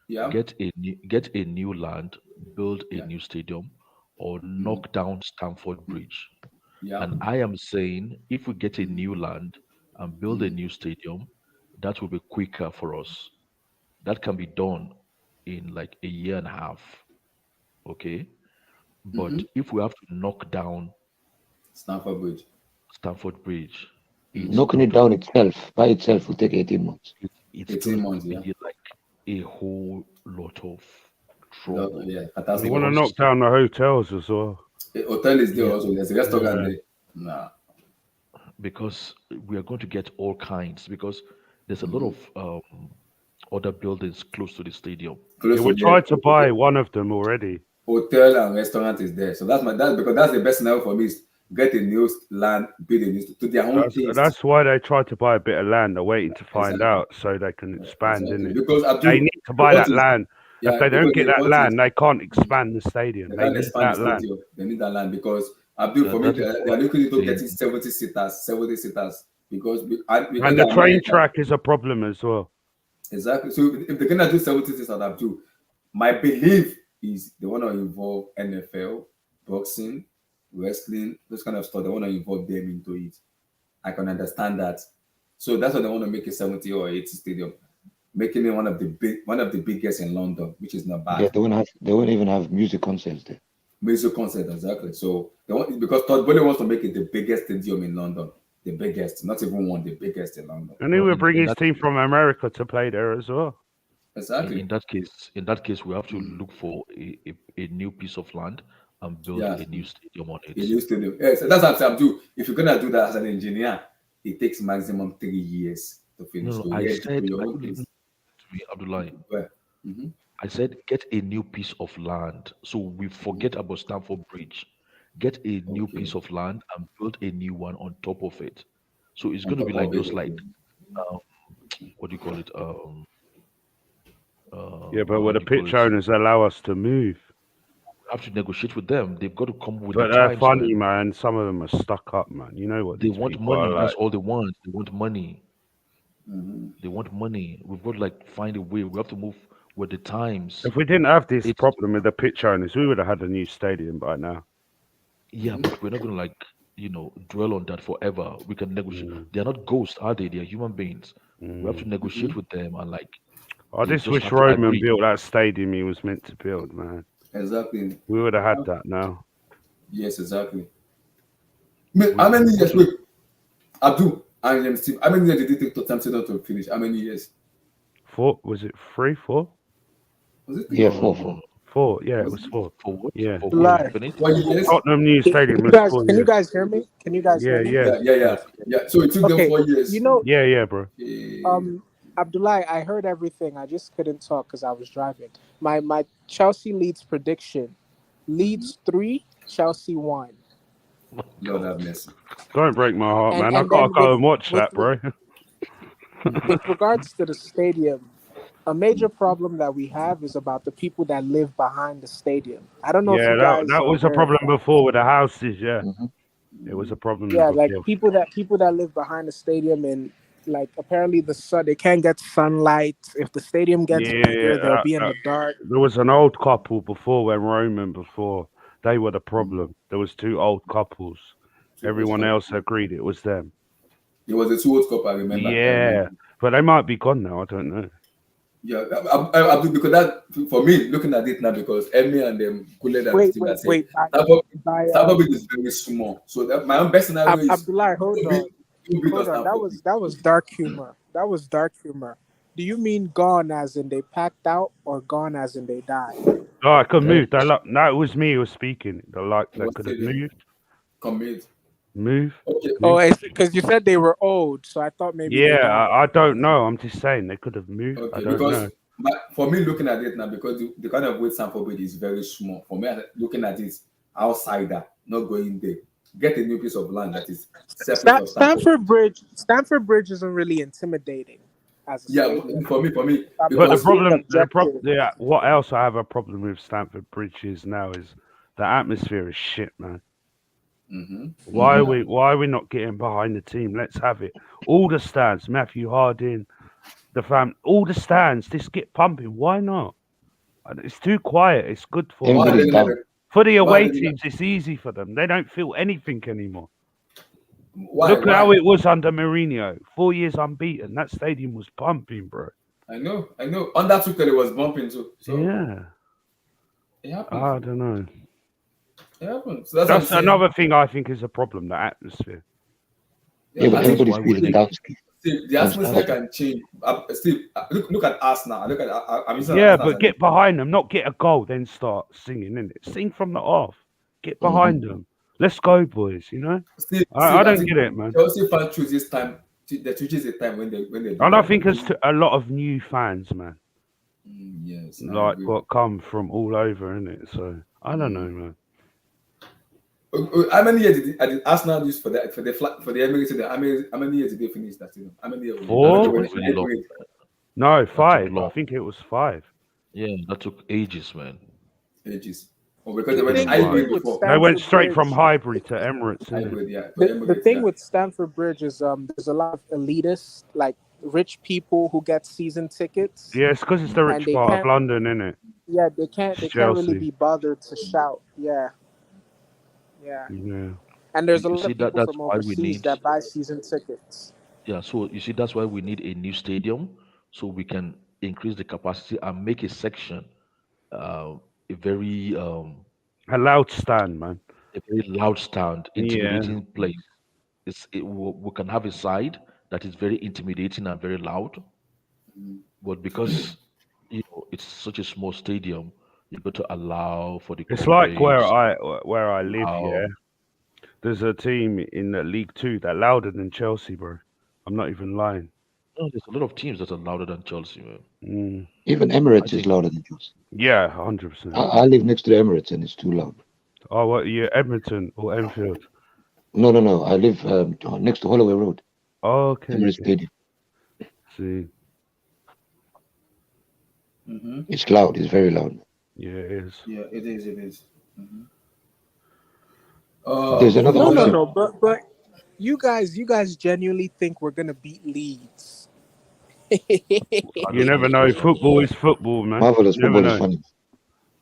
Yeah. Get a new land, build a new stadium, or knock down Stamford Bridge. Yeah. And I am saying if we get a new land and build a new stadium, that will be quicker for us. That can be done in like a year and a half. Okay. But if we have to knock down Standford Bridge, it's Knocking it down itself by itself will take 18 months. it's 18 going months, to yeah. be like a whole lot of trouble. Yeah, you fantastic. want to knock down the hotels as well. The hotel is there Yeah. also. There's a restaurant there. Nah. Because we are going to get all kinds. Because there's a lot of other buildings close to the stadium. Close Yeah, to we there. tried to buy one of them already. Hotel and restaurant is there. So that's because that's the best scenario for me is get a new land, build a new to their own taste. That's why they tried to buy a bit of land. They're waiting to find out so they can expand in it. Because They need to buy that land. If they don't get that land, they can't expand the stadium. They They can't need expand that the land. stadium. They need that land because Abdul, for me, they are looking into getting 70 seaters because And the train track is a problem as well. Exactly. So if they're gonna do 70 seaters, Abdul, my belief is they want to involve NFL, boxing, wrestling, those kind of stuff. They want to involve them into it. I can understand that. So that's why they want to make a 70 or 80 stadium, making it one of the biggest in London, which is not bad. Yeah, they won't even have music concerts there. Music concert, exactly. So they want because Todd Bowley wants to make it the biggest stadium in London. The biggest, not even one, the biggest in London. And he will bring his team from America to play there as well. Exactly. In that case, we have to look for a new piece of land and build a new stadium on it. A new stadium. Yes, that's what I'm saying. If you're gonna do that as an engineer, it takes maximum 3 years to finish. No, So I said, Abdullah. I said, get a new piece of land. So we forget about Stamford Bridge. Get a new piece of land and build a new one on top of it. So it's going to be like those, like, what do you call it? Yeah, but will the pitch owners allow us to move? We have to negotiate with them. They've got to come with. But they're funny, man. Some of them are stuck up, man. You know what? They want money. Like. That's all they want. They want money. They want money. We've got to like find a way. We have to move with the times. If we didn't have this problem with the pitch owners, we would have had a new stadium by now. Yeah, but we're not going to like, dwell on that forever. We can negotiate. They're not ghosts, are they? They're human beings. We have to negotiate with them and like. I just wish Roman built that stadium he was meant to build, man. Exactly. We would have had that now. Yes, exactly. How many years? Wait, Abdul and Steve. How many years did it take Tottenham to finish? How many years? 4? Was it 3, 4? Was it? Yeah, 4. 4. Yeah, it was 4. For what? Yeah. For Tottenham new stadium. Can you guys hear me? Can you guys hear me? Yeah. So it took them 4 years. Yeah, bro. Abdullah, I heard everything. I just couldn't talk because I was driving. My Chelsea Leeds prediction: Leeds 3, Chelsea 1. Lord have mercy. Don't break my heart, man. I gotta go and watch that, bro. With regards to the stadium, a major problem that we have is about the people that live behind the stadium. I don't know if you guys. that was a problem before with the houses. Yeah, it was a problem. Yeah, before. like people that live behind the stadium and. Like apparently they can't get sunlight. If the stadium gets bigger, they'll be in the dark. There was an old couple before they were the problem. There was 2 old couples. Everyone else agreed it was them. It was a 2 old couple, I remember. Yeah, but they might be gone now. I don't know. Yeah, because that for me looking at it now because Emmy and them wait. Standford is very small. So that my own best scenario is Abdullah, hold on. That was dark humor. Do you mean gone as in they packed out, or gone as in they died? Oh, I could Yeah. move. No, it was me who was speaking. The likes It that was could have Steven. moved. Commit. Okay. Oh, Move. it's because you said they were old, so I thought maybe they Yeah, died. I don't know. I'm just saying they could have moved. I Okay. don't know. Because for me, looking at it now, because the kind of weight Standford Bridge is very small. For me, looking at it outsider, not going there. Get a new piece of land that is separate from Standford. Stamford Bridge isn't really intimidating as a Yeah, stadium. for me, But the because problem, objective. yeah. What else I have a problem with Stamford Bridge is now is the atmosphere is shit, man. Mhm. Why are we not getting behind the team? Let's have it. All the stands, Matthew Harding, all the stands. Just get pumping. Why not? It's too quiet. It's good why are Everybody's they down. gonna for the why are away they gonna teams. It's easy for them. They don't feel anything anymore. why Look at how why? it was under Mourinho. 4 years unbeaten. That stadium was pumping, bro. I know. Under Tuchel it was bumping too. So Yeah, it happens. I don't know. It happens. So that's what I'm That's saying. another thing I think is a problem. The atmosphere. Yeah, but I think everybody's feeling down. Steve, the atmosphere can change. Steve, look at us now. Look at I'm using Yeah, Arsenal as but an get example. behind them, not get a goal, then start singing, innit? Sing from the off. Get behind them. Let's go, boys. You know, Steve, I I don't think get it, man. Chelsea fans choose this time. They choose a time when they do And I that. think there's a lot of new fans, man, Yes, I like agree. what come from all over, innit? So I don't know, man. How many years did Arsenal use for the Emirates? How many years did they finish that season? How many years? I know they Four? were That took really long. No, That took 5. I long. think it was 5. Yeah, that took ages, man. ages. Oh, because The they were thing, in the Why? hybrid thing with before. They went Stamford straight from Bridge, Highbury to Emirates, innit? Hybrid, yeah, to the Emirates, thing yeah. with Stamford Bridge is there's a lot of elitists, like rich people who get season tickets, Yeah, it's because it's the and rich they part of can't. London, innit? Yeah, It's they can't really Chelsea. be bothered to shout. Yeah, yeah. Yeah. And there's a You lot see of that people that's from why we overseas need that buy season tickets. so you see that's why we need a new stadium so we can increase the capacity and make a section a very A loud stand, man. loud stand, Yeah. intimidating place. We can have a side that is very intimidating and very loud, but because it's such a small stadium, you got to allow for the It's coffee like breaks. where I live, Allow, yeah. There's a team in the League Two that louder than Chelsea, bro. I'm not even lying. there's a lot of teams that are louder than Chelsea, man. Mm. Even I Emirates is think louder than Chelsea. Yeah, 100%. I live next to the Emirates and it's too loud. Oh, what? You Edmonton or Enfield? No. I live next to Holloway Road, Okay. Emirates Stadium. See, It's loud. It's very loud. yeah, it is. Yeah, it is. There's another No, option. but you guys genuinely think we're gonna beat Leeds? You never know. Football is football, man. Marvelous You never football is know. funny.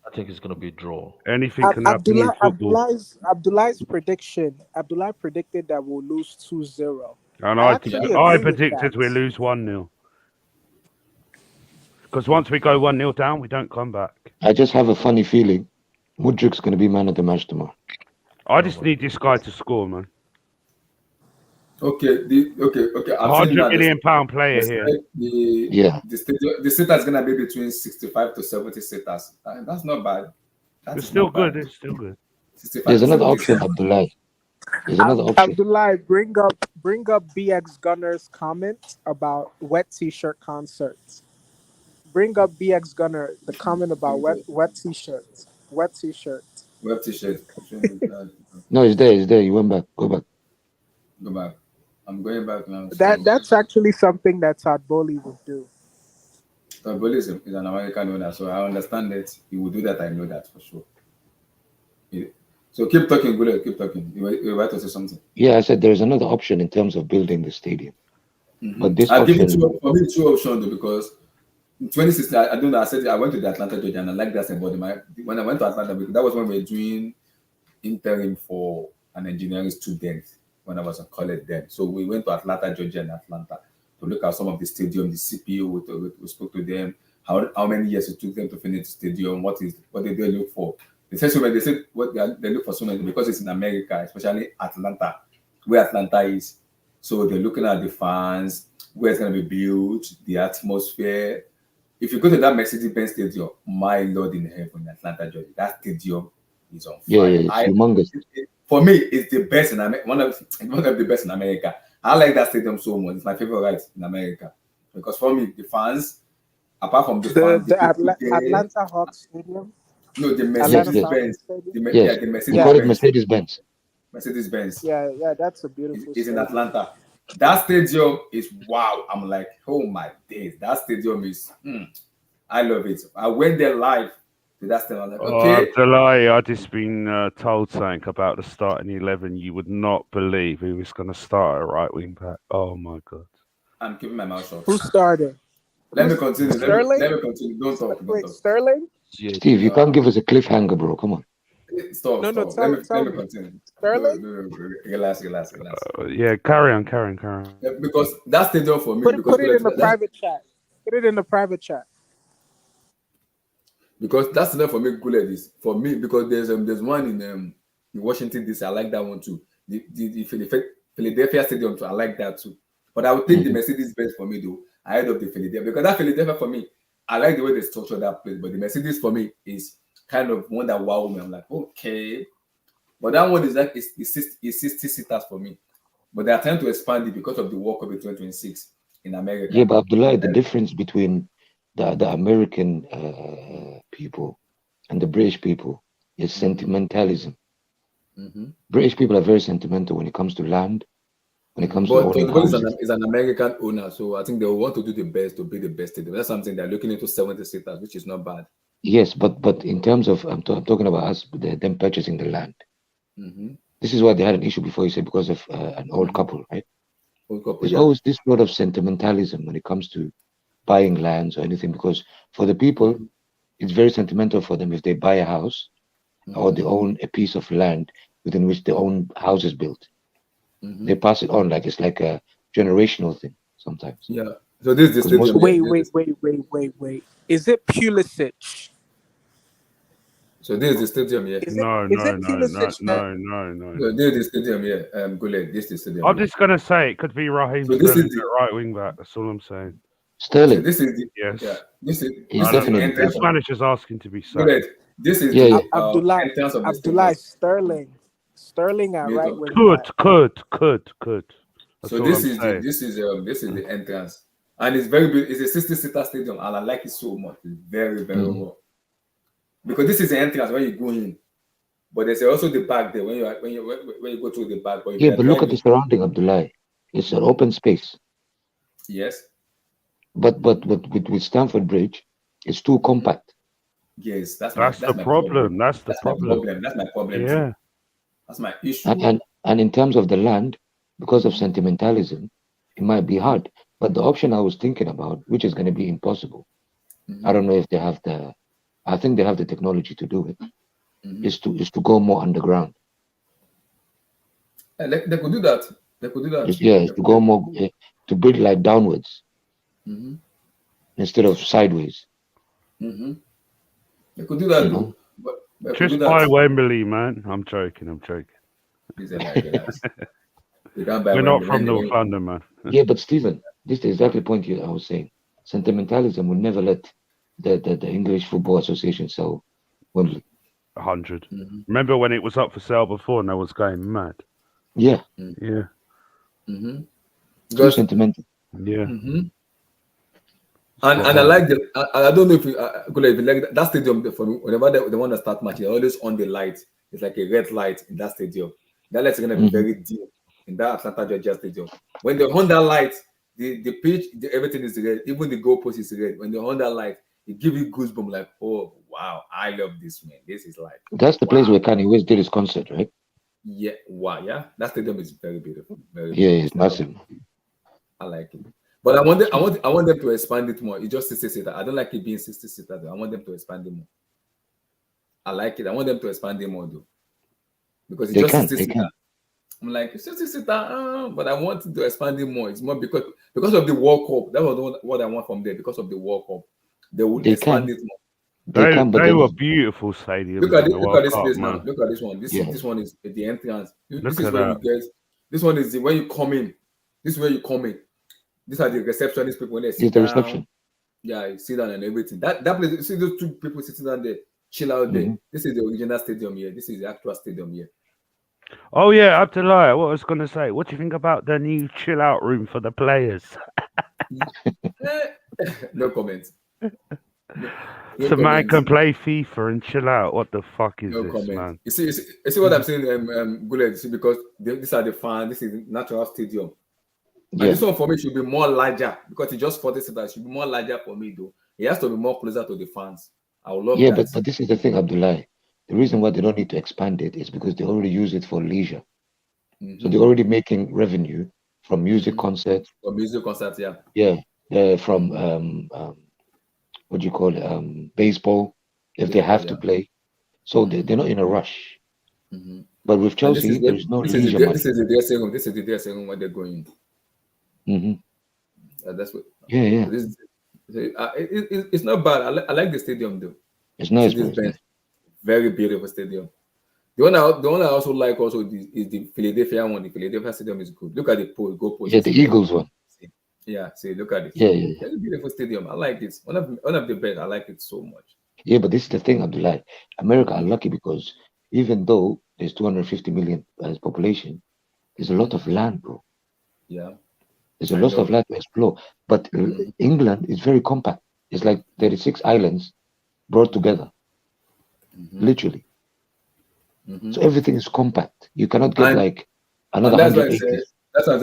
I think it's gonna be a draw. Anything can happen in football. Abdullah's prediction. Abdullah predicted that we'll lose 2-0. And I I actually I agree with predicted that. we lose 1-0. Because once we go 1-0 down, we don't come back. I just have a funny feeling Mudrik's going to be man of the match tomorrow. I just need this guy to score, man. Okay. I'm saying £100 that million player here. The sitter is gonna be between 65 to 70 sitters. That's not bad. It's still good. It's still good. There's another option, Abdullah. There's another option. Abdullah, bring up BX Gunner's comment about wet t-shirt concerts. Bring up BX Gunner the comment about wet t-shirts. Wet t-shirts. Web t-shirt. No, it's there. You went back. Go back. Go back. I'm going back now. That's actually something that Todd Bowley would do. Todd Bowley is an American owner, so I understand that he will do that. I know that for sure. Yeah. So keep talking, Gule. Keep talking. You were about to say something. Yeah, I said there's another option in terms of building the stadium. But this I've given option, two options though, because in 2016, I don't know. I said I went to the Atlanta, Georgia, and I like that about when I went to Atlanta, because that was when we were doing interim for an engineering student when I was in college then. So we went to Atlanta, Georgia, and Atlanta to look at some of the stadium, the CPU. We spoke to them. How many years it took them to finish the stadium? What did they look for? They said what they look for so many, because it's in America, especially Atlanta, where Atlanta is. So they're looking at the fans, where it's gonna be built, the atmosphere. If you go to that Mercedes-Benz Stadium, my Lord in heaven, Atlanta, Georgia, that stadium is on Yeah, fire. it's humongous. For me, it's the best in America. One of the best in America. I like that stadium so much. It's my favorite in America because for me, the fans, apart from the fans, the people there. Atlanta Hawks Stadium. No, the Atlanta Yes. Mercedes-Benz. Stadium. Yes. Yeah, the We call it Mercedes-Benz. Mercedes-Benz. Mercedes-Benz. Yeah, that's a beautiful It's in stadium. Atlanta. That stadium is wow. I'm like, oh my days. That stadium is, I love it. I went there live to that stadium. I'm like, okay. Abdullahi, I just been told something about the starting 11. You would not believe who was going to start at right wing back. Oh my god! I'm keeping my mouth shut. Who started? Let me continue. Sterling? Let me continue. Don't talk. Wait, Sterling? Yeah, Steve, you can't give us a cliffhanger, bro. Come on. Stop. No, Stop. tell Let me me. continue. Sterling? No, relax. Yeah, carry on. Yeah, because that stadium for me, Put it in the private chat. Put it in the private chat. Because that stadium for me, Guled is for me because there's one in Washington DC. I like that one too. The Philadelphia Stadium too. I like that too. But I would take the Mercedes-Benz for me though ahead of the Philadelphia because that Philadelphia for me, I like the way they structure that place. But the Mercedes for me is kind of one that wow me. I'm like, okay. But that one is like it's 60 seaters for me. But they are trying to expand it because of the World Cup in 2026 in America. Yeah, but Abdullah, the difference between the American people and the British people is sentimentalism. British people are very sentimental when it comes to land, when it comes to owning houses. Is an American owner, so I think they will want to do the best to be the best. That's something they're looking into 70 seaters, which is not bad. Yes, but in terms of I'm talking about us, them purchasing the land. This is why they had an issue before. You said because of an old couple, right? There's always this sort of sentimentalism when it comes to buying lands or anything, because for the people, it's very sentimental for them if they buy a house or they own a piece of land within which their own house is built. They pass it on like it's like a generational thing sometimes. Yeah. So this is the stadium. Wait. Is it Pulisic? So this is the stadium, yeah. No. So this is the stadium, yeah. Guled, this is the stadium. I'm just gonna say it could be Raheem Sterling at right wing back. That's all I'm saying. Sterling. So this is the yes. Yeah, this is definitely this manager's asking to be sacked. Guled, this is the Abdullah Sterling at right wing. Could. So this is the entrance, and it's very big. It's a 60-seater stadium, and I like it so much. It's very well. Because this is the entrance when you go in, but there's also the back there when you go through the back. But look at the surrounding, Abdullah. It's an open space. Yes. But with Standford Bridge, it's too compact. Yes, that's the problem. That's the problem. That's my problem. Yeah. Too. That's my issue. And in terms of the land, because of sentimentalism, it might be hard. But the option I was thinking about, which is going to be impossible, I don't know if they have I think they have the technology to do it. Is to go more underground. They could do that. It's to go more to build like downwards instead of sideways. They could do that though. Just buy Wembley, man. I'm joking. We're not from North London, man. Yeah, but Stephen, this is the exact point I was saying. Sentimentalism will never let the English Football Association sell Wembley. 100. Remember when it was up for sale before and I was going mad? Yeah. Yeah. Too sentimental. Yeah. And I like I don't know if you like that stadium for me, whenever they want to start match, they're always on the light. It's like a red light in that stadium. That light's gonna be very dim in that Atlanta Georgia stadium. When they're on that light, the pitch, everything is red, even the goalpost is red. When they're on that light, it gives you goosebumps like, oh wow, I love this, man. This is like that's the place where Kanye West did his concert, right? Yeah, wow, yeah. That stadium is very beautiful. It's massive. I like it. But I want them to expand it more. It's just 60-seater. I don't like it being 60-seater. I want them to expand it more. I like it. I want them to expand it more though. Because it's just 60-seater. I'm like, 60-seater, but I want it to expand it more. It's more because of the World Cup. That was what I want from there. Because of the World Cup, they will expand it more. They were beautiful stadiums. Look at this place now. Look at this one. This one is the entrance. This is where you get. This one is when you come in. This is where you come in. These are the receptionist people when they It's sit the down. reception. Yeah, you sit down and everything. That place, you see those two people sitting down there, chill out there. Mhm. This is the original stadium here. This is the actual stadium here. Oh yeah, Abdullah, what I was gonna say. What do you think about the new chill out room for the players? No comments. No So man comments. can play FIFA and chill out. What the fuck is No this, comment. man? You see what I'm saying, Guled? You see, because these are the fans. This is the natural stadium. And Yeah, this one for me should be more larger because it just 40 seats. It should be more larger for me though. It has to be more closer to the fans. I would love yeah, that. but this is the thing, Abdullah. The reason why they don't need to expand it is because they already use it for leisure. So they're already making revenue from music concerts. For music concerts, yeah. Yeah, from what do you call it? Baseball, if they have to play. So they're not in a rush. But with And this Chelsea, is there is no this leisure money. is the dressing room. This is the dressing room where they're going. That's what. Yeah. This, it's not bad. I like the stadium though. It's nice, See this bro. bench. Very beautiful stadium. The one I also like also is the Philadelphia one. The Philadelphia stadium is good. Look at the pole, goal post. Yeah, the Eagles one. Yeah, see, look at it. Yeah. Very beautiful stadium. I like it. One of the best. I like it so much. Yeah, but this is the thing, Abdullah. America are lucky because even though there's 250 million as population, there's a lot of land, bro. Yeah. There's a lot of land to explore. But England is very compact. It's like 36 islands brought together, literally. So everything is compact. You cannot get like another 100 acres. That's why I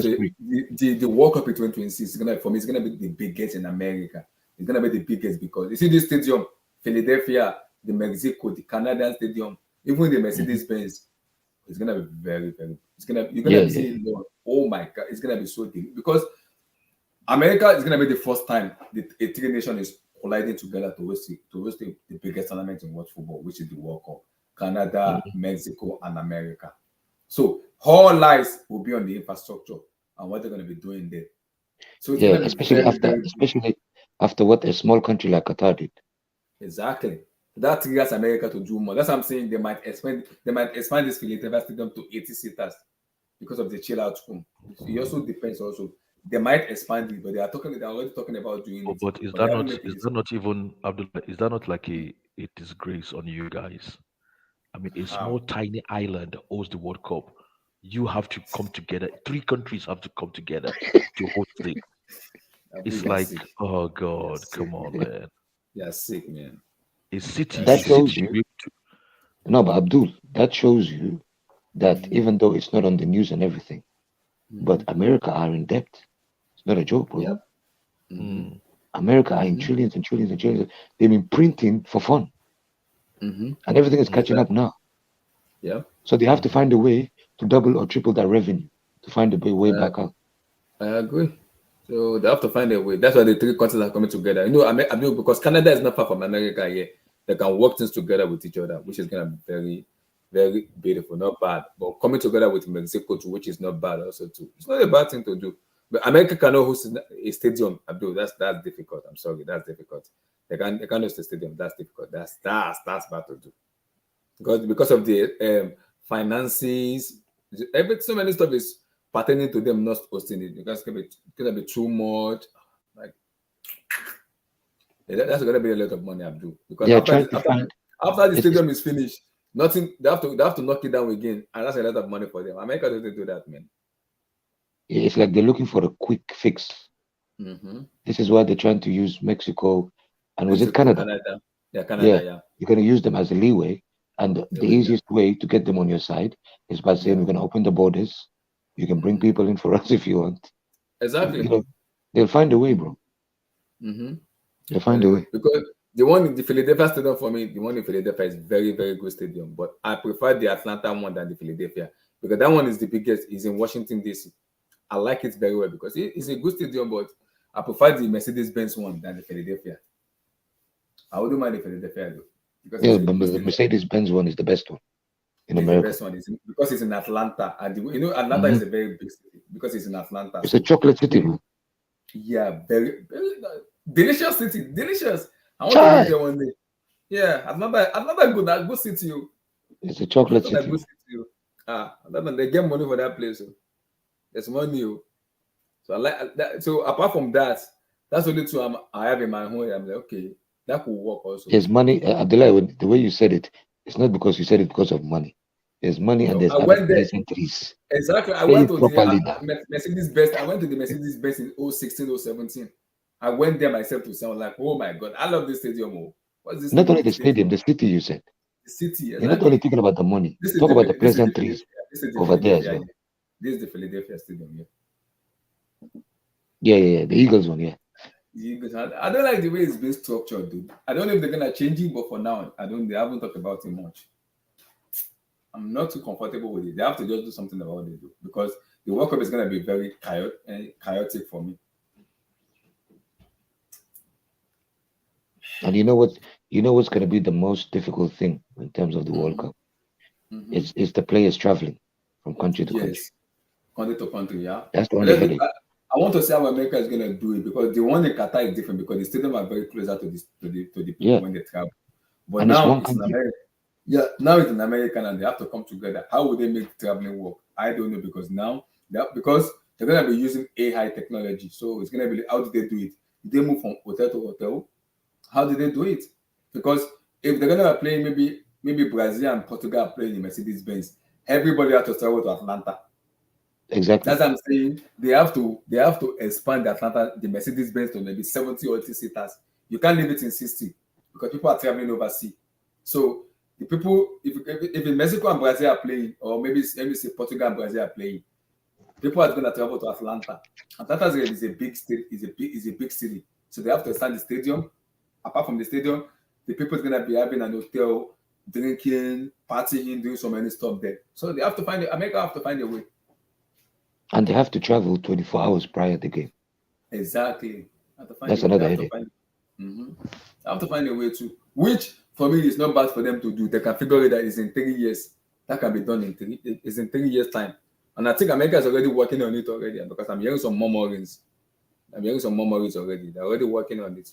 say the World Cup in 2026 is gonna, for me, it's gonna be the biggest in America. It's gonna be the biggest because you see this stadium, Philadelphia, the Mexico, the Canadian stadium, even the Mercedes-Benz, it's gonna be very, very. You're gonna see, oh my God, it's gonna be so deep because America is gonna be the first time a three nation is colliding together to host the biggest tournament in world football, which is the World Cup. Canada, Mexico, and America. So all eyes will be on the infrastructure and what they're going to be doing there. So it's especially after what a small country like Qatar did. Exactly. That triggers America to do more. That's what I'm saying. They might expand this Philadelphia stadium to 80 seaters because of the chill out room. It also depends also. They might expand it, but they're already talking about doing it. But is that not even, Abdullah, is that not like a disgrace on you guys? I mean, a small tiny island hosts the World Cup. You have to come together. 3 countries have to come together to host it. It's like, oh God, come on, man. Yeah, sick, man. A city. That shows you. No, but Abdul, that shows you that even though it's not on the news and everything, but America are in debt. It's not a joke, bro. America are in trillions and trillions and trillions. They've been printing for fun. And everything is catching up now. Yeah. So they have to find a way to double or triple that revenue to find a way back up. I agree. So they have to find a way. That's why the 3 continents are coming together. You know, I mean, because Canada is not far from America yet. They can work things together with each other, which is gonna be very, very beautiful. Not bad. But coming together with Mexico too, which is not bad also too. It's not a bad thing to do. But America cannot host a stadium. Abdul, that's difficult. I'm sorry, that's difficult. They can't host a stadium. That's difficult. That's bad to do. Because of the finances, so many stuff is pertaining to them not hosting it. Because it's gonna be too much. Like that's gonna be a lot of money, Abdul. Because after the stadium is finished, nothing. They have to knock it down again, and that's a lot of money for them. America doesn't do that, man. It's like they're looking for a quick fix. This is why they're trying to use Mexico and was it Canada? Canada. Yeah. You're going to use them as a leeway, and the easiest way to get them on your side is by saying we're going to open the borders. You can bring people in for us if you want. Exactly. You know, they'll find a way, bro. They'll find a way. Because the one in the Philadelphia stadium for me, the one in Philadelphia is very, very good stadium. But I prefer the Atlanta one than the Philadelphia because that one is the biggest. It's in Washington D.C. I like it very well because it's a good stadium, but I prefer the Mercedes-Benz one than the Philadelphia. I wouldn't mind the Philadelphia though. Because the Mercedes-Benz one is the best one in America. The best one is because it's in Atlanta, and Atlanta is a very big city because it's in Atlanta. It's a chocolate city, bro. Yeah, very, very delicious city, delicious. I want to live there one day. Yeah, Atlanta good city. It's a chocolate city. Good city. They get money for that place. There's money. So I like that. So apart from that, that's only two I have in my home. I'm like, okay, that could work also. There's money, Abdullah. The way you said it's not because you said it because of money. There's money and No, there's I other went there. pleasantries. Exactly. I Say went it to properly the now. Mercedes Benz. I went to the Mercedes Benz in 2016, 017. I went there myself to sound like, oh my God, I love this stadium. Oh. What's this Not name only of the the stadium, stadium? the city you said. The city, You're not only exactly. thinking about the money. This is Talk the about the this is the pleasantries Philadelphia. This is the over there as Philadelphia. well. This is the Philadelphia Stadium. Yeah. The Eagles one, yeah. I don't like the way it's been structured, dude. I don't know if they're gonna change it, but for now, I don't. They haven't talked about it much. I'm not too comfortable with it. They have to just do something about what they do because the World Cup is gonna be very chaotic for me. And you know what's going to be the most difficult thing in terms of the World Cup? It's the players traveling from country to country. Yes, country to country, yeah. That's the only headache. I want to see how America is gonna do it because the one in Qatar is different because the stadium are very closer to the people when they travel. But And now it's it's in country. America. Yeah, now it's an American and they have to come together. How would they make traveling work? I don't know because now because they're gonna be using AI technology. So it's gonna be how do they do it? Did they move from hotel to hotel? How did they do it? Because if they're gonna play maybe Brazil and Portugal are playing in Mercedes Benz, everybody has to travel to Atlanta. Exactly. That's what I'm saying. They have to expand the Mercedes Benz to maybe 70 or 80 seaters. You can't leave it in 60 because people are traveling overseas. So the people, if in Mexico and Brazil are playing, or maybe say Portugal and Brazil are playing, people are going to travel to Atlanta. Atlanta is a big state, is a big city. So they have to expand the stadium. Apart from the stadium, the people are going to be having an hotel, drinking, partying, doing so many stuff there. So they have to America have to find a way. And they have to travel 24 hours prior to the game. Exactly. That's another headache. I have to find a way to, which for me is not bad for them to do. They can figure it out. It's in 3 years. That can be done it's in 3 years' time. And I think America is already working on it already because I'm hearing some murmurings. Already. They're already working on it.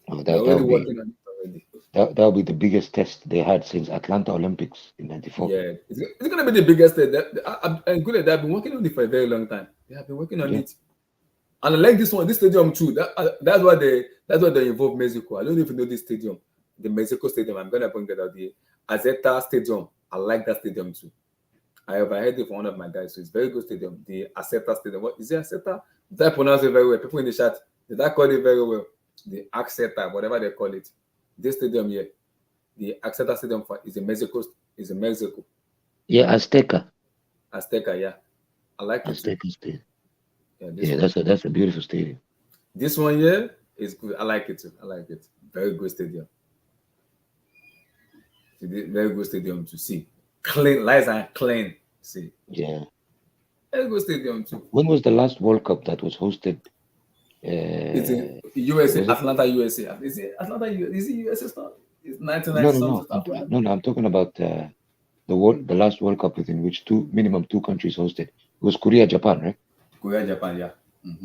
Oh, that'll be the biggest test they had since Atlanta Olympics in '94. Yeah, it's going to be the biggest test. I'm good at that. I've been working on it for a very long time. They have been working on it. And I like this stadium too. That's why they involve Mexico. I don't know if you know this stadium, the Mexico Stadium. I'm gonna bring it out, the Azeta Stadium. I like that stadium too. I have heard it from one of my guys. So it's a very good stadium. The Azeta Stadium. What is it? Azeta? Did I pronounce it very well? People in the chat, did I call it very well? The Azeta, whatever they call it. This stadium here, the Azeta Stadium is in Mexico. Yeah, Azteca, yeah. I like it. Azteca Stadium. Yeah, that's a beautiful stadium. This one here is good. I like it too. Very good stadium. Very good stadium to see. Clean, lights are clean. See. Yeah. Very good stadium too. When was the last World Cup that was hosted? It's in USA, Atlanta, USA. Is it Atlanta? Is it USA stuff? It's 1990 No. I'm talking about the last World Cup within which minimum two countries hosted. It was Korea, Japan, right? Korea, Japan, yeah.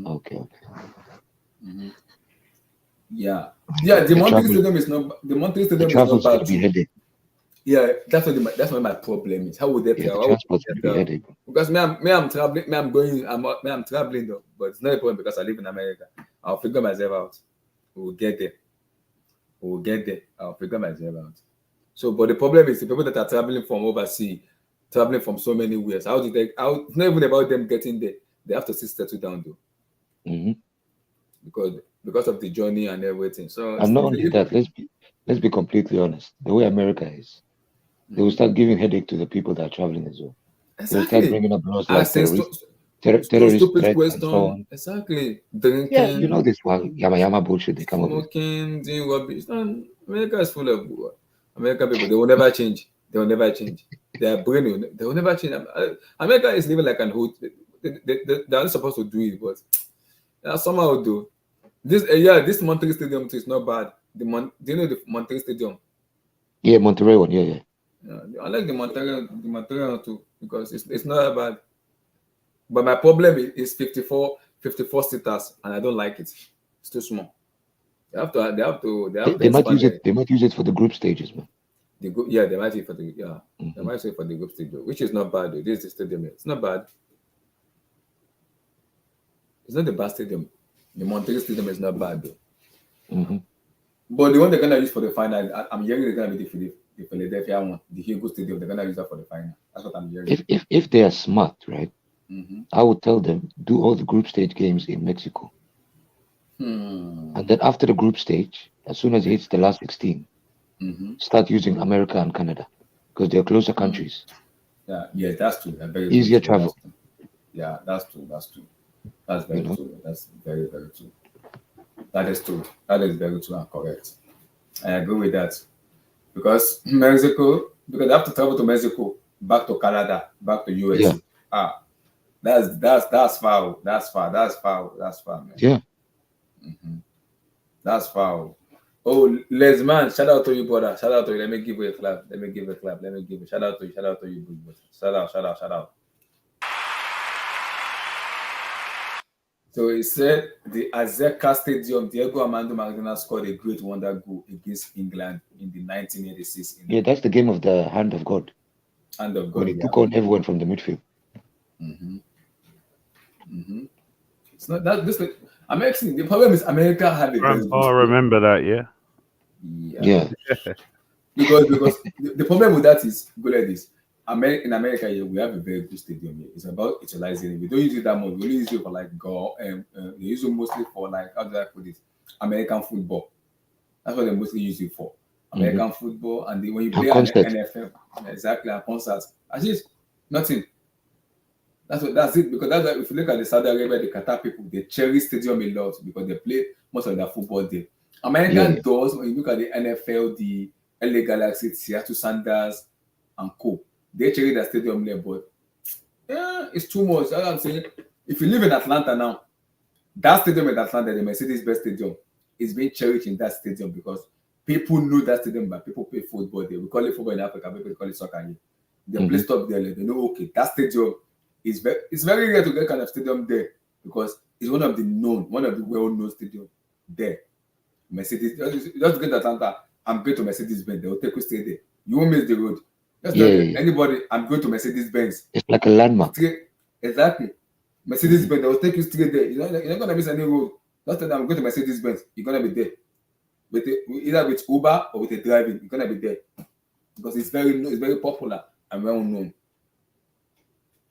Okay. Yeah. The Montreal Stadium is not. The Montreal Stadium is not bad. Be headache. Yeah, that's what my problem is. How would they play? Because I'm traveling. I'm traveling though, but it's not a problem because I live in America. I'll figure myself out. We'll get there. I'll figure myself out. So, but the problem is the people that are traveling from overseas, traveling from so many years. It's not even about them getting there. They have to still settle down though. Because of the journey and everything. So and not only that, let's be completely honest. The way America is, they will start giving headache to the people that are traveling as well. Exactly. They will start bringing up laws like terrorist threats and so on. Exactly. Drinking. Yeah, you know this one yama bullshit they come up with. Smoking, doing rubbish. America is full of American people. They will never change. They are brain. They will never change. America is living like an old. They are not supposed to do it, but somehow do. This Montreal Stadium too is not bad. Do you know the Montreal Stadium? Yeah, Monterrey one. Yeah. I like the Montreal too because it's not that bad. But my problem is 54 seaters, and I don't like it. It's too small. They might use it. They might use it for the group stages, man. They might use it for the They might use it for the group stage, which is not bad. This is the stadium. It's not bad. It's not the bad stadium. The Monterrey Stadium is not bad though. Mhm. But the one they're gonna use for the final, I'm hearing they're gonna be the Philadelphia one, the Hugo Stadium. They're gonna use that for the final. That's what I'm hearing. If they are smart, right, Mm-hmm. I would tell them do all the group stage games in Mexico, and then after the group stage, as soon as it hits the last 16, Mm-hmm. start using America and Canada because they're closer countries. Yeah, that's true. They're very Easier true. travel. Yeah, that's true. That's true. That's very You know? true. That's very, very true. That is true. That is very true and correct. I agree with that. Because Mexico, because they have to travel to Mexico, back to Canada, back to USA. Yeah. That's foul. That's far. That's foul. That's far, man. Yeah. Mm-hmm. That's foul. Oh, Lesman, shout out to you, brother. Shout out to you. Let me give you a clap. Let me give a clap. Let me give a shout out to you. Shout out to you, big boy. Shout out, shout out, shout out. So he said the Azteca Stadium, Diego Armando Maradona scored a great wonder goal against England in the 1986. Yeah, that's the game of the hand of God. Hand of God. When he took on everyone from the midfield. Mm-hmm. Mm-hmm. It's not that this. American. The problem is America had the best. I remember that. Yeah. Yeah. because the problem with that is go like this. In America, here, we have a very good stadium here. It's about utilizing it. We don't use it that much. We only use it for like golf, and they use it mostly for like, how do I put it? American football. That's what they mostly use it for. American football, and when you play an NFL, exactly, and concerts. Actually, nothing. That's it. Because that's why if you look at the Saudi Arabia, the Qatar people, they cherish stadium a lot because they play most of their football there. American does when you look at the NFL, the LA Galaxy, Seattle Sanders, and co. They cherish that stadium there, but yeah, it's too much. That's what I'm saying. If you live in Atlanta now, that stadium in Atlanta, the Mercedes-Benz Stadium, is being cherished in that stadium because people know that stadium, but people play football there. We call it football in Africa, people call it soccer here. They play stuff there. They know, okay, that stadium is it's very rare to get kind of stadium there because it's one of the well-known stadium there. Mercedes, just get to Atlanta, I'm going to Mercedes-Benz, they will take you stay there. You won't miss the road. Anybody, I'm going to Mercedes-Benz. It's like a landmark. Exactly. Mercedes-Benz, they will take you straight there. You're not going to miss any road. Just tell them I'm going to Mercedes-Benz. You're going to be there. Either with Uber or with a driving, you're going to be there. Because it's very popular and well known.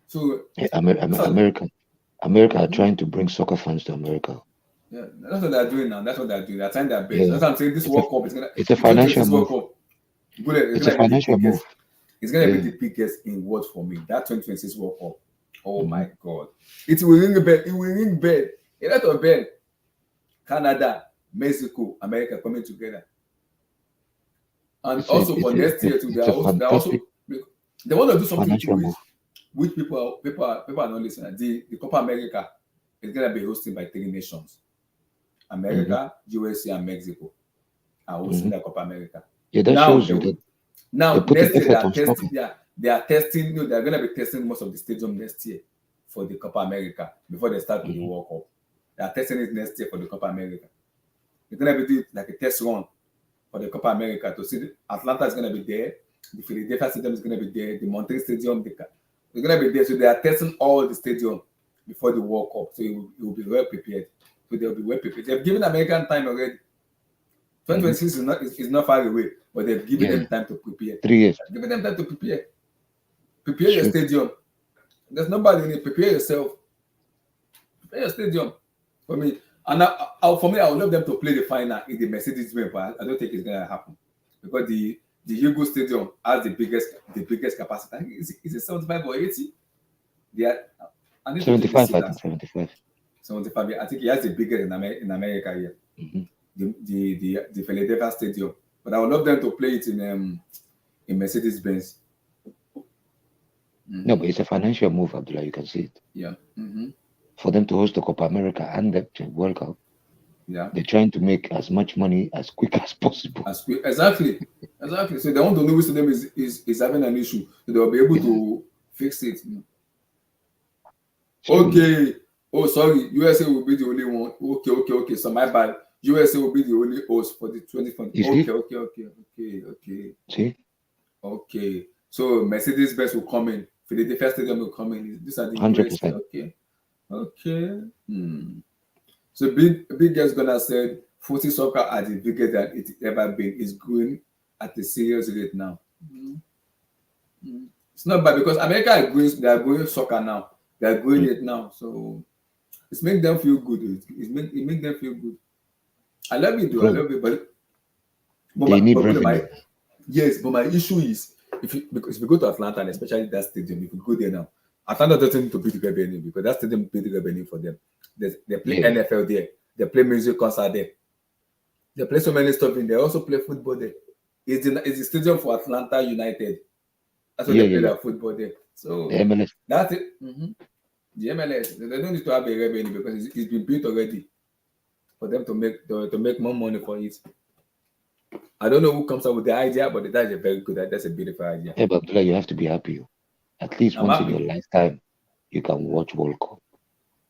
So America are trying to bring soccer fans to America. Yeah, that's what they're doing now. That's what they're doing. They're trying their best. Yeah. That's what I'm saying. This World Cup is gonna. It's a financial move. It's a financial move. It's gonna be the biggest in what for me. That 2026 World Cup. Oh my God! It will ring a bell. It will ring bell. A lot of bell. Canada, Mexico, America coming together. And also for next year too, they want to do something to which people are not listening. The Copa America is gonna be hosted by 3 nations. America, USA, and Mexico are hosting the Copa America. Yeah, that shows you that. Now, next year they are testing. They're going to be testing most of the stadium next year for the Copa America before they start with the World Cup. They are testing it next year for the Copa America. They're going to be doing like a test run for the Copa America to see. Atlanta is going to be there. The Philadelphia Stadium is going to be there. The Monterrey Stadium, they're going to be there. So they are testing all the stadium before the World Cup. So it will be well prepared. So they'll be well prepared. They've given American time already. 2026 is not far away, but they've given them time to prepare. 3 years. They've given them time to prepare. Prepare your stadium. There's nobody in it. Prepare yourself. Prepare your stadium. For me, and I would love them to play the final in the Mercedes-Benz, but I don't think it's gonna happen because the Hugo Stadium has the biggest capacity. I think it's a 75 or 80. Yeah, 75. I think 75. 75. I think he has the biggest in America here. The Philadelphia Stadium, but I would love them to play it in Mercedes-Benz. No, but it's a financial move, Abdullah. You can see it. Yeah. For them to host the Copa America and the World Cup, they're trying to make as much money as quick as possible. Exactly. So they want to know which of them is having an issue, so they'll be able to fix it. Okay. Oh, sorry. USA will be the only one. Okay. So my bad. USA will be the only host for the 2020. Okay. See? Okay. So Mercedes-Benz will come in. Philadelphia Stadium will come in. These are the 100%. Okay. Okay. So big guys gonna said footy soccer at the biggest that it ever been is growing at a serious rate now. Mm. It's not bad because America is growing, they are growing soccer now. They are growing it now. So it's make them feel good. It make them feel good. I love it though. I Bro, love it. But they need but revenue. yes, but my issue is because if you go to Atlanta and especially that stadium, if you go there now, Atlanta doesn't need to beat revenue because that stadium beat revenue for them. They play Yeah, NFL there. They play music concert there. They play so many stuff in there. They also play football there. It's the stadium for Atlanta United. That's where yeah, they yeah, play yeah. their football there. The So MLS. that's it. The MLS, they don't need to have a revenue because it's been built already for them to make more money for it. I don't know who comes up with the idea, but that's a very good idea. That's a beautiful idea. Hey, but Abdullah, you have to be happy. At least I'm once in your happy. lifetime, you can watch World Cup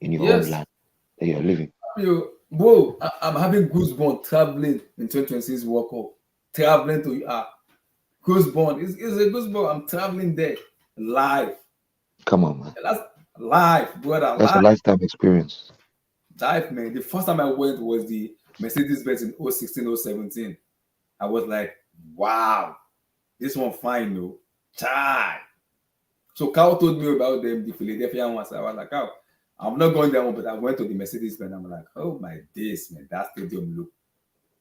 in your own Yes, land that you're living. bro, I'm having goosebumps traveling in 2026 World Cup. Traveling to goosebumps. It's a goosebump. I'm traveling there live. Come on, man. That's live, brother. That's a Live, lifetime experience. live, man. The first time I went was the Mercedes Benz in 016, 017. I was like, wow, this one fine, no. Chai. So Carl told me about them, the Philadelphia ones. I was like, oh, I'm not going there, but I went to the Mercedes Benz. I'm like, oh my days, man, that stadium look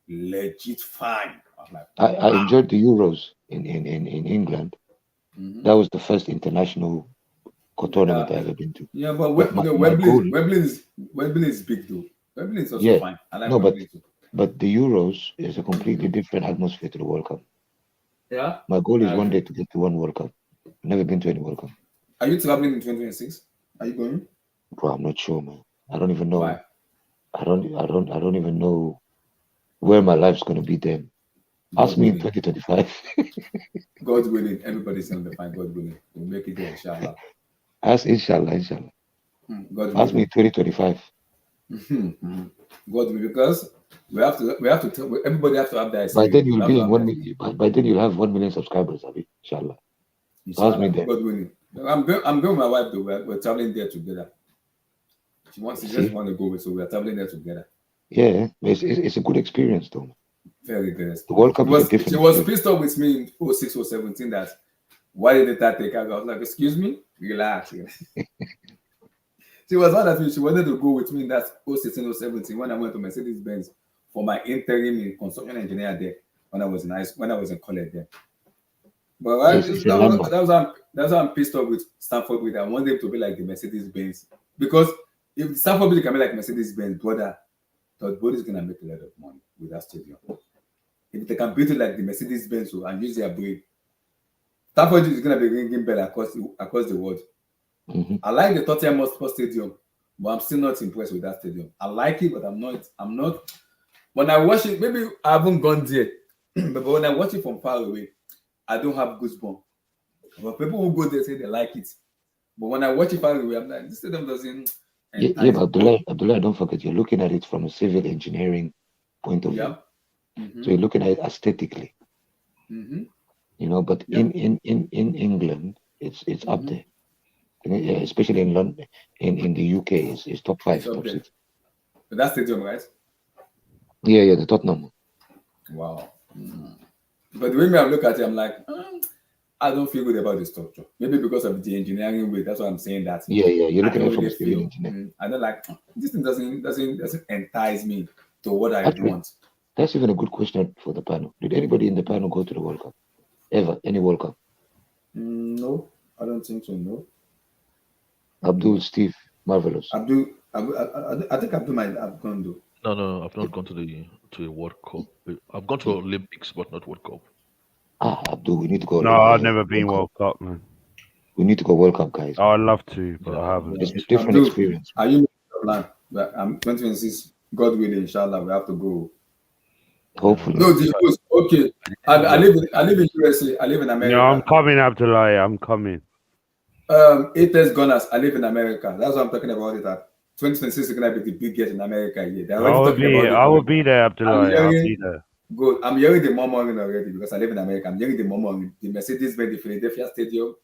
legit fine. I was like, I wow. enjoyed the Euros in England. That was the first international tournament I ever been to. Yeah, but But my goal, Wembley is big though. Wembley is also yeah, fine. I like no, Wembley too. but the Euros is a completely different atmosphere to the World Cup. Yeah, My goal is I one agree. day to get to one World Cup. I've never been to any World Cup. Are you traveling in 2026? Are you going? Bro, I'm not sure, man. I don't even know. Why? I don't even know where my life's gonna be then. Ask God me in willing. 2025. God willing, everybody's gonna be fine. God willing, we'll make it there, inshallah. Ask inshallah. God Ask me willing. in 2025. God willing, because everybody has to have that By then experience. you'll We have be to in have that. by then you'll have 1 million subscribers, Abi. Inshallah. Ask me Inshallah, then. God willing. I'm going with my wife though. We're traveling there together. She just See? want to go with, so we're traveling there together. Yeah, it's a good experience though. Very good The World experience. Cup is a She different was experience. pissed off with me in 06 or 17 that why did that take her? I was like, excuse me, relax. She was mad at me. She wanted to go with me in that 016 or 17 when I went to Mercedes Benz for my interim in construction engineer there when I was in college there. But It's a landmark. that's why I'm pissed off with Stanford with. I want them to be like the Mercedes Benz because if Stanford can be like Mercedes Benz, brother, Todd Bowley is gonna make a lot of money with that stadium. If they can build it like the Mercedes Benz and use their brain, Stanford is gonna be ringing bell across the world. I like the Tottenham Hotspur Stadium, but I'm still not impressed with that stadium. I like it, but I'm not. When I watch it, maybe I haven't gone there, but when I watch it from far away, I don't have goosebumps. But people who go there say they like it. But when I watch it far away, I'm like, this stadium doesn't Yeah, entice but me. Abdullah, don't forget, you're looking at it from a civil engineering point of view. Yeah. So you're looking at it aesthetically. But Yeah. in England, it's up there. Especially in London, in the UK, it's top 5, It's up top there. 6. But that stadium, right? Yeah, the Tottenham. Wow. But the way I look at it, I'm like, I don't feel good about the structure. Maybe because of the engineering way. That's why I'm saying that. Yeah, you're I looking at don't it from a really civil feel. engineer. I don't like this thing. Doesn't entice me to what I Actually, want. that's even a good question for the panel. Did anybody in the panel go to the World Cup? Ever? Any World Cup? No, I don't think so. No. Abdul, Steve, Marvelous. I think Abdul might have gone though. No, I've not gone to a World Cup. I've gone to Olympics, but not World Cup. Abdul, we need to go. No, I've never been World Cup, man. We need to go World Cup, guys. Oh, I'd love to, but I haven't. It's a different Abdul, experience. are you making a plan? I'm 2026. God willing, inshallah, we have to go. Hopefully. No, okay. I live in USA. I live in America. No, I'm coming, Abdullah. I'm coming. 8 Gunners. I live in America. That's what I'm talking about. It at 2026 is gonna be the biggest in America. Yeah, they're already talking about it. I will be there, Abdullah. I'll be there. Good. I'm hearing the murmuring already because I live in America. I'm hearing the murmuring. The Mercedes Benz, the Philadelphia Stadium,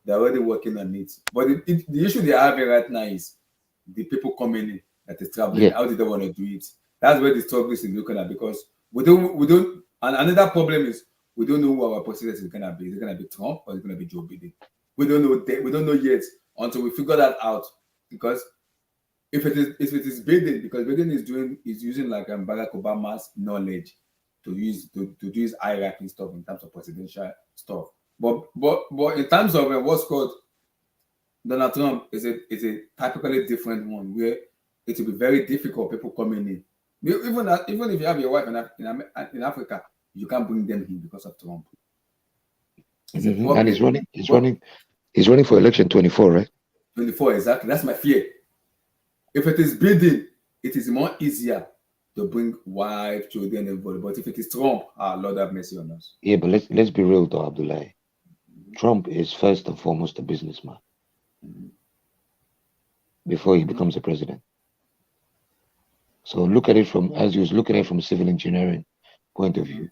they're already working on it. But the issue they're having right now is the people coming in that is traveling. How did they want to do it? That's where the struggle is looking at, because we don't. And another problem is we don't know who our president is gonna be. Is it gonna be Trump or is it gonna be Joe Biden? We don't know. We don't know yet until we figure that out. Because if it is Biden, because Biden is using like Barack Obama's knowledge to do his hierarchy stuff in terms of presidential stuff. But in terms of what's called Donald Trump is a typically different one, where it will be very difficult people coming in. Even if you have your wife in Africa, you can't bring them in because of Trump. And he's running for election 24, right? 24, exactly. That's my fear. If it is Biden, it is more easier to bring wife, children, everybody. But if it is Trump, Lord have mercy on us. Yeah, but let's be real though, Abdullahi. Trump is first and foremost a businessman before he becomes a president. So look at it from a civil engineering point of view.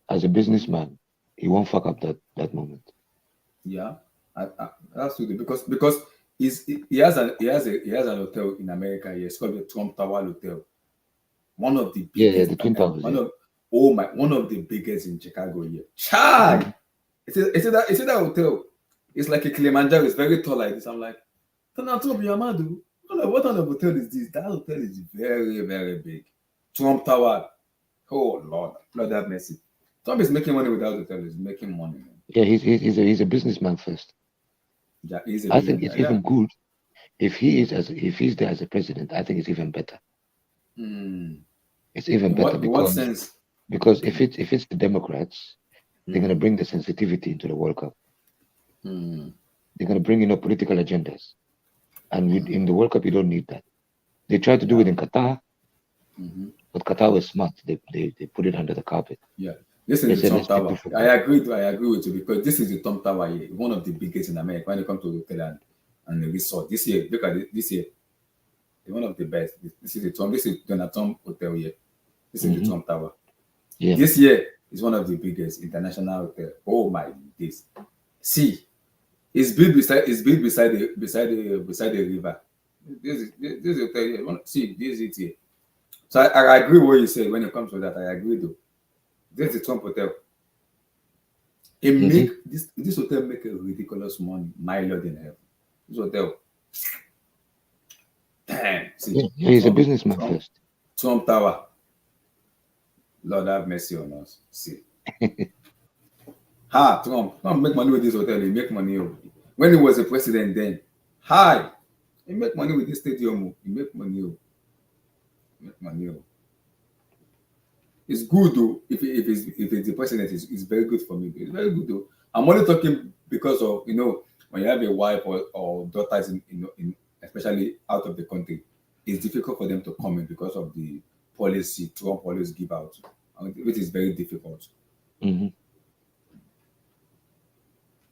As a businessman, he won't fuck up that moment. Yeah, absolutely. Because he has an hotel in America. It's called the Trump Tower Hotel. One of the biggest. The Twin Towers. One of the biggest in Chicago here. Chai! It's that hotel. It's like a Kilimanjaro. It's very tall like this. I'm like, Donald Trump, Yamadu. What kind of hotel is this? That hotel is very, very big. Trump Tower. Oh Lord have mercy. Trump is making money without hotel. He's making money. Yeah, he's a businessman first. Yeah, I think it's even good if he's there as a president. I think it's even better. It's even better because if it's the Democrats, they're gonna bring the sensitivity into the World Cup. They're gonna bring political agendas, and in the World Cup you don't need that. They tried to do it in Qatar, but Qatar was smart. They put it under the carpet. Yeah. This is the Trump Tower. I agree with you, because this is the Trump Tower here, one of the biggest in America when it comes to hotel and the resort. This year, look at it. This year, one of the best. This is Donald Trump Hotel here. This is the Trump Tower. Yeah. This year is one of the biggest international hotel. Oh my days! See, it's built beside the river. This hotel here. See, this is it here. So I agree what you said when it comes to that. I agree though. This is the Trump Hotel. This hotel make a ridiculous money. My Lord in heaven. This hotel. Damn. See, he's a businessman first. Trump Tower. Lord have mercy on us. See. Trump make money with this hotel. He make money. When he was a president then. He make money with this stadium. He make money. It's good though. If it's the president, it's very good for me. It's very good though. I'm only talking because of when you have a wife or daughters in especially out of the country, it's difficult for them to come in because of the policy Trump always give out, which is very difficult.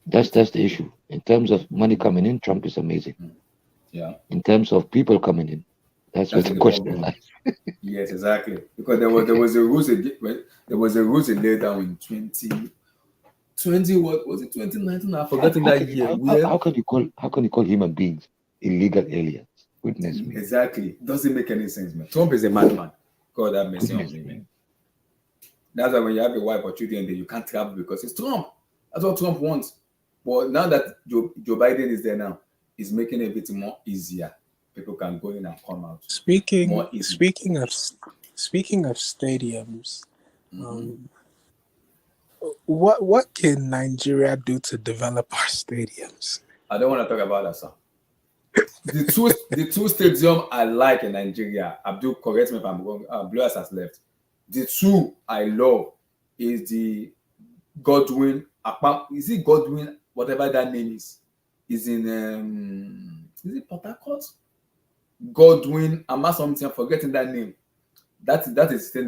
That's the issue. In terms of money coming in, Trump is amazing. Yeah. In terms of people coming in, that's where the question lies. Yes, exactly. Because there was a rules he laid down in 2020. What was it? 2019? I've forgotten that year. How can you call human beings illegal aliens? Witness me. Exactly. Doesn't make any sense, man. Trump is a madman. God have mercy on me, man. That's why when you have a wife or children, then you can't travel because it's Trump. That's what Trump wants. But now that Joe Biden is there now, he's making everything more easier. People can go in and come out. Speaking of stadiums, what can Nigeria do to develop our stadiums? I don't want to talk about that, sir. The two stadiums I like in Nigeria, Abdul, correct me if I'm wrong, Blue has left. The two I love is the Godwin, is it Godwin, whatever that name is in, is it Port Harcourt? Godwin, I'm forgetting that name. That is the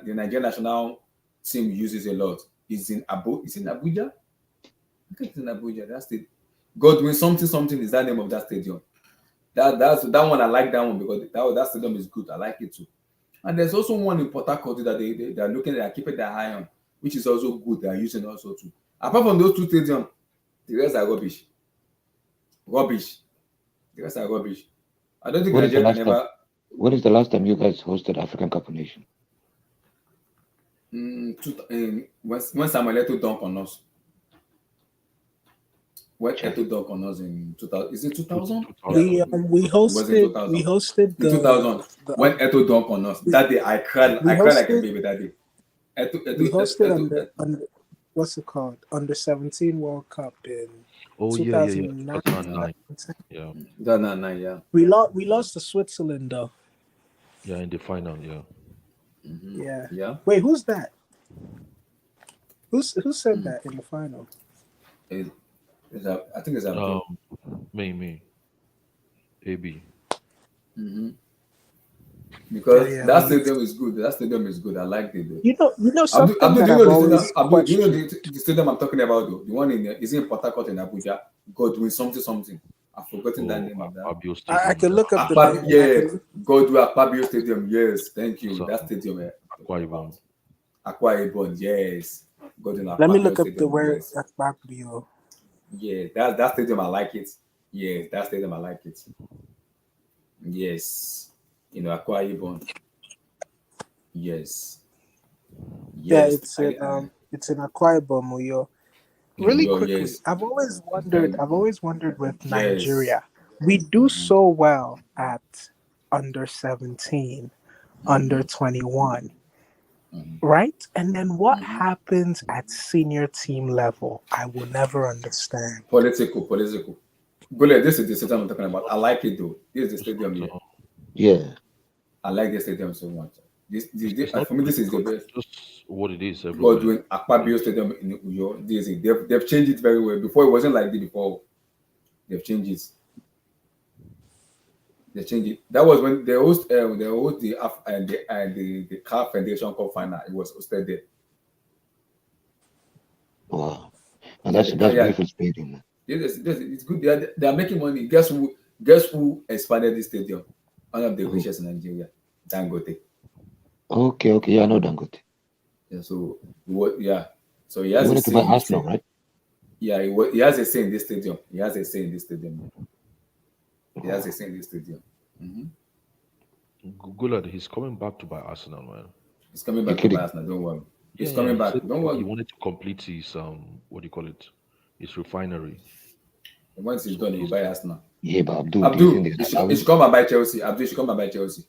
Nigerian national team uses a lot. Is in Abuja? I think it's in Abuja. That's the Godwin something is that name of that stadium. That's that one. I like that one because that stadium is good. I like it too. And there's also one in Port Harcourt that they are looking at, keeping their eye on, which is also good. They are using also too. Apart from those two stadiums, the rest are rubbish. The rest are rubbish. I don't think When is the Nigeria can last time? ever. When is the last time you guys hosted African Cup of Nations? When Samuel Eto'o dunk on us. When Check. Eto'o dunk on us in 2000, is it 2000? 2000. Yeah, We it was in hosted 2000. In 2000, when Eto'o dunk on us, that day I cried. we I cried like a hosted baby that day. we hosted under what's it called, under 17 World Cup in Oh yeah, 2009. 2009. Yeah, 2009, yeah. We lost to Switzerland though. yeah, in the final. Yeah. Yeah. Yeah. Wait, who's that? Who said that in the final? I think it's Abdul. Me, AB. Because Yeah, that stadium is good. That stadium is good. I like it though. You know something Abdul, that do you I've know the stadium? always Abdul, do you know questioned. the stadium I'm talking about though? The one is in Port Harcourt in Abuja. Godwin something. I've forgotten that name of that. Fabio I Stadium. can look up the name. Yeah, Godwin Akpabio Stadium. Yes, thank you. So, That stadium. Akwa Ibom. Akwa Ibom. Yes. Godwin Let me Akpabio look up the Stadium. word Yes. Akpabio. Yeah, that stadium I like it. Yes, that stadium I like it. Yes. Akwa Ibom. Yes. Yeah, Yes. it's in Akwa Ibom, Uyo. Really quickly, Yes. I've always wondered with Yes. Nigeria, we do so well at under 17, under 21, right? And then what happens at senior team level? I will never understand. Political. Gule, this is the stadium I'm talking about. I like it though. This is the stadium here. Yeah. I like the stadium so much. It's For me, this is the best. just what it is everywhere. Godwin Akpabio Stadium in Uyo. They've changed it very well. Before it wasn't like this before. They've changed it. They changed it. That was when they host the CAF Federation Cup final. It was hosted there. Wow. And that's beautiful stadium, man. It's good. They are making money. Guess who expanded this stadium? One of the richest in Nigeria, Dangote. Okay. Yeah, I know Dangote. Yeah. So he He has wanted to buy Arsenal, right? Yeah, he has a say in this stadium. He has a say in this stadium. Google, he's coming back to buy Arsenal, man. He's coming back to buy Arsenal. Don't worry. He's coming back. Don't worry. He wanted to complete his what do you call it? His refinery. Once he's done, he'll buy Arsenal. Yeah, but Abdul, he should come and buy Chelsea. Abdul should come and buy Chelsea.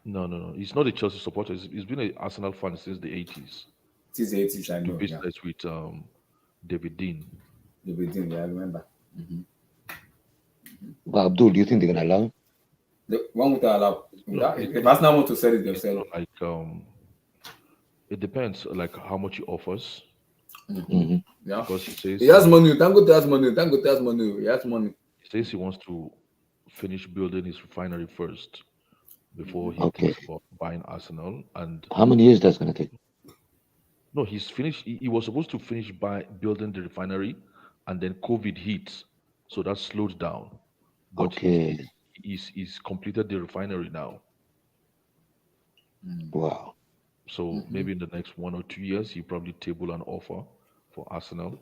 No. He's not a Chelsea supporter. He's been an Arsenal fan since the 80s. Since the 80s, I know. Business with David Dean. David Dean, yeah, I remember. But Abdul, do you think they're gonna allow him? One would allow. If Arsenal want to sell it, they'll sell it. Like it depends, like how much he offers. Yeah, because he says he has money. Dangote has money. He has money. He says he wants to finish building his refinery first before he thinks about buying Arsenal. And how many years that's gonna take? No, he's finished. He was supposed to finish by building the refinery, and then COVID hit, so that slowed down. But he's completed the refinery now. Wow. So maybe in the next 1 or 2 years, he probably table an offer for Arsenal.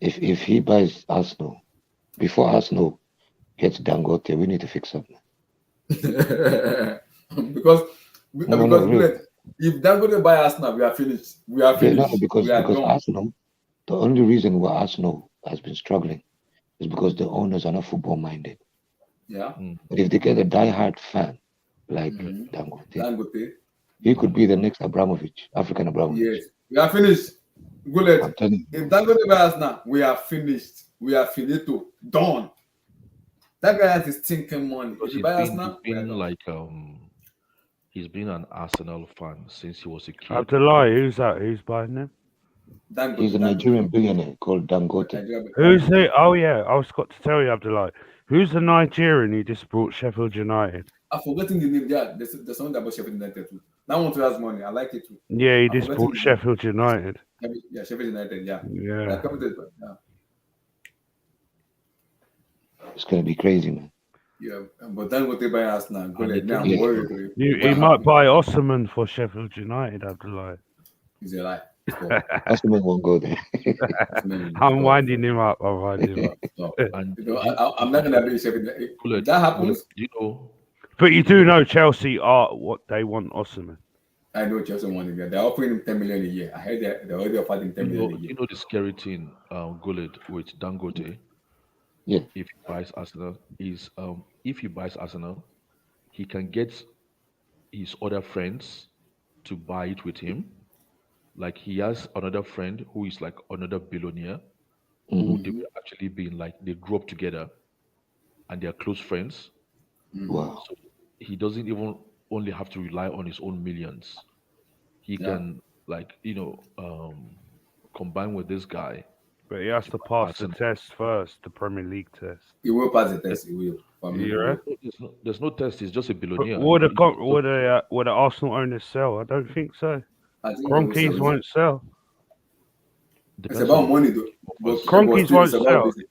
If he buys Arsenal, before Arsenal gets Dangote, we need to fix something. because if Dangote buy Arsenal, we are finished. We are finished. Yeah, because Arsenal, the only reason why Arsenal has been struggling is because the owners are not football minded. Yeah. But if they get a die-hard fan like Dangote, he could be the next Abramovich, African Abramovich. Yes, we are finished. Good. If Dangote buy Arsenal, we are finished. We are finito. Done. That guy has his thinking money. If you buy Arsenal, he's been an Arsenal fan since he was a kid. Abdullah, who's that? Who's buying him? Dangote, he's a Nigerian billionaire called Dangote. Who's he? Oh yeah, I was got to tell you, Abdullah. Who's the Nigerian who just brought Sheffield United? I've forgotten the name. Yeah, there's someone that bought Sheffield United too. That one too has money. I like it too. Yeah, he just brought Sheffield United. Yeah, Sheffield United. Yeah. Yeah. It's gonna be crazy, man. Yeah, but Dangote buy Arsenal. Go ahead. Now, he might buy Osman for Sheffield United, Abdullah. He's a lie. Four. Osimhen won't go there. I'm winding him up. I'm winding him up. No. And I'm not gonna be shaking. If that happens, you know, But you do know Chelsea are what they want Osimhen. I know Chelsea want him. They're offering him 10 million a year. I heard they already offered him 10 million a year. you know the scary thing, Gullit, with Dangote, Yeah. if he buys Arsenal, is if he buys Arsenal, he can get his other friends to buy it with him. Like he has another friend who is like another billionaire who they were actually being like they grew up together and they're close friends. Wow. So he doesn't even only have to rely on his own millions. He Yeah. can like combine with this guy But he has to to buy pass the Arsenal. test first, the Premier League test. He will pass the test. He will. For me, he You will. know? There's no test. He's just a But billionaire. would the Arsenal owners sell? I don't think so. I think he will Cronkies sell. won't sell. It's Depends about on money, though. offers. But Cronkies still, it's won't about sell. business.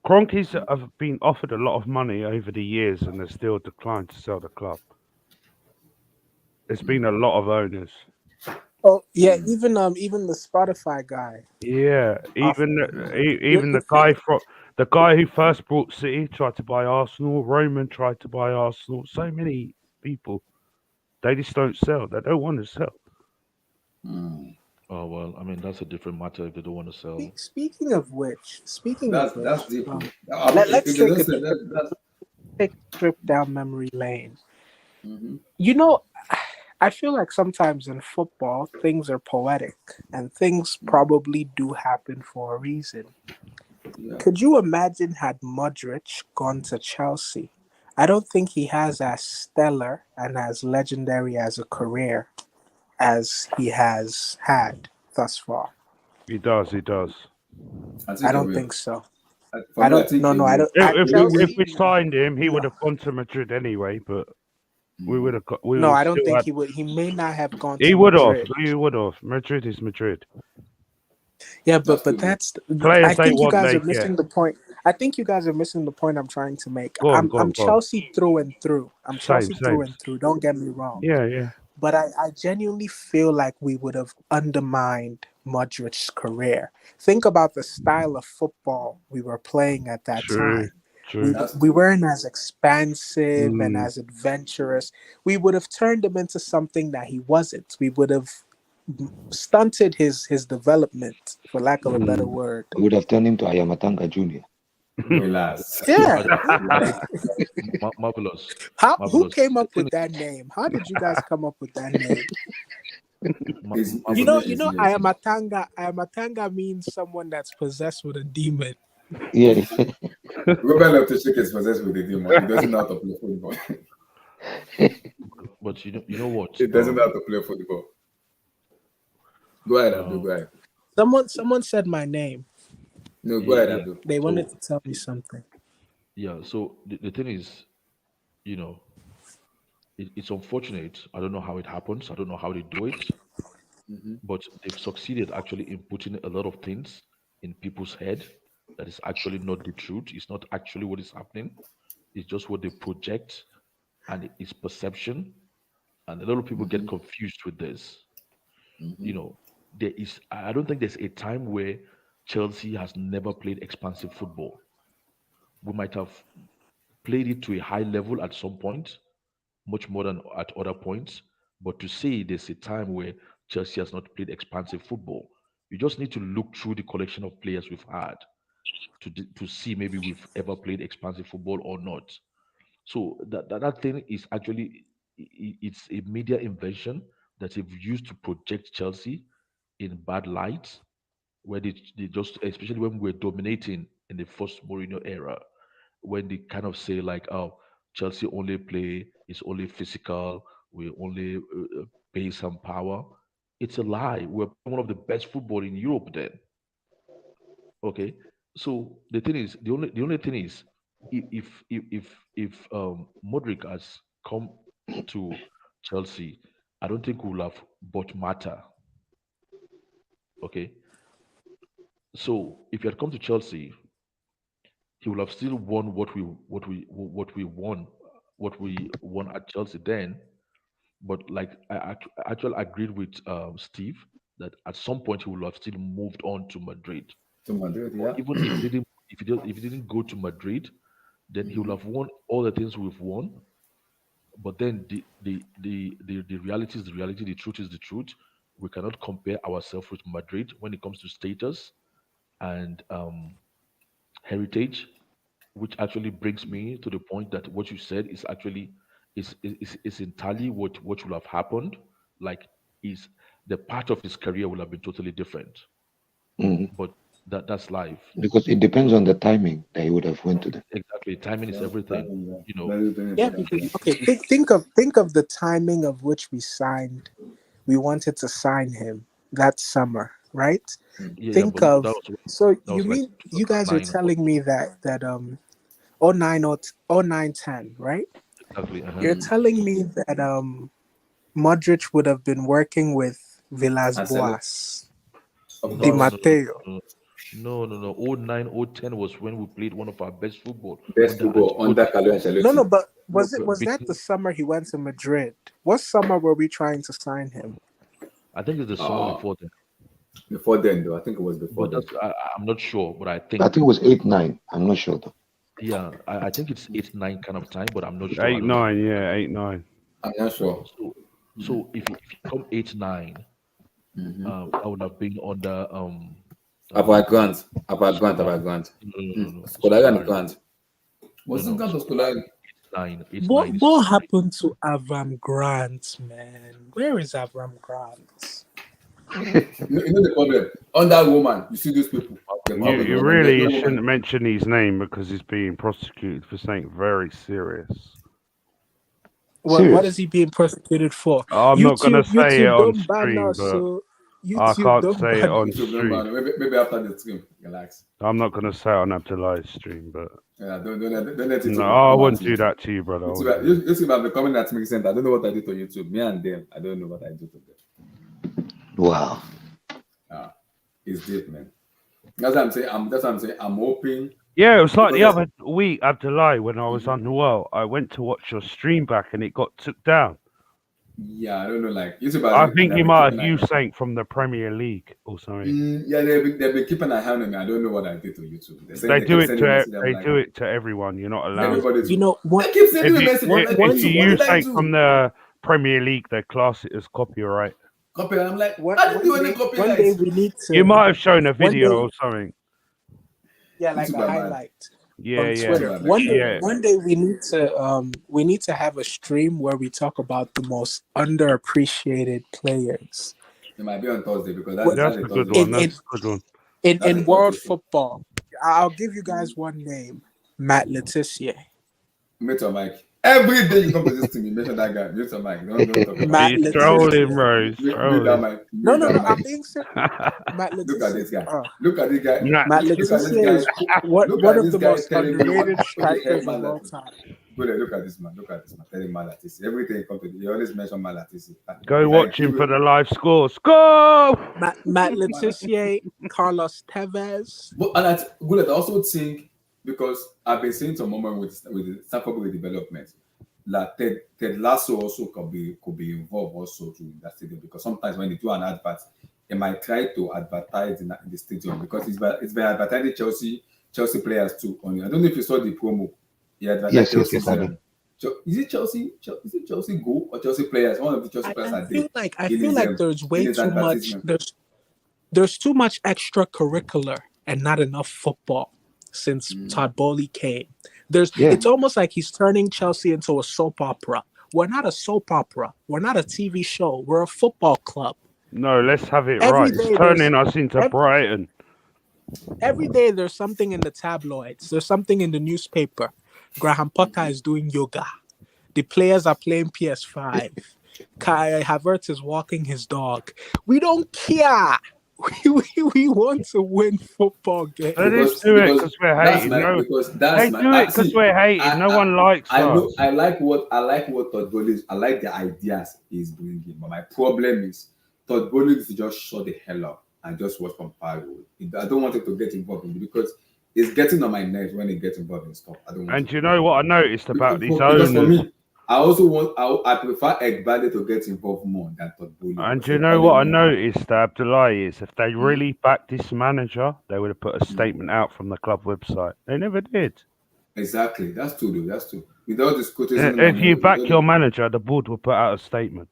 Cronkies have been offered a lot of money over the years and they still declined to sell the club. There's been a lot of owners. Oh yeah, even the Spotify guy. Yeah, Offered even him. even the guy who first brought City tried to buy Arsenal. Roman tried to buy Arsenal. So many people, they just don't sell. They don't want to sell. Oh well, I mean that's a different matter if they don't want to sell. Speaking of which, That's deep. let's If they take don't a sell, trip, take a trip down memory lane. Mm-hmm. You know, I feel like sometimes in football things are poetic and things probably do happen for a reason. Yeah. Could you imagine had Modric gone to Chelsea? I don't think he has as stellar and as legendary as a career as he has had thus far. He does. He does. I I think he don't will. think so. For I me, I don't. think No, he no, I will. don't. At If Chelsea, we signed him, he would no, have gone to Madrid anyway. But we would have got. We no, would I don't still think had. he would. He may not have gone He to would have. Madrid. He would have. Madrid is Madrid. Yeah, That's but too big. that's. I Players they think you want, guys they are get. missing the point. I think you guys are missing the point I'm trying to make. Go on. Go I'm on. Go on. Chelsea through and through. I'm Same. Chelsea through Same. and through. Don't get me wrong. Yeah. Yeah. But I genuinely feel like we would have undermined Modric's career. Think about the style of football we were playing at that True. time. True. That's We true. weren't as expansive and Mm, as adventurous. We would have turned him into something that he wasn't. We would have stunted his development, for lack of a better mm. word. We would have turned him to Ayamatanga Jr. Relax. Yeah. Marvelous, Who marvelous. came The up thing with that name? How did you guys come up with that name? It's marvelous. Ayamatanga means someone that's possessed with a demon. Yeah. Ruben Loftus-Cheek is possessed with a demon. He doesn't know how to play football. But you know what? He doesn't know how to play football. Go ahead, Abdul. Um, Go ahead. Someone said my name. No, go ahead, yeah. Abdul. They wanted So to tell me something. yeah. So the thing is, you know, it's unfortunate. I don't know how it happens. I don't know how they do it, but they've succeeded actually in putting a lot of things in people's head that is actually not the truth. It's not actually what is happening. It's just what they project, and it's perception. And a lot of people get confused with this. You know, there is. I don't think there's a time where Chelsea has never played expansive football. We might have played it to a high level at some point, much more than at other points. But to say there's a time where Chelsea has not played expansive football, you just need to look through the collection of players we've had to see maybe we've ever played expansive football or not. So that thing is actually it's a media invention that they've used to project Chelsea in bad light, where they just especially when we're dominating in the first Mourinho era, when they kind of say like, oh, Chelsea only play is only physical, we only base some power. It's a lie. We're one of the best football in Europe then. Okay, so the only thing is if Modric has come to Chelsea, I don't think we'll have bought Mata. Okay, so if he had come to Chelsea, he would have still won what we won at Chelsea then. But like I actually agreed with Steve that at some point he will have still moved on to Madrid. To Madrid, Or yeah. even if he didn't go to Madrid, then he will have won all the things we've won. But then the reality is the reality, the truth is the truth. We cannot compare ourselves with Madrid when it comes to status and heritage, which actually brings me to the point that what you said is actually is entirely what will have happened. Like is the part of his career will have been totally different. Mhm. But that's life. Because it depends on the timing that he would have went to them. Exactly. Timing is Yeah, everything. timing, yeah. You know. Very, very Yeah, important. because okay, think of the timing of which we signed. We wanted to sign him that summer, right? Yeah, Think but of so that you was like mean you guys are 2009 or telling me that 09 or 09 10, right? exactly. You're telling me that Modric would have been working with Villas Cancelo, Boas, of Di No, course. no, no, Matteo. no, no, no, no. 09, 010 was when we played one of our best football Best under football under Ancelotti. Carlo No, no, Ancelotti. but No, was that the beating. summer he went to Madrid? What summer were we trying to sign him? I think it's the summer Uh, before then, before then, though. I think it was before but then. I'm not sure. But I I think think it was 8-9. I'm not sure though. yeah, I think it's 8 9 kind of time, but I'm not sure. I Eight don't have it. nine, yeah, 8 9. I'm not sure. So if you come 8 9, I would have been under About Grant. Scolari. About Grant. No, Scolari and Scolari. Grant. No, Was it no, Grant or Scolari. Scolari? 8 9 is What Scolari. happened to Avram Grant, man? Where is Avram Grant? You know the problem. On that woman, you see those people. The Wow, problem You is when there's really no shouldn't woman. mention his name because he's being prosecuted for something very serious. What is Serious. he being prosecuted for? I'm not gonna say it YouTube on don't ban stream, us, but so I YouTube can't don't say it ban on us. YouTube don't stream. matter. Maybe after the stream, relax. I'm not gonna say it on Abdullah's stream, but Yeah, don't let no, YouTube I come at wouldn't you. do that to you, brother. I wouldn't YouTube, do that. YouTube have been coming at me saying, I don't know what I did to YouTube. Me and them, I don't know what I do to them. Wow. It's deep, man. That's what I'm saying. That's what I'm saying. I'm hoping Yeah, it was like the because other week, Abdullah, when I was unwell. I went to watch your stream back and it got took down. I don't know, like YouTube I has think they've you been might keeping have an used something from the Premier League or something. yeah, they've been keeping an eye on me. I don't know what I did to YouTube. They They do keep it sending me to messages. I'm they like, do it to everyone. You're not allowed everybody to. You too. know what? They keep sending If me you messages. I'm if, like, if YouTube, you what use did I something from do? the Premier League, they class it as copyright. Copy. And I'm like, One I didn't do one any day one day copyrights. we need You to might have shown a one day video or something. like YouTube a are mad. highlight Yeah, on yeah, Twitter. YouTube are very bad. yeah. One day we need to have a stream where we talk about the most underappreciated players It might be on Thursday because What- That's that's a a good Thursday one. in show. That's in a good one. That's a in world Thursday show. football. I'll give you guys one name: Matt Letitia. Mute your mic. Every day you come to this thing, you mention that guy. Mute your mic. Don't talk about Matt it. He's Letitia. trolling, bro. He's Mute that trolling. mic. No, Mute no, that no. I'm mic. being serious. Matt Look at Letitia. this guy. Look at this guy. Nah, Matt Look at this Letitia guy. is Look one at of this the guy most telling me what underrated the hell strikers of man all that is. time. Brother, look at this man. Look at this man. Telling Malatisi. Everything he comes to, he always mention Malatisi. go watch him for the live score. Score! Matt Letitia, Carlos Tevez. But and I also think because I've been seeing some moment with the Standford redevelopment, like Ted Lasso also could be involved also to that stadium because sometimes when they do an advert, they might try to advertise in the stadium because it's been advertising Chelsea players too. I don't know if you saw the promo. He advertised Yes, I do. Is it Chelsea? Is it Chelsea Go or Chelsea players? One of the Chelsea players are there. I feel like there's way his too much. advertisement. There's too much extracurricular and not enough football since Todd Bowley came. It's almost like he's turning Chelsea into a soap opera. We're not a soap opera. We're not a TV show. We're a football club. No, let's have it Every right. day It's turning us into Brighton. Every day there's something in the tabloids. There's something in the newspaper. Graham Potter is doing yoga. The players are playing PS5. Kai Havertz is walking his dog. We don't care. We want to win football games. They just do it because we're hating. They do it because we're hating. No one likes us. I like what Todd Bowley is. I like the ideas he's bringing, but my problem is Todd Bowley is to just shut the hell up and just watch from Pyro. I don't want him to get involved in it because it's getting on my nerves when he gets involved in stuff. I don't want. And you know what I noticed about these because owners? I also want. I prefer Egbade to get involved more than Todd Bowley. And because do you know Egbade what I knows- noticed, Abdullahi, is if they really backed this manager, they would have put a statement out from the club website. They never did. Exactly. That's true, though. That's true. Without this criticism If and you all, back without your manager, the board will put out a statement.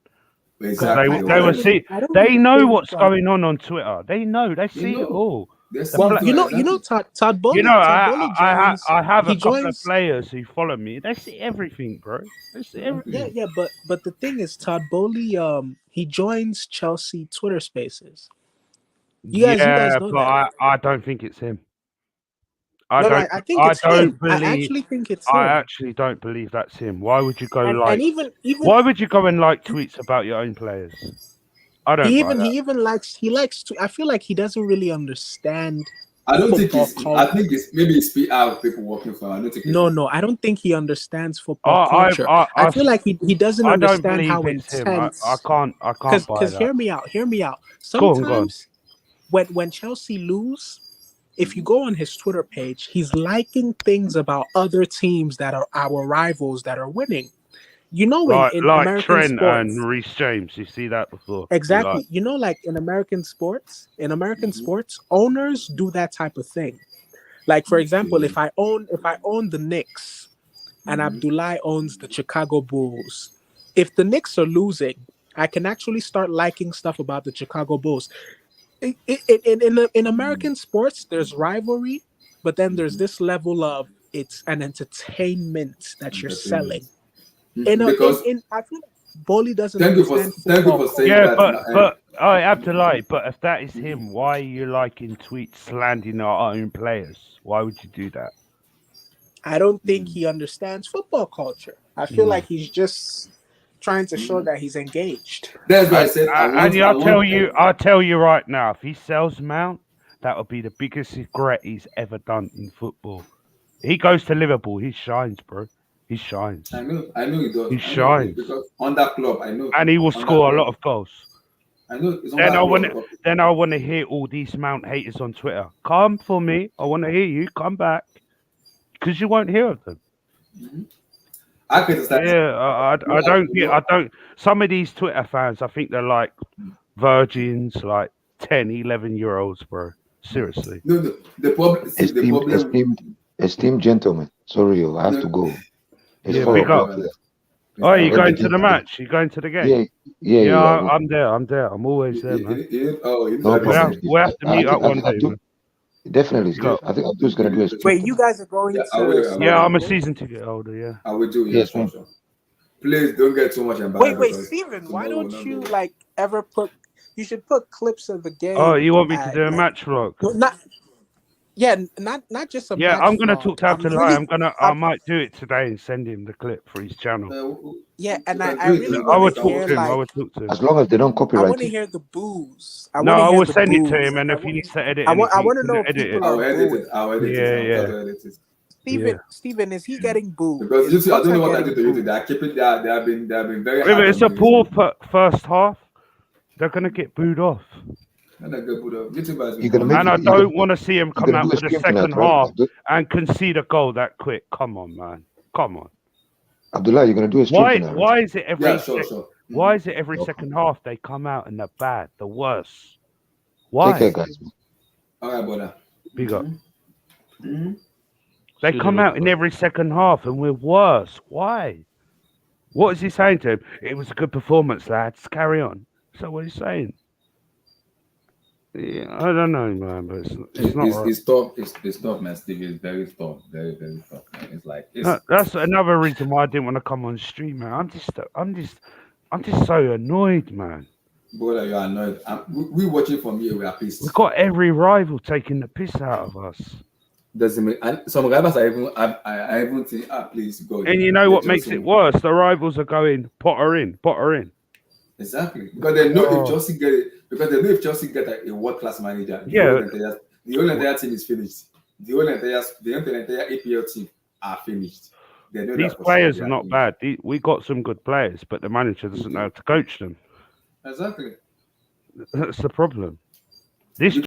Because exactly. they will see, I don't they even know think. what's going on Twitter. They know, they You see it know, all. there's The Well, pla- you know, Todd You know, Todd Bowley joins. I have He a couple of joins. players who follow me. They see everything, bro. They see Yeah, everything. yeah, but the thing is, Todd Bowley, he joins Chelsea Twitter Spaces. You guys Yeah, know but that. I don't think it's him. I No, don't I think it's him. I believe. actually think it's I him. actually don't believe that's him. Why would you go And like? even Why would you go and like tweets about your own players? I don't buy that. he even likes to. I feel like he doesn't really understand. I don't think football it's. culture. I think it's maybe it's PR people working for him. I don't think. No, I don't think he understands football culture. I I feel like he doesn't don't understand believe how it's him. I intense. can't buy Because that. hear me out. Go on. Sometimes when Chelsea lose, if you go on his Twitter page, he's liking things about other teams that are our rivals that are winning. You know, in Like American Trent sports, and Reece James. You see that before? exactly. You know, like in American sports, owners do that type of thing. Like for example, if I own the Knicks and Abdullah owns the Chicago Bulls, if the Knicks are losing, I can actually start liking stuff about the Chicago Bulls. In American sports, there's rivalry, but then there's this level of it's an entertainment that you're selling. Because I feel like Bowley doesn't thank you for understand saying yeah, that. but I have to lie. But if that is him, why are you liking tweets slandering our own players? Why would you do that? I don't think he understands football culture. I feel like he's just trying to show that he's engaged. That's why I said I'll tell you right now, if he sells Mount, that would be the biggest regret he's ever done in football. He goes to Liverpool, he shines, bro. He shines. I know he does. He shines because on that club, I know, and he will score a lot of goals. I know. It's on Then that club. then I want to hear all these Mount haters on Twitter. Come for me. I want to hear you. Come back, because you won't hear of them. I criticize. Yeah, I don't. Some of these Twitter fans, I think they're like virgins, like 10, 11-year-olds, bro. Seriously. No, the problem. Esteemed gentlemen, sorry, I have to go. It's Yeah, 4 big up. o'clock. Oh, you going to the match? You going to the game? Yeah. I'm there. I'm always there, man. No problem. We have to meet up one day. Man. Definitely, Steve. I think Abdul's gonna do a stream. Wait, you guys are going to? Yeah, I'm a season ticket holder. Yeah. I will do. Yes, Yes, sure. Please don't get too much embarrassed. Wait, Steven, why don't you like ever put? You should put clips of the game. Oh, you want me to do a match vlog? Not just a match. Yeah, I'm gonna vlog. talk to Abdullah. I might do it today and send him the clip for his channel. Yeah, and I really I would want to talk hear to him. like. I would talk to him. As long as they don't I copyright want to it. hear the booze. No, I will send it to him, and if he needs to edit, I want to know if edit it. people are booing. I'll edit it. Steven, is he getting booed? Because YouTube, I don't know what I did to YouTube. They are keeping. They have been very. If it's a poor first half, they're gonna get booed off. And I don't want to see him come out for the second half and concede a goal that quick. Come on, man. Come on. Abdullah, you're gonna do a stream tonight. Why is it every Why is it every second half they come out and they're bad, the worst? Why? Take care, guys. All right, brother. Big up. They come out in every second half and we're worse. Why? What is he saying to him? It was a good performance, lads. Carry on. So what he's saying? Yeah, I don't know, man, but it's not right. It's tough. It's tough, man. Steve, it's very tough, very tough. Man. It's like that's another reason why I didn't want to come on stream, man. I'm just so annoyed, man. Brother, you're annoyed. We watching from here. We are pissed. We've got every rival taking the piss out of us. Doesn't make, and some rivals are even. I even think, please go. And you know what makes it worse? The rivals are going Potter in. Exactly, because they know if Chelsea get it. Because they know if Chelsea get a world-class manager, the whole entire team is finished. The whole entire EPL team are finished. They know these players are not bad. We got some good players, but the manager doesn't know how to coach them. Exactly. That's the problem. This